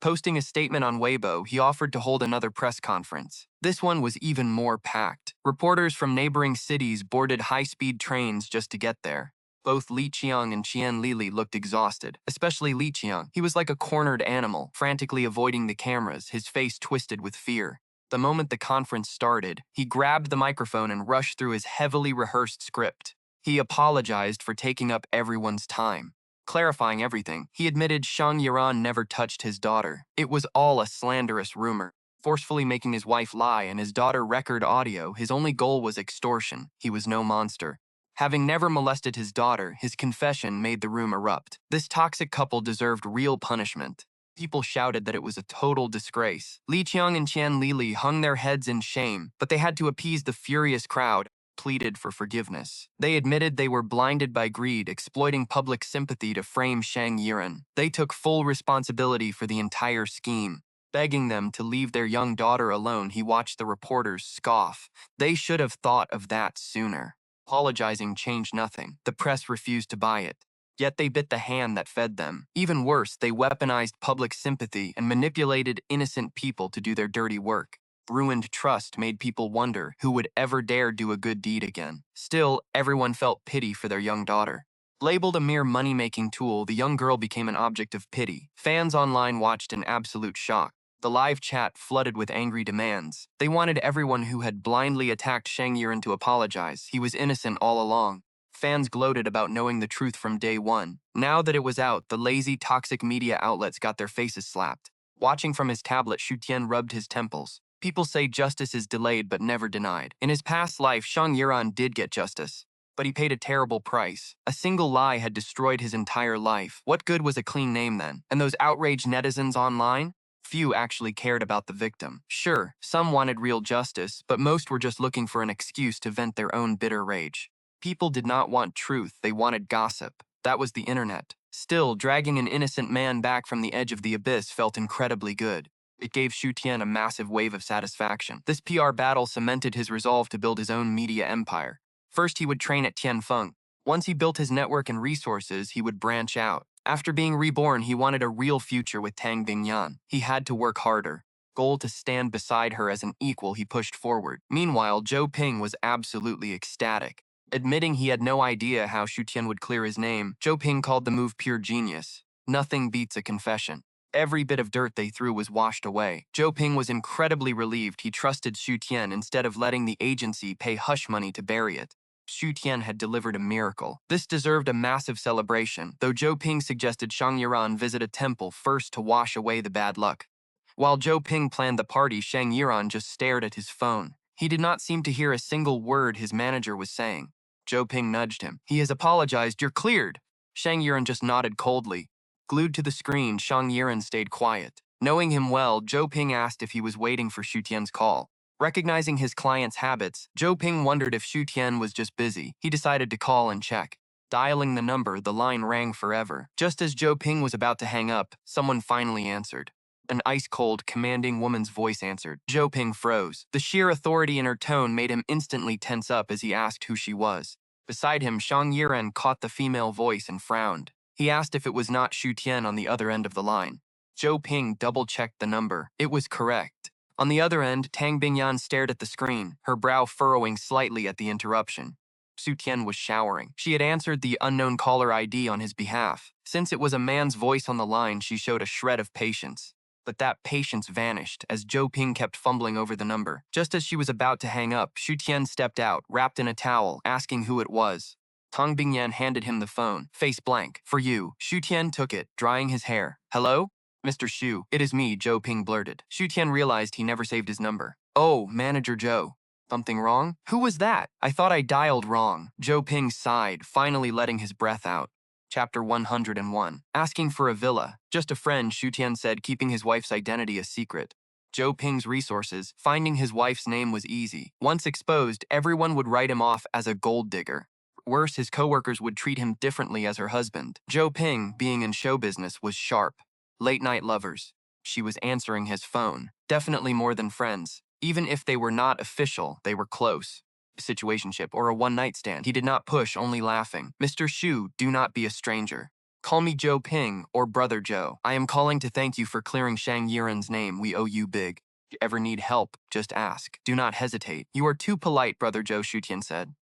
Posting a statement on Weibo, he offered to hold another press conference. This one was even more packed. Reporters from neighboring cities boarded high-speed trains just to get there. Both Li Qiang and Qian Lili looked exhausted, especially Li Qiang. He was like a cornered animal, frantically avoiding the cameras, his face twisted with fear. The moment the conference started, he grabbed the microphone and rushed through his heavily rehearsed script. He apologized for taking up everyone's time. Clarifying everything, he admitted Shang Yuran never touched his daughter. It was all a slanderous rumor. Forcefully making his wife lie and his daughter record audio, his only goal was extortion. He was no monster. Having never molested his daughter, his confession made the room erupt. This toxic couple deserved real punishment. People shouted that it was a total disgrace. Li Qiang and Qian Lili hung their heads in shame, but they had to appease the furious crowd. Pleaded for forgiveness. They admitted they were blinded by greed, exploiting public sympathy to frame Shang Yuran. They took full responsibility for the entire scheme. Begging them to leave their young daughter alone, he watched the reporters scoff. They should have thought of that sooner. Apologizing changed nothing. The press refused to buy it. Yet they bit the hand that fed them. Even worse, they weaponized public sympathy and manipulated innocent people to do their dirty work. Ruined trust made people wonder who would ever dare do a good deed again. Still, everyone felt pity for their young daughter. Labeled a mere money-making tool, the young girl became an object of pity. Fans online watched in absolute shock. The live chat flooded with angry demands. They wanted everyone who had blindly attacked Shang Yuran to apologize. He was innocent all along. Fans gloated about knowing the truth from day one. Now that it was out, the lazy, toxic media outlets got their faces slapped. Watching from his tablet, Shu Tian rubbed his temples. People say justice is delayed but never denied. In his past life, Shang Yuran did get justice. But he paid a terrible price. A single lie had destroyed his entire life. What good was a clean name then? And those outraged netizens online? Few actually cared about the victim. Sure, some wanted real justice, but most were just looking for an excuse to vent their own bitter rage. People did not want truth, they wanted gossip. That was the internet. Still, dragging an innocent man back from the edge of the abyss felt incredibly good. It gave Shu Tian a massive wave of satisfaction. This PR battle cemented his resolve to build his own media empire. First, he would train at Tianfeng. Once he built his network and resources, he would branch out. After being reborn, he wanted a real future with Tang Bingyan. He had to work harder. Goal to stand beside her as an equal, he pushed forward. Meanwhile, Zhou Ping was absolutely ecstatic. Admitting he had no idea how Shu Tian would clear his name, Zhou Ping called the move pure genius. Nothing beats a confession. Every bit of dirt they threw was washed away. Zhou Ping was incredibly relieved he trusted Shu Tian instead of letting the agency pay hush money to bury it. Shu Tian had delivered a miracle. This deserved a massive celebration, though Zhou Ping suggested Shang Yuran visit a temple first to wash away the bad luck. While Zhou Ping planned the party, Shang Yuran just stared at his phone. He did not seem to hear a single word his manager was saying. Zhou Ping nudged him. He has apologized, you're cleared. Shang Yuran just nodded coldly. Glued to the screen, Shang Yuran stayed quiet. Knowing him well, Zhou Ping asked if he was waiting for Shu Tian's call. Recognizing his client's habits, Zhou Ping wondered if Shu Tian was just busy. He decided to call and check. Dialing the number, the line rang forever. Just as Zhou Ping was about to hang up, someone finally answered. An ice-cold, commanding woman's voice answered. Zhou Ping froze. The sheer authority in her tone made him instantly tense up as he asked who she was. Beside him, Shang Yiren caught the female voice and frowned. He asked if it was not Xu Tian on the other end of the line. Zhou Ping double-checked the number. It was correct. On the other end, Tang Bingyan stared at the screen, her brow furrowing slightly at the interruption. Xu Tian was showering. She had answered the unknown caller ID on his behalf. Since it was a man's voice on the line, she showed a shred of patience. But that patience vanished as Zhou Ping kept fumbling over the number. Just as she was about to hang up, Xu Tian stepped out, wrapped in a towel, asking who it was. Tang Bingyan handed him the phone, face blank. For you. Xu Tian took it, drying his hair. Hello? Mr. Xu, it is me, Zhou Ping blurted. Xu Tian realized he never saved his number. Oh, Manager Zhou. Something wrong? Who was that? I thought I dialed wrong. Zhou Ping sighed, finally letting his breath out. Chapter 101. Asking for a villa. Just a friend, Xu Tian said, keeping his wife's identity a secret. Zhou Ping's resources, finding his wife's name was easy. Once exposed, everyone would write him off as a gold digger. Worse, his coworkers would treat him differently as her husband. Zhou Ping, being in show business, was sharp. Late-night lovers. She was answering his phone. Definitely more than friends. Even if they were not official, they were close. A situationship or a one-night stand. He did not push, only laughing. Mr. Xu, do not be a stranger. Call me Zhou Ping or Brother Zhou. I am calling to thank you for clearing Shang Yiren's name. We owe you big. If you ever need help, just ask. Do not hesitate. You are too polite, Brother Zhou, Xu Tian said.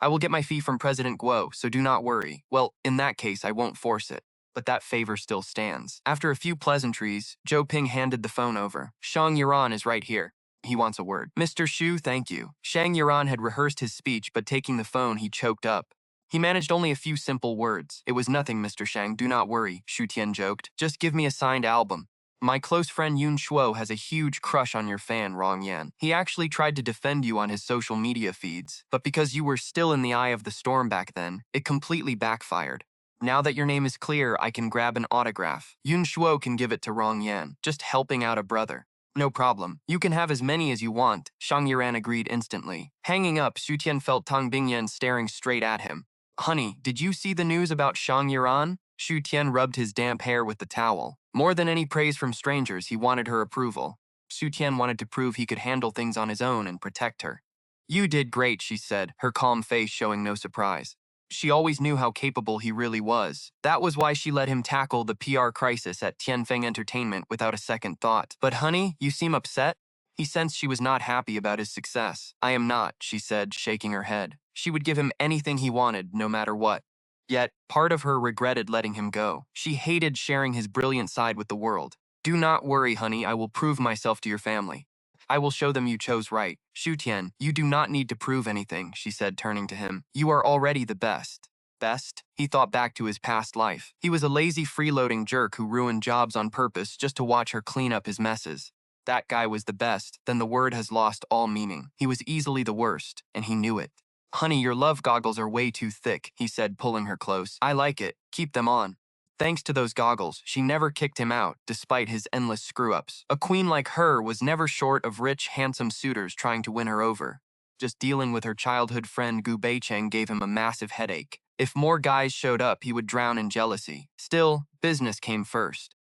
I will get my fee from President Guo, so do not worry. Well, in that case, I won't force it. But that favor still stands. After a few pleasantries, Zhou Ping handed the phone over. Shang Yiren is right here. He wants a word. Mr. Xu, thank you. Shang Yiren had rehearsed his speech, but taking the phone, he choked up. He managed only a few simple words. It was nothing, Mr. Shang, do not worry, Xu Tian joked. Just give me a signed album. My close friend Yun Shuo has a huge crush on your fan, Rong Yan. He actually tried to defend you on his social media feeds, but because you were still in the eye of the storm back then, it completely backfired. Now that your name is clear, I can grab an autograph. Yun Shuo can give it to Rong Yan, just helping out a brother. No problem. You can have as many as you want, Shang Yiren agreed instantly. Hanging up, Xu Tian felt Tang Bingyan staring straight at him. Honey, did you see the news about Shang Yiren? Xu Tian rubbed his damp hair with the towel. More than any praise from strangers, he wanted her approval. Xu Tian wanted to prove he could handle things on his own and protect her. You did great, she said, her calm face showing no surprise. She always knew how capable he really was. That was why she let him tackle the PR crisis at Tianfeng Entertainment without a second thought. But honey, you seem upset? He sensed she was not happy about his success. I am not, she said, shaking her head. She would give him anything he wanted, no matter what. Yet, part of her regretted letting him go. She hated sharing his brilliant side with the world. Do not worry, honey, I will prove myself to your family. I will show them you chose right. Xu Tian, you do not need to prove anything, she said, turning to him. You are already the best. Best? He thought back to his past life. He was a lazy freeloading jerk who ruined jobs on purpose just to watch her clean up his messes. That guy was the best, then the word has lost all meaning. He was easily the worst, and he knew it. Honey, your love goggles are way too thick, he said, pulling her close. I like it. Keep them on. Thanks to those goggles, she never kicked him out, despite his endless screw-ups. A queen like her was never short of rich, handsome suitors trying to win her over. Just dealing with her childhood friend Gu Beicheng gave him a massive headache. If more guys showed up, he would drown in jealousy. Still, business came first.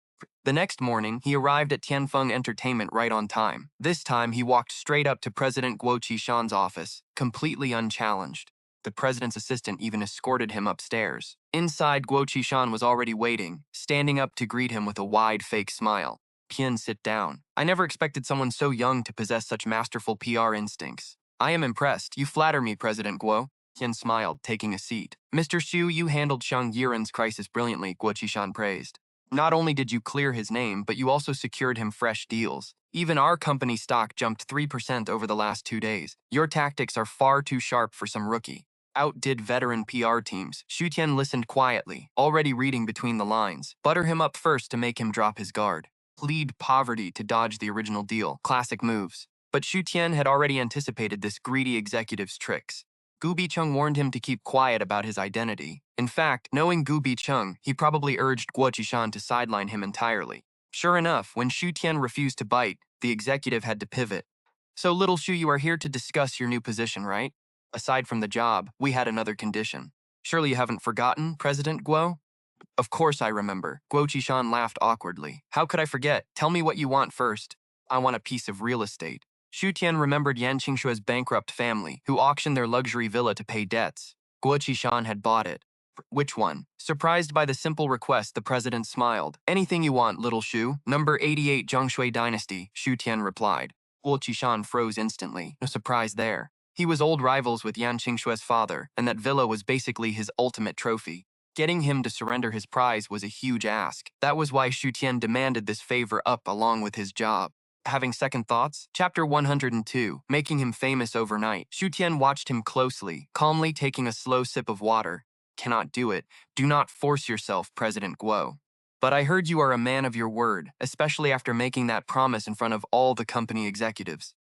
The next morning, he arrived at Tianfeng Entertainment right on time. This time, he walked straight up to President Guo Qishan's office, completely unchallenged. The president's assistant even escorted him upstairs. Inside, Guo Qishan was already waiting, standing up to greet him with a wide, fake smile. Pian, sit down. I never expected someone so young to possess such masterful PR instincts. I am impressed. You flatter me, President Guo. Pian smiled, taking a seat. Mr. Xu, you handled Shang Yiren's crisis brilliantly, Guo Qishan praised. Not only did you clear his name, but you also secured him fresh deals. Even our company stock jumped 3% over the last 2 days. Your tactics are far too sharp for some rookie. Outdid veteran PR teams. Xu Tian listened quietly, already reading between the lines. Butter him up first to make him drop his guard. Plead poverty to dodge the original deal. Classic moves. But Xu Tian had already anticipated this greedy executive's tricks. Gu Beicheng warned him to keep quiet about his identity. In fact, knowing Gu Beicheng, he probably urged Guo Qishan to sideline him entirely. Sure enough, when Xu Tian refused to bite, the executive had to pivot. So, little Xu, you are here to discuss your new position, right? Aside from the job, we had another condition. Surely you haven't forgotten, President Guo? Of course I remember. Guo Qishan laughed awkwardly. How could I forget? Tell me what you want first. I want a piece of real estate. Xu Tian remembered Yan Qingshua's bankrupt family, who auctioned their luxury villa to pay debts. Guo Qishan had bought it. Which one? Surprised by the simple request, the president smiled. Anything you want, little Xu. Number 88 Zhongshui Dynasty, Xu Tian replied. Guo Qishan froze instantly. No surprise there. He was old rivals with Yan Qingshua's father, and that villa was basically his ultimate trophy. Getting him to surrender his prize was a huge ask. That was why Xu Tian demanded this favor up along with his job. Having second thoughts? Chapter 102, making him famous overnight. Xu Tian watched him closely, calmly taking a slow sip of water. Cannot do it. Do not force yourself, President Guo. But I heard you are a man of your word, especially after making that promise in front of all the company executives.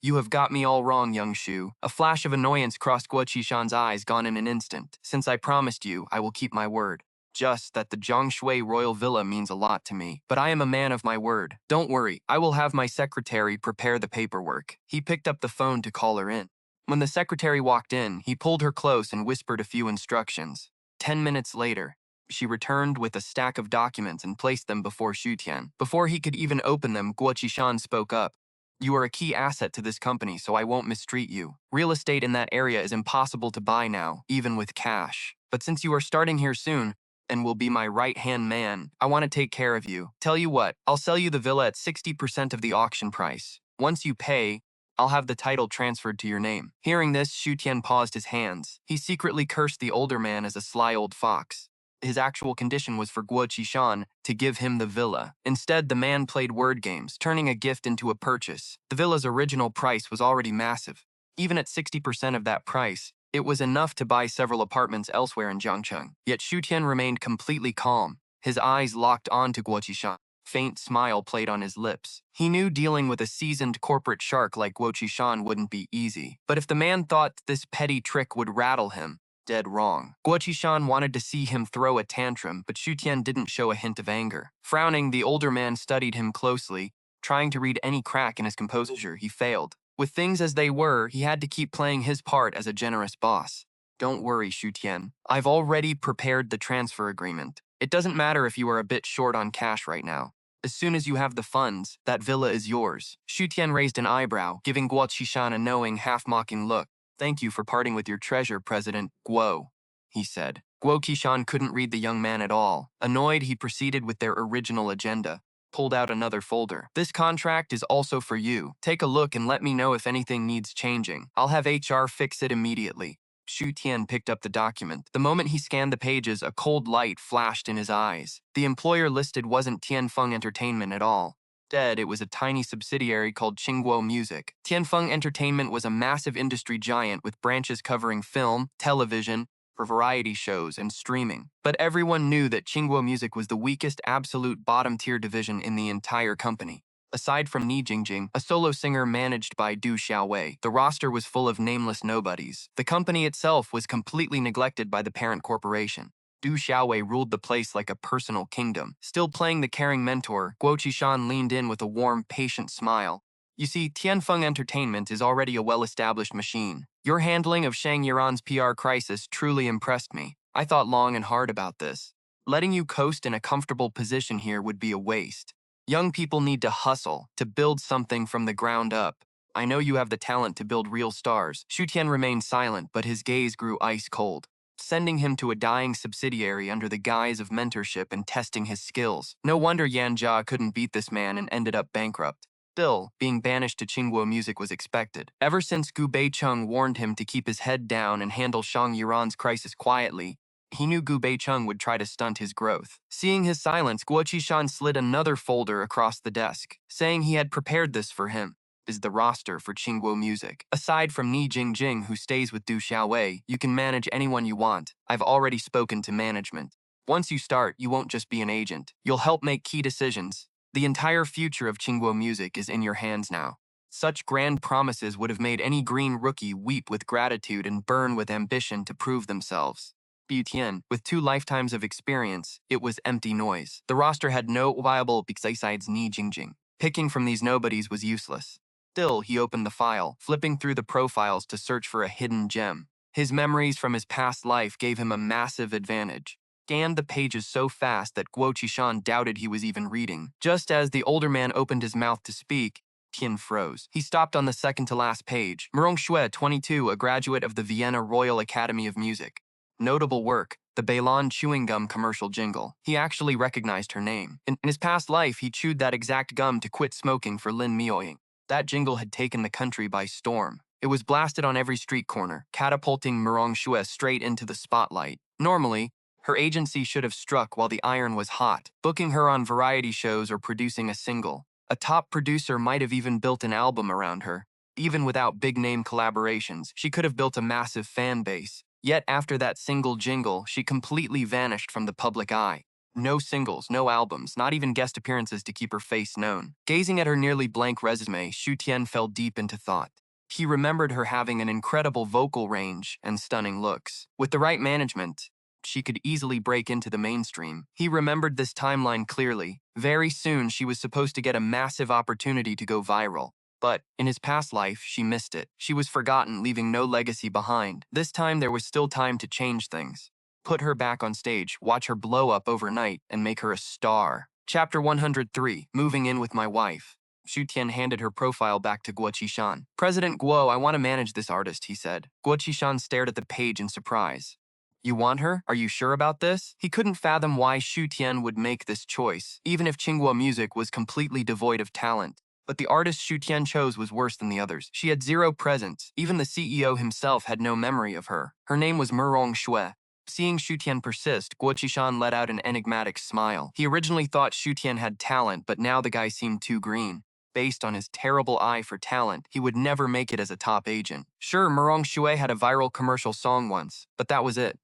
You have got me all wrong, young Xu. A flash of annoyance crossed Guo Qishan's eyes, gone in an instant. Since I promised you, I will keep my word. Just that the Jiangshui royal villa means a lot to me, but I am a man of my word. Don't worry, I will have my secretary prepare the paperwork. He picked up the phone to call her in. When the secretary walked in, he pulled her close and whispered a few instructions. 10 minutes later, she returned with a stack of documents and placed them before Xu Tian. Before he could even open them, Guo Qishan spoke up. You are a key asset to this company, so I won't mistreat you. Real estate in that area is impossible to buy now, even with cash. But since you are starting here soon, and will be my right-hand man, I want to take care of you. Tell you what, I'll sell you the villa at 60% of the auction price. Once you pay, I'll have the title transferred to your name. Hearing this, Xu Tian paused his hands. He secretly cursed the older man as a sly old fox. His actual condition was for Guo Qishan to give him the villa. Instead, the man played word games, turning a gift into a purchase. The villa's original price was already massive. Even at 60% of that price, it was enough to buy several apartments elsewhere in Jiangcheng. Yet Xu Tian remained completely calm. His eyes locked onto Guo Qishan. Faint smile played on his lips. He knew dealing with a seasoned corporate shark like Guo Qishan wouldn't be easy. But if the man thought this petty trick would rattle him, dead wrong. Guo Qishan wanted to see him throw a tantrum, but Xu Tian didn't show a hint of anger. Frowning, the older man studied him closely. Trying to read any crack in his composure, he failed. With things as they were, he had to keep playing his part as a generous boss. Don't worry, Xu Tian. I've already prepared the transfer agreement. It doesn't matter if you are a bit short on cash right now. As soon as you have the funds, that villa is yours. Xu Tian raised an eyebrow, giving Guo Qishan a knowing, half-mocking look. Thank you for parting with your treasure, President Guo, he said. Guo Qishan couldn't read the young man at all. Annoyed, he proceeded with their original agenda. Pulled out another folder. This contract is also for you. Take a look and let me know if anything needs changing. I'll have HR fix it immediately. Xu Tian picked up the document. The moment he scanned the pages, a cold light flashed in his eyes. The employer listed wasn't Tianfeng Entertainment at all. Instead, it was a tiny subsidiary called Qingguo Music. Tianfeng Entertainment was a massive industry giant with branches covering film, television, for variety shows, and streaming. But everyone knew that Qingguo Music was the weakest absolute bottom-tier division in the entire company. Aside from Ni Jingjing, a solo singer managed by Du Xiaowei, the roster was full of nameless nobodies. The company itself was completely neglected by the parent corporation. Du Xiaowei ruled the place like a personal kingdom. Still playing the caring mentor, Guo Qishan leaned in with a warm, patient smile. You see, Tianfeng Entertainment is already a well-established machine. Your handling of Shang Yiran's PR crisis truly impressed me. I thought long and hard about this. Letting you coast in a comfortable position here would be a waste. Young people need to hustle, to build something from the ground up. I know you have the talent to build real stars. Xu Tian remained silent, but his gaze grew ice cold. Sending him to a dying subsidiary under the guise of mentorship and testing his skills. No wonder Yan Jia couldn't beat this man and ended up bankrupt. Still, being banished to Qingguo Music was expected. Ever since Gu Beicheng warned him to keep his head down and handle Shang Yiran's crisis quietly, he knew Gu Beicheng would try to stunt his growth. Seeing his silence, Guo Qishan slid another folder across the desk, saying he had prepared this for him. Is the roster for Qingguo Music. Aside from Ni Jingjing, who stays with Du Xiaowei, you can manage anyone you want. I've already spoken to management. Once you start, you won't just be an agent. You'll help make key decisions. The entire future of Qingguo Music is in your hands now. Such grand promises would have made any green rookie weep with gratitude and burn with ambition to prove themselves. Tian, with 2 lifetimes of experience, it was empty noise. The roster had no viable besides Ni Jingjing. Picking from these nobodies was useless. Still, he opened the file, flipping through the profiles to search for a hidden gem. His memories from his past life gave him a massive advantage. scanned the pages so fast that Guo Qishan doubted he was even reading. Just as the older man opened his mouth to speak, Tian froze. He stopped on the second-to-last page. Murong Xue, 22, a graduate of the Vienna Royal Academy of Music. Notable work, the Bailon chewing gum commercial jingle. He actually recognized her name. In his past life, he chewed that exact gum to quit smoking for Lin Miaoying. That jingle had taken the country by storm. It was blasted on every street corner, catapulting Murong Xue straight into the spotlight. Normally, her agency should have struck while the iron was hot, booking her on variety shows or producing a single. A top producer might have even built an album around her. Even without big-name collaborations, she could have built a massive fan base. Yet after that single jingle, she completely vanished from the public eye. No singles, no albums, not even guest appearances to keep her face known. Gazing at her nearly blank resume, Xu Tian fell deep into thought. He remembered her having an incredible vocal range and stunning looks. With the right management, she could easily break into the mainstream. He remembered this timeline clearly. Very soon, she was supposed to get a massive opportunity to go viral. But in his past life, she missed it. She was forgotten, leaving no legacy behind. This time, there was still time to change things. Put her back on stage, watch her blow up overnight, and make her a star. Chapter 103, Moving In with My Wife. Xu Tian handed her profile back to Guo Qishan. President Guo, I want to manage this artist, he said. Guo Qishan stared at the page in surprise. You want her? Are you sure about this? He couldn't fathom why Xu Tian would make this choice, even if Tsinghua Music was completely devoid of talent. But the artist Xu Tian chose was worse than the others. She had zero presence. Even the CEO himself had no memory of her. Her name was Murong Xue. Seeing Xu Tian persist, Guo Qishan let out an enigmatic smile. He originally thought Xu Tian had talent, but now the guy seemed too green. Based on his terrible eye for talent, he would never make it as a top agent. Sure, Murong Xue had a viral commercial song once, but that was it.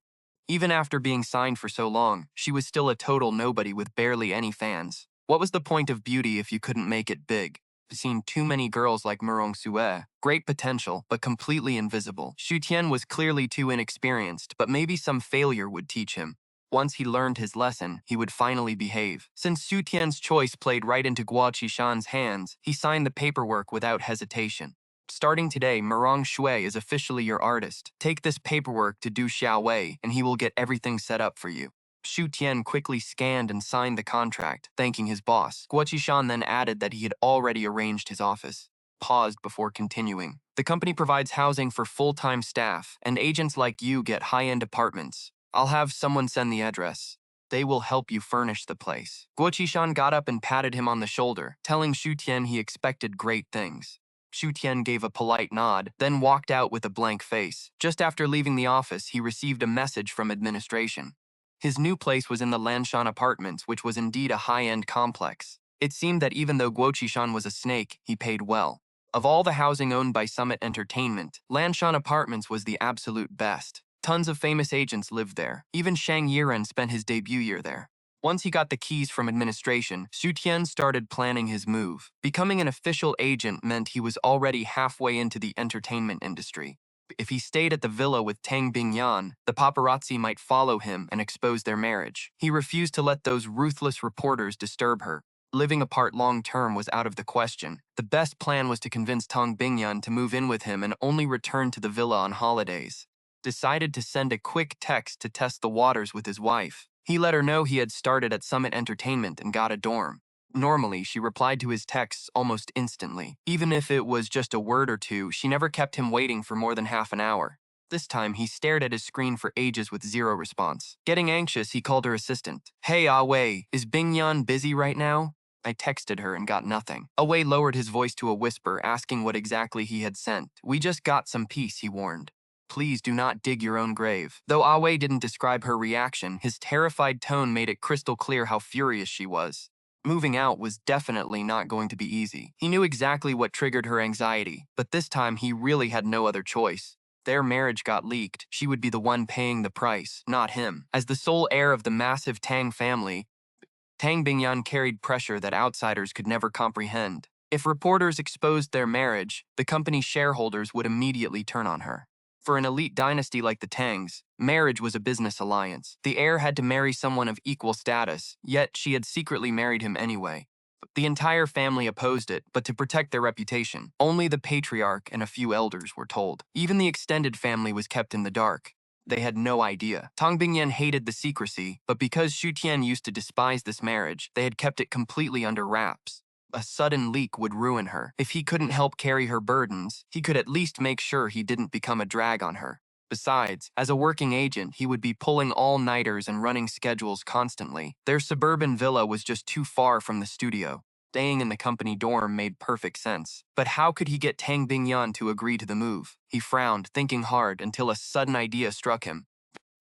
Even after being signed for so long, she was still a total nobody with barely any fans. What was the point of beauty if you couldn't make it big? I've seen too many girls like Murong Xue. Great potential, but completely invisible. Xu Tian was clearly too inexperienced, but maybe some failure would teach him. Once he learned his lesson, he would finally behave. Since Xu Tian's choice played right into Guo Qishan's hands, he signed the paperwork without hesitation. Starting today, Murong Xue is officially your artist. Take this paperwork to Du Xiaowei, and he will get everything set up for you. Xu Tian quickly scanned and signed the contract, thanking his boss. Guo Qishan then added that he had already arranged his office. Paused before continuing. The company provides housing for full-time staff, and agents like you get high-end apartments. I'll have someone send the address. They will help you furnish the place. Guo Qishan got up and patted him on the shoulder, telling Xu Tian he expected great things. Xu Tian gave a polite nod, then walked out with a blank face. Just after leaving the office, he received a message from administration. His new place was in the Lanshan Apartments, which was indeed a high-end complex. It seemed that even though Guo Qishan was a snake, he paid well. Of all the housing owned by Summit Entertainment, Lanshan Apartments was the absolute best. Tons of famous agents lived there. Even Shang Yiren spent his debut year there. Once he got the keys from administration, Xu Tian started planning his move. Becoming an official agent meant he was already halfway into the entertainment industry. If he stayed at the villa with Tang Bingyan, the paparazzi might follow him and expose their marriage. He refused to let those ruthless reporters disturb her. Living apart long-term was out of the question. The best plan was to convince Tang Bingyan to move in with him and only return to the villa on holidays. Decided to send a quick text to test the waters with his wife. He let her know he had started at Summit Entertainment and got a dorm. Normally, she replied to his texts almost instantly. Even if it was just a word or two, she never kept him waiting for more than half an hour. This time, he stared at his screen for ages with zero response. Getting anxious, he called her assistant. Hey, Wei, is Bingyan busy right now? I texted her and got nothing. Wei lowered his voice to a whisper, asking what exactly he had sent. We just got some peace, he warned. Please do not dig your own grave. Though Wei didn't describe her reaction, his terrified tone made it crystal clear how furious she was. Moving out was definitely not going to be easy. He knew exactly what triggered her anxiety, but this time he really had no other choice. Their marriage got leaked. She would be the one paying the price, not him. As the sole heir of the massive Tang family, Tang Bingyan carried pressure that outsiders could never comprehend. If reporters exposed their marriage, the company's shareholders would immediately turn on her. For an elite dynasty like the Tangs, marriage was a business alliance. The heir had to marry someone of equal status, yet she had secretly married him anyway. The entire family opposed it, but to protect their reputation, only the patriarch and a few elders were told. Even the extended family was kept in the dark. They had no idea. Tang Bingyan hated the secrecy, but because Xu Tian used to despise this marriage, they had kept it completely under wraps. A sudden leak would ruin her. If he couldn't help carry her burdens, he could at least make sure he didn't become a drag on her. Besides, as a working agent, he would be pulling all-nighters and running schedules constantly. Their suburban villa was just too far from the studio. Staying in the company dorm made perfect sense. But how could he get Tang Bingyan to agree to the move? He frowned, thinking hard, until a sudden idea struck him.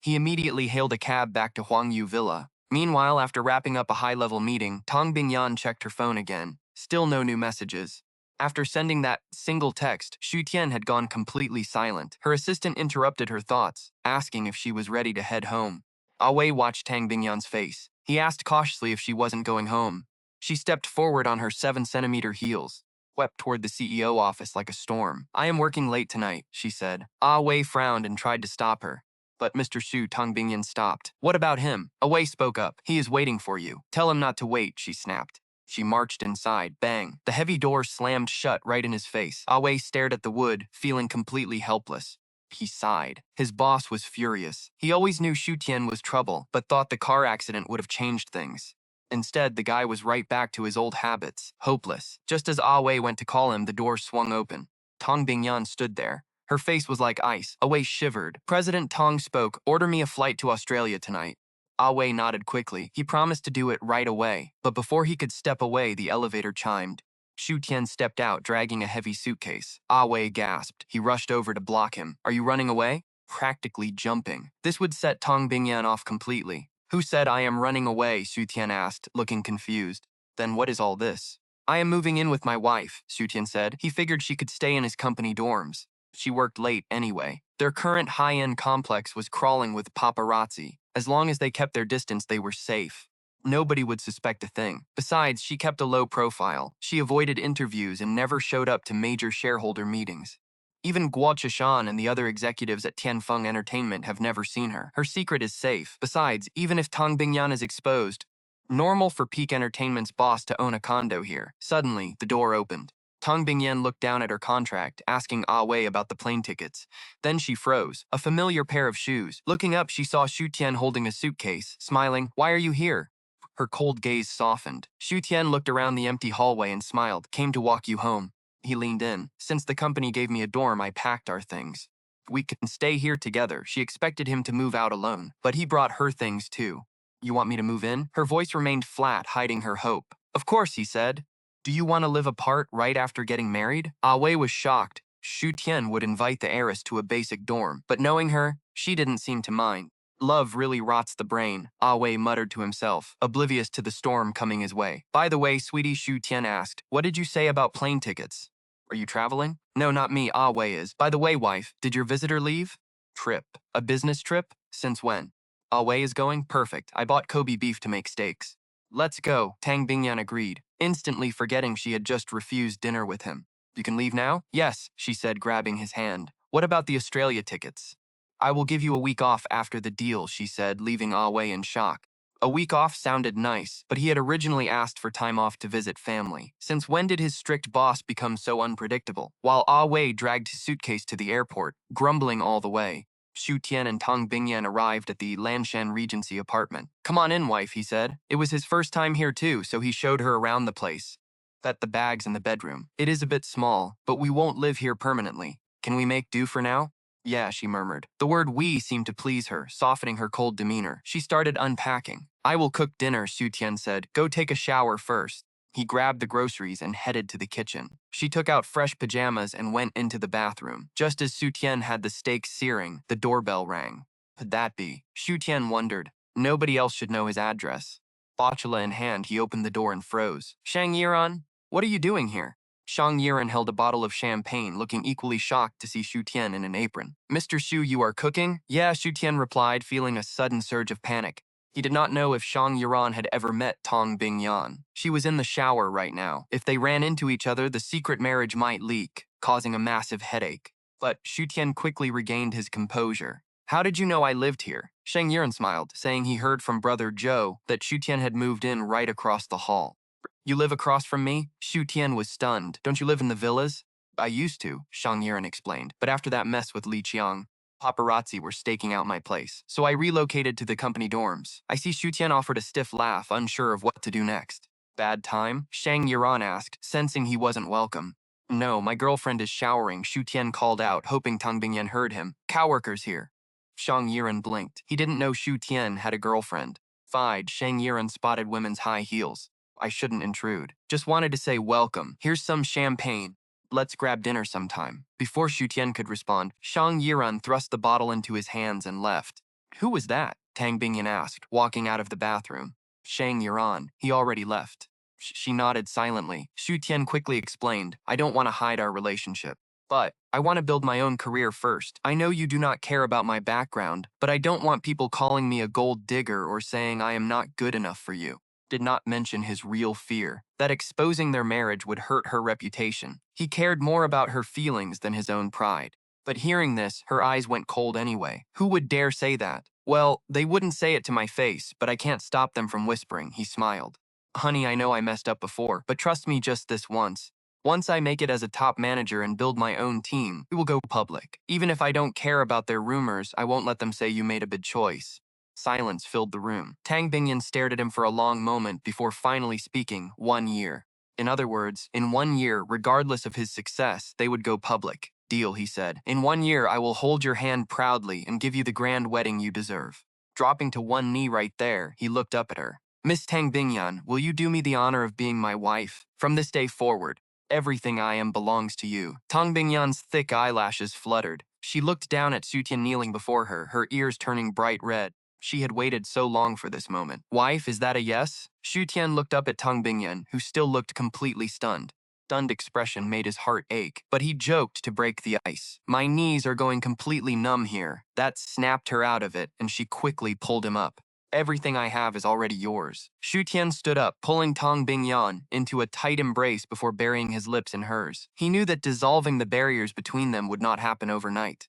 He immediately hailed a cab back to Huangyu Villa. Meanwhile, after wrapping up a high-level meeting, Tang Bingyan checked her phone again. Still no new messages. After sending that single text, Xu Tian had gone completely silent. Her assistant interrupted her thoughts, asking if she was ready to head home. Wei watched Tang Bingyan's face. He asked cautiously if she wasn't going home. She stepped forward on her 7-centimeter heels, swept toward the CEO office like a storm. I am working late tonight, she said. Wei frowned and tried to stop her. But Mr. Xu, Tang Bingyan stopped. What about him? Wei spoke up. He is waiting for you. Tell him not to wait, she snapped. She marched inside. Bang. The heavy door slammed shut right in his face. Wei stared at the wood, feeling completely helpless. He sighed. His boss was furious. He always knew Xu Tian was trouble, but thought the car accident would have changed things. Instead, the guy was right back to his old habits, hopeless. Just as Wei went to call him, the door swung open. Tang Bingyan stood there. Her face was like ice. Wei shivered. President Tong spoke, "Order me a flight to Australia tonight." Wei nodded quickly. He promised to do it right away. But before he could step away, the elevator chimed. Xu Tian stepped out, dragging a heavy suitcase. Wei gasped. He rushed over to block him. Are you running away? Practically jumping. This would set Tang Bingyan off completely. Who said I am running away? Xu Tian asked, looking confused. Then what is all this? I am moving in with my wife, Xu Tian said. He figured she could stay in his company dorms. She worked late anyway. Their current high-end complex was crawling with paparazzi. As long as they kept their distance, they were safe. Nobody would suspect a thing. Besides, she kept a low profile. She avoided interviews and never showed up to major shareholder meetings. Even Guo Chishan and the other executives at Tianfeng Entertainment have never seen her. Her secret is safe. Besides, even if Tang Bingyan is exposed, normal for Peak Entertainment's boss to own a condo here. Suddenly, the door opened. Tang Bingyan looked down at her contract, asking Wei about the plane tickets. Then she froze, a familiar pair of shoes. Looking up, she saw Xu Tian holding a suitcase, smiling. Why are you here? Her cold gaze softened. Xu Tian looked around the empty hallway and smiled. Came to walk you home. He leaned in. Since the company gave me a dorm, I packed our things. We can stay here together. She expected him to move out alone, but he brought her things too. You want me to move in? Her voice remained flat, hiding her hope. Of course, he said. Do you want to live apart right after getting married? Wei was shocked. Xu Tian would invite the heiress to a basic dorm, but knowing her, she didn't seem to mind. Love really rots the brain, Wei muttered to himself, oblivious to the storm coming his way. By the way, sweetie, Xu Tian asked, what did you say about plane tickets? Are you traveling? No, not me, Wei is. By the way, wife, did your visitor leave? Trip. A business trip? Since when? Wei is going? Perfect. I bought Kobe beef to make steaks. Let's go, Tang Bingyan agreed, instantly forgetting she had just refused dinner with him. You can leave now? Yes, she said, grabbing his hand. What about the Australia tickets? I will give you a week off after the deal, she said, leaving Wei in shock. A week off sounded nice, but he had originally asked for time off to visit family. Since when did his strict boss become so unpredictable? While Wei dragged his suitcase to the airport, grumbling all the way, Xu Tian and Tang Bingyan arrived at the Lanshan Regency apartment. Come on in, wife, he said. It was his first time here too, so he showed her around the place. Set the bags in the bedroom. It is a bit small, but we won't live here permanently. Can we make do for now? Yeah, she murmured. The word we seemed to please her, softening her cold demeanor. She started unpacking. I will cook dinner, Xu Tian said. Go take a shower first. He grabbed the groceries and headed to the kitchen. She took out fresh pajamas and went into the bathroom. Just as Xu Tian had the steak searing, the doorbell rang. Could that be? Xu Tian wondered. Nobody else should know his address. Spatula in hand, he opened the door and froze. Shang Yiran, what are you doing here? Shang Yiran held a bottle of champagne, looking equally shocked to see Xu Tian in an apron. Mr. Xu, you are cooking? Yeah, Xu Tian replied, feeling a sudden surge of panic. He did not know if Shang Yiran had ever met Tang Bingyan. She was in the shower right now. If they ran into each other, the secret marriage might leak, causing a massive headache. But Xu Tian quickly regained his composure. How did you know I lived here? Shang Yiran smiled, saying he heard from brother Zhou that Xu Tian had moved in right across the hall. You live across from me? Xu Tian was stunned. Don't you live in the villas? I used to, Shang Yiran explained, but after that mess with Li Qiang, Paparazzi were staking out my place, so I relocated to the company dorms. I see Xu Tian offered a stiff laugh, unsure of what to do next. Bad time? Shang Yuran asked, sensing he wasn't welcome. No, my girlfriend is showering, Xu Tian called out, hoping Tang Bingyan heard him. Coworkers here. Shang Yiran blinked. He didn't know Xu Tian had a girlfriend. Fide, Shang Yiran spotted women's high heels. I shouldn't intrude. Just wanted to say welcome. Here's some champagne. Let's grab dinner sometime. Before Xu Tian could respond, Shang Yiran thrust the bottle into his hands and left. Who was that? Tang Bingyan asked, walking out of the bathroom. Shang Yiran. He already left. She nodded silently. Xu Tian quickly explained, I don't want to hide our relationship. But I want to build my own career first. I know you do not care about my background, but I don't want people calling me a gold digger or saying I am not good enough for you. Did not mention his real fear, that exposing their marriage would hurt her reputation. He cared more about her feelings than his own pride. But hearing this, her eyes went cold anyway. Who would dare say that? Well, they wouldn't say it to my face, but I can't stop them from whispering, he smiled. Honey, I know I messed up before, but trust me just this once. Once I make it as a top manager and build my own team, we will go public. Even if I don't care about their rumors, I won't let them say you made a bad choice. Silence filled the room. Tang Bingyan stared at him for a long moment before finally speaking, 1 year. In other words, in 1 year, regardless of his success, they would go public. Deal, he said. In 1 year, I will hold your hand proudly and give you the grand wedding you deserve. Dropping to one knee right there, he looked up at her. Miss Tang Bingyan, will you do me the honor of being my wife? From this day forward, everything I am belongs to you. Tang Bingyan's thick eyelashes fluttered. She looked down at Xu Tian kneeling before her, her ears turning bright red. She had waited so long for this moment. Wife, is that a yes? Xu Tian looked up at Tang Bingyan, who still looked completely stunned. Stunned expression made his heart ache, but he joked to break the ice. My knees are going completely numb here. That snapped her out of it, and she quickly pulled him up. Everything I have is already yours. Xu Tian stood up, pulling Tang Bingyan into a tight embrace before burying his lips in hers. He knew that dissolving the barriers between them would not happen overnight.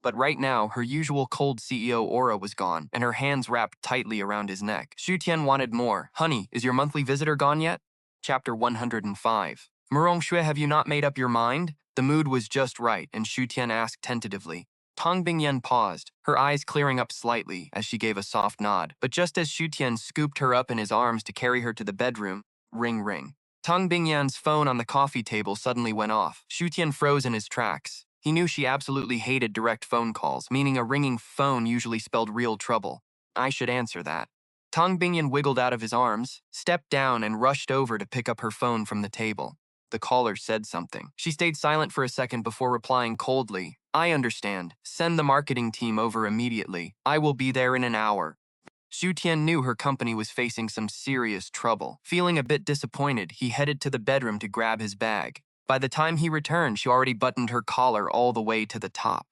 But right now, her usual cold CEO aura was gone, and her hands wrapped tightly around his neck. Xu Tian wanted more. Honey, is your monthly visitor gone yet? Chapter 105. Murong Shui, have you not made up your mind? The mood was just right, and Xu Tian asked tentatively. Tang Bingyan paused, her eyes clearing up slightly as she gave a soft nod. But just as Xu Tian scooped her up in his arms to carry her to the bedroom, ring ring. Tang Bingyan's phone on the coffee table suddenly went off. Xu Tian froze in his tracks. He knew she absolutely hated direct phone calls, meaning a ringing phone usually spelled real trouble. I should answer that. Tang Bingyan wiggled out of his arms, stepped down, and rushed over to pick up her phone from the table. The caller said something. She stayed silent for a second before replying coldly. I understand. Send the marketing team over immediately. I will be there in an hour. Xu Tian knew her company was facing some serious trouble. Feeling a bit disappointed, he headed to the bedroom to grab his bag. By the time he returned, she already buttoned her collar all the way to the top.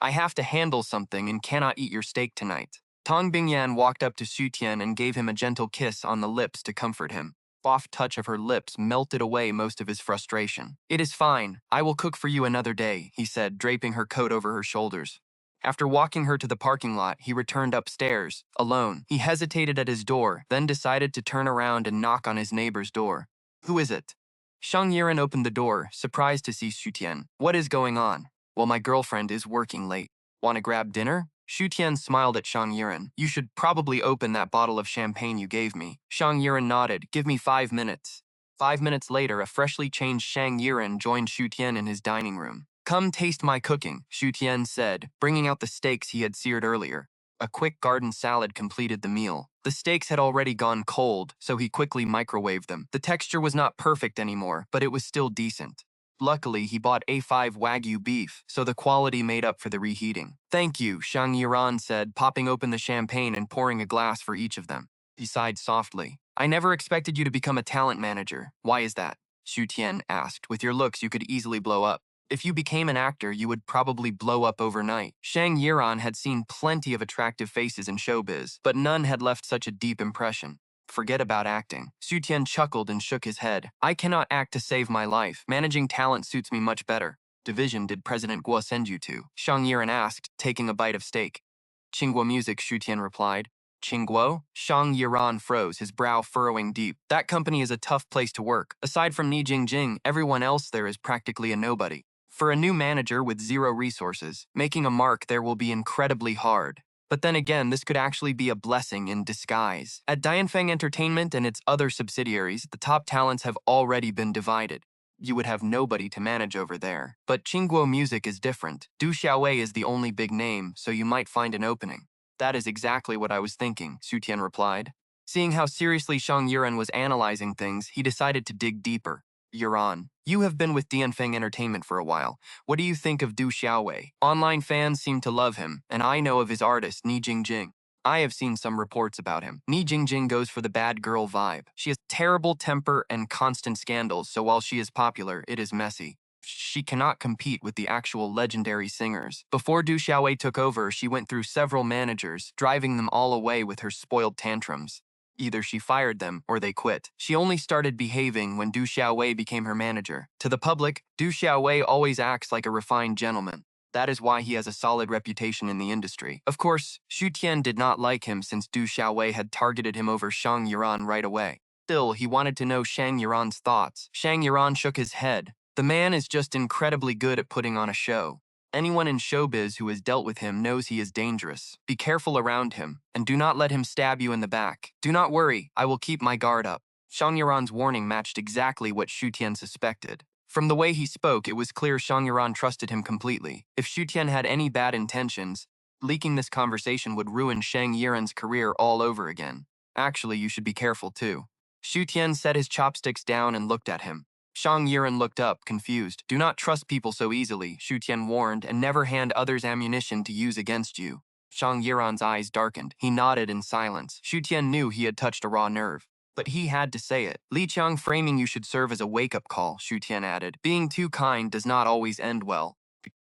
I have to handle something and cannot eat your steak tonight. Tang Bingyan walked up to Xu Tian and gave him a gentle kiss on the lips to comfort him. Soft touch of her lips melted away most of his frustration. It is fine. I will cook for you another day, he said, draping her coat over her shoulders. After walking her to the parking lot, he returned upstairs, alone. He hesitated at his door, then decided to turn around and knock on his neighbor's door. Who is it? Shang Yiran opened the door, surprised to see Xu Tian. What is going on? Well, my girlfriend is working late. Want to grab dinner? Xu Tian smiled at Shang Yiran. You should probably open that bottle of champagne you gave me. Shang Yiran nodded. Give me 5 minutes. 5 minutes later, a freshly changed Shang Yiran joined Xu Tian in his dining room. Come taste my cooking, Xu Tian said, bringing out the steaks he had seared earlier. A quick garden salad completed the meal. The steaks had already gone cold, so he quickly microwaved them. The texture was not perfect anymore, but it was still decent. Luckily, he bought A5 Wagyu beef, so the quality made up for the reheating. Thank you, Shang Yiran said, popping open the champagne and pouring a glass for each of them. He sighed softly. I never expected you to become a talent manager. Why is that? Xu Tian asked. With your looks, you could easily blow up. If you became an actor, you would probably blow up overnight. Shang Yiran had seen plenty of attractive faces in showbiz, but none had left such a deep impression. Forget about acting. Xu Tian chuckled and shook his head. I cannot act to save my life. Managing talent suits me much better. Division did President Guo send you to? Shang Yiran asked, taking a bite of steak. Qingguo Music, Xu Tian replied. Qingguo? Shang Yiran froze, his brow furrowing deep. That company is a tough place to work. Aside from Jiangcheng, everyone else there is practically a nobody. For a new manager with zero resources, making a mark there will be incredibly hard. But then again, this could actually be a blessing in disguise. At Dianfeng Entertainment and its other subsidiaries, the top talents have already been divided. You would have nobody to manage over there. But Qingguo Music is different. Du Xiaowei is the only big name, so you might find an opening. That is exactly what I was thinking, Xu Tian replied. Seeing how seriously Shang Yuran was analyzing things, he decided to dig deeper. Yuran, you have been with Dianfeng Entertainment for a while. What do you think of Du Xiaowei? Online fans seem to love him, and I know of his artist, Ni Jingjing. I have seen some reports about him. Ni Jingjing goes for the bad girl vibe. She has terrible temper and constant scandals, so while she is popular, it is messy. She cannot compete with the actual legendary singers. Before Du Xiaowei took over, she went through several managers, driving them all away with her spoiled tantrums. Either she fired them or they quit. She only started behaving when Du Xiaowei became her manager. To the public, Du Xiaowei always acts like a refined gentleman. That is why he has a solid reputation in the industry. Of course, Xu Tian did not like him since Du Xiaowei had targeted him over Shang Yuran right away. Still, he wanted to know Shang Yuran's thoughts. Shang Yuran shook his head. The man is just incredibly good at putting on a show. Anyone in showbiz who has dealt with him knows he is dangerous. Be careful around him, and do not let him stab you in the back. Do not worry, I will keep my guard up. Shang Yuran's warning matched exactly what Xu Tian suspected. From the way he spoke, it was clear Shang Yuran trusted him completely. If Xu Tian had any bad intentions, leaking this conversation would ruin Shang Yuran's career all over again. Actually, you should be careful too. Xu Tian set his chopsticks down and looked at him. Shang Yuran looked up, confused. Do not trust people so easily, Xu Tian warned, and never hand others ammunition to use against you. Shang Yuran's eyes darkened. He nodded in silence. Xu Tian knew he had touched a raw nerve. But he had to say it. Li Qiang framing you should serve as a wake-up call, Xu Tian added. Being too kind does not always end well.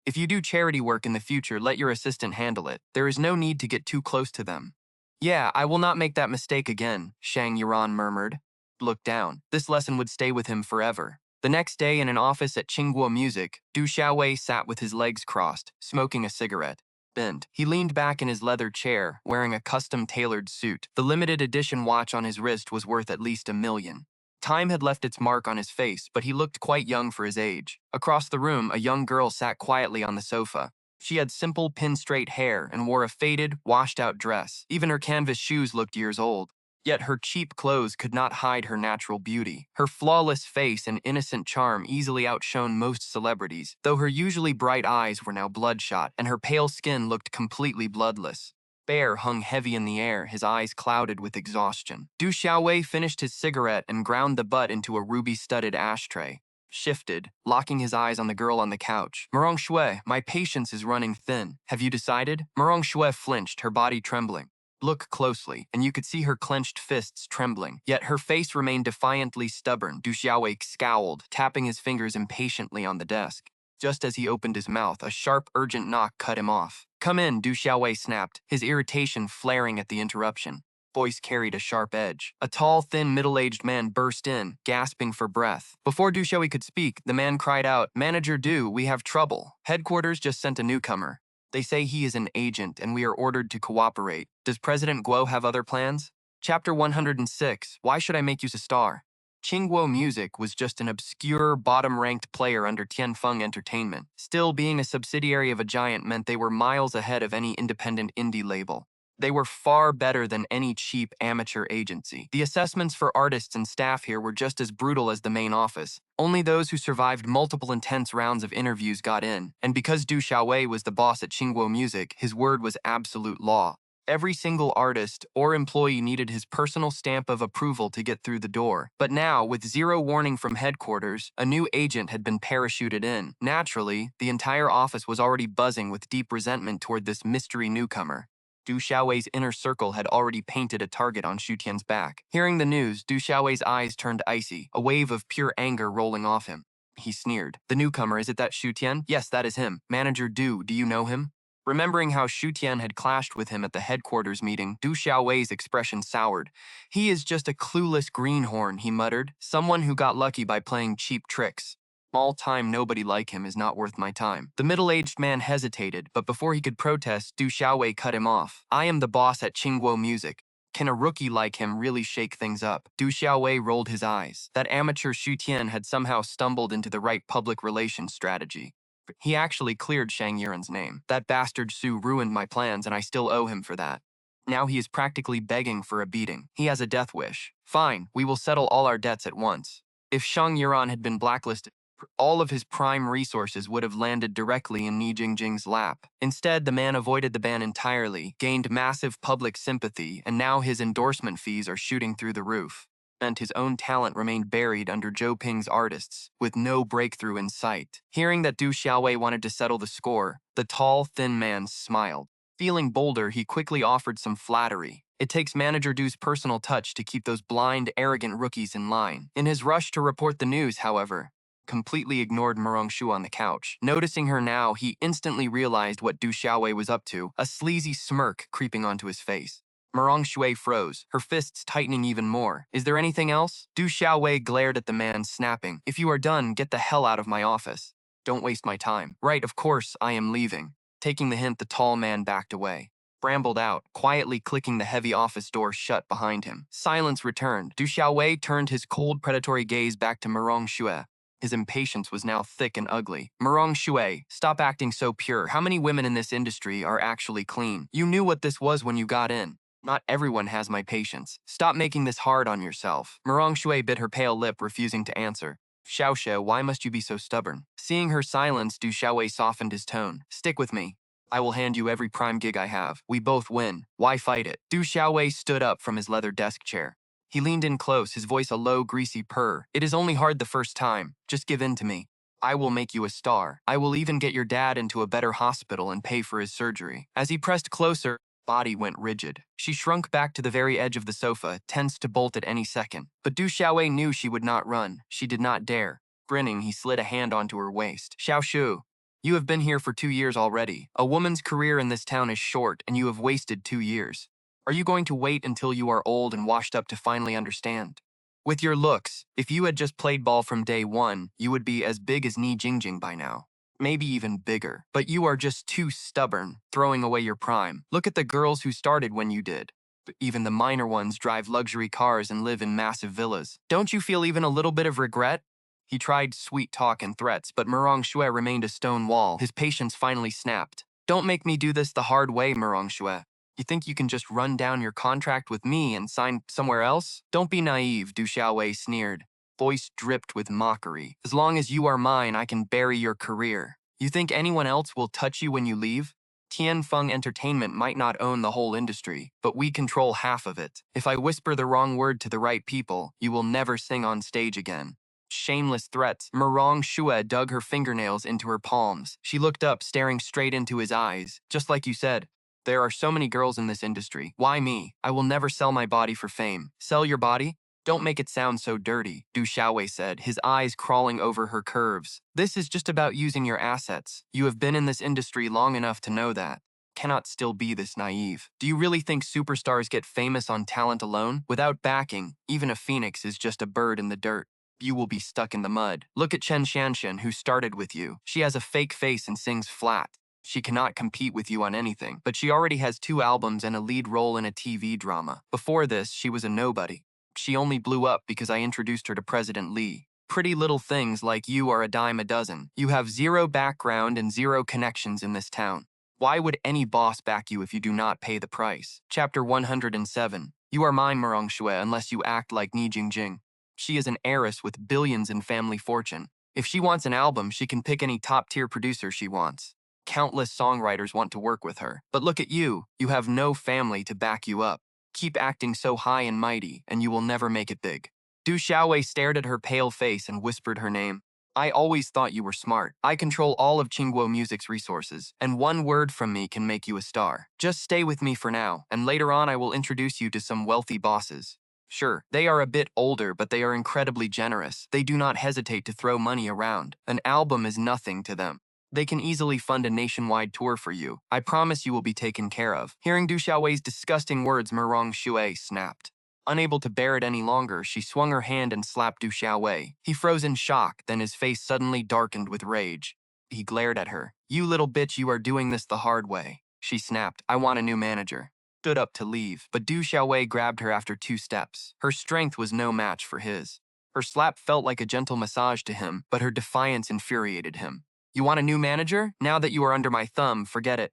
If you do charity work in the future, let your assistant handle it. There is no need to get too close to them. Yeah, I will not make that mistake again, Shang Yuran murmured. Looked down. This lesson would stay with him forever. The next day in an office at Qingguo Music, Du Xiaowei sat with his legs crossed, smoking a cigarette. Bent. He leaned back in his leather chair, wearing a custom-tailored suit. The limited edition watch on his wrist was worth at least $1 million. Time had left its mark on his face, but he looked quite young for his age. Across the room, a young girl sat quietly on the sofa. She had simple, pin-straight hair and wore a faded, washed-out dress. Even her canvas shoes looked years old. Yet her cheap clothes could not hide her natural beauty. Her flawless face and innocent charm easily outshone most celebrities, though her usually bright eyes were now bloodshot, and her pale skin looked completely bloodless. Bear hung heavy in the air, his eyes clouded with exhaustion. Du Xiaowei finished his cigarette and ground the butt into a ruby-studded ashtray. Shifted, locking his eyes on the girl on the couch. Merong Shui, my patience is running thin. Have you decided? Merong Shui flinched, her body trembling. Look closely, and you could see her clenched fists trembling. Yet her face remained defiantly stubborn. Du Xiaowei scowled, tapping his fingers impatiently on the desk. Just as he opened his mouth, a sharp, urgent knock cut him off. Come in, Du Xiaowei snapped, his irritation flaring at the interruption. Voice carried a sharp edge. A tall, thin, middle-aged man burst in, gasping for breath. Before Du Xiaowei could speak, the man cried out, Manager Du, we have trouble. Headquarters just sent a newcomer. They say he is an agent, and we are ordered to cooperate. Does President Guo have other plans? Chapter 106, Why Should I Make You a Star? Qingguo Music was just an obscure, bottom-ranked player under Tianfeng Entertainment. Still, being a subsidiary of a giant meant they were miles ahead of any independent indie label. They were far better than any cheap amateur agency. The assessments for artists and staff here were just as brutal as the main office. Only those who survived multiple intense rounds of interviews got in, and because Du Xiaowei was the boss at Qingguo Music, his word was absolute law. Every single artist or employee needed his personal stamp of approval to get through the door. But now, with zero warning from headquarters, a new agent had been parachuted in. Naturally, the entire office was already buzzing with deep resentment toward this mystery newcomer. Du Xiaowei's inner circle had already painted a target on Xu Tian's back. Hearing the news, Du Xiaowei's eyes turned icy, a wave of pure anger rolling off him. He sneered. The newcomer, is it that Xu Tian? Yes, that is him. Manager Du, do you know him? Remembering how Xu Tian had clashed with him at the headquarters meeting, Du Xiaowei's expression soured. He is just a clueless greenhorn, he muttered. Someone who got lucky by playing cheap tricks. Small time nobody like him is not worth my time. The middle-aged man hesitated, but before he could protest, Du Xiaowei cut him off. I am the boss at Qingguo Music. Can a rookie like him really shake things up? Du Xiaowei rolled his eyes. That amateur Xu Tian had somehow stumbled into the right public relations strategy. He actually cleared Shang Yuren's name. That bastard Su ruined my plans and I still owe him for that. Now he is practically begging for a beating. He has a death wish. Fine, we will settle all our debts at once. If Shang Yuran had been blacklisted, all of his prime resources would have landed directly in Ni Jingjing's lap. Instead, the man avoided the ban entirely, gained massive public sympathy, and now his endorsement fees are shooting through the roof. And his own talent remained buried under Zhou Ping's artists, with no breakthrough in sight. Hearing that Du Xiaowei wanted to settle the score, the tall, thin man smiled. Feeling bolder, he quickly offered some flattery. It takes manager Du's personal touch to keep those blind, arrogant rookies in line. In his rush to report the news, however, completely ignored Murong Shu on the couch. Noticing her now, he instantly realized what Du Xiaowei was up to, a sleazy smirk creeping onto his face. Murong Shui froze, her fists tightening even more. Is there anything else? Du Xiaowei glared at the man, snapping, If you are done, get the hell out of my office. Don't waste my time. Right, of course, I am leaving. Taking the hint, the tall man backed away. Brambled out, quietly clicking the heavy office door shut behind him. Silence returned. Du Xiaowei turned his cold, predatory gaze back to Murong Shui. His impatience was now thick and ugly. Murong Shui, stop acting so pure. How many women in this industry are actually clean? You knew what this was when you got in. Not everyone has my patience. Stop making this hard on yourself. Murong Shui bit her pale lip, refusing to answer. Xiaoxue, why must you be so stubborn? Seeing her silence, Du Xiaowei softened his tone. Stick with me. I will hand you every prime gig I have. We both win. Why fight it? Du Xiaowei stood up from his leather desk chair. He leaned in close, his voice a low, greasy purr. It is only hard the first time. Just give in to me. I will make you a star. I will even get your dad into a better hospital and pay for his surgery. As he pressed closer, body went rigid. She shrunk back to the very edge of the sofa, tense to bolt at any second. But Du Xiaowei knew she would not run. She did not dare. Grinning, he slid a hand onto her waist. Xiaoshu, you have been here for 2 years already. A woman's career in this town is short, and you have wasted 2 years. Are you going to wait until you are old and washed up to finally understand? With your looks, if you had just played ball from day one, you would be as big as Ni Jingjing by now. Maybe even bigger. But you are just too stubborn, throwing away your prime. Look at the girls who started when you did. Even the minor ones drive luxury cars and live in massive villas. Don't you feel even a little bit of regret? He tried sweet talk and threats, but Murong Shui remained a stone wall. His patience finally snapped. Don't make me do this the hard way, Murong Shui. You think you can just run down your contract with me and sign somewhere else? Don't be naive, Du Xiaowei sneered. Voice dripped with mockery. As long as you are mine, I can bury your career. You think anyone else will touch you when you leave? Tianfeng Entertainment might not own the whole industry, but we control half of it. If I whisper the wrong word to the right people, you will never sing on stage again. Shameless threats. Murong Shui dug her fingernails into her palms. She looked up, staring straight into his eyes. Just like you said, there are so many girls in this industry. Why me? I will never sell my body for fame. Sell your body? Don't make it sound so dirty, Du Xiaowei said, his eyes crawling over her curves. This is just about using your assets. You have been in this industry long enough to know that. Cannot still be this naive. Do you really think superstars get famous on talent alone? Without backing, even a phoenix is just a bird in the dirt. You will be stuck in the mud. Look at Chen Shanshan, who started with you. She has a fake face and sings flat. She cannot compete with you on anything, but she already has 2 albums and a lead role in a TV drama. Before this, she was a nobody. She only blew up because I introduced her to President Li. Pretty little things like you are a dime a dozen. You have 0 background and 0 connections in this town. Why would any boss back you if you do not pay the price? Chapter 107. You are mine, Murong Shui, unless you act like Ni Jingjing. She is an heiress with billions in family fortune. If she wants an album, she can pick any top-tier producer she wants. Countless songwriters want to work with her. But look at you. You have no family to back you up. Keep acting so high and mighty, and you will never make it big. Du Xiaowei stared at her pale face and whispered her name. I always thought you were smart. I control all of Qingguo Music's resources, and one word from me can make you a star. Just stay with me for now, and later on I will introduce you to some wealthy bosses. Sure, they are a bit older, but they are incredibly generous. They do not hesitate to throw money around. An album is nothing to them. They can easily fund a nationwide tour for you. I promise you will be taken care of. Hearing Du Xiaowei's disgusting words, Murong Shui snapped. Unable to bear it any longer, she swung her hand and slapped Du Xiaowei. He froze in shock, then his face suddenly darkened with rage. He glared at her. You little bitch, you are doing this the hard way. She snapped. I want a new manager. Stood up to leave, but Du Xiaowei grabbed her after 2 steps. Her strength was no match for his. Her slap felt like a gentle massage to him, but her defiance infuriated him. You want a new manager? Now that you are under my thumb, forget it.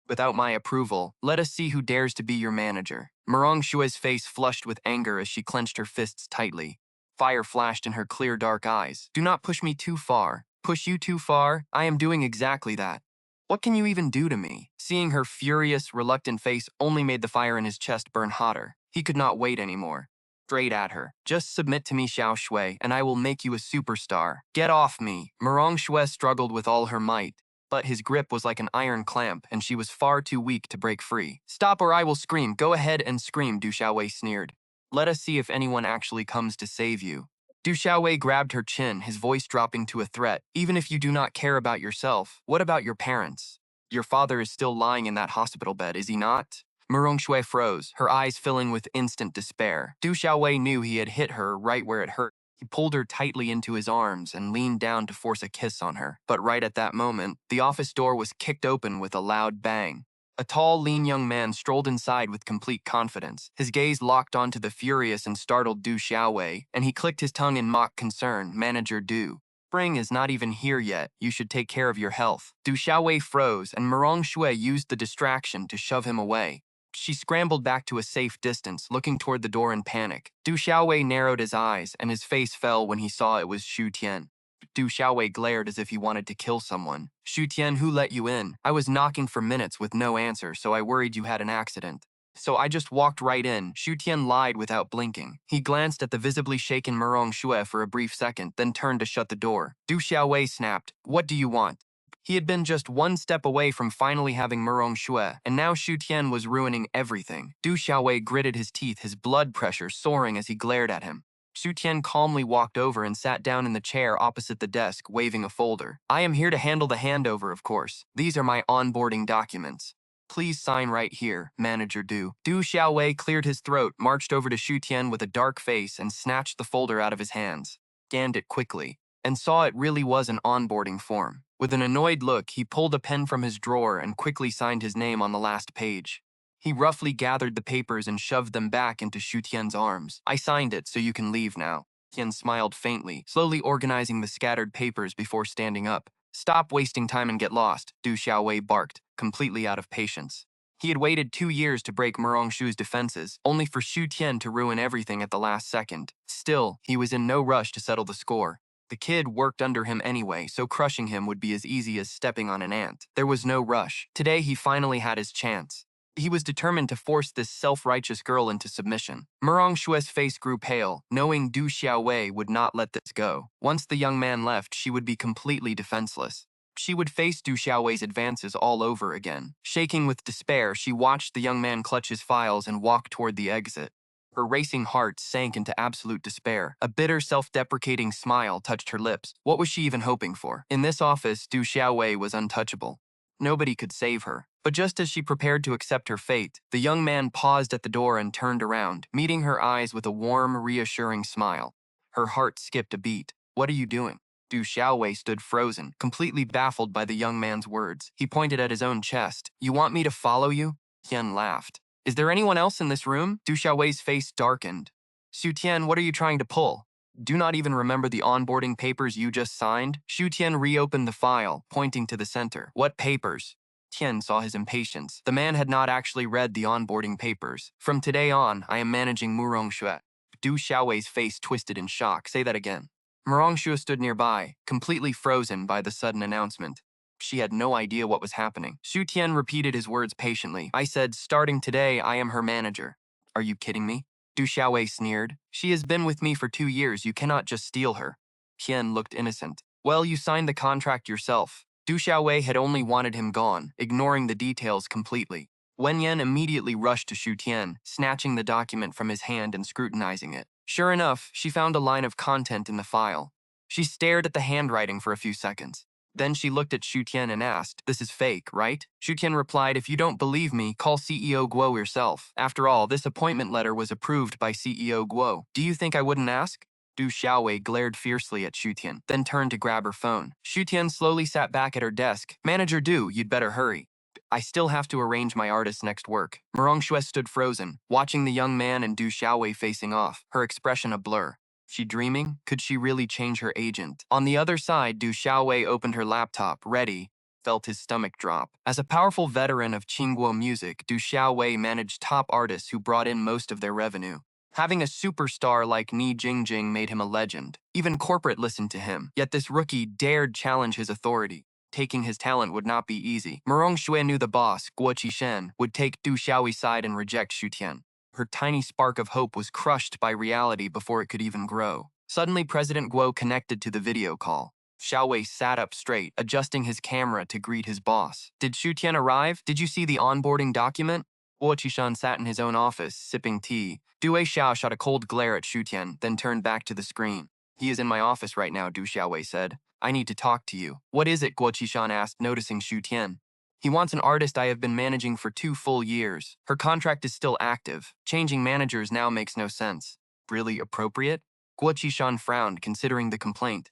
Without my approval, let us see who dares to be your manager. Murong Shue's face flushed with anger as she clenched her fists tightly. Fire flashed in her clear dark eyes. Do not push me too far. Push you too far? I am doing exactly that. What can you even do to me? Seeing her furious, reluctant face only made the fire in his chest burn hotter. He could not wait anymore. Straight at her. Just submit to me, Xiao Shui, and I will make you a superstar. Get off me. Murong Shui struggled with all her might, but his grip was like an iron clamp, and she was far too weak to break free. Stop or I will scream. Go ahead and scream, Du Xiaowei sneered. Let us see if anyone actually comes to save you. Du Xiaowei grabbed her chin, his voice dropping to a threat. Even if you do not care about yourself, what about your parents? Your father is still lying in that hospital bed, is he not? Murong Shui froze, her eyes filling with instant despair. Du Xiaowei knew he had hit her right where it hurt. He pulled her tightly into his arms and leaned down to force a kiss on her. But right at that moment, the office door was kicked open with a loud bang. A tall, lean young man strolled inside with complete confidence. His gaze locked onto the furious and startled Du Xiaowei, and he clicked his tongue in mock concern. Manager Du. Spring is not even here yet. You should take care of your health. Du Xiaowei froze, and Murong Shui used the distraction to shove him away. She scrambled back to a safe distance, looking toward the door in panic. Du Xiaowei narrowed his eyes, and his face fell when he saw it was Xu Tian. Du Xiaowei glared as if he wanted to kill someone. Xu Tian, who let you in? I was knocking for minutes with no answer, so I worried you had an accident. So I just walked right in. Xu Tian lied without blinking. He glanced at the visibly shaken Murong Shui for a brief second, then turned to shut the door. Du Xiaowei snapped, "What do you want?" He had been just one step away from finally having Murong Shui, and now Xu Tian was ruining everything. Du Xiaowei gritted his teeth, his blood pressure soaring as he glared at him. Xu Tian calmly walked over and sat down in the chair opposite the desk, waving a folder. I am here to handle the handover, of course. These are my onboarding documents. Please sign right here, Manager Du. Du Xiaowei cleared his throat, marched over to Xu Tian with a dark face, and snatched the folder out of his hands. Scanned it quickly, and saw it really was an onboarding form. With an annoyed look, he pulled a pen from his drawer and quickly signed his name on the last page. He roughly gathered the papers and shoved them back into Xu Tian's arms. I signed it, so you can leave now. Tian smiled faintly, slowly organizing the scattered papers before standing up. Stop wasting time and get lost, Du Xiaowei barked, completely out of patience. He had waited 2 years to break Murong Shu's defenses, only for Xu Tian to ruin everything at the last second. Still, he was in no rush to settle the score. The kid worked under him anyway, so crushing him would be as easy as stepping on an ant. There was no rush. Today, he finally had his chance. He was determined to force this self-righteous girl into submission. Murong Shue's face grew pale, knowing Du Xiaowei would not let this go. Once the young man left, she would be completely defenseless. She would face Du Xiaowei's advances all over again. Shaking with despair, she watched the young man clutch his files and walk toward the exit. Her racing heart sank into absolute despair. A bitter, self-deprecating smile touched her lips. What was she even hoping for? In this office, Du Xiaowei was untouchable. Nobody could save her. But just as she prepared to accept her fate, the young man paused at the door and turned around, meeting her eyes with a warm, reassuring smile. Her heart skipped a beat. What are you doing? Du Xiaowei stood frozen, completely baffled by the young man's words. He pointed at his own chest. You want me to follow you? Tian laughed. Is there anyone else in this room? Du Xiaowei's face darkened. Xu Tian, what are you trying to pull? Do not even remember the onboarding papers you just signed? Xu Tian reopened the file, pointing to the center. What papers? Tian saw his impatience. The man had not actually read the onboarding papers. From today on, I am managing Murong Shui. Du Xiaowei's face twisted in shock. Say that again. Murong Shui stood nearby, completely frozen by the sudden announcement. She had no idea what was happening. Xu Tian repeated his words patiently. I said, starting today, I am her manager. Are you kidding me? Du Xiaowei sneered. She has been with me for 2 years. You cannot just steal her. Tian looked innocent. Well, you signed the contract yourself. Du Xiaowei had only wanted him gone, ignoring the details completely. Wen Yan immediately rushed to Xu Tian, snatching the document from his hand and scrutinizing it. Sure enough, she found a line of content in the file. She stared at the handwriting for a few seconds. Then she looked at Xu Tian and asked, this is fake, right? Xu Tian replied, if you don't believe me, call CEO Guo yourself. After all, this appointment letter was approved by CEO Guo. Do you think I wouldn't ask? Du Xiaowei glared fiercely at Xu Tian, then turned to grab her phone. Xu Tian slowly sat back at her desk. Manager Du, you'd better hurry. I still have to arrange my artist's next work. Murong Shui stood frozen, watching the young man and Du Xiaowei facing off, her expression a blur. She dreaming? Could she really change her agent? On the other side, Du Xiaowei opened her laptop, ready, felt his stomach drop. As a powerful veteran of Qingguo music, Du Xiaowei managed top artists who brought in most of their revenue. Having a superstar like Ni Jingjing made him a legend. Even corporate listened to him, yet this rookie dared challenge his authority. Taking his talent would not be easy. Murong Xue knew the boss, Guo Qishen, would take Du Xiaoi's side and reject Xu Tian. Her tiny spark of hope was crushed by reality before it could even grow. Suddenly, President Guo connected to the video call. Xiaowei sat up straight, adjusting his camera to greet his boss. Did Xu Tian arrive? Did you see the onboarding document? Guo Qishan sat in his own office, sipping tea. Du Xiao shot a cold glare at Xu Tian, then turned back to the screen. He is in my office right now, Du Xiaowei said. I need to talk to you. What is it? Guo Qishan asked, noticing Xu Tian. He wants an artist I have been managing for 2 full years. Her contract is still active. Changing managers now makes no sense. Really appropriate? Guo Qishan frowned, considering the complaint.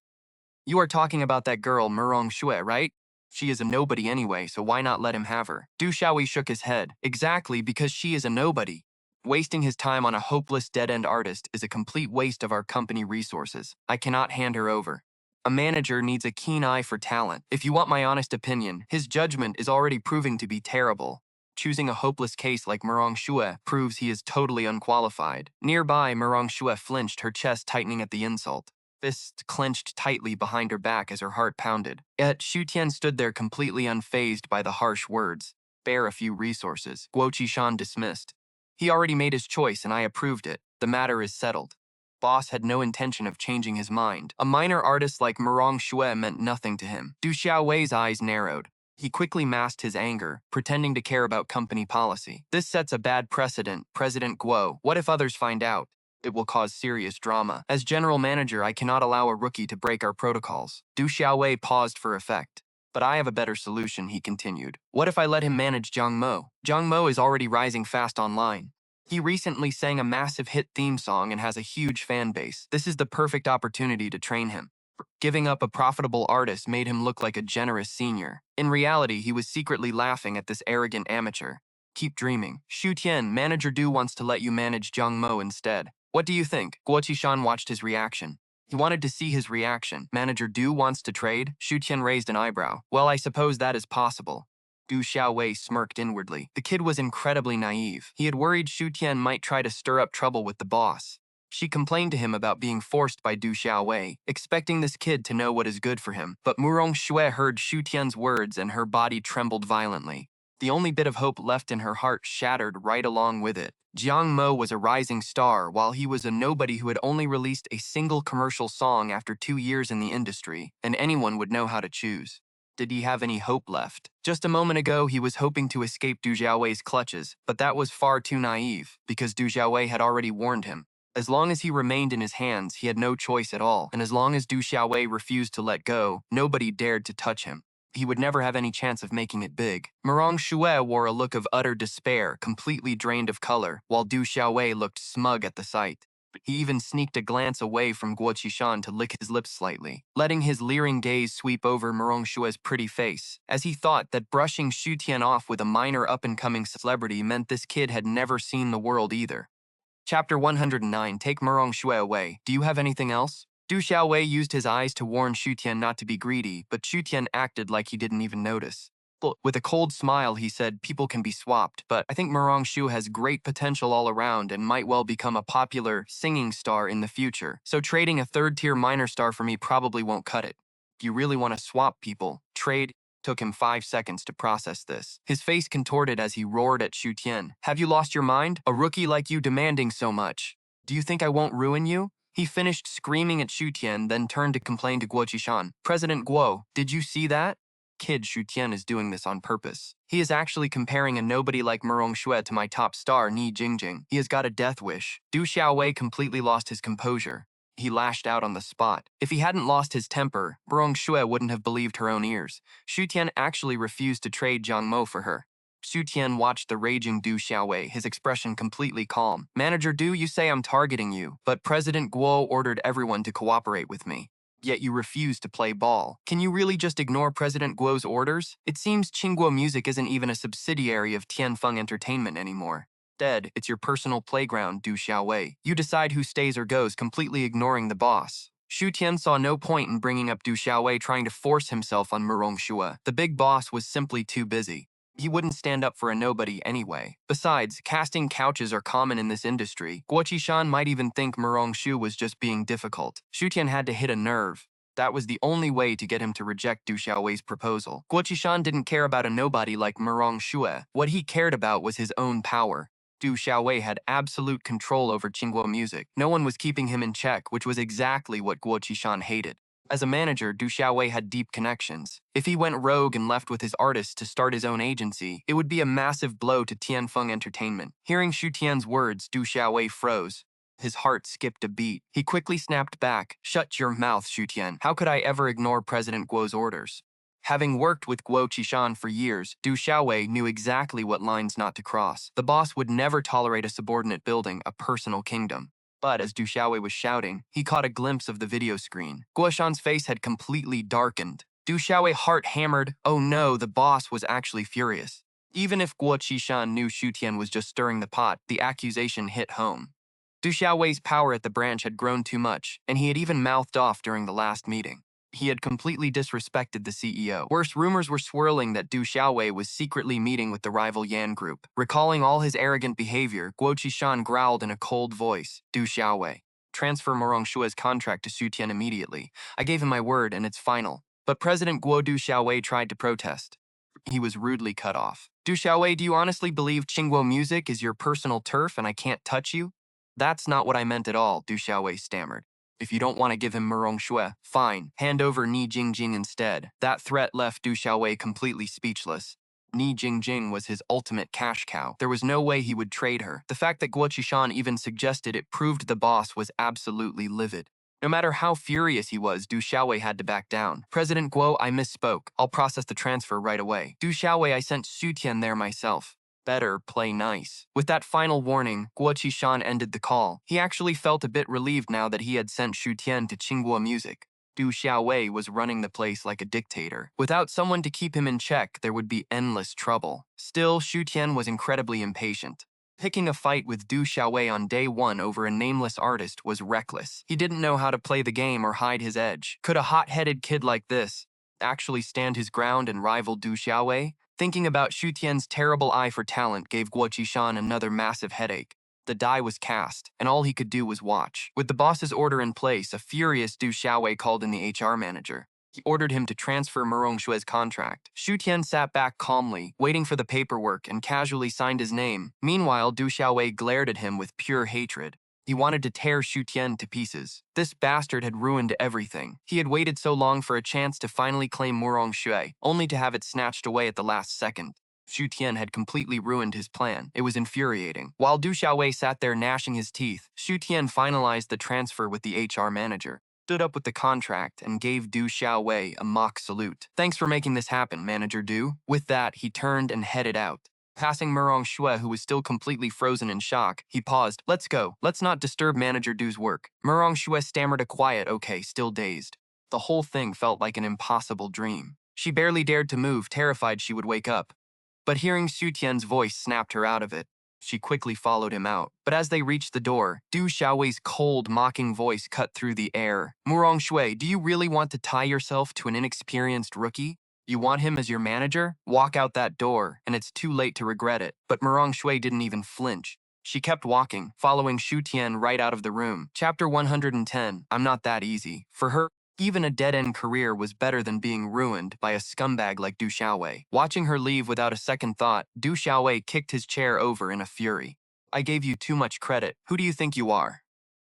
You are talking about that girl, Murong Xue, right? She is a nobody anyway, so why not let him have her? Du Xiaowei shook his head. Exactly, because she is a nobody. Wasting his time on a hopeless dead-end artist is a complete waste of our company resources. I cannot hand her over. A manager needs a keen eye for talent. If you want my honest opinion, his judgment is already proving to be terrible. Choosing a hopeless case like Murong Xue proves he is totally unqualified. Nearby, Murong Xue flinched, her chest tightening at the insult. Fists clenched tightly behind her back as her heart pounded. Yet Xu Tian stood there completely unfazed by the harsh words. Spare a few resources, Guo Qishan dismissed. He already made his choice and I approved it. The matter is settled. Boss had no intention of changing his mind. A minor artist like Murong Xue meant nothing to him. Du Xiaowei's eyes narrowed. He quickly masked his anger, pretending to care about company policy. This sets a bad precedent, President Guo. What if others find out? It will cause serious drama. As general manager, I cannot allow a rookie to break our protocols. Du Xiaowei paused for effect. But I have a better solution, he continued. What if I let him manage Jiang Mo? Jiang Mo is already rising fast online. He recently sang a massive hit theme song and has a huge fan base. This is the perfect opportunity to train him. Giving up a profitable artist made him look like a generous senior. In reality, he was secretly laughing at this arrogant amateur. Keep dreaming. Xu Tian, Manager Du wants to let you manage Jiang Mo instead. What do you think? Guo Qishan watched his reaction. He wanted to see his reaction. Manager Du wants to trade? Xu Tian raised an eyebrow. Well, I suppose that is possible. Du Xiaowei smirked inwardly. The kid was incredibly naive. He had worried Xu Tian might try to stir up trouble with the boss. She complained to him about being forced by Du Xiaowei, expecting this kid to know what is good for him. But Murong Xue heard Xu Tian's words and her body trembled violently. The only bit of hope left in her heart shattered right along with it. Jiang Mo was a rising star, while he was a nobody who had only released a single commercial song after 2 years in the industry, and anyone would know how to choose. Did he have any hope left? Just a moment ago, he was hoping to escape Du Xiaowei's clutches, but that was far too naive, because Du Xiaowei had already warned him. As long as he remained in his hands, he had no choice at all, and as long as Du Xiaowei refused to let go, nobody dared to touch him. He would never have any chance of making it big. Murong Xue wore a look of utter despair, completely drained of color, while Du Xiaowei looked smug at the sight. He even sneaked a glance away from Guo Qishan to lick his lips slightly, letting his leering gaze sweep over Murong Xue's pretty face, as he thought that brushing Xu Tian off with a minor up-and-coming celebrity meant this kid had never seen the world either. Chapter 109, Take Murong Xue away. Do you have anything else? Du Xiaowei used his eyes to warn Xu Tian not to be greedy, but Xu Tian acted like he didn't even notice. With a cold smile, he said, people can be swapped, but I think Murong Xue has great potential all around and might well become a popular singing star in the future, so trading a third-tier minor star for me probably won't cut it. Do you really want to swap people? Trade? Took him 5 seconds to process this. His face contorted as he roared at Xu Tian. Have you lost your mind? A rookie like you demanding so much. Do you think I won't ruin you? He finished screaming at Xu Tian, then turned to complain to Guo Qishan. President Guo, did you see that? Kid Xu Tian is doing this on purpose. He is actually comparing a nobody like Murong Xue to my top star, Ni Jingjing. He has got a death wish. Du Xiaowei completely lost his composure. He lashed out on the spot. If he hadn't lost his temper, Murong Xue wouldn't have believed her own ears. Xu Tian actually refused to trade Jiang Mo for her. Xu Tian watched the raging Du Xiaowei, his expression completely calm. Manager Du, you say I'm targeting you, but President Guo ordered everyone to cooperate with me. Yet you refuse to play ball. Can you really just ignore President Guo's orders? It seems Qingguo Music isn't even a subsidiary of Tianfeng Entertainment anymore. Dead, it's your personal playground, Du Xiaowei. You decide who stays or goes, completely ignoring the boss. Shu Tian saw no point in bringing up Du Xiaowei trying to force himself on Murong Shue. The big boss was simply too busy. He wouldn't stand up for a nobody anyway. Besides, casting couches are common in this industry. Guo Qishan might even think Murong Shu was just being difficult. Shu Tian had to hit a nerve. That was the only way to get him to reject Du Xiaowei's proposal. Guo Qishan didn't care about a nobody like Murong Shue. What he cared about was his own power. Du Xiaowei had absolute control over Qingguo music. No one was keeping him in check, which was exactly what Guo Qishan hated. As a manager, Du Xiaowei had deep connections. If he went rogue and left with his artists to start his own agency, it would be a massive blow to Tianfeng Entertainment. Hearing Shu Tian's words, Du Xiaowei froze. His heart skipped a beat. He quickly snapped back. "Shut your mouth, Shu Tian. How could I ever ignore President Guo's orders?" Having worked with Guo Qishan for years, Du Xiaowei knew exactly what lines not to cross. The boss would never tolerate a subordinate building a personal kingdom. But as Du Xiaowei was shouting, he caught a glimpse of the video screen. Guo Shan's face had completely darkened. Du Xiaowei's heart hammered. Oh no, the boss was actually furious. Even if Guo Qishan knew Shu Tian was just stirring the pot, the accusation hit home. Du Xiaowei's power at the branch had grown too much, and he had even mouthed off during the last meeting. He had completely disrespected the CEO. Worse, rumors were swirling that Du Xiaowei was secretly meeting with the rival Yan group. Recalling all his arrogant behavior, Guo Qishan growled in a cold voice, "Du Xiaowei, transfer Murong Shue's contract to Shu Tian immediately. I gave him my word and it's final." But President Guo Du Xiaowei tried to protest. He was rudely cut off. "Du Xiaowei, do you honestly believe Qingguo music is your personal turf and I can't touch you?" "That's not what I meant at all," Du Xiaowei stammered. "If you don't want to give him Murong Shue, fine, hand over Ni Jingjing instead." That threat left Du Xiaowei completely speechless. Ni Jingjing was his ultimate cash cow. There was no way he would trade her. The fact that Guo Qishan even suggested it proved the boss was absolutely livid. No matter how furious he was, Du Xiaowei had to back down. "President Guo, I misspoke. I'll process the transfer right away." "Du Xiaowei, I sent Shu Tian there myself." "Better play nice." With that final warning, Guo Qishan ended the call. He actually felt a bit relieved now that he had sent Shu Tian to Qingguo Music. Du Xiaowei was running the place like a dictator. Without someone to keep him in check, there would be endless trouble. Still, Shu Tian was incredibly impatient. Picking a fight with Du Xiaowei on day one over a nameless artist was reckless. He didn't know how to play the game or hide his edge. Could a hot-headed kid like this actually stand his ground and rival Du Xiaowei? Thinking about Shu Tian's terrible eye for talent gave Guo Qishan another massive headache. The die was cast, and all he could do was watch. With the boss's order in place, a furious Du Xiaowei called in the HR manager. He ordered him to transfer Murong Shue's contract. Shu Tian sat back calmly, waiting for the paperwork, and casually signed his name. Meanwhile, Du Xiaowei glared at him with pure hatred. He wanted to tear Shu Tian to pieces. This bastard had ruined everything. He had waited so long for a chance to finally claim Murong Shue, only to have it snatched away at the last second. Shu Tian had completely ruined his plan. It was infuriating. While Du Xiaowei sat there gnashing his teeth, Shu Tian finalized the transfer with the HR manager, stood up with the contract, and gave Du Xiaowei a mock salute. "Thanks for making this happen, Manager Du." With that, he turned and headed out. Passing Murong Shue, who was still completely frozen in shock, he paused. "Let's go. Let's not disturb Manager Du's work." Murong Shue stammered a quiet okay, still dazed. The whole thing felt like an impossible dream. She barely dared to move, terrified she would wake up. But hearing Shu Tian's voice snapped her out of it. She quickly followed him out. But as they reached the door, Du Xiaowei's cold, mocking voice cut through the air. "Murong Shue, do you really want to tie yourself to an inexperienced rookie? You want him as your manager? Walk out that door, and it's too late to regret it." But Murong Shue didn't even flinch. She kept walking, following Shu Tian right out of the room. Chapter 110, I'm not that easy. For her, even a dead-end career was better than being ruined by a scumbag like Du Xiaowei. Watching her leave without a second thought, Du Xiaowei kicked his chair over in a fury. "I gave you too much credit. Who do you think you are?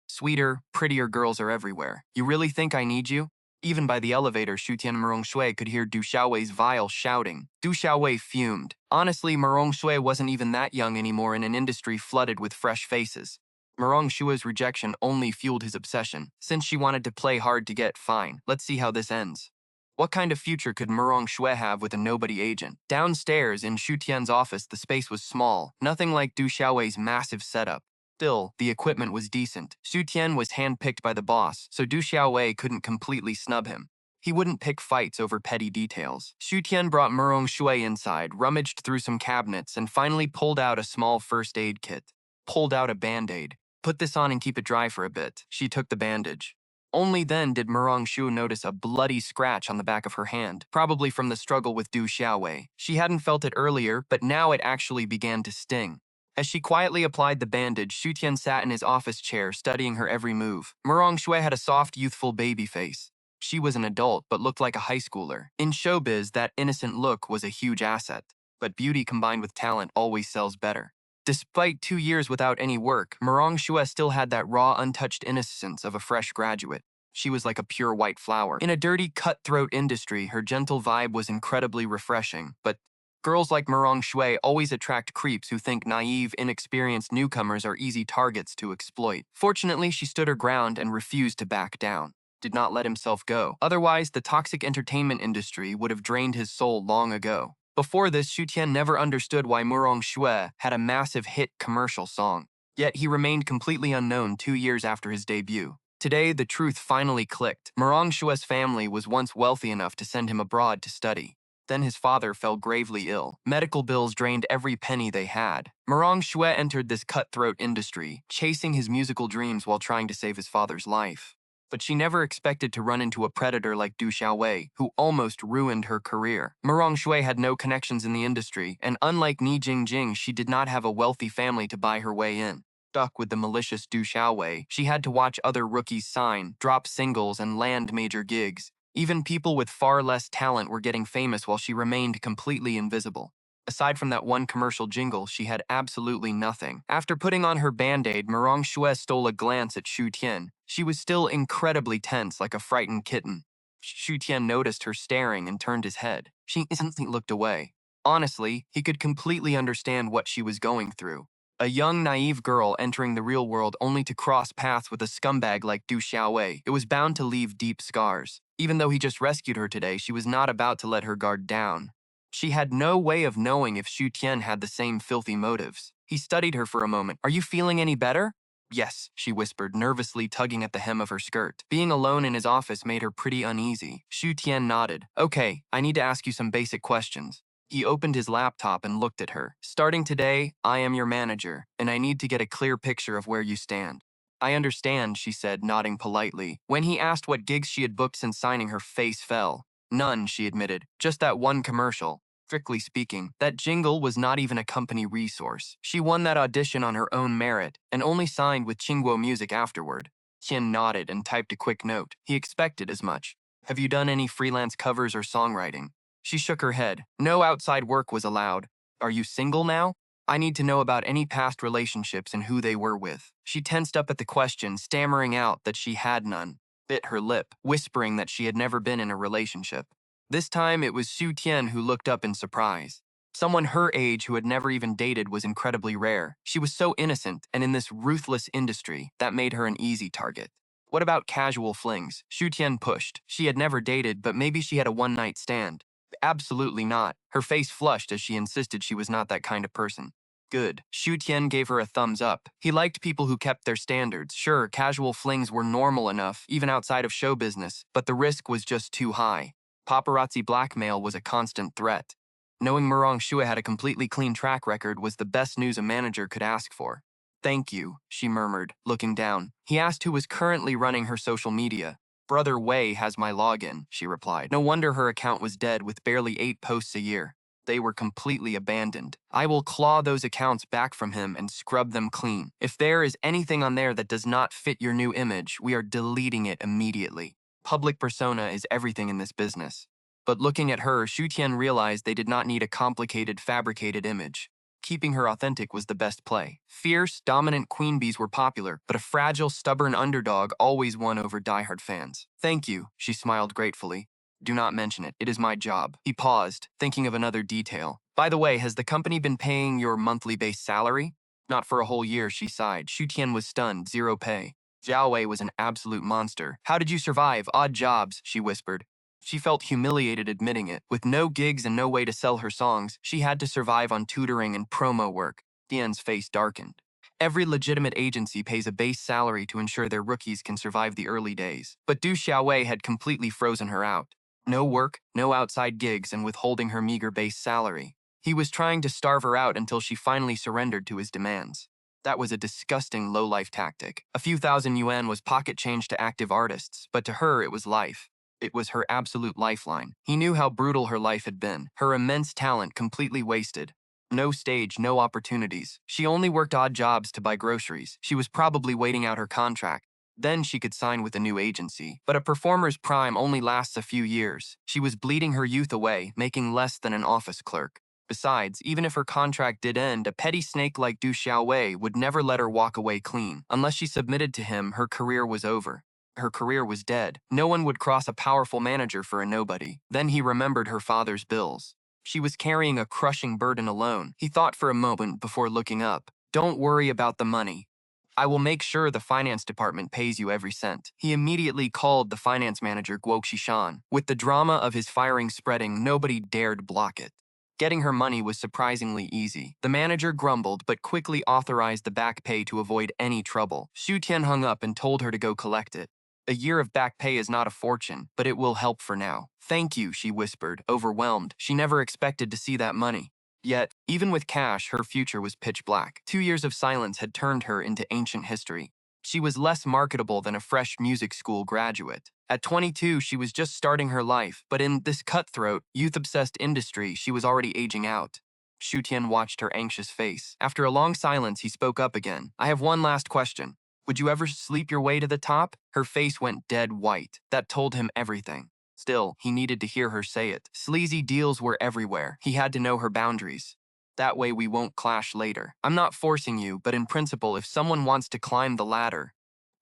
Sweeter, prettier girls are everywhere. You really think I need you?" Even by the elevator, Shu Tian and Murong Shue could hear Du Xiaowei's vile shouting. Du Xiaowei fumed. Honestly, Murong Shue wasn't even that young anymore in an industry flooded with fresh faces. Murong Shue's rejection only fueled his obsession. Since she wanted to play hard to get, fine, let's see how this ends. What kind of future could Murong Shue have with a nobody agent? Downstairs, in Shu Tian's office, the space was small, nothing like Du Xiaowei's massive setup. Still, the equipment was decent. Shu Tian was handpicked by the boss, so Du Xiaowei couldn't completely snub him. He wouldn't pick fights over petty details. Xu Tian brought Murong Shui inside, rummaged through some cabinets, and finally pulled out a small first aid kit. Pulled out a band-aid. Put this on and keep it dry for a bit. She took the bandage. Only then did Murong Shu notice a bloody scratch on the back of her hand, probably from the struggle with Du Xiaowei. She hadn't felt it earlier, but now it actually began to sting. As she quietly applied the bandage, Xu Tian sat in his office chair, studying her every move. Murong Shui had a soft, youthful baby face. She was an adult, but looked like a high schooler. In showbiz, that innocent look was a huge asset. But beauty combined with talent always sells better. Despite 2 years without any work, Murong Shui still had that raw, untouched innocence of a fresh graduate. She was like a pure white flower. In a dirty, cutthroat industry, her gentle vibe was incredibly refreshing, but girls like Murong Shui always attract creeps who think naive, inexperienced newcomers are easy targets to exploit. Fortunately, she stood her ground and refused to back down. Did not let himself go. Otherwise, the toxic entertainment industry would have drained his soul long ago. Before this, Xu Tian never understood why Murong Shui had a massive hit commercial song. Yet he remained completely unknown 2 years after his debut. Today, the truth finally clicked. Murong Shui's family was once wealthy enough to send him abroad to study. Then his father fell gravely ill. Medical bills drained every penny they had. Murong Shui entered this cutthroat industry, chasing his musical dreams while trying to save his father's life. But she never expected to run into a predator like Du Xiaowei, who almost ruined her career. Murong Shui had no connections in the industry, and unlike Ni Jingjing, she did not have a wealthy family to buy her way in. Stuck with the malicious Du Xiaowei, she had to watch other rookies sign, drop singles, and land major gigs. Even people with far less talent were getting famous while she remained completely invisible. Aside from that one commercial jingle, she had absolutely nothing. After putting on her band-aid, Murong Shui stole a glance at Xu Tian. She was still incredibly tense, like a frightened kitten. Xu Tian noticed her staring and turned his head. She instantly looked away. Honestly, he could completely understand what she was going through. A young, naive girl entering the real world only to cross paths with a scumbag like Du Xiaowei. It was bound to leave deep scars. Even though he just rescued her today, she was not about to let her guard down. She had no way of knowing if Xu Tian had the same filthy motives. He studied her for a moment. "Are you feeling any better?" "Yes," she whispered, nervously tugging at the hem of her skirt. Being alone in his office made her pretty uneasy. Xu Tian nodded. "Okay, I need to ask you some basic questions." He opened his laptop and looked at her. "Starting today, I am your manager, and I need to get a clear picture of where you stand." "I understand," she said, nodding politely. When he asked what gigs she had booked since signing, her face fell. "None," she admitted. "Just that one commercial." Strictly speaking, that jingle was not even a company resource. She won that audition on her own merit, and only signed with Qingguo Music afterward. Qian nodded and typed a quick note. He expected as much. "Have you done any freelance covers or songwriting?" She shook her head. "No outside work was allowed." "Are you single now?" "I need to know about any past relationships and who they were with." She tensed up at the question, stammering out that she had none. Bit her lip, whispering that she had never been in a relationship. This time, it was Xu Tian who looked up in surprise. Someone her age who had never even dated was incredibly rare. She was so innocent, and in this ruthless industry, that made her an easy target. "What about casual flings?" Xu Tian pushed. She had never dated, but maybe she had a one-night stand. "Absolutely not." Her face flushed as she insisted she was not that kind of person. "Good." Xu Tian gave her a thumbs up. He liked people who kept their standards. Sure, casual flings were normal enough, even outside of show business, but the risk was just too high. Paparazzi blackmail was a constant threat. Knowing Murong Shui had a completely clean track record was the best news a manager could ask for. "Thank you," she murmured, looking down. He asked who was currently running her social media. "Brother Wei has my login," she replied. No wonder her account was dead with barely 8 posts a year. They were completely abandoned. "I will claw those accounts back from him and scrub them clean. If there is anything on there that does not fit your new image, we are deleting it immediately." Public persona is everything in this business. But looking at her, Xu Tian realized they did not need a complicated, fabricated image. Keeping her authentic was the best play. Fierce, dominant queen bees were popular, but a fragile, stubborn underdog always won over diehard fans. "Thank you," she smiled gratefully. "Do not mention it. It is my job." He paused, thinking of another detail. "By the way, has the company been paying your monthly base salary?" "Not for a whole year," she sighed. Xu Tian was stunned. "Zero pay." Jiao Wei was an absolute monster. "How did you survive? Odd jobs," she whispered. She felt humiliated admitting it. With no gigs and no way to sell her songs, she had to survive on tutoring and promo work. Tian's face darkened. Every legitimate agency pays a base salary to ensure their rookies can survive the early days. But Du Xiaowei had completely frozen her out. No work, no outside gigs, and withholding her meager base salary. He was trying to starve her out until she finally surrendered to his demands. That was a disgusting low-life tactic. A few thousand yuan was pocket change to active artists, but to her it was life. It was her absolute lifeline. He knew how brutal her life had been, her immense talent completely wasted. No stage, no opportunities. She only worked odd jobs to buy groceries. She was probably waiting out her contract. Then she could sign with a new agency. But a performer's prime only lasts a few years. She was bleeding her youth away, making less than an office clerk. Besides, even if her contract did end, a petty snake like Du Xiaowei would never let her walk away clean. Unless she submitted to him, her career was over. Her career was dead. No one would cross a powerful manager for a nobody. Then he remembered her father's bills. She was carrying a crushing burden alone. He thought for a moment before looking up. Don't worry about the money. I will make sure the finance department pays you every cent. He immediately called the finance manager Guo Xishan. With the drama of his firing spreading, nobody dared block it. Getting her money was surprisingly easy. The manager grumbled but quickly authorized the back pay to avoid any trouble. Xu Tian hung up and told her to go collect it. A year of back pay is not a fortune, but it will help for now. Thank you, she whispered, overwhelmed. She never expected to see that money. Yet, even with cash, her future was pitch black. 2 years of silence had turned her into ancient history. She was less marketable than a fresh music school graduate. At 22, she was just starting her life, but in this cutthroat, youth-obsessed industry, she was already aging out. Xu Tian watched her anxious face. After a long silence, he spoke up again. I have one last question. Would you ever sleep your way to the top? Her face went dead white. That told him everything. Still, he needed to hear her say it. Sleazy deals were everywhere. He had to know her boundaries. That way we won't clash later. I'm not forcing you, but in principle, if someone wants to climb the ladder,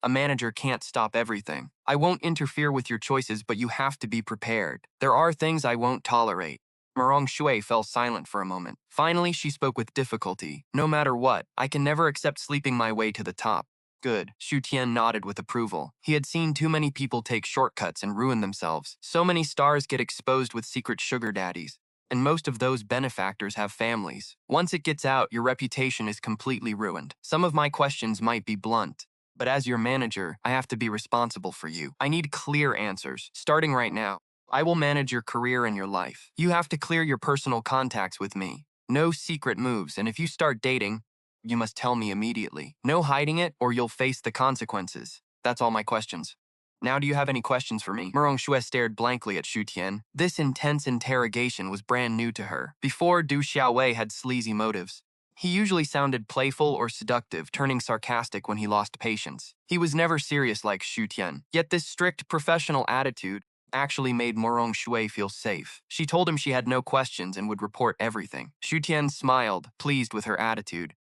a manager can't stop everything. I won't interfere with your choices, but you have to be prepared. There are things I won't tolerate. Murong Shui fell silent for a moment. Finally, she spoke with difficulty. No matter what, I can never accept sleeping my way to the top. Good. Xu Tian nodded with approval. He had seen too many people take shortcuts and ruin themselves. So many stars get exposed with secret sugar daddies. And most of those benefactors have families. Once it gets out, your reputation is completely ruined. Some of my questions might be blunt, but as your manager, I have to be responsible for you. I need clear answers, starting right now. I will manage your career and your life. You have to clear your personal contacts with me. No secret moves, and if you start dating, you must tell me immediately. No hiding it, or you'll face the consequences. That's all my questions. Now do you have any questions for me? Murong Shui stared blankly at Xu Tian. This intense interrogation was brand new to her. Before, Du Xiaowei had sleazy motives. He usually sounded playful or seductive, turning sarcastic when he lost patience. He was never serious like Xu Tian. Yet this strict professional attitude actually made Murong Shui feel safe. She told him she had no questions and would report everything. Xu Tian smiled, pleased with her attitude.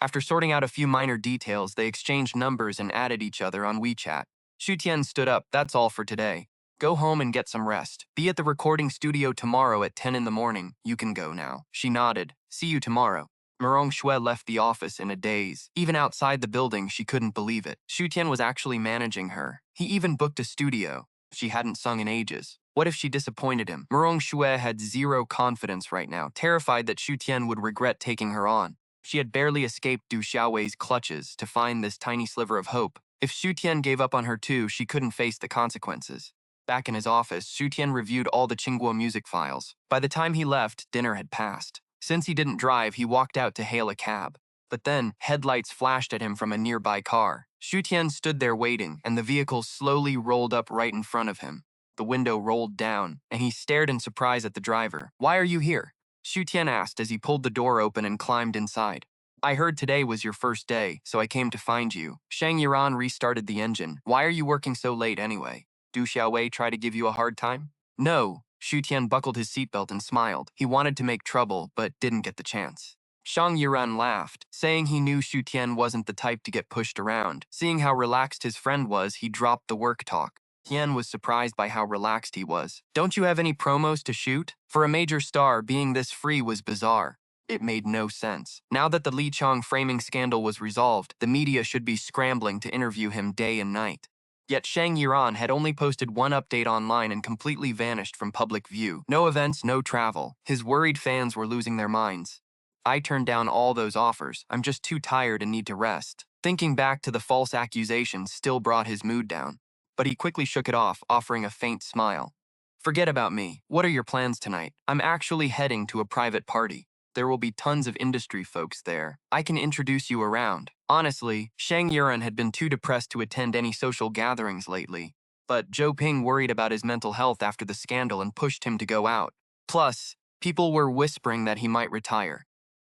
After sorting out a few minor details, they exchanged numbers and added each other on WeChat. Xu Tian stood up. That's all for today. Go home and get some rest. Be at the recording studio tomorrow at 10 in the morning. You can go now. She nodded. See you tomorrow. Murong Shui left the office in a daze. Even outside the building, she couldn't believe it. Xu Tian was actually managing her. He even booked a studio. She hadn't sung in ages. What if she disappointed him? Murong Shui had zero confidence right now, terrified that Xu Tian would regret taking her on. She had barely escaped Du Xiaowei's clutches to find this tiny sliver of hope. If Xu Tian gave up on her too, she couldn't face the consequences. Back in his office, Xu Tian reviewed all the Qingguo music files. By the time he left, dinner had passed. Since he didn't drive, he walked out to hail a cab. But then, headlights flashed at him from a nearby car. Xu Tian stood there waiting, and the vehicle slowly rolled up right in front of him. The window rolled down, and he stared in surprise at the driver. Why are you here? Xu Tian asked as he pulled the door open and climbed inside. I heard today was your first day, so I came to find you. Shang Yiran restarted the engine. Why are you working so late anyway? Du Xiaowei try to give you a hard time? No. Xu Tian buckled his seatbelt and smiled. He wanted to make trouble, but didn't get the chance. Shang Yiran laughed, saying he knew Xu Tian wasn't the type to get pushed around. Seeing how relaxed his friend was, he dropped the work talk. Tian was surprised by how relaxed he was. Don't you have any promos to shoot? For a major star, being this free was bizarre. It made no sense. Now that the Li Chong framing scandal was resolved, the media should be scrambling to interview him day and night. Yet Shang Yiran had only posted one update online and completely vanished from public view. No events, no travel. His worried fans were losing their minds. I turned down all those offers. I'm just too tired and need to rest. Thinking back to the false accusations still brought his mood down, but he quickly shook it off, offering a faint smile. Forget about me. What are your plans tonight? I'm actually heading to a private party. There will be tons of industry folks there. I can introduce you around. Honestly, Shang Yuran had been too depressed to attend any social gatherings lately, but Zhou Ping worried about his mental health after the scandal and pushed him to go out. Plus, people were whispering that he might retire.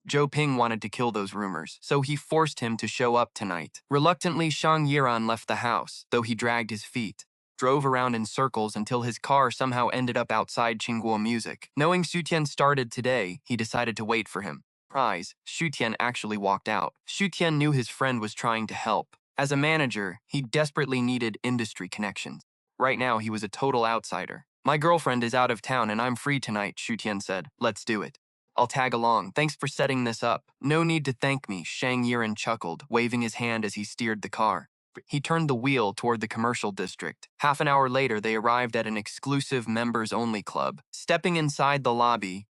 Zhou Ping wanted to kill those rumors, so he forced him to show up tonight. Reluctantly, Shang Yiran left the house, though he dragged his feet, drove around in circles until his car somehow ended up outside Qingguo Music. Knowing Xu Tian started today, he decided to wait for him. Surprise, Xu Tian actually walked out. Xu Tian knew his friend was trying to help. As a manager, he desperately needed industry connections. Right now, he was a total outsider. My girlfriend is out of town and I'm free tonight, Xu Tian said. Let's do it. I'll tag along. Thanks for setting this up. No need to thank me, Shang Yiran chuckled, waving his hand as he steered the car. He turned the wheel toward the commercial district. Half an hour later, they arrived at an exclusive members-only club. Stepping inside the lobby,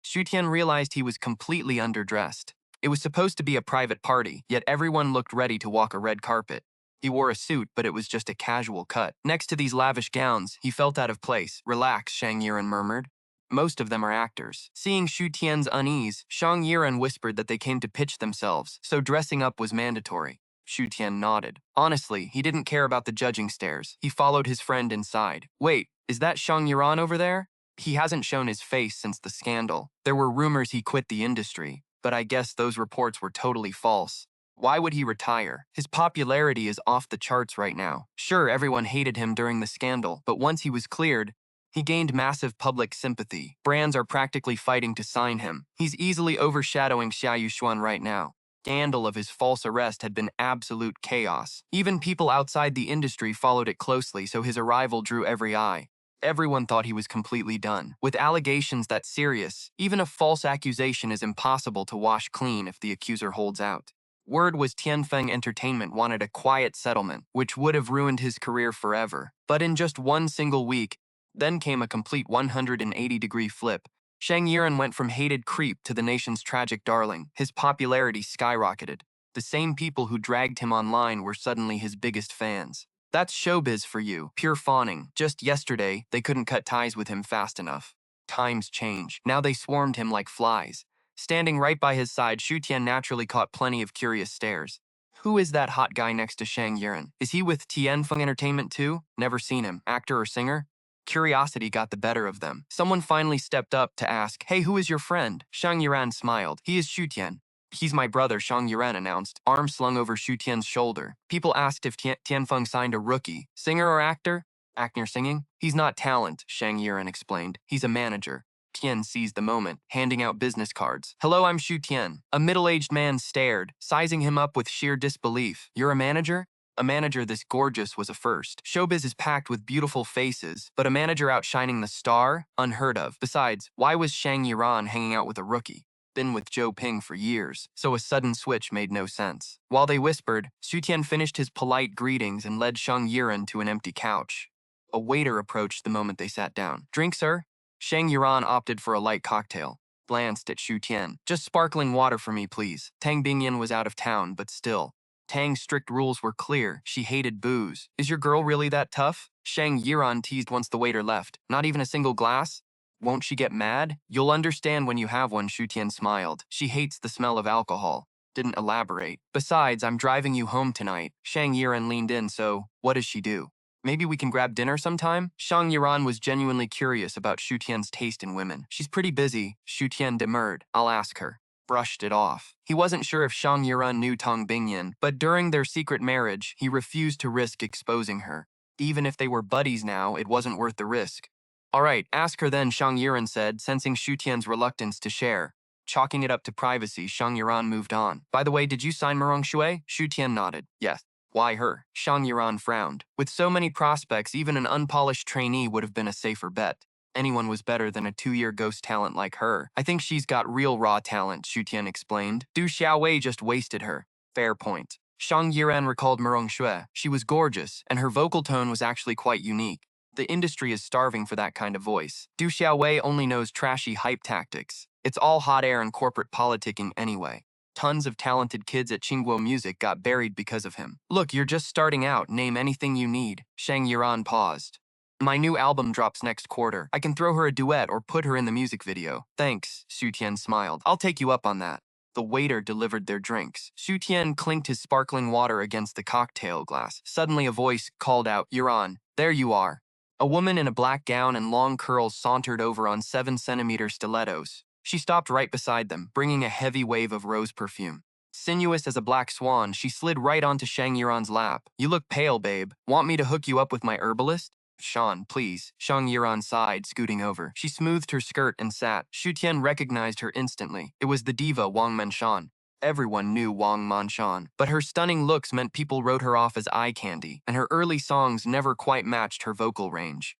Xu Tian realized he was completely underdressed. It was supposed to be a private party, yet everyone looked ready to walk a red carpet. He wore a suit, but it was just a casual cut. Next to these lavish gowns, he felt out of place. Relax, Shang Yiran murmured. Most of them are actors. Seeing Xu Tian's unease, Shang Yiran whispered that they came to pitch themselves, so dressing up was mandatory. Xu Tian nodded. Honestly, he didn't care about the judging stares. He followed his friend inside. Wait, is that Shang Yiran over there? He hasn't shown his face since the scandal. There were rumors he quit the industry, but I guess those reports were totally false. Why would he retire? His popularity is off the charts right now. Sure, everyone hated him during the scandal, but once he was cleared, he gained massive public sympathy. Brands are practically fighting to sign him. He's easily overshadowing Xia Yushuan right now. Scandal of his false arrest had been absolute chaos. Even people outside the industry followed it closely, so his arrival drew every eye. Everyone thought he was completely done. With allegations that serious, even a false accusation is impossible to wash clean if the accuser holds out. Word was Tianfeng Entertainment wanted a quiet settlement, which would have ruined his career forever. But in just one single week, then came a complete 180-degree flip. Shang Yiran went from hated creep to the nation's tragic darling. His popularity skyrocketed. The same people who dragged him online were suddenly his biggest fans. That's showbiz for you, pure fawning. Just yesterday, they couldn't cut ties with him fast enough. Times change. Now they swarmed him like flies. Standing right by his side, Xu Tian naturally caught plenty of curious stares. Who is that hot guy next to Shang Yiran? Is he with Tianfeng Entertainment too? Never seen him. Actor or singer? Curiosity got the better of them. Someone finally stepped up to ask, "Hey, who is your friend?" Shang Yiran smiled. "He is Xu Tian." "He's my brother," Shang Yiran announced, arm slung over Xu Tian's shoulder. People asked if Tianfeng signed a rookie. Singer or actor? Actor singing? He's not talent, Shang Yiran explained. He's a manager. Tian seized the moment, handing out business cards. "Hello, I'm Xu Tian." A middle-aged man stared, sizing him up with sheer disbelief. "You're a manager?" A manager this gorgeous was a first. Showbiz is packed with beautiful faces, but a manager outshining the star? Unheard of. Besides, why was Shang Yiran hanging out with a rookie? Been with Zhou Ping for years, so a sudden switch made no sense. While they whispered, Xu Tian finished his polite greetings and led Shang Yiran to an empty couch. A waiter approached the moment they sat down. "Drink, sir?" Shang Yiran opted for a light cocktail. Glanced at Xu Tian. "Just sparkling water for me, please." Tang Bingyan was out of town, but still. Tang's strict rules were clear. She hated booze. "Is your girl really that tough?" Shang Yiran teased once the waiter left. "Not even a single glass?" "Won't she get mad?" "You'll understand when you have one," Xu Tian smiled. "She hates the smell of alcohol." Didn't elaborate. "Besides, I'm driving you home tonight." Shang Yiran leaned in, "So, what does she do?" "Maybe we can grab dinner sometime?" Shang Yiran was genuinely curious about Xu Tian's taste in women. "She's pretty busy," Xu Tian demurred. "I'll ask her." Brushed it off. He wasn't sure if Shang Yiran knew Tang Bingyan, but during their secret marriage, he refused to risk exposing her. Even if they were buddies now, it wasn't worth the risk. "All right, ask her then," Shang Yiran said, sensing Xu Tian's reluctance to share. Chalking it up to privacy, Shang Yiran moved on. "By the way, did you sign Murong Shui?" Xu Tian nodded. "Yes." "Why her?" Shang Yiran frowned. With so many prospects, even an unpolished trainee would have been a safer bet. Anyone was better than a 2-year ghost talent like her. "I think she's got real raw talent," Xu Tian explained. "Du Xiaowei just wasted her." Fair point. Shang Yiran recalled Murong Shui. She was gorgeous, and her vocal tone was actually quite unique. The industry is starving for that kind of voice. Du Xiaowei only knows trashy hype tactics. It's all hot air and corporate politicking anyway. Tons of talented kids at Qingguo Music got buried because of him. Look, you're just starting out. Name anything you need. Shang Yiran paused. My new album drops next quarter. I can throw her a duet or put her in the music video. Thanks, Xu Tian smiled. I'll take you up on that. The waiter delivered their drinks. Xu Tian clinked his sparkling water against the cocktail glass. Suddenly a voice called out, Yiran, there you are. A woman in a black gown and long curls sauntered over on 7-centimeter stilettos. She stopped right beside them, bringing a heavy wave of rose perfume. Sinuous as a black swan, she slid right onto Shang Yiran's lap. You look pale, babe. Want me to hook you up with my herbalist? Sean, please. Shang Yiran sighed, scooting over. She smoothed her skirt and sat. Xu Tian recognized her instantly. It was the diva Wang Menshan. Everyone knew Wang Menshan, but her stunning looks meant people wrote her off as eye candy, and her early songs never quite matched her vocal range.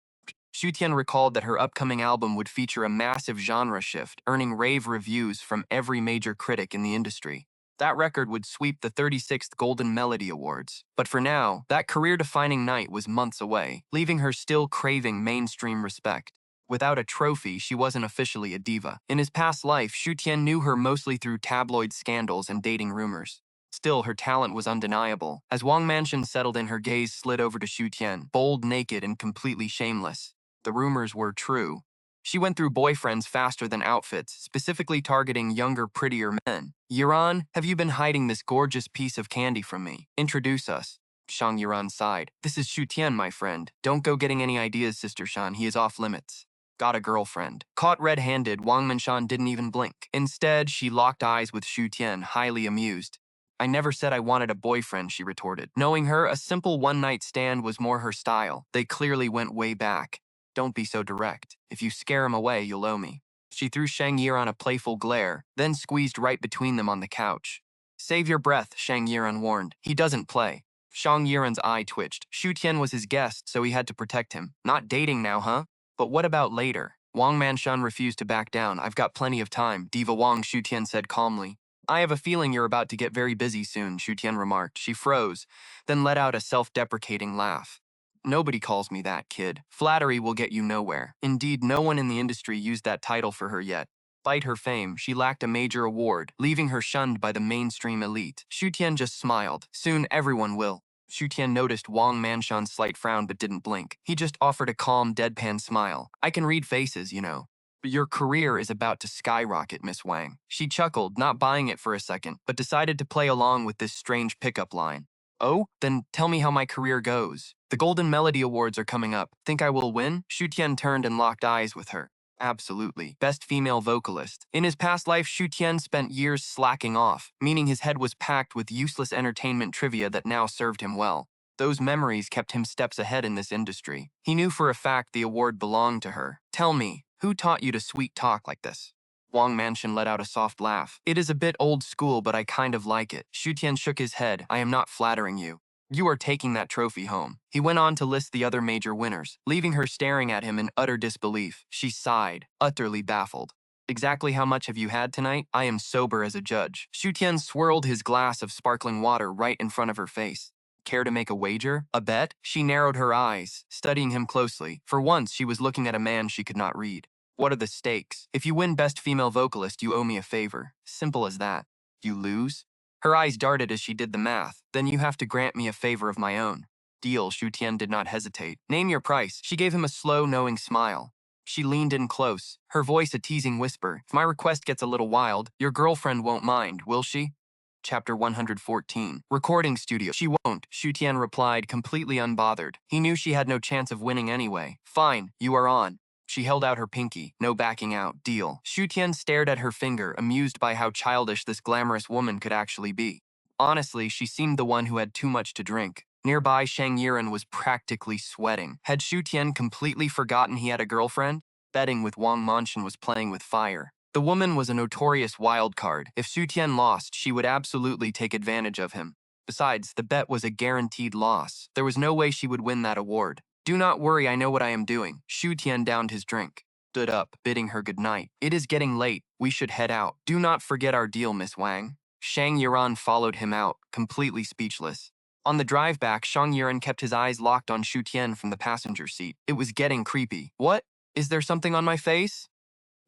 Xu Tian recalled that her upcoming album would feature a massive genre shift, earning rave reviews from every major critic in the industry. That record would sweep the 36th Golden Melody Awards. But for now, that career-defining night was months away, leaving her still craving mainstream respect. Without a trophy, she wasn't officially a diva. In his past life, Xu Tian knew her mostly through tabloid scandals and dating rumors. Still, her talent was undeniable. As Wang Mansion settled in, her gaze slid over to Xu Tian, bold, naked, and completely shameless. The rumors were true. She went through boyfriends faster than outfits, specifically targeting younger, prettier men. Yiran, have you been hiding this gorgeous piece of candy from me? Introduce us. Shang Yiran sighed. This is Xu Tian, my friend. Don't go getting any ideas, Sister Shan. He is off limits. Got a girlfriend. Caught red-handed, Wang Menshan didn't even blink. Instead, she locked eyes with Xu Tian, highly amused. I never said I wanted a boyfriend, she retorted. Knowing her, a simple one-night stand was more her style. They clearly went way back. Don't be so direct. If you scare him away, you'll owe me. She threw Shang Yiran a playful glare, then squeezed right between them on the couch. Save your breath, Shang Yiran warned. He doesn't play. Shang Yiran's eye twitched. Xu Tian was his guest, so he had to protect him. Not dating now, huh? But what about later? Wang Manshun refused to back down. I've got plenty of time, Diva Wang, Xu Tian said calmly. I have a feeling you're about to get very busy soon, Xu Tian remarked. She froze, then let out a self-deprecating laugh. Nobody calls me that, kid. Flattery will get you nowhere. Indeed, no one in the industry used that title for her yet. Despite her fame, she lacked a major award, leaving her shunned by the mainstream elite. Xu Tian just smiled. Soon, everyone will. Xu Tian noticed Wang Manshan's slight frown but didn't blink. He just offered a calm, deadpan smile. I can read faces, you know. But your career is about to skyrocket, Miss Wang. She chuckled, not buying it for a second, but decided to play along with this strange pickup line. Oh, then tell me how my career goes. The Golden Melody Awards are coming up. Think I will win? Xu Tian turned and locked eyes with her. Absolutely. Best female vocalist. In his past life, Xu Tian spent years slacking off, meaning his head was packed with useless entertainment trivia that now served him well. Those memories kept him steps ahead in this industry. He knew for a fact the award belonged to her. Tell me, who taught you to sweet talk like this? Wang Mansion let out a soft laugh. It is a bit old school, but I kind of like it. Xu Tian shook his head. I am not flattering you. You are taking that trophy home. He went on to list the other major winners, leaving her staring at him in utter disbelief. She sighed, utterly baffled. Exactly how much have you had tonight? I am sober as a judge. Xu Tian swirled his glass of sparkling water right in front of her face. Care to make a wager? A bet? She narrowed her eyes, studying him closely. For once, she was looking at a man she could not read. What are the stakes? If you win Best Female Vocalist, you owe me a favor. Simple as that. You lose? Her eyes darted as she did the math. Then you have to grant me a favor of my own. Deal, Xu Tian did not hesitate. Name your price. She gave him a slow, knowing smile. She leaned in close, her voice a teasing whisper. If my request gets a little wild, your girlfriend won't mind, will she? Chapter 114. Recording studio. She won't, Xu Tian replied, completely unbothered. He knew she had no chance of winning anyway. Fine, you are on. She held out her pinky. No backing out. Deal. Xu Tian stared at her finger, amused by how childish this glamorous woman could actually be. Honestly, she seemed the one who had too much to drink. Nearby, Shang Yiran was practically sweating. Had Xu Tian completely forgotten he had a girlfriend? Betting with Wang Manshan was playing with fire. The woman was a notorious wild card. If Xu Tian lost, she would absolutely take advantage of him. Besides, the bet was a guaranteed loss. There was no way she would win that award. Do not worry, I know what I am doing. Xu Tian downed his drink, stood up, bidding her goodnight. It is getting late. We should head out. Do not forget our deal, Miss Wang. Shang Yiran followed him out, completely speechless. On the drive back, Shang Yiran kept his eyes locked on Xu Tian from the passenger seat. It was getting creepy. What? Is there something on my face?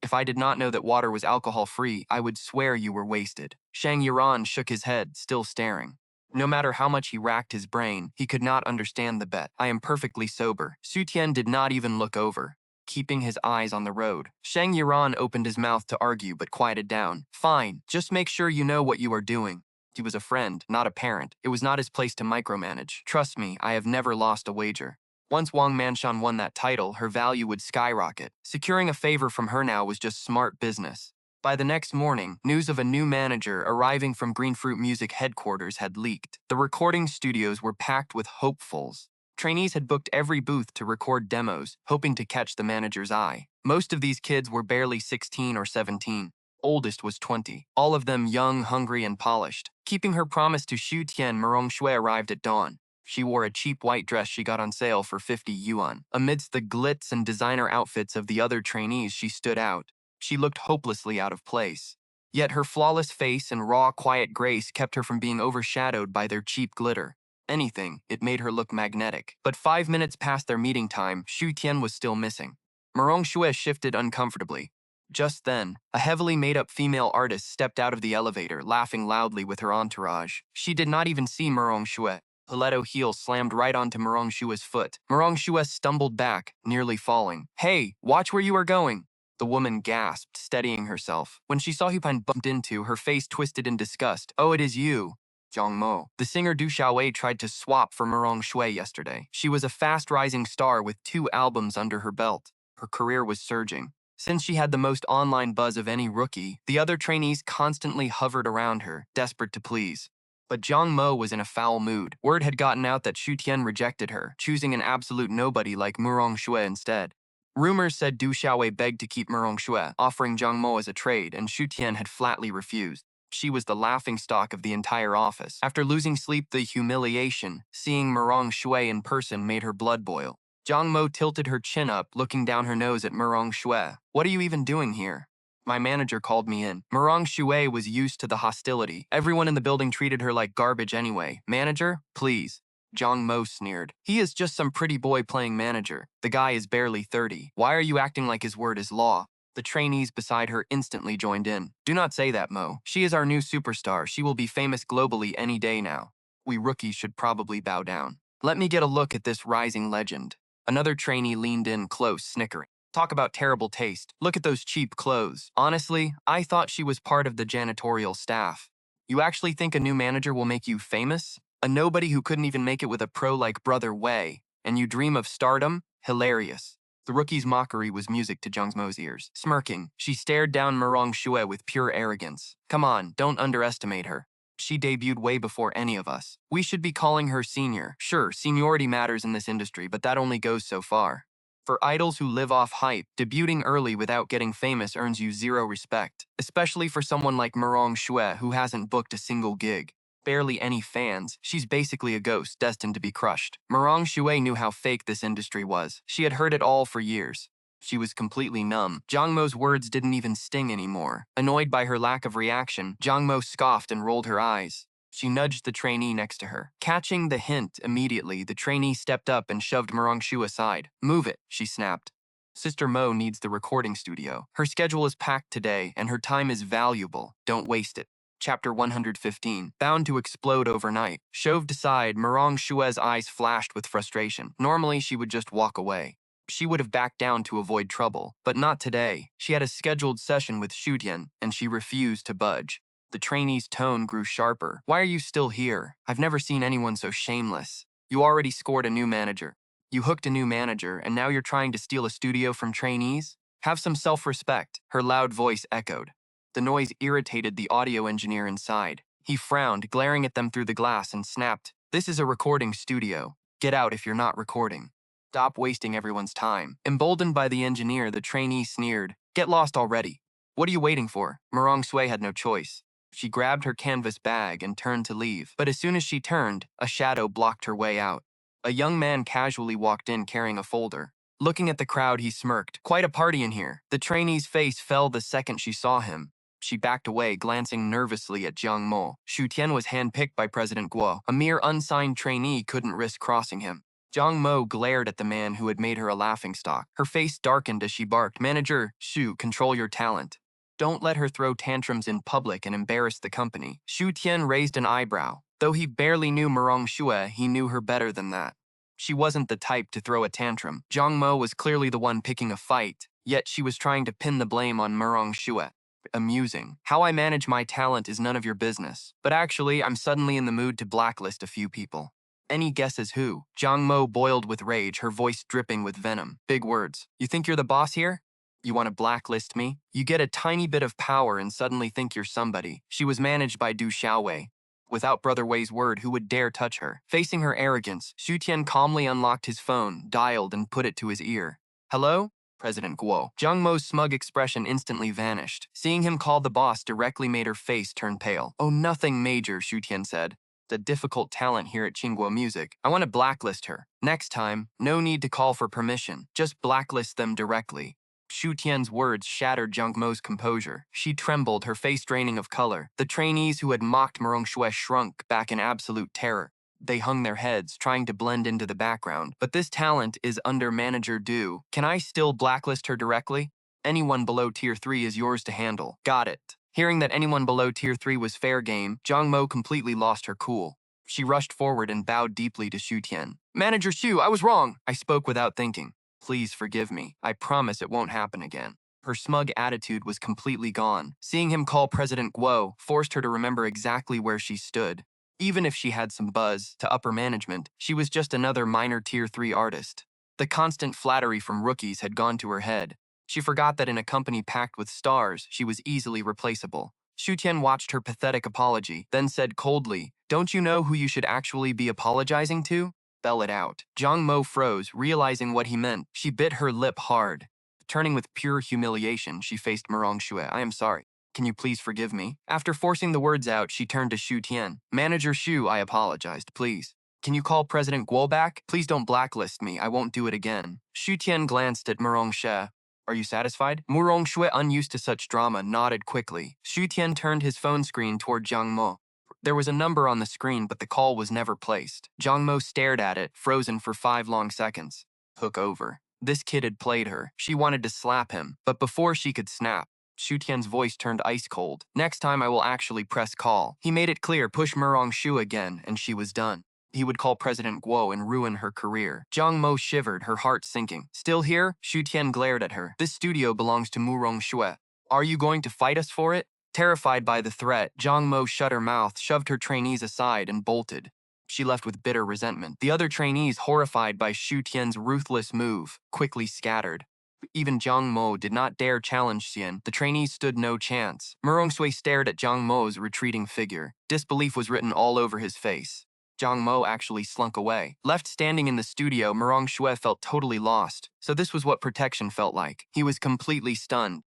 If I did not know that water was alcohol-free, I would swear you were wasted. Shang Yiran shook his head, still staring. No matter how much he racked his brain, he could not understand the bet. I am perfectly sober. Su Tian did not even look over, keeping his eyes on the road. Shang Yiran opened his mouth to argue but quieted down. Fine, just make sure you know what you are doing. He was a friend, not a parent. It was not his place to micromanage. Trust me, I have never lost a wager. Once Wang Manshan won that title, her value would skyrocket. Securing a favor from her now was just smart business. By the next morning, news of a new manager arriving from Greenfruit Music headquarters had leaked. The recording studios were packed with hopefuls. Trainees had booked every booth to record demos, hoping to catch the manager's eye. Most of these kids were barely 16 or 17. Oldest was 20, all of them young, hungry, and polished. Keeping her promise to Xu Tian, Merong Shui arrived at dawn. She wore a cheap white dress she got on sale for 50 yuan. Amidst the glitz and designer outfits of the other trainees, she stood out. She looked hopelessly out of place. Yet her flawless face and raw, quiet grace kept her from being overshadowed by their cheap glitter. Anything, it made her look magnetic. But 5 minutes past their meeting time, Xu Tian was still missing. Merong Shui shifted uncomfortably. Just then, a heavily made-up female artist stepped out of the elevator, laughing loudly with her entourage. She did not even see Merong Shui. Stiletto heel slammed right onto Merong Shui's foot. Merong Shui stumbled back, nearly falling. "Hey, watch where you are going!" The woman gasped, steadying herself. When she saw who Pine bumped into, her face twisted in disgust. "Oh, it is you." Zhang Mo. The singer Du Xiaowei tried to swap for Merong Shui yesterday. She was a fast-rising star with 2 albums under her belt. Her career was surging. Since she had the most online buzz of any rookie, the other trainees constantly hovered around her, desperate to please. But Zhang Mo was in a foul mood. Word had gotten out that Xu Tian rejected her, choosing an absolute nobody like Merong Shui instead. Rumors said Du Xiaowei begged to keep Merong Shui, offering Zhang Mo as a trade, and Xu Tian had flatly refused. She was the laughingstock of the entire office. After losing sleep, the humiliation, seeing Merong Shui in person made her blood boil. Zhang Mo tilted her chin up, looking down her nose at Merong Shui. "What are you even doing here?" "My manager called me in." Merong Shui was used to the hostility. Everyone in the building treated her like garbage anyway. "Manager? Please." Zhang Mo sneered. "He is just some pretty boy playing manager. The guy is barely 30. Why are you acting like his word is law?" The trainees beside her instantly joined in. "Do not say that, Mo. She is our new superstar. She will be famous globally any day now. We rookies should probably bow down. Let me get a look at this rising legend." Another trainee leaned in close, snickering. "Talk about terrible taste. Look at those cheap clothes. Honestly, I thought she was part of the janitorial staff. You actually think a new manager will make you famous? A nobody who couldn't even make it with a pro like Brother Wei. And you dream of stardom? Hilarious." The rookie's mockery was music to Zhang Mo's ears. Smirking, she stared down Merong Shui with pure arrogance. "Come on, don't underestimate her. She debuted way before any of us. We should be calling her senior. Sure, seniority matters in this industry, but that only goes so far. For idols who live off hype, debuting early without getting famous earns you zero respect, especially for someone like Merong Shui who hasn't booked a single gig. Barely any fans, she's basically a ghost destined to be crushed." Merong Shui knew how fake this industry was. She had heard it all for years. She was completely numb. Zhang Mo's words didn't even sting anymore. Annoyed by her lack of reaction, Zhang Mo scoffed and rolled her eyes. She nudged the trainee next to her. Catching the hint immediately, the trainee stepped up and shoved Merong Shui aside. "Move it," she snapped. "Sister Mo needs the recording studio. Her schedule is packed today, and her time is valuable. Don't waste it." Chapter 115. Bound to explode overnight. Shoved aside, Merong Shui's eyes flashed with frustration. Normally, she would just walk away. She would have backed down to avoid trouble, but not today. She had a scheduled session with Xu Tian, and she refused to budge. The trainee's tone grew sharper. "Why are you still here? I've never seen anyone so shameless. You already scored a new manager. You hooked a new manager, and now you're trying to steal a studio from trainees? Have some self-respect," her loud voice echoed. The noise irritated the audio engineer inside. He frowned, glaring at them through the glass, and snapped, "This is a recording studio. Get out if you're not recording. Stop wasting everyone's time." Emboldened by the engineer, the trainee sneered, "Get lost already. What are you waiting for?" Merong Shui had no choice. She grabbed her canvas bag and turned to leave, but as soon as she turned, a shadow blocked her way out. A young man casually walked in carrying a folder. Looking at the crowd, he smirked. "Quite a party in here." The trainee's face fell the second she saw him. She backed away, glancing nervously at Jiang Mo. Xu Tian was handpicked by President Guo. A mere unsigned trainee couldn't risk crossing him. Zhang Mo glared at the man who had made her a laughingstock. Her face darkened as she barked, "Manager, Xu, control your talent. Don't let her throw tantrums in public and embarrass the company." Xu Tian raised an eyebrow. Though he barely knew Murong Xue, he knew her better than that. She wasn't the type to throw a tantrum. Zhang Mo was clearly the one picking a fight, yet she was trying to pin the blame on Murong Xue. Amusing. How I manage my talent is none of your business. But actually, I'm suddenly in the mood to blacklist a few people. Any guesses who? Zhang Mo boiled with rage, her voice dripping with venom. Big words. You think you're the boss here? You want to blacklist me? You get a tiny bit of power and suddenly think you're somebody. She was managed by Du Xiaowei. Without Brother Wei's word, who would dare touch her? Facing her arrogance, Xu Tian calmly unlocked his phone, dialed, and put it to his ear. Hello? President Guo. Zhang Mo's smug expression instantly vanished. Seeing him call the boss directly made her face turn pale. Oh, nothing major, Xu Tian said. The difficult talent here at Qingguo Music. I want to blacklist her. Next time, no need to call for permission. Just blacklist them directly. Xu Tian's words shattered Zhang Mo's composure. She trembled, her face draining of color. The trainees who had mocked Murong Xue shrunk back in absolute terror. They hung their heads, trying to blend into the background. But this talent is under Manager Du. Can I still blacklist her directly? Anyone below Tier 3 is yours to handle. Got it. Hearing that anyone below Tier 3 was fair game, Zhang Mo completely lost her cool. She rushed forward and bowed deeply to Xu Tian. Manager Xu, I was wrong. I spoke without thinking. Please forgive me. I promise it won't happen again. Her smug attitude was completely gone. Seeing him call President Guo forced her to remember exactly where she stood. Even if she had some buzz to upper management, she was just another minor Tier 3 artist. The constant flattery from rookies had gone to her head. She forgot that in a company packed with stars, she was easily replaceable. Xu Tian watched her pathetic apology, then said coldly, "Don't you know who you should actually be apologizing to?" Spell it out. Zhang Mo froze, realizing what he meant. She bit her lip hard. Turning with pure humiliation, she faced Murong Xue. "I am sorry. Can you please forgive me?" After forcing the words out, she turned to Xu Tian. "Manager Xu, I apologized, please. Can you call President Guo back? Please don't blacklist me. I won't do it again." Xu Tian glanced at Murong Xue. "Are you satisfied?" Murong Xue, unused to such drama, nodded quickly. Xu Tian turned his phone screen toward Zhang Mo. There was a number on the screen, but the call was never placed. Zhang Mo stared at it, frozen for 5 long seconds. Hook over. This kid had played her. She wanted to slap him, but before she could snap, Xu Tian's voice turned ice cold. "Next time I will actually press call." He made it clear, push Murong Xue again, and she was done. He would call President Guo and ruin her career. Zhang Mo shivered, her heart sinking. "Still here?" Xu Tian glared at her. "This studio belongs to Murong Xue. Are you going to fight us for it?" Terrified by the threat, Zhang Mo shut her mouth, shoved her trainees aside, and bolted. She left with bitter resentment. The other trainees, horrified by Xu Tian's ruthless move, quickly scattered. Even Zhang Mo did not dare challenge Xian. The trainees stood no chance. Murong Xue stared at Zhang Mo's retreating figure. Disbelief was written all over his face. Zhang Mo actually slunk away. Left standing in the studio, Murong Xue felt totally lost. So this was what protection felt like. He was completely stunned.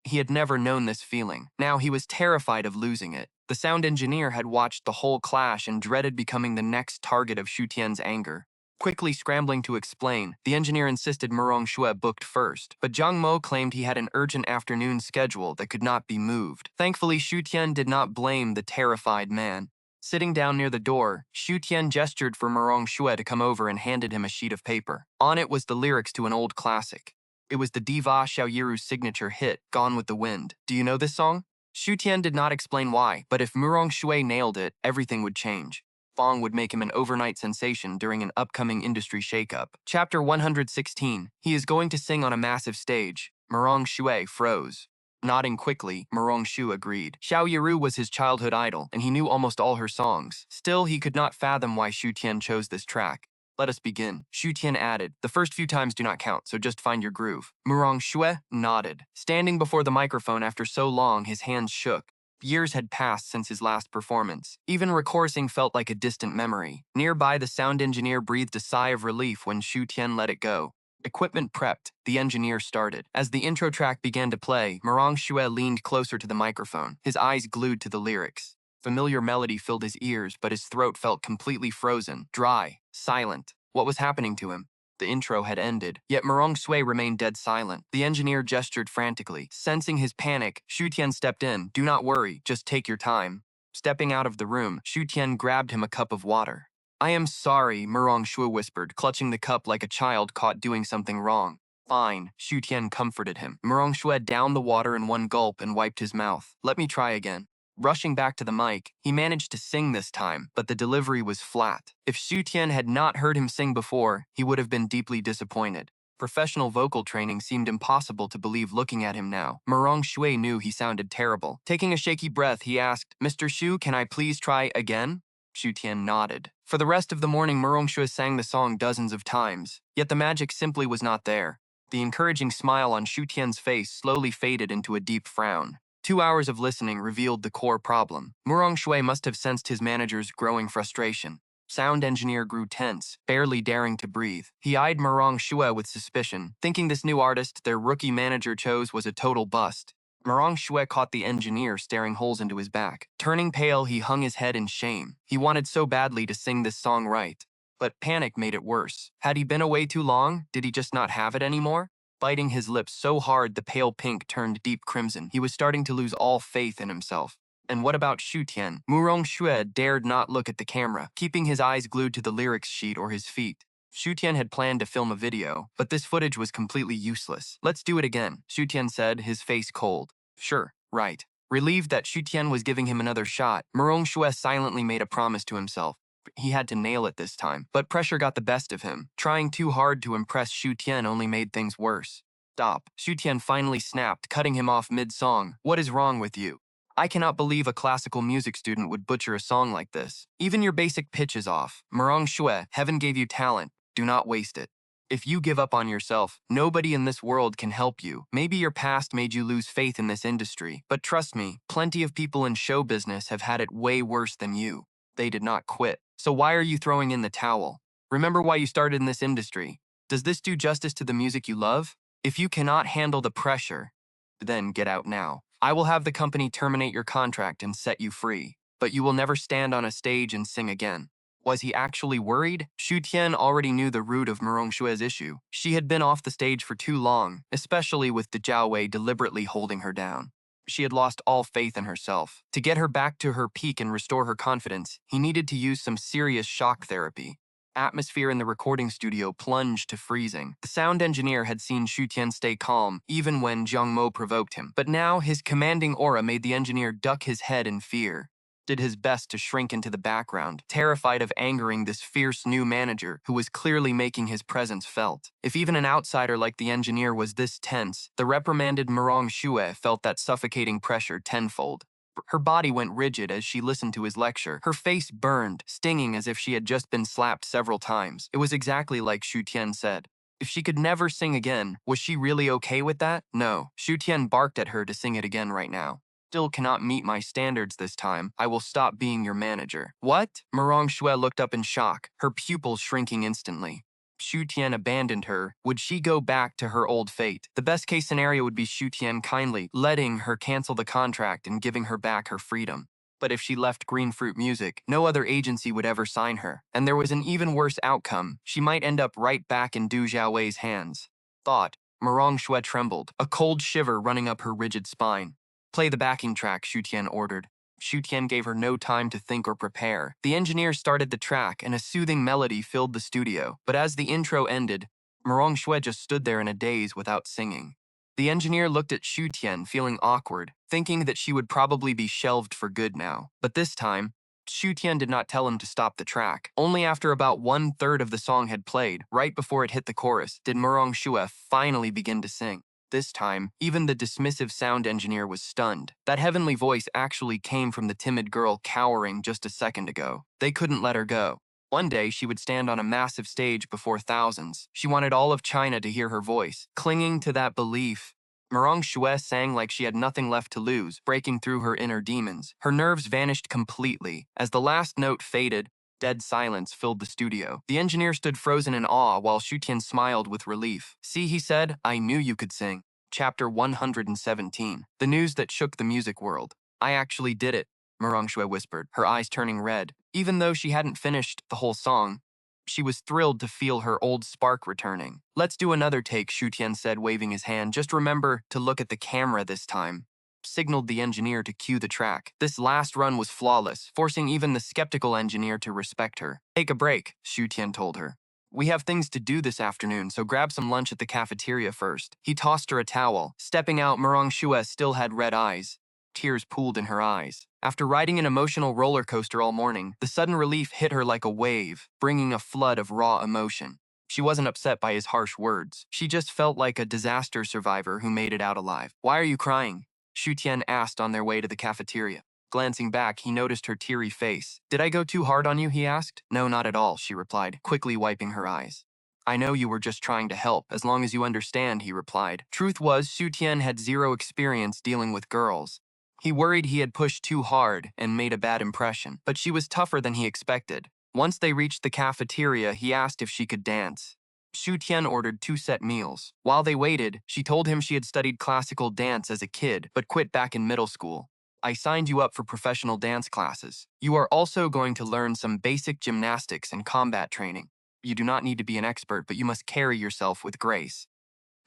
He had never known this feeling. Now he was terrified of losing it. The sound engineer had watched the whole clash and dreaded becoming the next target of Xu Tian's anger. Quickly scrambling to explain, the engineer insisted Murong Xue booked first, but Zhang Mo claimed he had an urgent afternoon schedule that could not be moved. Thankfully, Xu Tian did not blame the terrified man. Sitting down near the door, Xu Tian gestured for Murong Xue to come over and handed him a sheet of paper. On it was the lyrics to an old classic. It was the diva Xiaoyiru's signature hit, Gone with the Wind. Do you know this song? Xu Tian did not explain why, but if Murong Xue nailed it, everything would change. Fang would make him an overnight sensation during an upcoming industry shakeup. Chapter 116. He is going to sing on a massive stage. Murong Xue froze. Nodding quickly, Murong Xue agreed. Xiaoyiru was his childhood idol, and he knew almost all her songs. Still, he could not fathom why Xu Tian chose this track. "Let us begin," Xu Tian added. "The first few times do not count, so just find your groove." Murong Xue nodded. Standing before the microphone after so long, his hands shook. Years had passed since his last performance. Even recording felt like a distant memory. Nearby, the sound engineer breathed a sigh of relief when Xu Tian let it go. Equipment prepped, the engineer started. As the intro track began to play, Murong Xue leaned closer to the microphone, his eyes glued to the lyrics. Familiar melody filled his ears, but his throat felt completely frozen, dry, silent. What was happening to him? The intro had ended, yet Murong Xue remained dead silent. The engineer gestured frantically. Sensing his panic, Xu Tian stepped in. "Do not worry, just take your time." Stepping out of the room, Xu Tian grabbed him a cup of water. I am sorry, Murong Shui whispered, clutching the cup like a child caught doing something wrong. Fine, Xu Tian comforted him. Murong Shui downed the water in one gulp and wiped his mouth. Let me try again. Rushing back to the mic, he managed to sing this time, but the delivery was flat. If Xu Tian had not heard him sing before, he would have been deeply disappointed. Professional vocal training seemed impossible to believe looking at him now. Murong Shui knew he sounded terrible. Taking a shaky breath, he asked, Mr. Xu, can I please try again? Xu Tian nodded. For the rest of the morning, Murong Shui sang the song dozens of times, yet the magic simply was not there. The encouraging smile on Xu Tian's face slowly faded into a deep frown. 2 hours of listening revealed the core problem. Murong Shui must have sensed his manager's growing frustration. Sound engineer grew tense, barely daring to breathe. He eyed Murong Shui with suspicion, thinking this new artist their rookie manager chose was a total bust. Murong Shui caught the engineer staring holes into his back. Turning pale, he hung his head in shame. He wanted so badly to sing this song right. But panic made it worse. Had he been away too long? Did he just not have it anymore? Biting his lips so hard the pale pink turned deep crimson, he was starting to lose all faith in himself. And what about Xu Tian? Murong Shui dared not look at the camera, keeping his eyes glued to the lyrics sheet or his feet. Xu Tian had planned to film a video, but this footage was completely useless. Let's do it again, Xu Tian said, his face cold. Sure, right. Relieved that Xu Tian was giving him another shot, Murong Shui silently made a promise to himself. He had to nail it this time, but pressure got the best of him. Trying too hard to impress Xu Tian only made things worse. Stop, Xu Tian finally snapped, cutting him off mid-song. What is wrong with you? I cannot believe a classical music student would butcher a song like this. Even your basic pitch is off. Murong Shui, heaven gave you talent. Do not waste it. If you give up on yourself, nobody in this world can help you. Maybe your past made you lose faith in this industry, but trust me, plenty of people in show business have had it way worse than you. They did not quit. So why are you throwing in the towel? Remember why you started in this industry. Does this do justice to the music you love? If you cannot handle the pressure, then get out now. I will have the company terminate your contract and set you free, but you will never stand on a stage and sing again. Was he actually worried? Xu Tian already knew the root of Murong Shui's issue. She had been off the stage for too long, especially with the Jiao Wei deliberately holding her down. She had lost all faith in herself. To get her back to her peak and restore her confidence, he needed to use some serious shock therapy. Atmosphere in the recording studio plunged to freezing. The sound engineer had seen Xu Tian stay calm, even when Jiang Mo provoked him. But now, his commanding aura made the engineer duck his head in fear. Did his best to shrink into the background, terrified of angering this fierce new manager who was clearly making his presence felt. If even an outsider like the engineer was this tense, the reprimanded Murong Shui felt that suffocating pressure tenfold. Her body went rigid as she listened to his lecture. Her face burned, stinging as if she had just been slapped several times. It was exactly like Xu Tian said. If she could never sing again, was she really okay with that? No. Xu Tian barked at her to sing it again right now. Still cannot meet my standards this time. I will stop being your manager. What? Murong Shui looked up in shock, her pupils shrinking instantly. Xu Tian abandoned her. Would she go back to her old fate? The best-case scenario would be Xu Tian kindly letting her cancel the contract and giving her back her freedom. But if she left Green Fruit Music, no other agency would ever sign her. And there was an even worse outcome. She might end up right back in Du Xiaowei's hands. Thought. Murong Shui trembled, a cold shiver running up her rigid spine. Play the backing track, Xu Tian ordered. Xu Tian gave her no time to think or prepare. The engineer started the track, and a soothing melody filled the studio. But as the intro ended, Murong Shui just stood there in a daze without singing. The engineer looked at Xu Tian, feeling awkward, thinking that she would probably be shelved for good now. But this time, Xu Tian did not tell him to stop the track. Only after about 1/3 of the song had played, right before it hit the chorus, did Murong Shui finally begin to sing. This time, even the dismissive sound engineer was stunned. That heavenly voice actually came from the timid girl cowering just a second ago. They couldn't let her go. One day, she would stand on a massive stage before thousands. She wanted all of China to hear her voice. Clinging to that belief, Murong Shui sang like she had nothing left to lose, breaking through her inner demons. Her nerves vanished completely. As the last note faded, dead silence filled the studio. The engineer stood frozen in awe while Xu Tian smiled with relief. See, he said, I knew you could sing. Chapter 117. The news that shook the music world. I actually did it, Murong Shui whispered, her eyes turning red. Even though she hadn't finished the whole song, she was thrilled to feel her old spark returning. Let's do another take, Xu Tian said, waving his hand. Just remember to look at the camera this time. signaled the engineer to cue the track. This last run was flawless, forcing even the skeptical engineer to respect her. Take a break, Xu Tian told her. We have things to do this afternoon, so grab some lunch at the cafeteria first. He tossed her a towel. Stepping out, Murong Shue still had red eyes. Tears pooled in her eyes. After riding an emotional roller coaster all morning, the sudden relief hit her like a wave, bringing a flood of raw emotion. She wasn't upset by his harsh words. She just felt like a disaster survivor who made it out alive. Why are you crying? Xu Tian asked on their way to the cafeteria. Glancing back, he noticed her teary face. Did I go too hard on you, he asked. No, not at all, she replied, quickly wiping her eyes. I know you were just trying to help, as long as you understand, he replied. Truth was, Xu Tian had zero experience dealing with girls. He worried he had pushed too hard and made a bad impression, but she was tougher than he expected. Once they reached the cafeteria, he asked if she could dance. Xu Tian ordered 2 set meals. While they waited, she told him she had studied classical dance as a kid, but quit back in middle school. I signed you up for professional dance classes. You are also going to learn some basic gymnastics and combat training. You do not need to be an expert, but you must carry yourself with grace.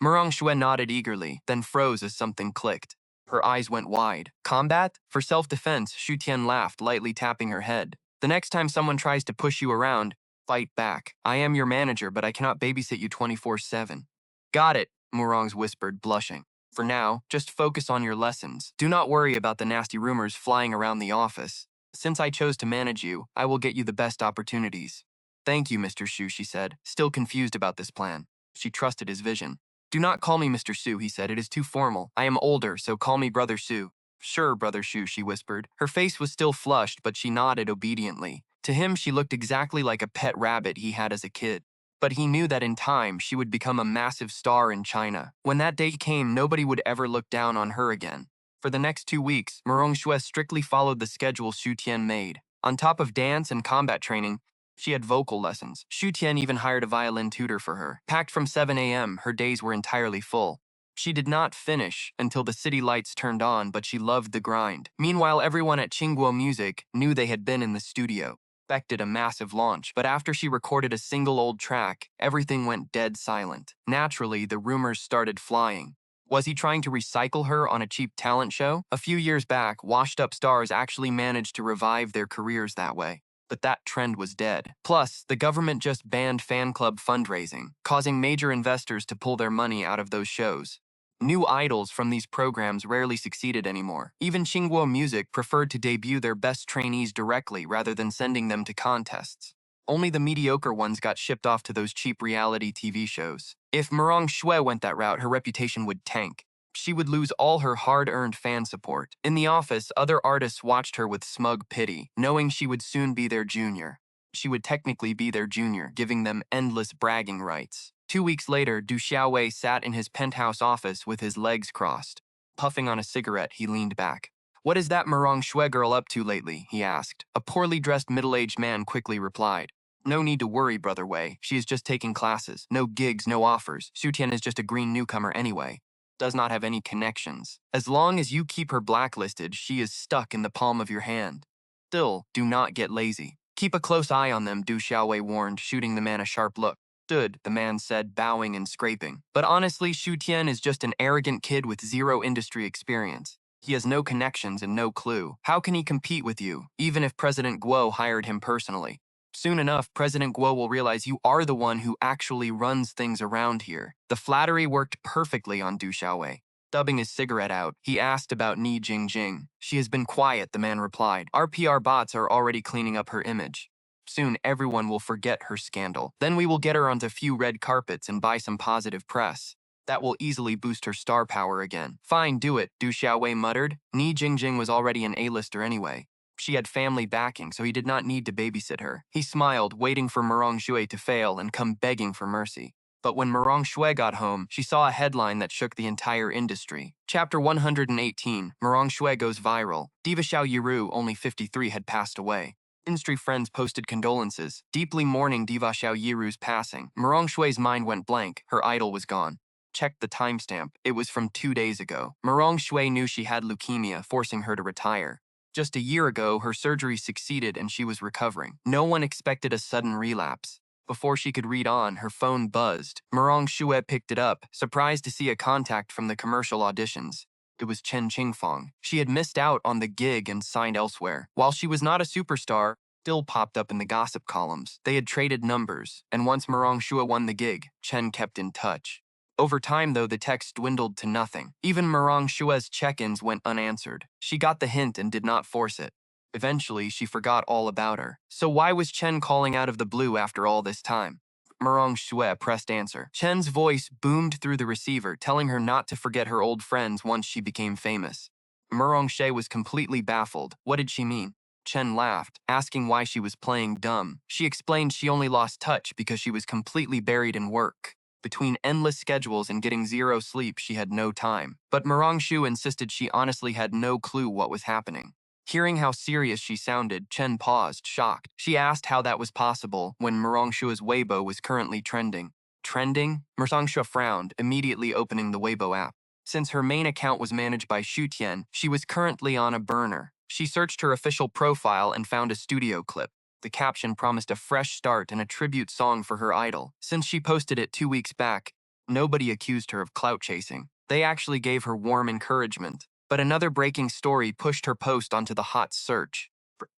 Murong Shue nodded eagerly, then froze as something clicked. Her eyes went wide. Combat? For self-defense, Xu Tian laughed, lightly tapping her head. The next time someone tries to push you around, fight back. I am your manager, but I cannot babysit you 24/7. Got it, Murong's whispered, blushing. For now, just focus on your lessons. Do not worry about the nasty rumors flying around the office. Since I chose to manage you, I will get you the best opportunities. Thank you, Mr. Xu, she said, still confused about this plan. She trusted his vision. Do not call me Mr. Xu, he said. It is too formal. I am older, so call me Brother Xu. Sure, Brother Xu, she whispered. Her face was still flushed, but she nodded obediently. To him, she looked exactly like a pet rabbit he had as a kid. But he knew that in time, she would become a massive star in China. When that day came, nobody would ever look down on her again. For the next 2 weeks, Murong Shue strictly followed the schedule Xu Tian made. On top of dance and combat training, she had vocal lessons. Xu Tian even hired a violin tutor for her. Packed from 7 a.m., her days were entirely full. She did not finish until the city lights turned on, but she loved the grind. Meanwhile, everyone at Qingguo Music knew they had been in the studio. Expected a massive launch, but after she recorded a single old track, everything went dead silent. Naturally, the rumors started flying. Was he trying to recycle her on a cheap talent show? A few years back, washed-up stars actually managed to revive their careers that way. But that trend was dead. Plus, the government just banned fan club fundraising, causing major investors to pull their money out of those shows. New idols from these programs rarely succeeded anymore. Even Qingguo Music preferred to debut their best trainees directly rather than sending them to contests. Only the mediocre ones got shipped off to those cheap reality TV shows. If Murong Shue went that route, her reputation would tank. She would lose all her hard-earned fan support. In the office, other artists watched her with smug pity, knowing she would soon be their junior. She would technically be their junior, giving them endless bragging rights. 2 weeks later, Du Xiaowei sat in his penthouse office with his legs crossed. Puffing on a cigarette, he leaned back. What is that Murong Shue girl up to lately? He asked. A poorly dressed middle-aged man quickly replied. No need to worry, Brother Wei. She is just taking classes. No gigs, no offers. Xu Tian is just a green newcomer anyway. Does not have any connections. As long as you keep her blacklisted, she is stuck in the palm of your hand. Still, do not get lazy. Keep a close eye on them, Du Xiaowei warned, shooting the man a sharp look. Stood, the man said, bowing and scraping. But honestly, Xu Tian is just an arrogant kid with zero industry experience. He has no connections and no clue. How can he compete with you, even if President Guo hired him personally? Soon enough, President Guo will realize you are the one who actually runs things around here. The flattery worked perfectly on Du Xiaowei. Stubbing his cigarette out, he asked about Ni Jingjing. She has been quiet, the man replied. Our PR bots are already cleaning up her image. Soon, everyone will forget her scandal. Then we will get her onto a few red carpets and buy some positive press. That will easily boost her star power again. Fine, do it, Du Xiaowei muttered. Ni Jingjing was already an A-lister anyway. She had family backing, so he did not need to babysit her. He smiled, waiting for Murong Shue to fail and come begging for mercy. But when Murong Shue got home, she saw a headline that shook the entire industry. Chapter 118, Murong Shue goes viral. Diva Xiao Yiru, only 53, had passed away. Industry friends posted condolences, deeply mourning Diva Xiao Yiru's passing. Murong Shue's mind went blank. Her idol was gone. Checked the timestamp. It was from 2 days ago. Murong Shue knew she had leukemia, forcing her to retire. Just a year ago, her surgery succeeded and she was recovering. No one expected a sudden relapse. Before she could read on, her phone buzzed. Murong Shue picked it up, surprised to see a contact from the commercial auditions. It was Chen Qingfang. She had missed out on the gig and signed elsewhere. While she was not a superstar, still popped up in the gossip columns. They had traded numbers, and once Murong Shua won the gig, Chen kept in touch. Over time, though, the text dwindled to nothing. Even Murong Shua's check-ins went unanswered. She got the hint and did not force it. Eventually, she forgot all about her. So why was Chen calling out of the blue after all this time? Murong Shue pressed answer. Chen's voice boomed through the receiver, telling her not to forget her old friends once she became famous. Murong Shue was completely baffled. What did she mean? Chen laughed, asking why she was playing dumb. She explained she only lost touch because she was completely buried in work. Between endless schedules and getting zero sleep, she had no time. But Murong Shu insisted she honestly had no clue what was happening. Hearing how serious she sounded, Chen paused, shocked. She asked how that was possible when Murong Shua's Weibo was currently trending. Trending? Murong Shua frowned, immediately opening the Weibo app. Since her main account was managed by Xu Tian, she was currently on a burner. She searched her official profile and found a studio clip. The caption promised a fresh start and a tribute song for her idol. Since she posted it 2 weeks back, nobody accused her of clout chasing. They actually gave her warm encouragement. But another breaking story pushed her post onto the hot search.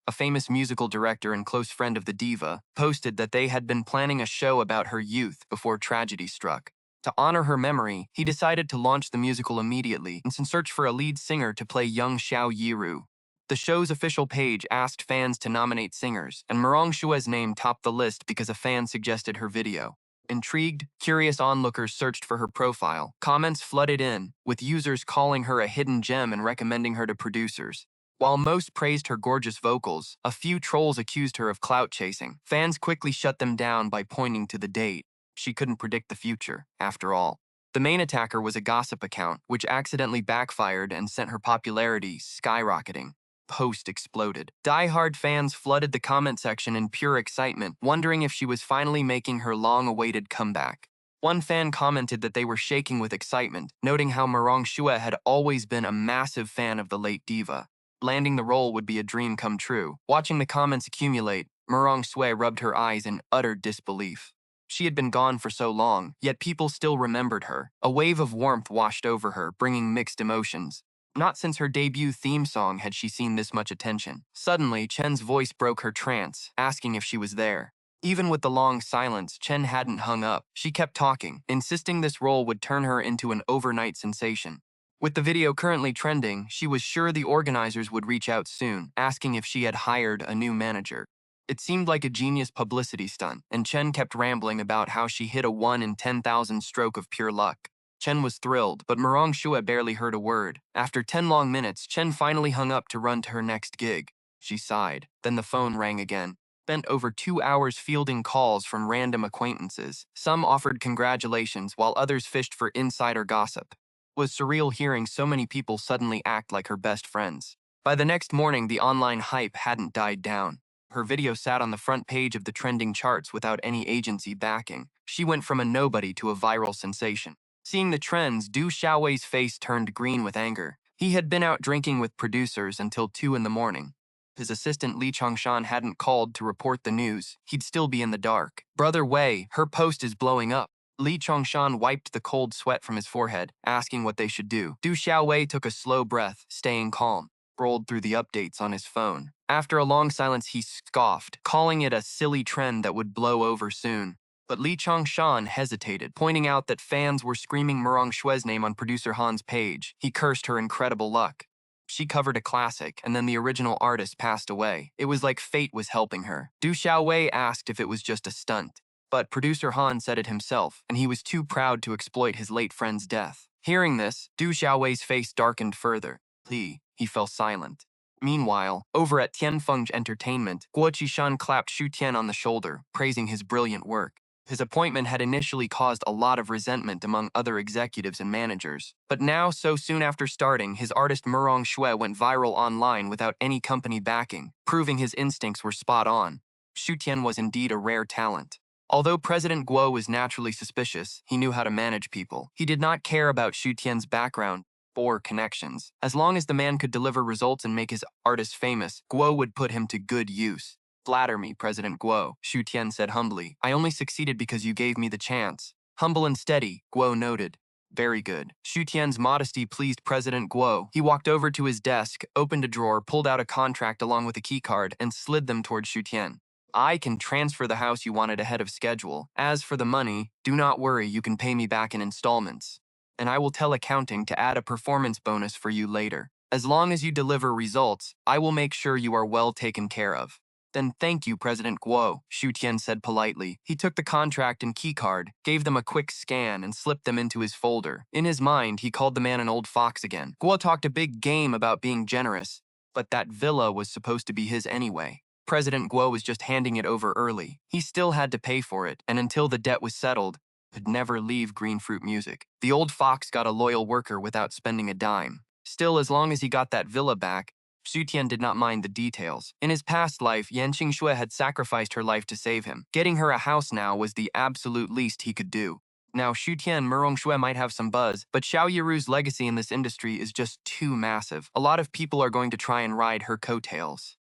A famous musical director and close friend of the diva posted that they had been planning a show about her youth before tragedy struck. To honor her memory, he decided to launch the musical immediately and search for a lead singer to play young Xiao Yiru. The show's official page asked fans to nominate singers, and Murong Shua's name topped the list because a fan suggested her video. Intrigued, curious onlookers searched for her profile. Comments flooded in, with users calling her a hidden gem and recommending her to producers. While most praised her gorgeous vocals, a few trolls accused her of clout chasing. Fans quickly shut them down by pointing to the date. She couldn't predict the future, after all. The main attacker was a gossip account, which accidentally backfired and sent her popularity skyrocketing. Post exploded. Die-hard fans flooded the comment section in pure excitement, wondering if she was finally making her long-awaited comeback. One fan commented that they were shaking with excitement, noting how Murong Shue had always been a massive fan of the late diva. Landing the role would be a dream come true. Watching the comments accumulate, Murong Shue rubbed her eyes in utter disbelief. She had been gone for so long, yet people still remembered her. A wave of warmth washed over her, bringing mixed emotions. Not since her debut theme song had she seen this much attention. Suddenly, Chen's voice broke her trance, asking if she was there. Even with the long silence, Chen hadn't hung up. She kept talking, insisting this role would turn her into an overnight sensation. With the video currently trending, she was sure the organizers would reach out soon, asking if she had hired a new manager. It seemed like a genius publicity stunt, and Chen kept rambling about how she hit a 1 in 10,000 stroke of pure luck. Chen was thrilled, but Murong Shue barely heard a word. After 10 long minutes, Chen finally hung up to run to her next gig. She sighed. Then the phone rang again. Spent over 2 hours fielding calls from random acquaintances. Some offered congratulations, while others fished for insider gossip. It was surreal hearing so many people suddenly act like her best friends. By the next morning, the online hype hadn't died down. Her video sat on the front page of the trending charts without any agency backing. She went from a nobody to a viral sensation. Seeing the trends, Du Xiaowei's face turned green with anger. He had been out drinking with producers until 2 in the morning. If his assistant Li Chongshan hadn't called to report the news, he'd still be in the dark. Brother Wei, her post is blowing up. Li Chongshan wiped the cold sweat from his forehead, asking what they should do. Du Xiaowei took a slow breath, staying calm. Rolled through the updates on his phone. After a long silence, he scoffed, calling it a silly trend that would blow over soon. But Li Chongshan hesitated, pointing out that fans were screaming Murong Shue's name on producer Han's page. He cursed her incredible luck. She covered a classic, and then the original artist passed away. It was like fate was helping her. Du Xiaowei asked if it was just a stunt. But producer Han said it himself, and he was too proud to exploit his late friend's death. Hearing this, Du Xiaowei's face darkened further. He fell silent. Meanwhile, over at Tianfeng Entertainment, Guo Qishan clapped Xu Tian on the shoulder, praising his brilliant work. His appointment had initially caused a lot of resentment among other executives and managers. But now, so soon after starting, his artist Murong Shue went viral online without any company backing, proving his instincts were spot on. Xu Tian was indeed a rare talent. Although President Guo was naturally suspicious, he knew how to manage people. He did not care about Xu Tian's background or connections. As long as the man could deliver results and make his artist famous, Guo would put him to good use. Flatter me, President Guo, Xu Tian said humbly. I only succeeded because you gave me the chance. Humble and steady, Guo noted. Very good. Xu Tian's modesty pleased President Guo. He walked over to his desk, opened a drawer, pulled out a contract along with a keycard, and slid them toward Xu Tian. I can transfer the house you wanted ahead of schedule. As for the money, do not worry, you can pay me back in installments. And I will tell accounting to add a performance bonus for you later. As long as you deliver results, I will make sure you are well taken care of. Then thank you, President Guo, Xu Tian said politely. He took the contract and keycard, gave them a quick scan, and slipped them into his folder. In his mind, he called the man an old fox again. Guo talked a big game about being generous, but that villa was supposed to be his anyway. President Guo was just handing it over early. He still had to pay for it, and until the debt was settled, could never leave Green Fruit Music. The old fox got a loyal worker without spending a dime. Still, as long as he got that villa back, Xu Tian did not mind the details. In his past life, Yan Qingxue had sacrificed her life to save him. Getting her a house now was the absolute least he could do. Now, Xu Tian Murongxue might have some buzz, but Xiao Yiru's legacy in this industry is just too massive. A lot of people are going to try and ride her coattails.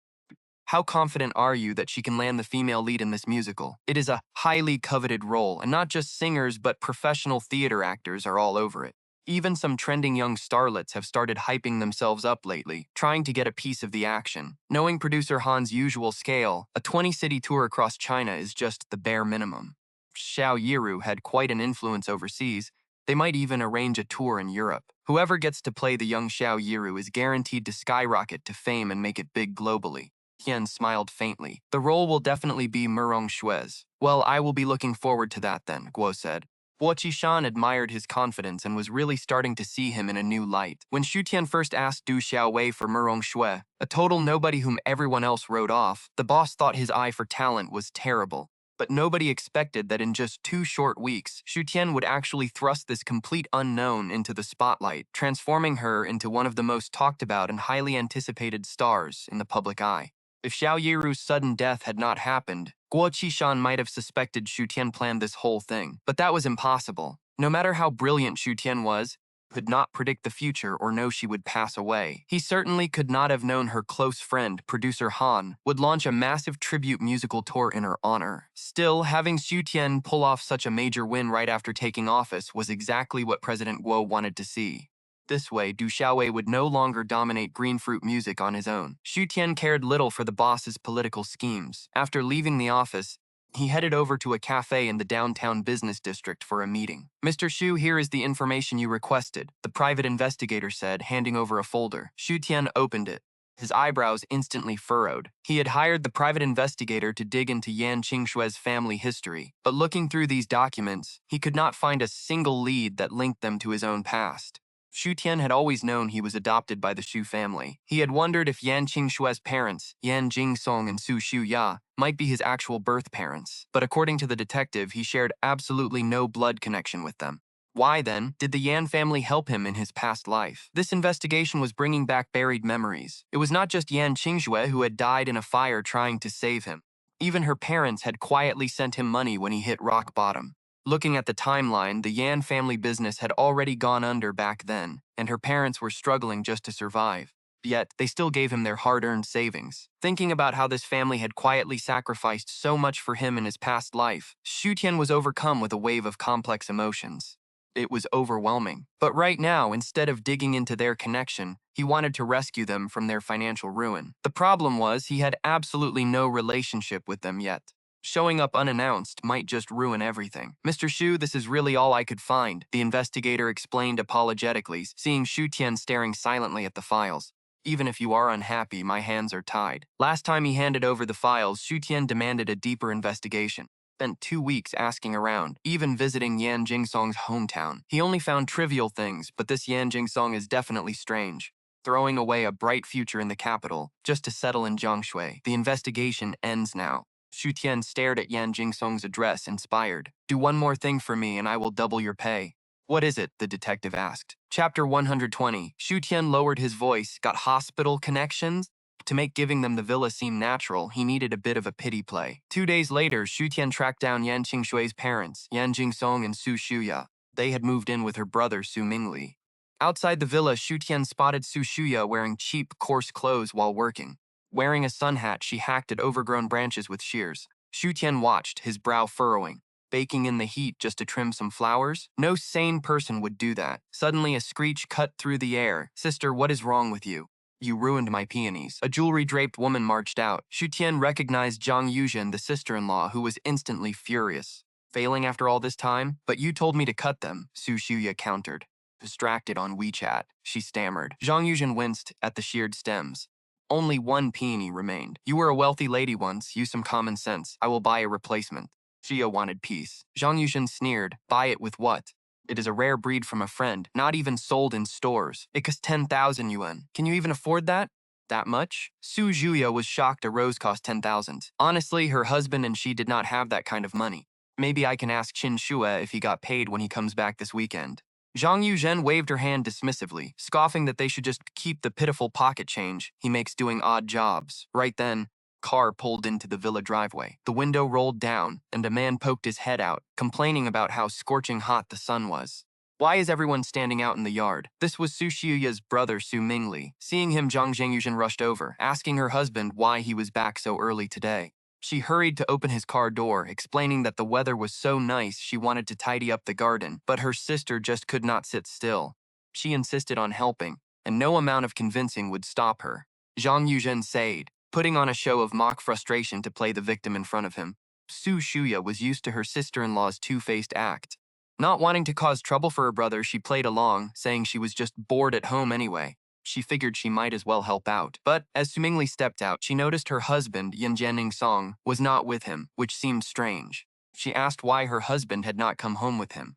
How confident are you that she can land the female lead in this musical? It is a highly coveted role, and not just singers but professional theater actors are all over it. Even some trending young starlets have started hyping themselves up lately, trying to get a piece of the action. Knowing producer Han's usual scale, a 20-city tour across China is just the bare minimum. Xiao Yiru had quite an influence overseas. They might even arrange a tour in Europe. Whoever gets to play the young Xiao Yiru is guaranteed to skyrocket to fame and make it big globally. Tian smiled faintly. The role will definitely be Murongxue's. Well, I will be looking forward to that then, Guo said. Guo Qishan admired his confidence and was really starting to see him in a new light. When Xu Tian first asked Du Xiaowei for Murongxue, a total nobody whom everyone else wrote off, the boss thought his eye for talent was terrible. But nobody expected that in just 2 short weeks, Xu Tian would actually thrust this complete unknown into the spotlight, transforming her into one of the most talked about and highly anticipated stars in the public eye. If Xiao Yiru's sudden death had not happened, Guo Qishan might have suspected Xu Tian planned this whole thing. But that was impossible. No matter how brilliant Xu Tian was, he could not predict the future or know she would pass away. He certainly could not have known her close friend, producer Han, would launch a massive tribute musical tour in her honor. Still, having Xu Tian pull off such a major win right after taking office was exactly what President Guo wanted to see. This way, Du Xiaowei would no longer dominate Green Fruit Music on his own. Xu Tian cared little for the boss's political schemes. After leaving the office, he headed over to a cafe in the downtown business district for a meeting. Mr. Xu, here is the information you requested, the private investigator said, handing over a folder. Xu Tian opened it. His eyebrows instantly furrowed. He had hired the private investigator to dig into Yan Qingxue's family history, but looking through these documents, he could not find a single lead that linked them to his own past. Xu Tian had always known he was adopted by the Xu family. He had wondered if Yan Qingxue's parents, Yan Jingsong and Su Xiuya, might be his actual birth parents. But according to the detective, he shared absolutely no blood connection with them. Why, then, did the Yan family help him in his past life? This investigation was bringing back buried memories. It was not just Yan Qingxue who had died in a fire trying to save him. Even her parents had quietly sent him money when he hit rock bottom. Looking at the timeline, the Yan family business had already gone under back then, and her parents were struggling just to survive. Yet, they still gave him their hard-earned savings. Thinking about how this family had quietly sacrificed so much for him in his past life, Xu Tian was overcome with a wave of complex emotions. It was overwhelming. But right now, instead of digging into their connection, he wanted to rescue them from their financial ruin. The problem was he had absolutely no relationship with them yet. Showing up unannounced might just ruin everything. Mr. Xu, this is really all I could find, the investigator explained apologetically, seeing Xu Tian staring silently at the files. Even if you are unhappy, my hands are tied. Last time he handed over the files, Xu Tian demanded a deeper investigation. Spent 2 weeks asking around, even visiting Yan Jingsong's hometown. He only found trivial things, but this Yan Jingsong is definitely strange. Throwing away a bright future in the capital, just to settle in Jiangcheng. The investigation ends now. Xu Tian stared at Yan Jingsong's address, inspired. Do one more thing for me and I will double your pay. What is it? The detective asked. Chapter 120. Xu Tian lowered his voice. Got hospital connections? To make giving them the villa seem natural, he needed a bit of a pity play. 2 days later, Xu Tian tracked down Yan Qingxue's parents, Yan Jingsong and Su Xiuya. They had moved in with her brother, Su Mingli. Outside the villa, Xu Tian spotted Su Xiuya wearing cheap, coarse clothes while working. Wearing a sun hat, she hacked at overgrown branches with shears. Xu Tian watched, his brow furrowing. baking in the heat just to trim some flowers? No sane person would do that. Suddenly, a screech cut through the air. Sister, what is wrong with you? You ruined my peonies. A jewelry-draped woman marched out. Xu Tian recognized Zhang Yuzhen, the sister-in-law, who was instantly furious. Failing after all this time? But you told me to cut them, Su Shuya countered. Distracted on WeChat, she stammered. Zhang Yuzhen winced at the sheared stems. Only one peony remained. You were a wealthy lady once. Use some common sense. I will buy a replacement. Xia wanted peace. Zhang Yuzhen sneered. Buy it with what? It is a rare breed from a friend, not even sold in stores. It costs 10,000 yuan. Can you even afford that? That much? Su Zhuya was shocked a rose cost 10,000. Honestly, her husband and she did not have that kind of money. Maybe I can ask Qin Shue if he got paid when he comes back this weekend. Zhang Yuzhen waved her hand dismissively, scoffing that they should just keep the pitiful pocket change he makes doing odd jobs. Right then, car pulled into the villa driveway. The window rolled down, and a man poked his head out, complaining about how scorching hot the sun was. Why is everyone standing out in the yard? This was Su Xiuya's brother, Su Mingli. Seeing him, Zhang Yuzhen rushed over, asking her husband why he was back so early today. She hurried to open his car door, explaining that the weather was so nice she wanted to tidy up the garden, but her sister just could not sit still. She insisted on helping, and no amount of convincing would stop her. Zhang Yuzhen said, putting on a show of mock frustration to play the victim in front of him. Su Shuya was used to her sister-in-law's two-faced act. Not wanting to cause trouble for her brother, she played along, saying she was just bored at home anyway. She figured she might as well help out. But as Su Mingli stepped out, she noticed her husband, Yan Jianing was not with him, which seemed strange. She asked why her husband had not come home with him.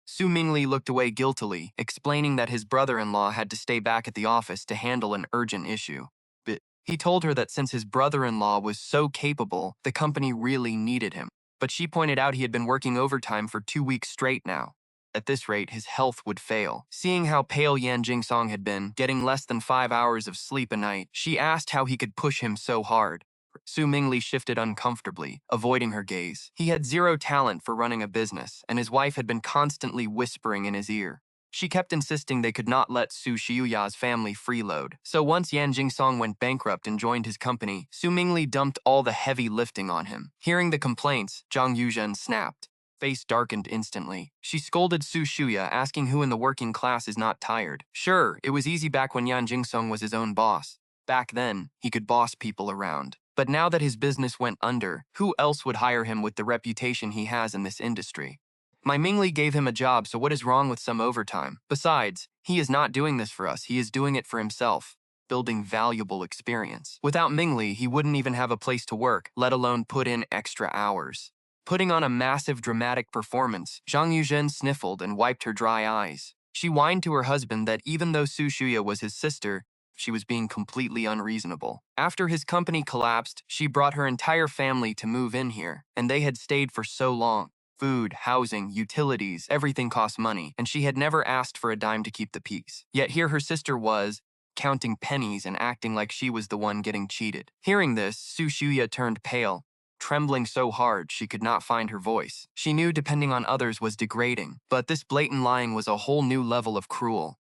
Su Mingli looked away guiltily, explaining that his brother-in-law had to stay back at the office to handle an urgent issue. But he told her that since his brother-in-law was so capable, the company really needed him. But she pointed out he had been working overtime for 2 weeks straight now. At this rate, his health would fail. Seeing how pale Yan Jingsong had been, getting less than 5 hours of sleep a night, she asked how he could push him so hard. Su Mingli shifted uncomfortably, avoiding her gaze. He had zero talent for running a business, and his wife had been constantly whispering in his ear. She kept insisting they could not let Su Xiuya's family freeload. So once Yan Jingsong went bankrupt and joined his company, Su Mingli dumped all the heavy lifting on him. Hearing the complaints, Zhang Yuzhen snapped. Face darkened instantly. She scolded Su Shuya, asking who in the working class is not tired. Sure, it was easy back when Yan Jingsong was his own boss. Back then, he could boss people around. But now that his business went under, who else would hire him with the reputation he has in this industry? My Mingli gave him a job, so what is wrong with some overtime? Besides, he is not doing this for us, he is doing it for himself, building valuable experience. Without Mingli, he wouldn't even have a place to work, let alone put in extra hours. Putting on a massive dramatic performance, Zhang Yuzhen sniffled and wiped her dry eyes. She whined to her husband that even though Su Shuya was his sister, she was being completely unreasonable. After his company collapsed, she brought her entire family to move in here, and they had stayed for so long. Food, housing, utilities, everything cost money, and she had never asked for a dime to keep the peace. Yet here her sister was, counting pennies and acting like she was the one getting cheated. Hearing this, Su Shuya turned pale, trembling so hard she could not find her voice. She knew depending on others was degrading, but this blatant lying was a whole new level of cruel.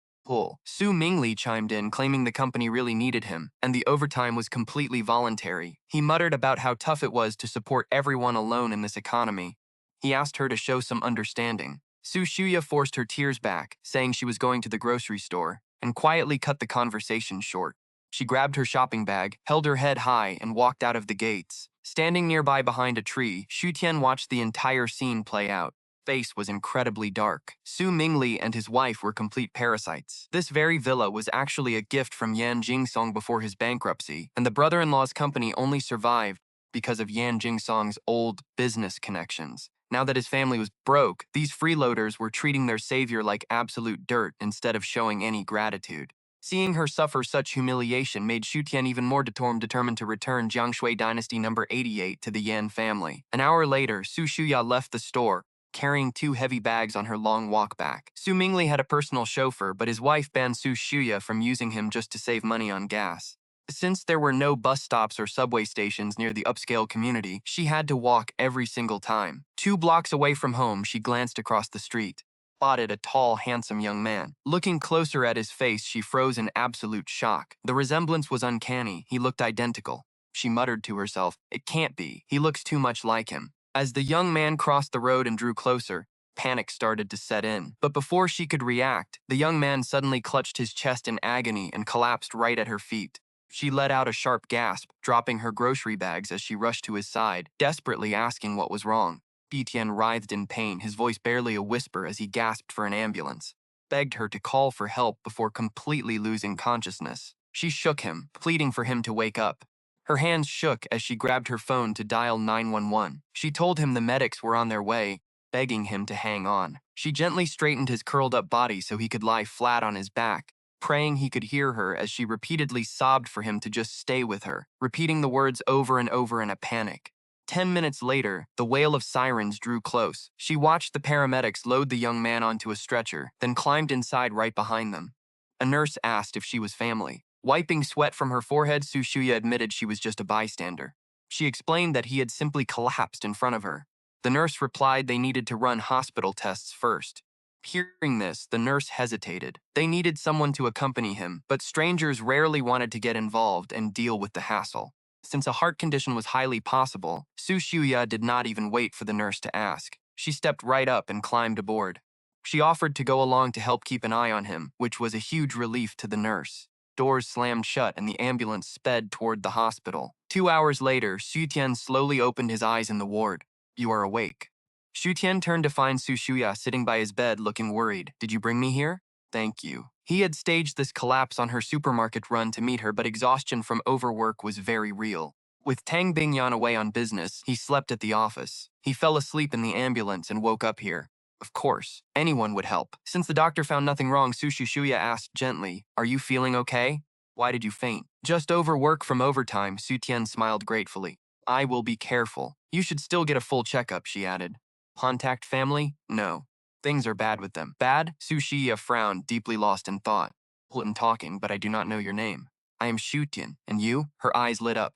Su Mingli chimed in, claiming the company really needed him, and the overtime was completely voluntary. He muttered about how tough it was to support everyone alone in this economy. He asked her to show some understanding. Su Shuya forced her tears back, saying she was going to the grocery store, and quietly cut the conversation short. She grabbed her shopping bag, held her head high, and walked out of the gates. Standing nearby behind a tree, Xu Tian watched the entire scene play out. Face was incredibly dark. Su Mingli and his wife were complete parasites. This very villa was actually a gift from Yan Jingsong before his bankruptcy, and the brother-in-law's company only survived because of Yan Jingsong's old business connections. Now that his family was broke, these freeloaders were treating their savior like absolute dirt instead of showing any gratitude. Seeing her suffer such humiliation made Xu Tian even more determined to return Jiangshui Dynasty number 88 to the Yan family. An hour later, Su Shuya left the store, carrying 2 heavy bags on her long walk back. Su Mingli had a personal chauffeur, but his wife banned Su Shuya from using him just to save money on gas. Since there were no bus stops or subway stations near the upscale community, she had to walk every single time. 2 blocks away from home, she glanced across the street. Spotted a tall, handsome young man. Looking closer at his face, she froze in absolute shock. The resemblance was uncanny. He looked identical. She muttered to herself, "It can't be. He looks too much like him." As the young man crossed the road and drew closer, panic started to set in. But before she could react, the young man suddenly clutched his chest in agony and collapsed right at her feet. She let out a sharp gasp, dropping her grocery bags as she rushed to his side, desperately asking what was wrong. Etienne writhed in pain, his voice barely a whisper as he gasped for an ambulance, begged her to call for help before completely losing consciousness. She shook him, pleading for him to wake up. Her hands shook as she grabbed her phone to dial 911. She told him the medics were on their way, begging him to hang on. She gently straightened his curled-up body so he could lie flat on his back, praying he could hear her as she repeatedly sobbed for him to just stay with her, repeating the words over and over in a panic. 10 minutes later, the wail of sirens drew close. She watched the paramedics load the young man onto a stretcher, then climbed inside right behind them. A nurse asked if she was family. Wiping sweat from her forehead, Su Shuya admitted she was just a bystander. She explained that he had simply collapsed in front of her. The nurse replied they needed to run hospital tests first. Hearing this, the nurse hesitated. They needed someone to accompany him, but strangers rarely wanted to get involved and deal with the hassle. Since a heart condition was highly possible, Su Shuya did not even wait for the nurse to ask. She stepped right up and climbed aboard. She offered to go along to help keep an eye on him, which was a huge relief to the nurse. Doors slammed shut and the ambulance sped toward the hospital. 2 hours later, Xu Tian slowly opened his eyes in the ward. "You are awake." Xu Tian turned to find Su Shuya sitting by his bed looking worried. "Did you bring me here?" "Thank you." He had staged this collapse on her supermarket run to meet her, but exhaustion from overwork was very real. With Tang Bingyan away on business, he slept at the office. He fell asleep in the ambulance and woke up here. Of course, anyone would help. Since the doctor found nothing wrong, Su Shuya asked gently, "Are you feeling okay? Why did you faint?" "Just overwork from overtime," Su Tian smiled gratefully. "I will be careful. You should still get a full checkup," she added. "Contact family?" "No. Things are bad with them." "Bad?" Su Shuya frowned, deeply lost in thought. "I'm talking, but I do not know your name." "I am Xu Tian. And you?" Her eyes lit up.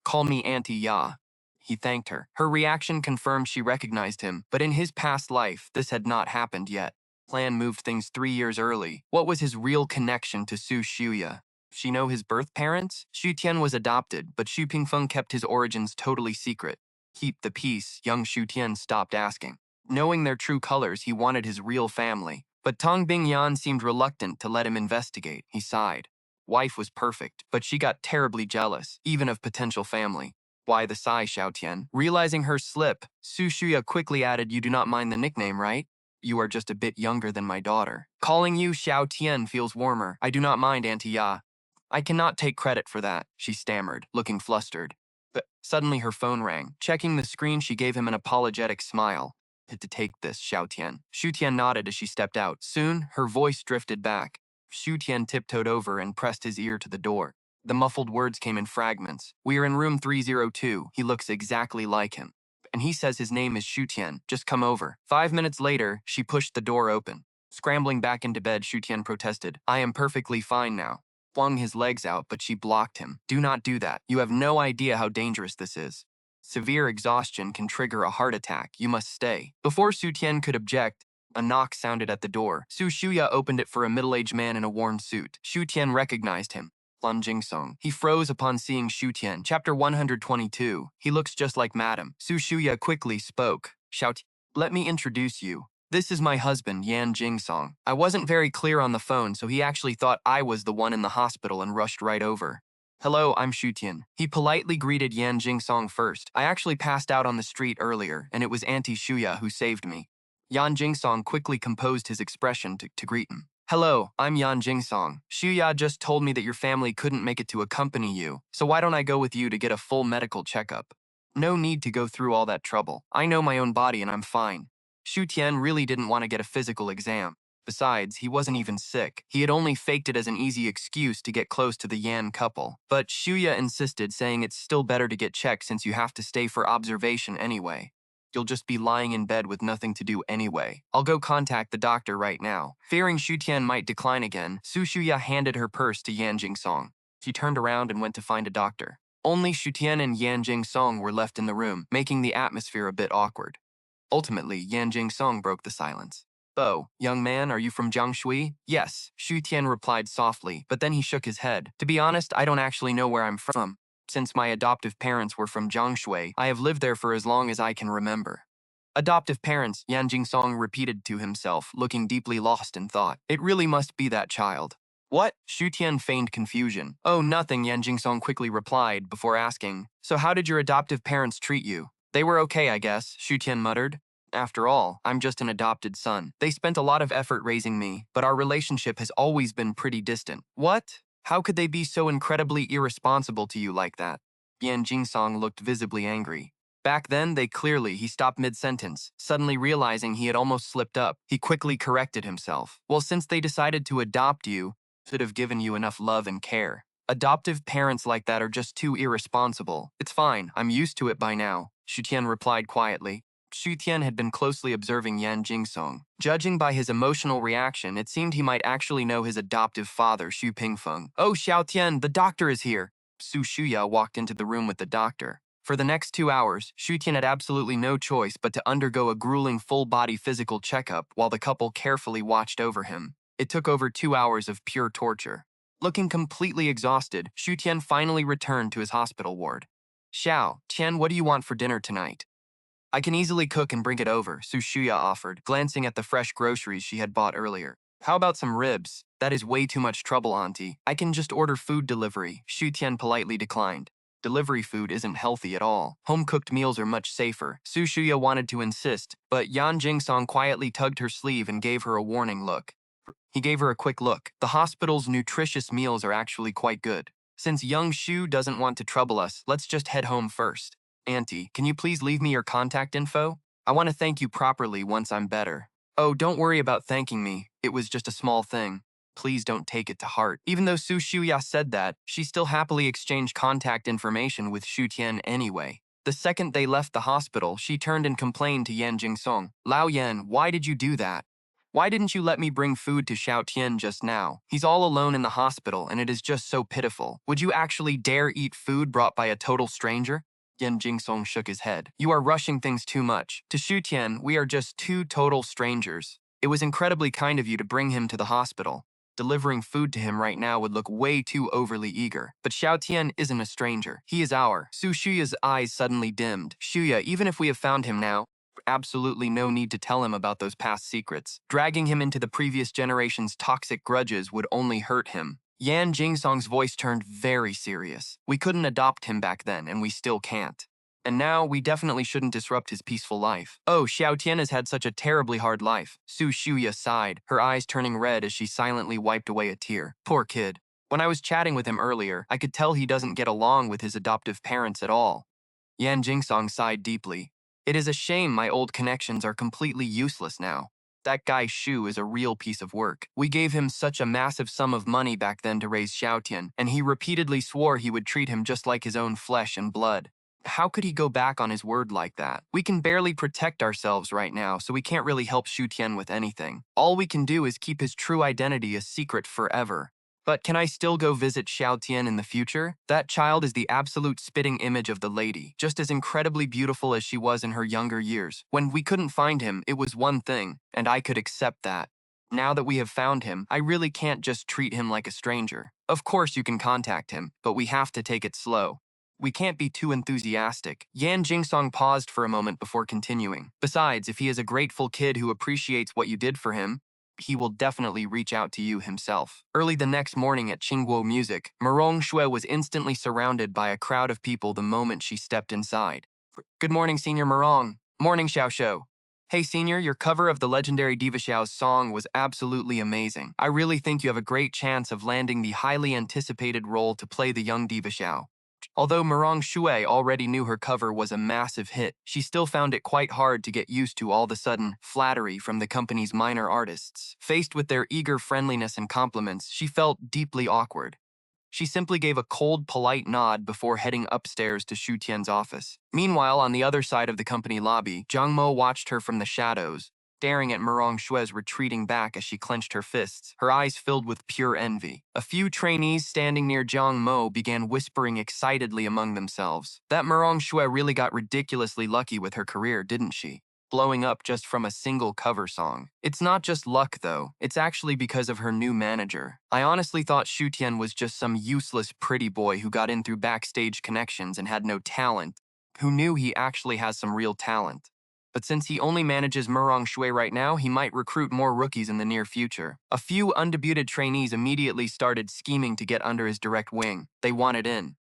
"Call me Auntie Ya." He thanked her. Her reaction confirmed she recognized him, but in his past life, this had not happened yet. Plan moved things 3 years early. What was his real connection to Su Shuya? She know his birth parents? Xu Tian was adopted, but Xu Pingfeng kept his origins totally secret. Keep the peace, young Xu Tian stopped asking. Knowing their true colors, he wanted his real family. But Tong Bingyan seemed reluctant to let him investigate. He sighed. Wife was perfect, but she got terribly jealous, even of potential family. "Why the sigh, Xiao Tian?" Realizing her slip, Su Shuya quickly added, "You do not mind the nickname, right? You are just a bit younger than my daughter. Calling you Xiao Tian feels warmer. I do not mind, Auntie Ya." "I cannot take credit for that," she stammered, looking flustered. But suddenly her phone rang. Checking the screen, she gave him an apologetic smile. "To take this, Xiao Tian." Xu Tian nodded as she stepped out. Soon, her voice drifted back. Xu Tian tiptoed over and pressed his ear to the door. The muffled words came in fragments. "We are in room 302. He looks exactly like him. And he says his name is Xu Tian. Just come over." 5 minutes later, she pushed the door open. Scrambling back into bed, Xu Tian protested, "I am perfectly fine now." Flung his legs out, but she blocked him. "Do not do that. You have no idea how dangerous this is. Severe exhaustion can trigger a heart attack. You must stay." Before Xu Tian could object, a knock sounded at the door. Su Shuya opened it for a middle-aged man in a worn suit. Xu Tian recognized him. Lan Jingsong. He froze upon seeing Xu Tian. Chapter 122. He looks just like Madam. Su Shuya quickly spoke. "Shout, let me introduce you. This is my husband, Yan Jingsong. I wasn't very clear on the phone, so he actually thought I was the one in the hospital and rushed right over." "Hello, I'm Xu Tian." He politely greeted Yan Jingsong first. "I actually passed out on the street earlier, and it was Auntie Shuya who saved me." Yan Jingsong quickly composed his expression to greet him. "Hello, I'm Yan Jingsong. Shuya just told me that your family couldn't make it to accompany you, so why don't I go with you to get a full medical checkup? No need to go through all that trouble. I know my own body and I'm fine." Xu Tian really didn't want to get a physical exam. Besides, he wasn't even sick. He had only faked it as an easy excuse to get close to the Yan couple. But Shuya insisted, saying it's still better to get checked since you have to stay for observation anyway. "You'll just be lying in bed with nothing to do anyway. I'll go contact the doctor right now." Fearing Xu Tian might decline again, Su Shuya handed her purse to Yan Jingsong. She turned around and went to find a doctor. Only Xu Tian and Yan Jingsong were left in the room, making the atmosphere a bit awkward. Ultimately, Yan Jingsong broke the silence. "Bo, young man, are you from Jiangxi?" "Yes," Xu Tian replied softly, but then he shook his head. "To be honest, I don't actually know where I'm from." Since my adoptive parents were from Jiangcheng, I have lived there for as long as I can remember. Adoptive parents, Yan Jingsong repeated to himself, looking deeply lost in thought. It really must be that child. What? Xu Tian feigned confusion. Oh, nothing, Yan Jingsong quickly replied before asking. So how did your adoptive parents treat you? They were okay, I guess, Xu Tian muttered. After all, I'm just an adopted son. They spent a lot of effort raising me, but our relationship has always been pretty distant. What? How could they be so incredibly irresponsible to you like that? Yan Jingsong looked visibly angry. Back then, he stopped mid-sentence, suddenly realizing he had almost slipped up. He quickly corrected himself. Well, since they decided to adopt you, should have given you enough love and care. Adoptive parents like that are just too irresponsible. It's fine, I'm used to it by now, Xu Tian replied quietly. Xu Tian had been closely observing Yan Jingsong. Judging by his emotional reaction, it seemed he might actually know his adoptive father, Xu Pingfeng. Oh, Xiao Tian, the doctor is here. Su Shuya walked into the room with the doctor. For the next 2 hours, Xu Tian had absolutely no choice but to undergo a grueling full-body physical checkup while the couple carefully watched over him. It took over 2 hours of pure torture. Looking completely exhausted, Xu Tian finally returned to his hospital ward. Xiao, Tian, what do you want for dinner tonight? I can easily cook and bring it over, Su Shuya offered, glancing at the fresh groceries she had bought earlier. How about some ribs? That is way too much trouble, Auntie. I can just order food delivery, Xu Tian politely declined. Delivery food isn't healthy at all. Home-cooked meals are much safer. Su Shuya wanted to insist, but Yan Jingsong quietly tugged her sleeve and gave her a warning look. He gave her a quick look. The hospital's nutritious meals are actually quite good. Since young Xu doesn't want to trouble us, let's just head home first. Auntie, can you please leave me your contact info? I want to thank you properly once I'm better. Oh, don't worry about thanking me. It was just a small thing. Please don't take it to heart. Even though Su Shuya said that, she still happily exchanged contact information with Xu Tian anyway. The second they left the hospital, she turned and complained to Yan Jingsong. Lao Yan, why did you do that? Why didn't you let me bring food to Xiao Tian just now? He's all alone in the hospital and it is just so pitiful. Would you actually dare eat food brought by a total stranger? Yan Jingsong shook his head. You are rushing things too much. To Xu Tian, we are just two total strangers. It was incredibly kind of you to bring him to the hospital. Delivering food to him right now would look way too overly eager. But Xiao Tian isn't a stranger. He is our. Su Shuya's eyes suddenly dimmed. Shuya, even if we have found him now, absolutely no need to tell him about those past secrets. Dragging him into the previous generation's toxic grudges would only hurt him. Yan Jingsong's voice turned very serious. We couldn't adopt him back then, and we still can't. And now, we definitely shouldn't disrupt his peaceful life. Oh, Xiao Tian has had such a terribly hard life. Su Shuya sighed, her eyes turning red as she silently wiped away a tear. Poor kid. When I was chatting with him earlier, I could tell he doesn't get along with his adoptive parents at all. Yan Jingsong sighed deeply. It is a shame my old connections are completely useless now. That guy Shu is a real piece of work. We gave him such a massive sum of money back then to raise Xiaotian, and he repeatedly swore he would treat him just like his own flesh and blood. How could he go back on his word like that? We can barely protect ourselves right now, so we can't really help Xu Tian with anything. All we can do is keep his true identity a secret forever. But can I still go visit Xiao Tian in the future? That child is the absolute spitting image of the lady, just as incredibly beautiful as she was in her younger years. When we couldn't find him, it was one thing, and I could accept that. Now that we have found him, I really can't just treat him like a stranger. Of course you can contact him, but we have to take it slow. We can't be too enthusiastic. Yan Jingsong paused for a moment before continuing. Besides, if he is a grateful kid who appreciates what you did for him, he will definitely reach out to you himself. Early the next morning at Qingguo Music, Merong Shui was instantly surrounded by a crowd of people the moment she stepped inside. Good morning, Senior Merong. Morning, Xiao Shou. Hey, Senior, your cover of the legendary Diva Xiao's song was absolutely amazing. I really think you have a great chance of landing the highly anticipated role to play the young Diva Xiao. Although Merong Shui already knew her cover was a massive hit, she still found it quite hard to get used to all the sudden flattery from the company's minor artists. Faced with their eager friendliness and compliments, she felt deeply awkward. She simply gave a cold, polite nod before heading upstairs to Xu Tian's office. Meanwhile, on the other side of the company lobby, Zhang Mo watched her from the shadows, staring at Merong Shui's retreating back as she clenched her fists, her eyes filled with pure envy. A few trainees standing near Zhang Mo began whispering excitedly among themselves. That Merong Shui really got ridiculously lucky with her career, didn't she? blowing up just from a single cover song. It's not just luck, though. It's actually because of her new manager. I honestly thought Xu Tian was just some useless pretty boy who got in through backstage connections and had no talent. Who knew he actually has some real talent? But since he only manages Murong Shui right now, he might recruit more rookies in the near future. A few undebuted trainees immediately started scheming to get under his direct wing. They wanted in.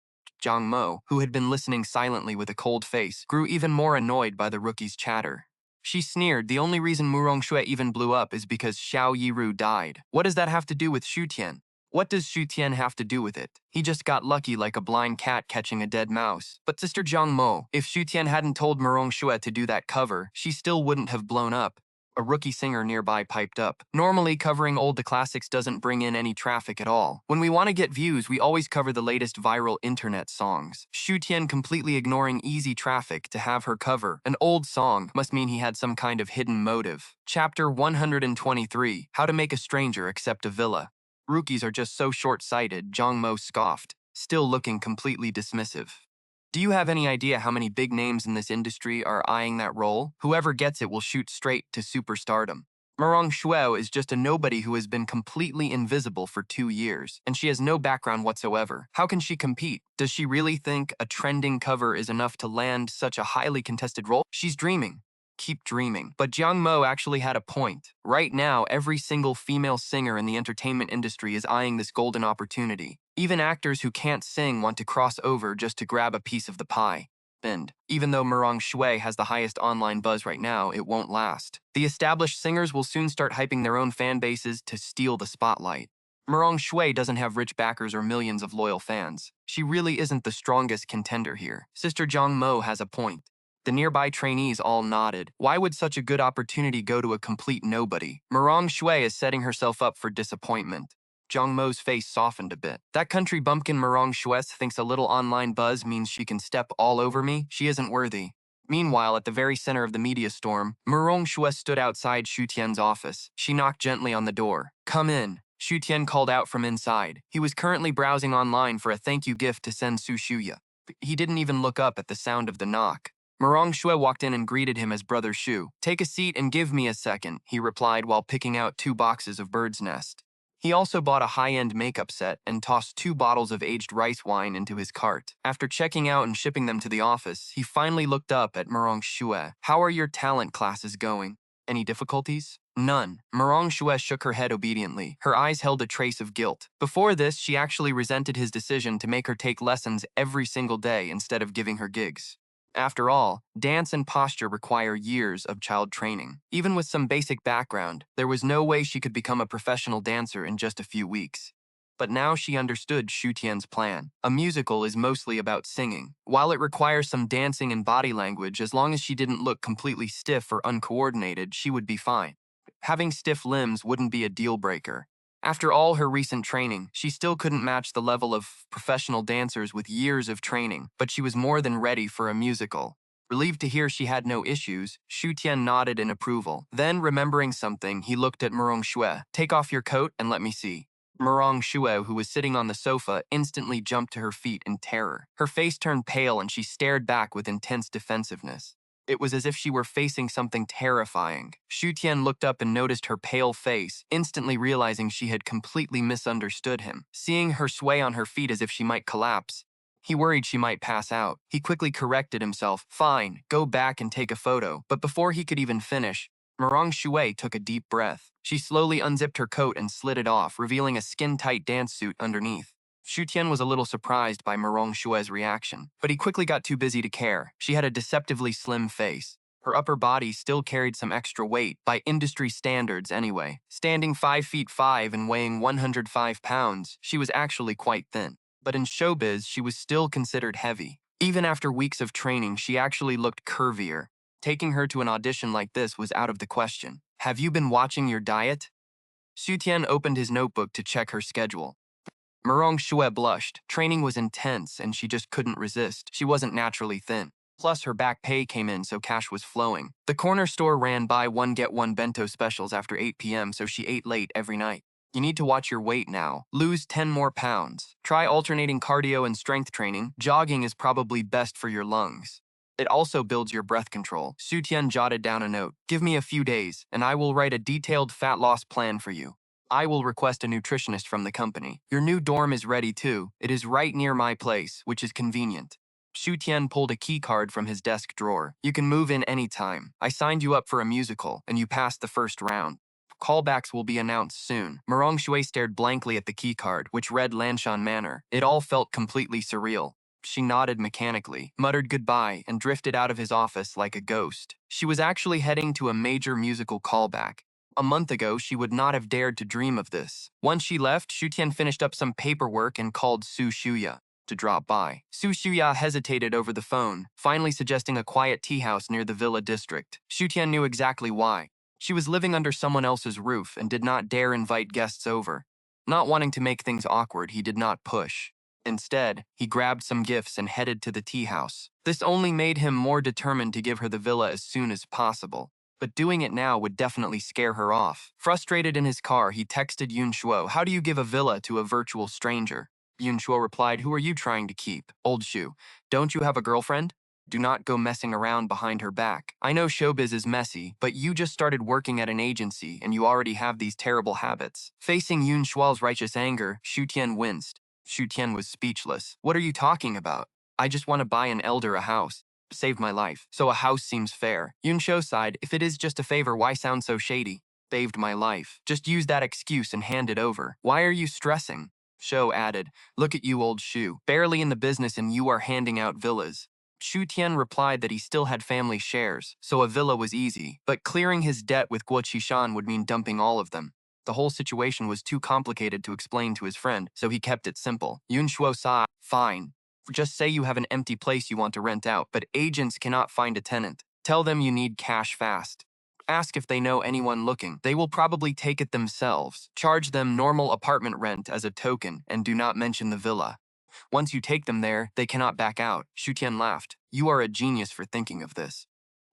Jiang Mo, who had been listening silently with a cold face, grew even more annoyed by the rookie's chatter. She sneered, the only reason Murong Shui even blew up is because Xiao Yiru died. What does that have to do with Xu Tian? What does Xu Tian have to do with it? He just got lucky like a blind cat catching a dead mouse. But Sister Jiang Mo, if Xu Tian hadn't told Murong Shui to do that cover, she still wouldn't have blown up. A rookie singer nearby piped up. Normally, covering old classics doesn't bring in any traffic at all. When we want to get views, we always cover the latest viral internet songs. Xu Tian completely ignoring easy traffic to have her cover an old song must mean he had some kind of hidden motive. Chapter 123, How to Make a Stranger Accept a Villa. Rookies are just so short-sighted, Jiang Mo scoffed, still looking completely dismissive. Do you have any idea how many big names in this industry are eyeing that role? Whoever gets it will shoot straight to superstardom. Murong Shui is just a nobody who has been completely invisible for 2 years, and she has no background whatsoever. How can she compete? Does she really think a trending cover is enough to land such a highly contested role? She's dreaming. Keep dreaming. But Jiang Mo actually had a point. Right now, every single female singer in the entertainment industry is eyeing this golden opportunity. Even actors who can't sing want to cross over just to grab a piece of the pie. And even though Murong Shui has the highest online buzz right now, it won't last. The established singers will soon start hyping their own fan bases to steal the spotlight. Murong Shui doesn't have rich backers or millions of loyal fans. She really isn't the strongest contender here. Sister Jiang Mo has a point. The nearby trainees all nodded. Why would such a good opportunity go to a complete nobody? Murong Shui is setting herself up for disappointment. Jiang Mo's face softened a bit. That country bumpkin Murong Shui thinks a little online buzz means she can step all over me? She isn't worthy. Meanwhile, at the very center of the media storm, Murong Shui stood outside Xu Tian's office. She knocked gently on the door. Come in. Xu Tian called out from inside. He was currently browsing online for a thank you gift to send Su Shuya. He didn't even look up at the sound of the knock. Murong Shui walked in and greeted him as Brother Shu. Take a seat and give me a second, he replied while picking out 2 boxes of bird's nest. He also bought a high-end makeup set and tossed 2 bottles of aged rice wine into his cart. After checking out and shipping them to the office, he finally looked up at Murong Shui. How are your talent classes going? Any difficulties? None. Murong Shui shook her head obediently. Her eyes held a trace of guilt. Before this, she actually resented his decision to make her take lessons every single day instead of giving her gigs. After all, dance and posture require years of child training. Even with some basic background, there was no way she could become a professional dancer in just a few weeks. But now she understood Xu Tian's plan. A musical is mostly about singing. While it requires some dancing and body language, as long as she didn't look completely stiff or uncoordinated, she would be fine. Having stiff limbs wouldn't be a deal breaker. After all her recent training, she still couldn't match the level of professional dancers with years of training, but she was more than ready for a musical. Relieved to hear she had no issues, Xu Tian nodded in approval. Then, remembering something, he looked at Murong Shui. Take off your coat and let me see. Murong Shui, who was sitting on the sofa, instantly jumped to her feet in terror. Her face turned pale and she stared back with intense defensiveness. It was as if she were facing something terrifying. Xu Tian looked up and noticed her pale face, instantly realizing she had completely misunderstood him. Seeing her sway on her feet as if she might collapse, he worried she might pass out. He quickly corrected himself. Fine, go back and take a photo. But before he could even finish, Murong Shui took a deep breath. She slowly unzipped her coat and slid it off, revealing a skin-tight dance suit underneath. Xu Tian was a little surprised by Murong Shui's reaction, but he quickly got too busy to care. She had a deceptively slim face. Her upper body still carried some extra weight, by industry standards anyway. Standing 5'5" and weighing 105 pounds, she was actually quite thin. But in showbiz, she was still considered heavy. Even after weeks of training, she actually looked curvier. Taking her to an audition like this was out of the question. Have you been watching your diet? Xu Tian opened his notebook to check her schedule. Murong Shui blushed. Training was intense, and she just couldn't resist. She wasn't naturally thin. Plus, her back pay came in, so cash was flowing. The corner store ran buy one get one bento specials after 8 p.m., so she ate late every night. You need to watch your weight now. Lose 10 more pounds. Try alternating cardio and strength training. Jogging is probably best for your lungs. It also builds your breath control. Su Tian jotted down a note. Give me a few days, and I will write a detailed fat loss plan for you. I will request a nutritionist from the company. Your new dorm is ready too. It is right near my place, which is convenient. Shu Tian pulled a key card from his desk drawer. You can move in anytime. I signed you up for a musical, and you passed the first round. Callbacks will be announced soon. Murong Shui stared blankly at the key card, which read Lanshan Manor. It all felt completely surreal. She nodded mechanically, muttered goodbye, and drifted out of his office like a ghost. She was actually heading to a major musical callback. A month ago, she would not have dared to dream of this. Once she left, Shu Tian finished up some paperwork and called Su Shuya to drop by. Su Shuya hesitated over the phone, finally suggesting a quiet tea house near the villa district. Shu Tian knew exactly why. She was living under someone else's roof and did not dare invite guests over. Not wanting to make things awkward, he did not push. Instead, he grabbed some gifts and headed to the tea house. This only made him more determined to give her the villa as soon as possible. But doing it now would definitely scare her off. Frustrated in his car, he texted Yun Shuo, "How do you give a villa to a virtual stranger?" Yun Shuo replied, "Who are you trying to keep? Old Shu, don't you have a girlfriend? Do not go messing around behind her back. I know showbiz is messy, but you just started working at an agency and you already have these terrible habits." Facing Yun Shuo's righteous anger, Shu Tian winced. Shu Tian was speechless. "What are you talking about? I just want to buy an elder a house. Saved my life, so a house seems fair." Yun Shuo sighed, "If it is just a favor, why sound so shady? Saved my life. Just use that excuse and hand it over. Why are you stressing?" Shuo added, "Look at you, old Shu. Barely in the business and you are handing out villas." Shu Tian replied that he still had family shares, so a villa was easy, but clearing his debt with Guo Qishan would mean dumping all of them. The whole situation was too complicated to explain to his friend, so he kept it simple. Yun Shuo sighed, "Fine. Just say you have an empty place you want to rent out, but agents cannot find a tenant. Tell them you need cash fast. Ask if they know anyone looking. They will probably take it themselves. Charge them normal apartment rent as a token, and do not mention the villa. Once you take them there, they cannot back out." Shu Tian laughed. "You are a genius for thinking of this."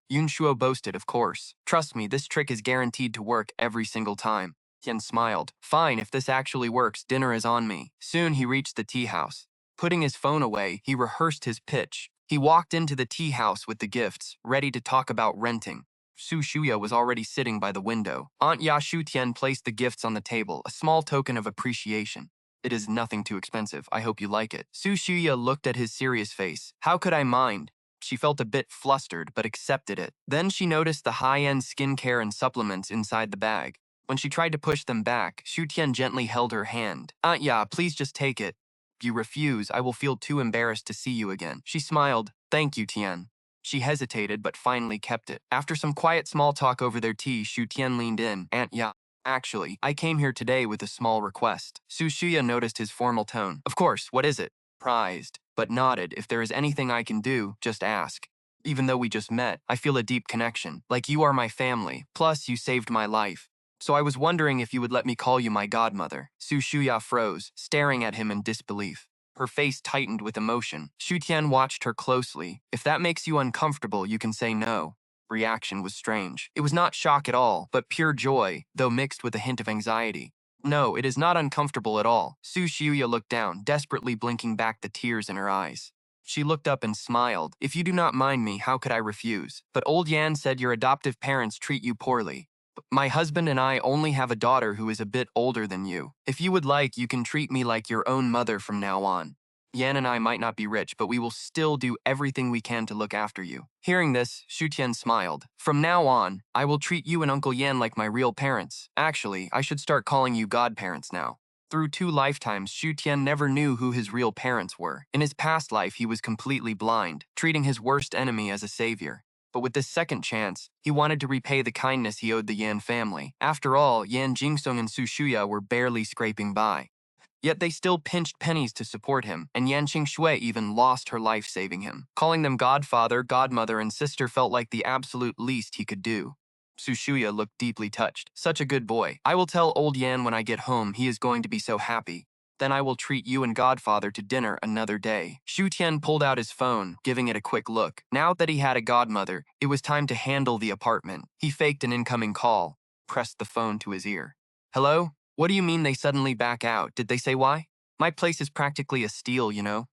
Yun Shuo boasted, "Of course. Trust me, this trick is guaranteed to work every single time." Tian smiled. "Fine, if this actually works, dinner is on me." Soon he reached the tea house. Putting his phone away, he rehearsed his pitch. He walked into the tea house with the gifts, ready to talk about renting. Su Shuya was already sitting by the window. Aunt Ya Shu Tian placed the gifts on the table, a small token of appreciation. "It is nothing too expensive. I hope you like it." Su Shuya looked at his serious face. "How could I mind?" She felt a bit flustered, but accepted it. Then she noticed the high-end skincare and supplements inside the bag. When she tried to push them back, Shu Tian gently held her hand. "Aunt Ya, please just take it. You refuse, I will feel too embarrassed to see you again." She smiled. "Thank you, Tian." She hesitated, but finally kept it. After some quiet small talk over their tea, Shu Tian leaned in. "Aunt Ya, actually, I came here today with a small request." Su Shuya noticed his formal tone. "Of course, what is it?" Prized, but nodded. "If there is anything I can do, just ask. Even though we just met, I feel a deep connection. Like you are my family. Plus, you saved my life. So I was wondering if you would let me call you my godmother." Su Shuya froze, staring at him in disbelief. Her face tightened with emotion. Shu Tian watched her closely. "If that makes you uncomfortable, you can say no." Reaction was strange. It was not shock at all, but pure joy, though mixed with a hint of anxiety. "No, it is not uncomfortable at all." Su Shuya looked down, desperately blinking back the tears in her eyes. She looked up and smiled. "If you do not mind me, how could I refuse? But old Yan said your adoptive parents treat you poorly. My husband and I only have a daughter who is a bit older than you. If you would like, you can treat me like your own mother from now on. Yan and I might not be rich, but we will still do everything we can to look after you." Hearing this, Shu Tian smiled. "From now on, I will treat you and Uncle Yan like my real parents. Actually, I should start calling you godparents now." Through 2 lifetimes, Shu Tian never knew who his real parents were. In his past life, he was completely blind, treating his worst enemy as a savior. But with this second chance, he wanted to repay the kindness he owed the Yan family. After all, Yan Jingsung and Su Shuya were barely scraping by. Yet they still pinched pennies to support him, and Yan Shui even lost her life saving him. Calling them godfather, godmother, and sister felt like the absolute least he could do. Su Shuya looked deeply touched. "Such a good boy. I will tell old Yan when I get home he is going to be so happy. Then I will treat you and godfather to dinner another day." Shu Tian pulled out his phone, giving it a quick look. Now that he had a godmother, it was time to handle the apartment. He faked an incoming call, pressed the phone to his ear. "Hello? What do you mean they suddenly back out? Did they say why? My place is practically a steal, you know."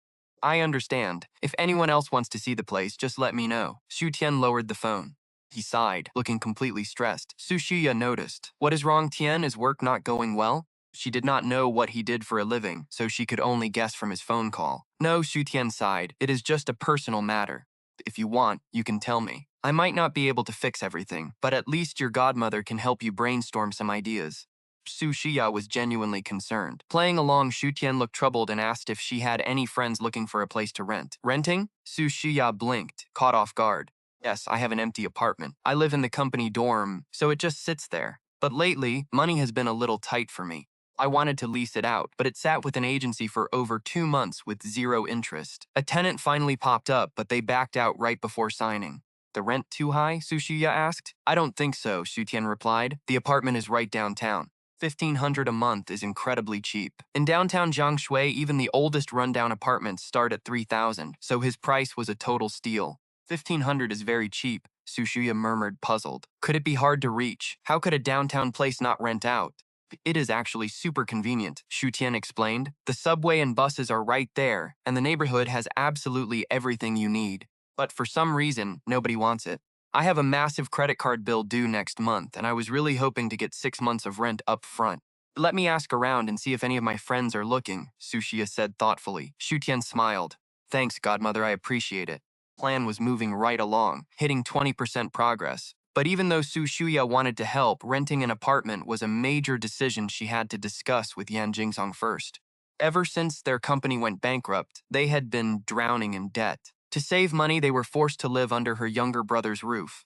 I understand. If anyone else wants to see the place, just let me know. Xu Tian lowered the phone. He sighed, looking completely stressed. Su Shiya noticed. What is wrong, Tian? Is work not going well? She did not know what he did for a living, so she could only guess from his phone call. No, Xu Tian sighed. It is just a personal matter. If you want, you can tell me. I might not be able to fix everything, but at least your godmother can help you brainstorm some ideas. Su Shiya was genuinely concerned. Playing along, Xu Tian looked troubled and asked if she had any friends looking for a place to rent. Renting? Su Shiya blinked, caught off guard. Yes, I have an empty apartment. I live in the company dorm, so it just sits there. But lately, money has been a little tight for me. I wanted to lease it out, but it sat with an agency for over 2 months with zero interest. A tenant finally popped up, but they backed out right before signing. The rent too high? Su Shiya asked. I don't think so, Xu Tian replied. The apartment is right downtown. 1,500 a month is incredibly cheap. In downtown Jiangcheng, even the oldest rundown apartments start at 3,000, so his price was a total steal. 1,500 is very cheap, Su Shiya murmured, puzzled. Could it be hard to reach? How could a downtown place not rent out? It is actually super convenient, Xu Tian explained. The subway and buses are right there, and the neighborhood has absolutely everything you need. But for some reason, nobody wants it. I have a massive credit card bill due next month, and I was really hoping to get 6 months of rent up front. Let me ask around and see if any of my friends are looking, Su Shiya said thoughtfully. Xu Tian smiled. Thanks, godmother, I appreciate it. Plan was moving right along, hitting 20% progress. But even though Su Shiya wanted to help, renting an apartment was a major decision she had to discuss with Yan Jingsong first. Ever since their company went bankrupt, they had been drowning in debt. To save money, they were forced to live under her younger brother's roof.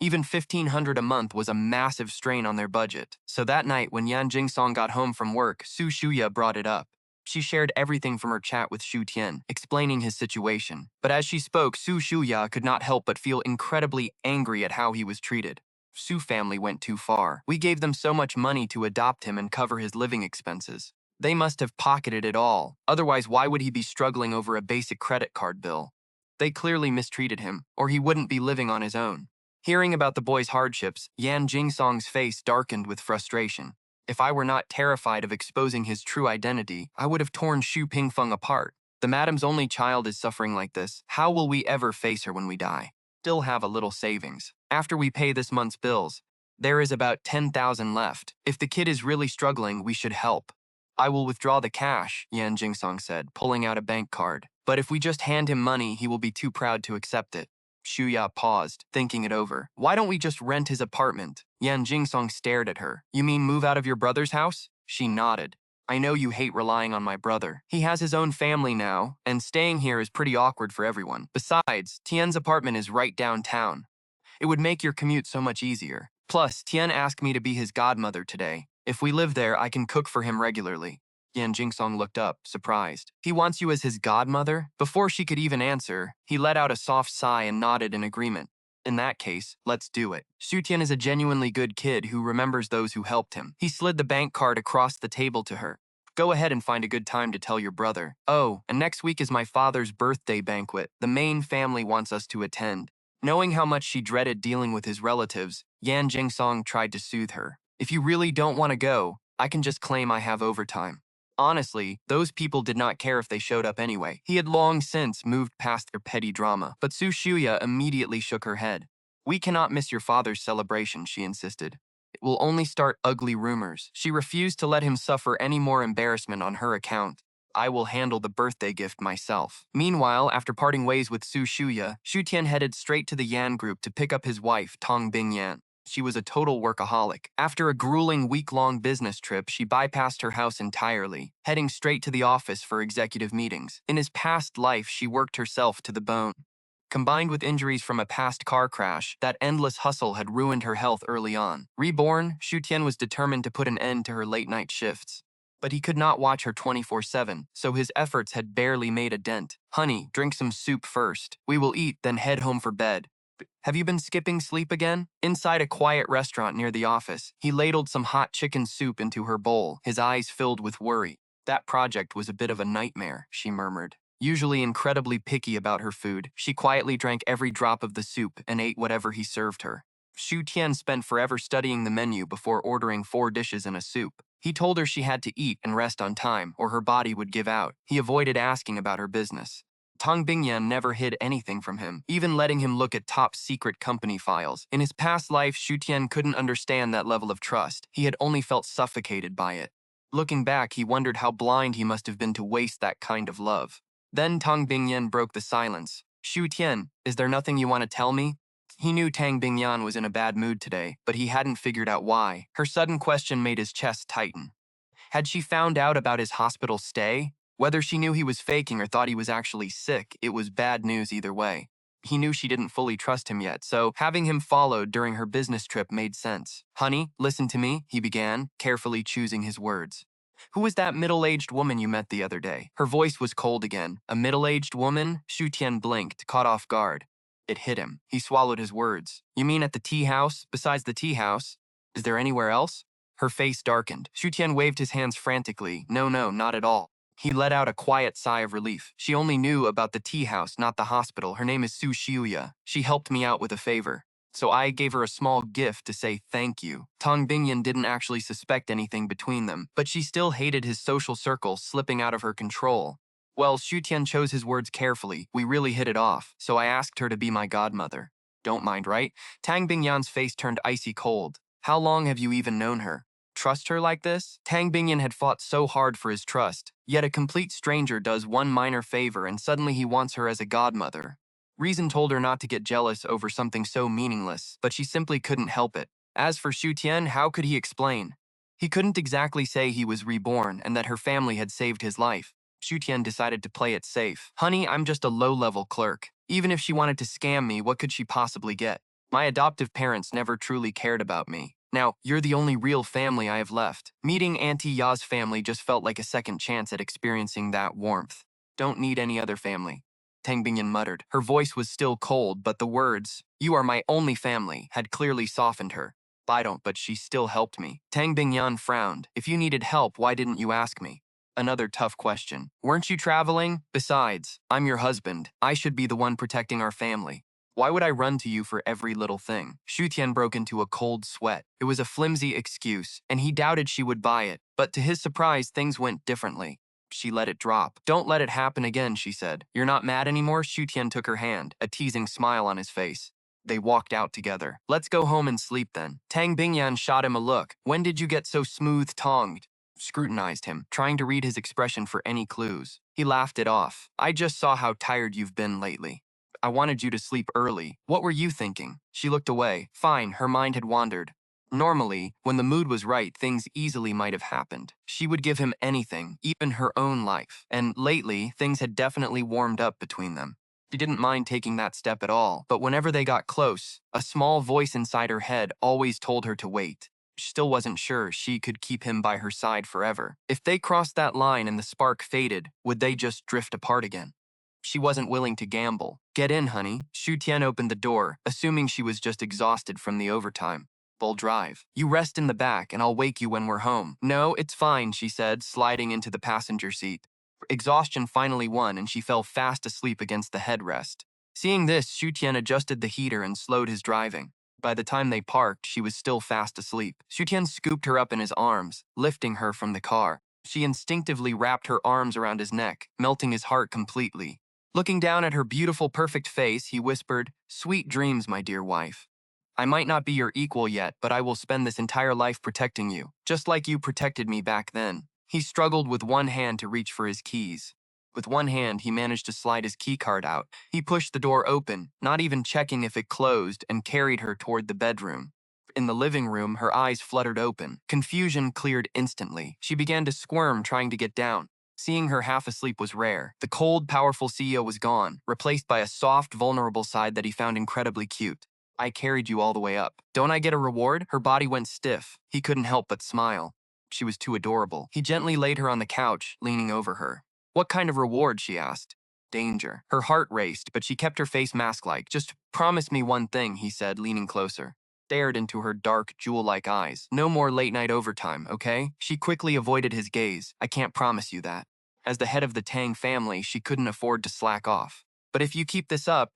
Even 1,500 a month was a massive strain on their budget. So that night, when Yan Jingsong got home from work, Su Shuya brought it up. She shared everything from her chat with Xu Tian, explaining his situation. But as she spoke, Su Shuya could not help but feel incredibly angry at how he was treated. Su family went too far. We gave them so much money to adopt him and cover his living expenses. They must have pocketed it all. Otherwise, why would he be struggling over a basic credit card bill? They clearly mistreated him, or he wouldn't be living on his own. Hearing about the boy's hardships, Yan Jingsong's face darkened with frustration. If I were not terrified of exposing his true identity, I would have torn Xu Pingfeng apart. The madam's only child is suffering like this. How will we ever face her when we die? Still have a little savings. After we pay this month's bills, there is about 10,000 left. If the kid is really struggling, we should help. I will withdraw the cash, Yan Jingsong said, pulling out a bank card. But if we just hand him money, he will be too proud to accept it. Shuya paused, thinking it over. Why don't we just rent his apartment? Yan Jingsong stared at her. You mean move out of your brother's house? She nodded. I know you hate relying on my brother. He has his own family now, and staying here is pretty awkward for everyone. Besides, Tian's apartment is right downtown. It would make your commute so much easier. Plus, Tian asked me to be his godmother today. If we live there, I can cook for him regularly. Yan Jingsong looked up, surprised. He wants you as his godmother? Before she could even answer, he let out a soft sigh and nodded in agreement. In that case, let's do it. Xu Tian is a genuinely good kid who remembers those who helped him. He slid the bank card across the table to her. Go ahead and find a good time to tell your brother. Oh, and next week is my father's birthday banquet. The main family wants us to attend. Knowing how much she dreaded dealing with his relatives, Yan Jingsong tried to soothe her. If you really don't want to go, I can just claim I have overtime. Honestly, those people did not care if they showed up anyway. He had long since moved past their petty drama, but Su Shuya immediately shook her head. We cannot miss your father's celebration, she insisted. It will only start ugly rumors. She refused to let him suffer any more embarrassment on her account. I will handle the birthday gift myself. Meanwhile, after parting ways with Su Shuya, Xu Tian headed straight to the Yan group to pick up his wife, Tong Bing Yan. She was a total workaholic. After a grueling week-long business trip, she bypassed her house entirely, heading straight to the office for executive meetings. In his past life, she worked herself to the bone. Combined with injuries from a past car crash, that endless hustle had ruined her health early on. Reborn, Xu Tian was determined to put an end to her late-night shifts. But he could not watch her 24/7, so his efforts had barely made a dent. Honey, drink some soup first. We will eat, then head home for bed. Have you been skipping sleep again? Inside a quiet restaurant near the office, he ladled some hot chicken soup into her bowl, his eyes filled with worry. That project was a bit of a nightmare, she murmured. Usually incredibly picky about her food, she quietly drank every drop of the soup and ate whatever he served her. Xu Tian spent forever studying the menu before ordering 4 dishes and a soup. He told her she had to eat and rest on time, or her body would give out. He avoided asking about her business. Tang Bingyan never hid anything from him, even letting him look at top-secret company files. In his past life, Xu Tian couldn't understand that level of trust. He had only felt suffocated by it. Looking back, he wondered how blind he must have been to waste that kind of love. Then Tang Bingyan broke the silence. Xu Tian, is there nothing you want to tell me? He knew Tang Bingyan was in a bad mood today, but he hadn't figured out why. Her sudden question made his chest tighten. Had she found out about his hospital stay? Whether she knew he was faking or thought he was actually sick, it was bad news either way. He knew she didn't fully trust him yet, so having him followed during her business trip made sense. Honey, listen to me, he began, carefully choosing his words. Who was that middle-aged woman you met the other day? Her voice was cold again. A middle-aged woman? Xu Tian blinked, caught off guard. It hit him. He swallowed his words. You mean at the tea house? Besides the tea house? Is there anywhere else? Her face darkened. Xu Tian waved his hands frantically. No, not at all. He let out a quiet sigh of relief. She only knew about the tea house, not the hospital. Her name is Su Xiuya. She helped me out with a favor. So I gave her a small gift to say thank you. Tang Bingyan didn't actually suspect anything between them, but she still hated his social circle slipping out of her control. Well, Xu Tian chose his words carefully. We really hit it off, so I asked her to be my godmother. Don't mind, right? Tang Bingyan's face turned icy cold. How long have you even known her? Trust her like this? Tang Bingyan had fought so hard for his trust, yet a complete stranger does one minor favor and suddenly he wants her as a godmother. Reason told her not to get jealous over something so meaningless, but she simply couldn't help it. As for Xu Tian, how could he explain? He couldn't exactly say he was reborn and that her family had saved his life. Xu Tian decided to play it safe. Honey, I'm just a low-level clerk. Even if she wanted to scam me, what could she possibly get? My adoptive parents never truly cared about me. Now, you're the only real family I have left. Meeting Auntie Ya's family just felt like a second chance at experiencing that warmth. Don't need any other family. Tang Bingyan muttered. Her voice was still cold, but the words, "You are my only family," had clearly softened her. I don't, but she still helped me. Tang Bingyan frowned. If you needed help, why didn't you ask me? Another tough question. Weren't you traveling? Besides, I'm your husband. I should be the one protecting our family. Why would I run to you for every little thing? Xu Tian broke into a cold sweat. It was a flimsy excuse, and he doubted she would buy it, but to his surprise, things went differently. She let it drop. Don't let it happen again, she said. You're not mad anymore? Xu Tian took her hand, a teasing smile on his face. They walked out together. Let's go home and sleep then. Tang Bingyan shot him a look. When did you get so smooth-tongued? Scrutinized him, trying to read his expression for any clues. He laughed it off. I just saw how tired you've been lately. I wanted you to sleep early. What were you thinking? She looked away. Fine, her mind had wandered. Normally, when the mood was right, things easily might have happened. She would give him anything, even her own life. And lately, things had definitely warmed up between them. She didn't mind taking that step at all, but whenever they got close, a small voice inside her head always told her to wait. She still wasn't sure she could keep him by her side forever. If they crossed that line and the spark faded, would they just drift apart again? She wasn't willing to gamble. Get in, honey. Xu Tian opened the door, assuming she was just exhausted from the overtime. We'll drive. You rest in the back, and I'll wake you when we're home. No, it's fine, she said, sliding into the passenger seat. Exhaustion finally won, and she fell fast asleep against the headrest. Seeing this, Xu Tian adjusted the heater and slowed his driving. By the time they parked, she was still fast asleep. Xu Tian scooped her up in his arms, lifting her from the car. She instinctively wrapped her arms around his neck, melting his heart completely. Looking down at her beautiful, perfect face, he whispered, "Sweet dreams, my dear wife. I might not be your equal yet, but I will spend this entire life protecting you, just like you protected me back then." He struggled with one hand to reach for his keys. With one hand, he managed to slide his keycard out. He pushed the door open, not even checking if it closed, and carried her toward the bedroom. In the living room, her eyes fluttered open. Confusion cleared instantly. She began to squirm, trying to get down. Seeing her half asleep was rare. The cold, powerful CEO was gone, replaced by a soft, vulnerable side that he found incredibly cute. I carried you all the way up. Don't I get a reward? Her body went stiff. He couldn't help but smile. She was too adorable. He gently laid her on the couch, leaning over her. What kind of reward? She asked. Danger. Her heart raced, but she kept her face mask-like. Just promise me one thing, he said, leaning closer. Stared into her dark, jewel-like eyes. No more late-night overtime, okay? She quickly avoided his gaze. I can't promise you that. As the head of the Tang family, she couldn't afford to slack off. But if you keep this up,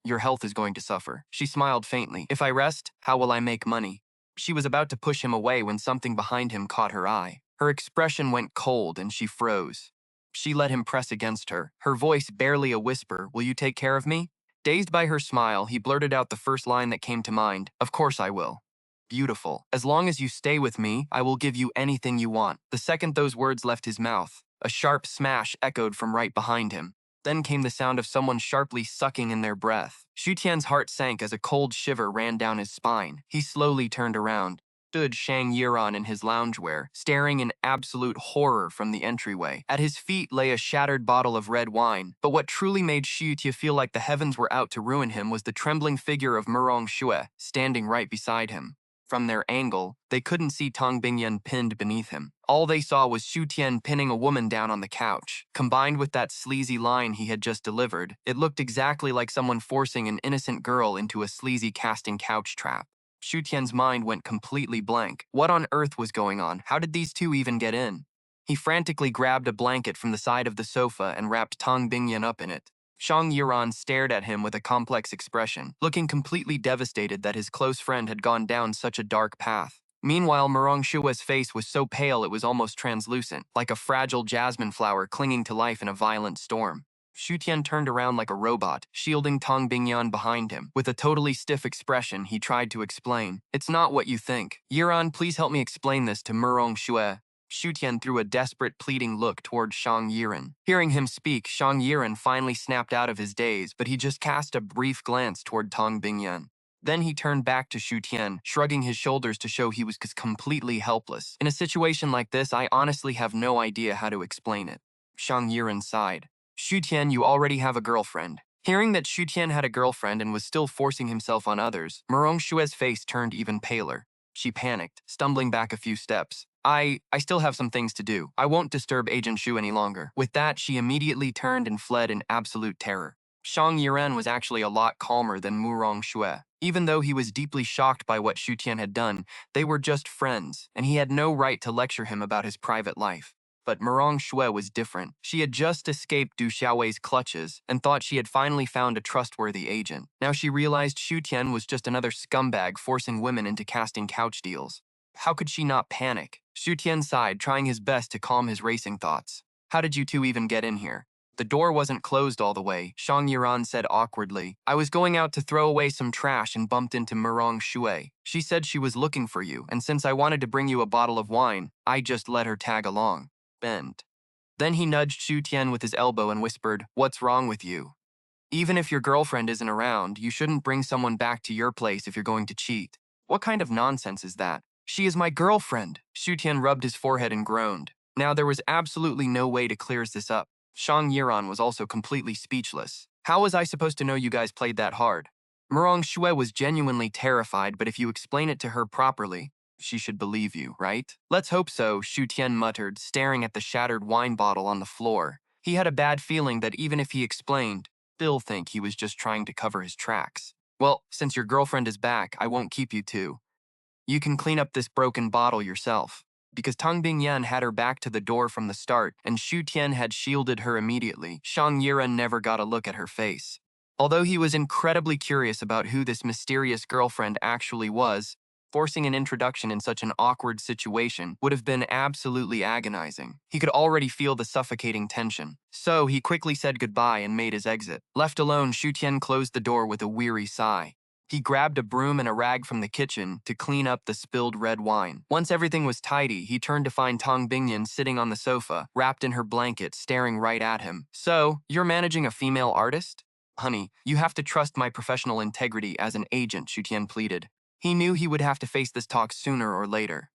Your health is going to suffer. She smiled faintly. If I rest, how will I make money? She was about to push him away when something behind him caught her eye. Her expression went cold and she froze. She let him press against her, her voice barely a whisper. Will you take care of me? Dazed by her smile, he blurted out the first line that came to mind. Of course I will. Beautiful. As long as you stay with me, I will give you anything you want. The second those words left his mouth, a sharp smash echoed from right behind him. Then came the sound of someone sharply sucking in their breath. Xu Tian's heart sank as a cold shiver ran down his spine. He slowly turned around. Stood Shang Yiran in his loungewear, staring in absolute horror from the entryway. At his feet lay a shattered bottle of red wine, but what truly made Xu Tia feel like the heavens were out to ruin him was the trembling figure of Murong Xue, standing right beside him. From their angle, they couldn't see Tang Bingyan pinned beneath him. All they saw was Xu Tian pinning a woman down on the couch. Combined with that sleazy line he had just delivered, it looked exactly like someone forcing an innocent girl into a sleazy casting couch trap. Xu Tian's mind went completely blank. What on earth was going on? How did these two even get in? He frantically grabbed a blanket from the side of the sofa and wrapped Tang Bingyan up in it. Shang Yiran stared at him with a complex expression, looking completely devastated that his close friend had gone down such a dark path. Meanwhile, Murong Shue's face was so pale it was almost translucent, like a fragile jasmine flower clinging to life in a violent storm. Xu Tian turned around like a robot, shielding Tang Bingyan behind him. With a totally stiff expression, he tried to explain. It's not what you think. Yiran, please help me explain this to Murong Xue. Xu Tian threw a desperate, pleading look toward Shang Yiran. Hearing him speak, Shang Yiran finally snapped out of his daze, but he just cast a brief glance toward Tang Bingyan. Then he turned back to Xu Tian, shrugging his shoulders to show he was completely helpless. In a situation like this, I honestly have no idea how to explain it. Shang Yiran sighed. Xu Tian, you already have a girlfriend. Hearing that Xu Tian had a girlfriend and was still forcing himself on others, Murong Xue's face turned even paler. She panicked, stumbling back a few steps. I still have some things to do. I won't disturb Agent Xu any longer. With that, she immediately turned and fled in absolute terror. Shang Yiran was actually a lot calmer than Murong Xue. Even though he was deeply shocked by what Xu Tian had done, they were just friends, and he had no right to lecture him about his private life. But Murong Xue was different. She had just escaped Du Xiaowei's clutches and thought she had finally found a trustworthy agent. Now she realized Xu Tian was just another scumbag forcing women into casting couch deals. How could she not panic? Xu Tian sighed, trying his best to calm his racing thoughts. How did you two even get in here? The door wasn't closed all the way, Shang Yiran said awkwardly. I was going out to throw away some trash and bumped into Murong Xue. She said she was looking for you, and since I wanted to bring you a bottle of wine, I just let her tag along. Bend. Then he nudged Xu Tian with his elbow and whispered, What's wrong with you? Even if your girlfriend isn't around, you shouldn't bring someone back to your place if you're going to cheat. What kind of nonsense is that? She is my girlfriend. Xu Tian rubbed his forehead and groaned. Now there was absolutely no way to clear this up. Shang Yiran was also completely speechless. How was I supposed to know you guys played that hard? Murong Xue was genuinely terrified, but if you explain it to her properly, she should believe you, right? Let's hope so, Xu Tian muttered, staring at the shattered wine bottle on the floor. He had a bad feeling that even if he explained, Bill think he was just trying to cover his tracks. Well, since your girlfriend is back, I won't keep you two. You can clean up this broken bottle yourself. Because Tang Bingyan had her back to the door from the start, and Xu Tian had shielded her immediately, Shang Yiran never got a look at her face. Although he was incredibly curious about who this mysterious girlfriend actually was, forcing an introduction in such an awkward situation would have been absolutely agonizing. He could already feel the suffocating tension. So he quickly said goodbye and made his exit. Left alone, Xu Tian closed the door with a weary sigh. He grabbed a broom and a rag from the kitchen to clean up the spilled red wine. Once everything was tidy, he turned to find Tang Bingyan sitting on the sofa, wrapped in her blanket, staring right at him. So, you're managing a female artist? Honey, you have to trust my professional integrity as an agent, Xu Tian pleaded. He knew he would have to face this talk sooner or later.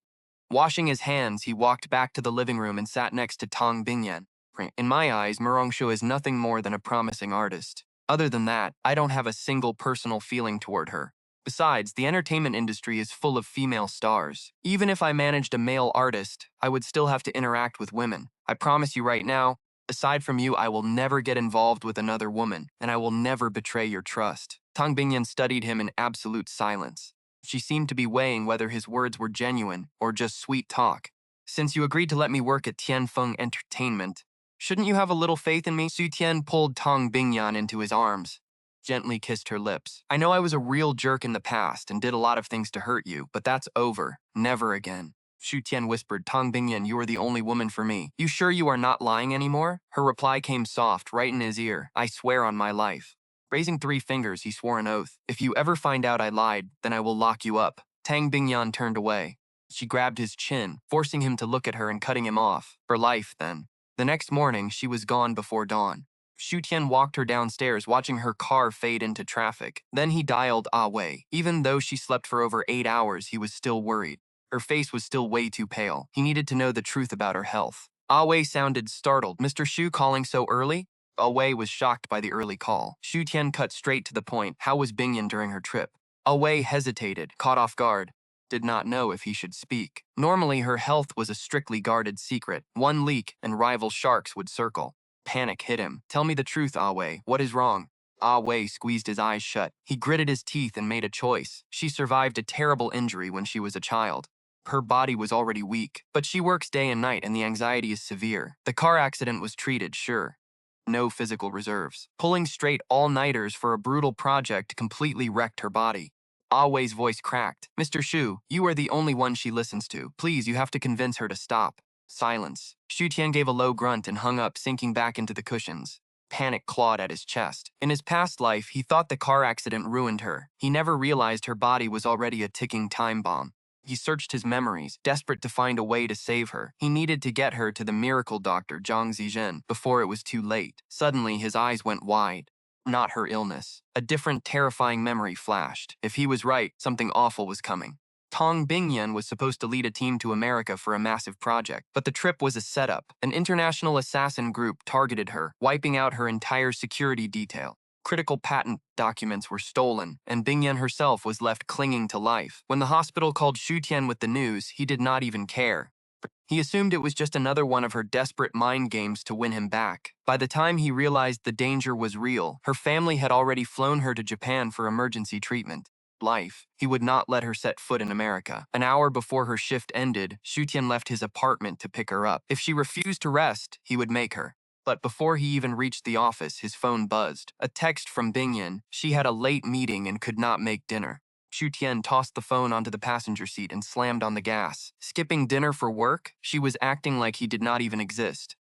Washing his hands, he walked back to the living room and sat next to Tang Bingyan. In my eyes, Murong Xue is nothing more than a promising artist. Other than that, I don't have a single personal feeling toward her. Besides, the entertainment industry is full of female stars. Even if I managed a male artist, I would still have to interact with women. I promise you right now, aside from you, I will never get involved with another woman, and I will never betray your trust. Tang Bingyan studied him in absolute silence. She seemed to be weighing whether his words were genuine or just sweet talk. Since you agreed to let me work at Tianfeng Entertainment, shouldn't you have a little faith in me? Xu Tian pulled Tang Bingyan into his arms. gently kissed her lips. I know I was a real jerk in the past and did a lot of things to hurt you, but that's over. Never again. Xu Tian whispered, Tang Bingyan, you are the only woman for me. You sure you are not lying anymore? Her reply came soft, right in his ear. I swear on my life. Raising 3 fingers, he swore an oath. If you ever find out I lied, then I will lock you up. Tang Bingyan turned away. She grabbed his chin, forcing him to look at her and cutting him off. For life, then. The next morning, she was gone before dawn. Xu Tian walked her downstairs, watching her car fade into traffic. Then he dialed Ah Wei. Even though she slept for over 8 hours, he was still worried. Her face was still way too pale. He needed to know the truth about her health. Ah Wei sounded startled. Mr. Xu calling so early? Ah Wei was shocked by the early call. Xu Tian cut straight to the point. How was Bingyan during her trip? Ah Wei hesitated, caught off guard. Did not know if he should speak. Normally, her health was a strictly guarded secret. One leak, and rival sharks would circle. Panic hit him. Tell me the truth, Ah Wei. What is wrong? Ah Wei squeezed his eyes shut. He gritted his teeth and made a choice. She survived a terrible injury when she was a child. Her body was already weak, but she works day and night and the anxiety is severe. The car accident was treated, sure. No physical reserves. Pulling straight all-nighters for a brutal project completely wrecked her body. Ah Wei's voice cracked. Mr. Xu, you are the only one she listens to. Please, you have to convince her to stop. Silence. Xu Tian gave a low grunt and hung up, sinking back into the cushions. Panic clawed at his chest. In his past life, he thought the car accident ruined her. He never realized her body was already a ticking time bomb. He searched his memories, desperate to find a way to save her. He needed to get her to the miracle doctor, Zhang Zizhen, before it was too late. Suddenly, his eyes went wide. Not her illness. A different, terrifying memory flashed. If he was right, something awful was coming. Tang Bingyan was supposed to lead a team to America for a massive project, but the trip was a setup. An international assassin group targeted her, wiping out her entire security detail. Critical patent documents were stolen, and Bingyan herself was left clinging to life. When the hospital called Xu Tian with the news, he did not even care. He assumed it was just another one of her desperate mind games to win him back. By the time he realized the danger was real, her family had already flown her to Japan for emergency treatment. Life. He would not let her set foot in America. An hour before her shift ended, Xu Tian left his apartment to pick her up. If she refused to rest, he would make her. But before he even reached the office, his phone buzzed. A text from Bingyan. She had a late meeting and could not make dinner. Xu Tian tossed the phone onto the passenger seat and slammed on the gas. Skipping dinner for work? She was acting like he did not even exist.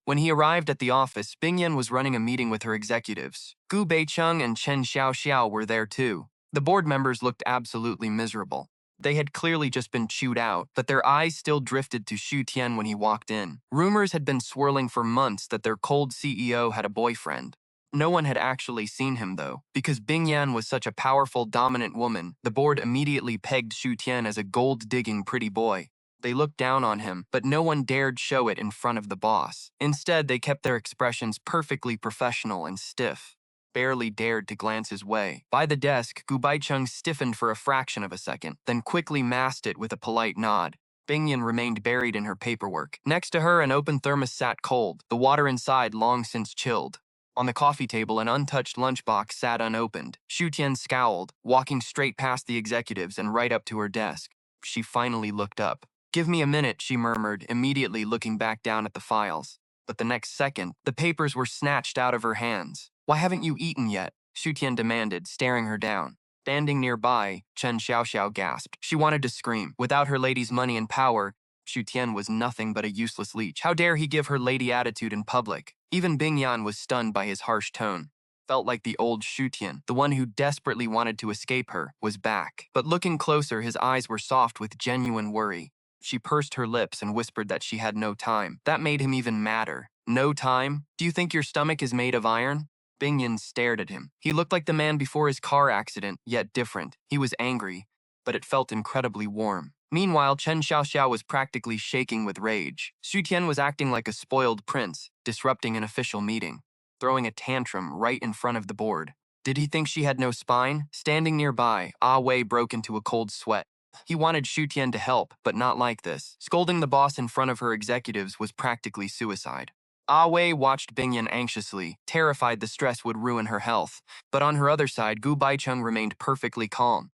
When he arrived at the office, Bingyan was running a meeting with her executives. Gu Beicheng and Chen Xiaoxiao were there too. The board members looked absolutely miserable. They had clearly just been chewed out, but their eyes still drifted to Xu Tian when he walked in. Rumors had been swirling for months that their cold CEO had a boyfriend. No one had actually seen him, though. Because Bingyan was such a powerful, dominant woman, the board immediately pegged Xu Tian as a gold-digging pretty boy. They looked down on him, but no one dared show it in front of the boss. Instead, they kept their expressions perfectly professional and stiff. Barely dared to glance his way. By the desk, Gu Baicheng stiffened for a fraction of a second, then quickly masked it with a polite nod. Bingyan remained buried in her paperwork. Next to her, an open thermos sat cold, the water inside long since chilled. On the coffee table, an untouched lunchbox sat unopened. Xu Tian scowled, walking straight past the executives and right up to her desk. She finally looked up. Give me a minute, she murmured, immediately looking back down at the files. But the next second, the papers were snatched out of her hands. Why haven't you eaten yet? Xu Tian demanded, staring her down. Standing nearby, Chen Xiaoxiao gasped. She wanted to scream. Without her lady's money and power, Xu Tian was nothing but a useless leech. How dare he give her lady attitude in public? Even Bingyan was stunned by his harsh tone. Felt like the old Xu Tian, the one who desperately wanted to escape her, was back. But looking closer, his eyes were soft with genuine worry. She pursed her lips and whispered that she had no time. That made him even madder. No time? Do you think your stomach is made of iron? Bingyan stared at him. He looked like the man before his car accident, yet different. He was angry, but it felt incredibly warm. Meanwhile, Chen Xiaoxiao was practically shaking with rage. Xu Tian was acting like a spoiled prince, disrupting an official meeting, throwing a tantrum right in front of the board. Did he think she had no spine? Standing nearby, Ah Wei broke into a cold sweat. He wanted Xu Tian to help, but not like this. Scolding the boss in front of her executives was practically suicide. Ah Wei watched Bingyan anxiously, terrified the stress would ruin her health. But on her other side, Gu Baicheng remained perfectly calm.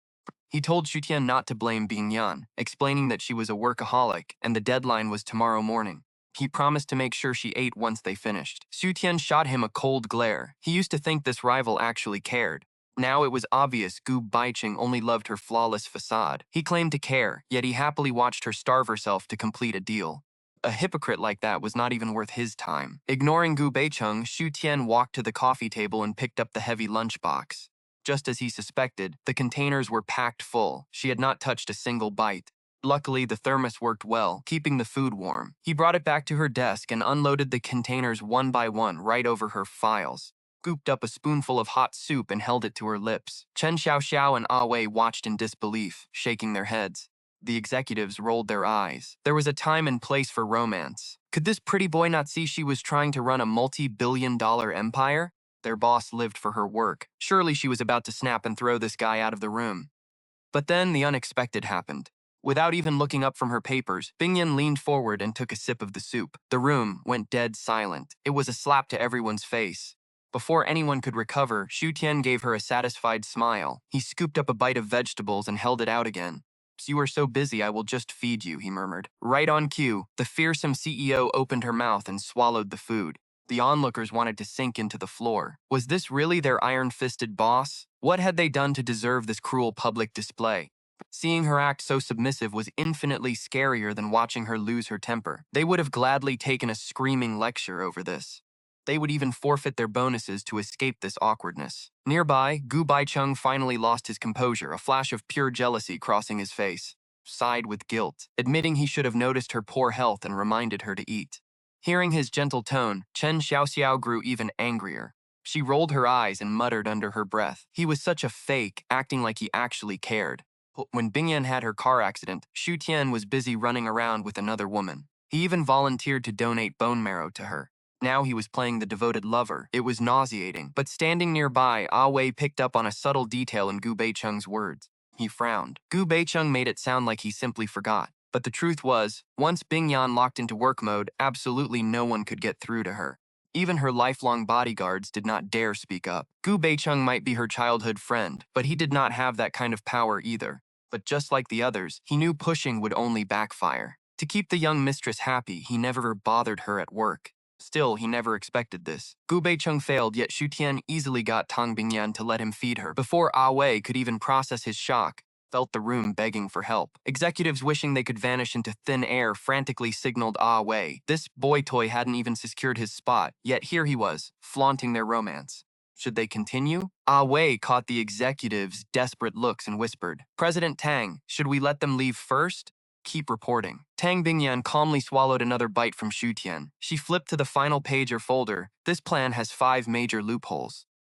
He told Xu Tian not to blame Bingyan, explaining that she was a workaholic and the deadline was tomorrow morning. He promised to make sure she ate once they finished. Xu Tian shot him a cold glare. He used to think this rival actually cared. Now it was obvious Gu Baicheng only loved her flawless facade. He claimed to care, yet he happily watched her starve herself to complete a deal. A hypocrite like that was not even worth his time. Ignoring Gu Baicheng, Xu Tian walked to the coffee table and picked up the heavy lunchbox. Just as he suspected, the containers were packed full. She had not touched a single bite. Luckily, the thermos worked well, keeping the food warm. He brought it back to her desk and unloaded the containers one by one right over her files. Scooped up a spoonful of hot soup and held it to her lips. Chen Xiaoxiao and Ah Wei watched in disbelief, shaking their heads. The executives rolled their eyes. There was a time and place for romance. Could this pretty boy not see she was trying to run a multi-billion-dollar empire? Their boss lived for her work. Surely she was about to snap and throw this guy out of the room. But then the unexpected happened. Without even looking up from her papers, Bingyan leaned forward and took a sip of the soup. The room went dead silent. It was a slap to everyone's face. Before anyone could recover, Xu Tian gave her a satisfied smile. He scooped up a bite of vegetables and held it out again. "You are so busy, I will just feed you," he murmured. Right on cue, the fearsome CEO opened her mouth and swallowed the food. The onlookers wanted to sink into the floor. Was this really their iron-fisted boss? What had they done to deserve this cruel public display? Seeing her act so submissive was infinitely scarier than watching her lose her temper. They would have gladly taken a screaming lecture over this. They would even forfeit their bonuses to escape this awkwardness. Nearby, Gu Baicheng finally lost his composure, a flash of pure jealousy crossing his face. Sighed with guilt, admitting he should have noticed her poor health and reminded her to eat. Hearing his gentle tone, Chen Xiaoxiao grew even angrier. She rolled her eyes and muttered under her breath. He was such a fake, acting like he actually cared. When Bingyan had her car accident, Xu Tian was busy running around with another woman. He even volunteered to donate bone marrow to her. Now he was playing the devoted lover. It was nauseating. But standing nearby, Ah Wei picked up on a subtle detail in Gu Baicheng's words. He frowned. Gu Baicheng made it sound like he simply forgot. But the truth was, once Bingyan locked into work mode, absolutely no one could get through to her. Even her lifelong bodyguards did not dare speak up. Gu Baicheng might be her childhood friend, but he did not have that kind of power either. But just like the others, he knew pushing would only backfire. To keep the young mistress happy, he never bothered her at work. Still, he never expected this. Gu Baicheng failed, yet Xu Tian easily got Tang Bingyan to let him feed her. Before Ah Wei could even process his shock, felt the room begging for help. Executives wishing they could vanish into thin air frantically signaled Ah Wei. This boy toy hadn't even secured his spot, yet here he was, flaunting their romance. Should they continue? Ah Wei caught the executives' desperate looks and whispered, "President Tang, should we let them leave first?" "Keep reporting." Tang Bingyan calmly swallowed another bite from Xu Tian. She flipped to the final page or folder. This plan has 5 major loopholes.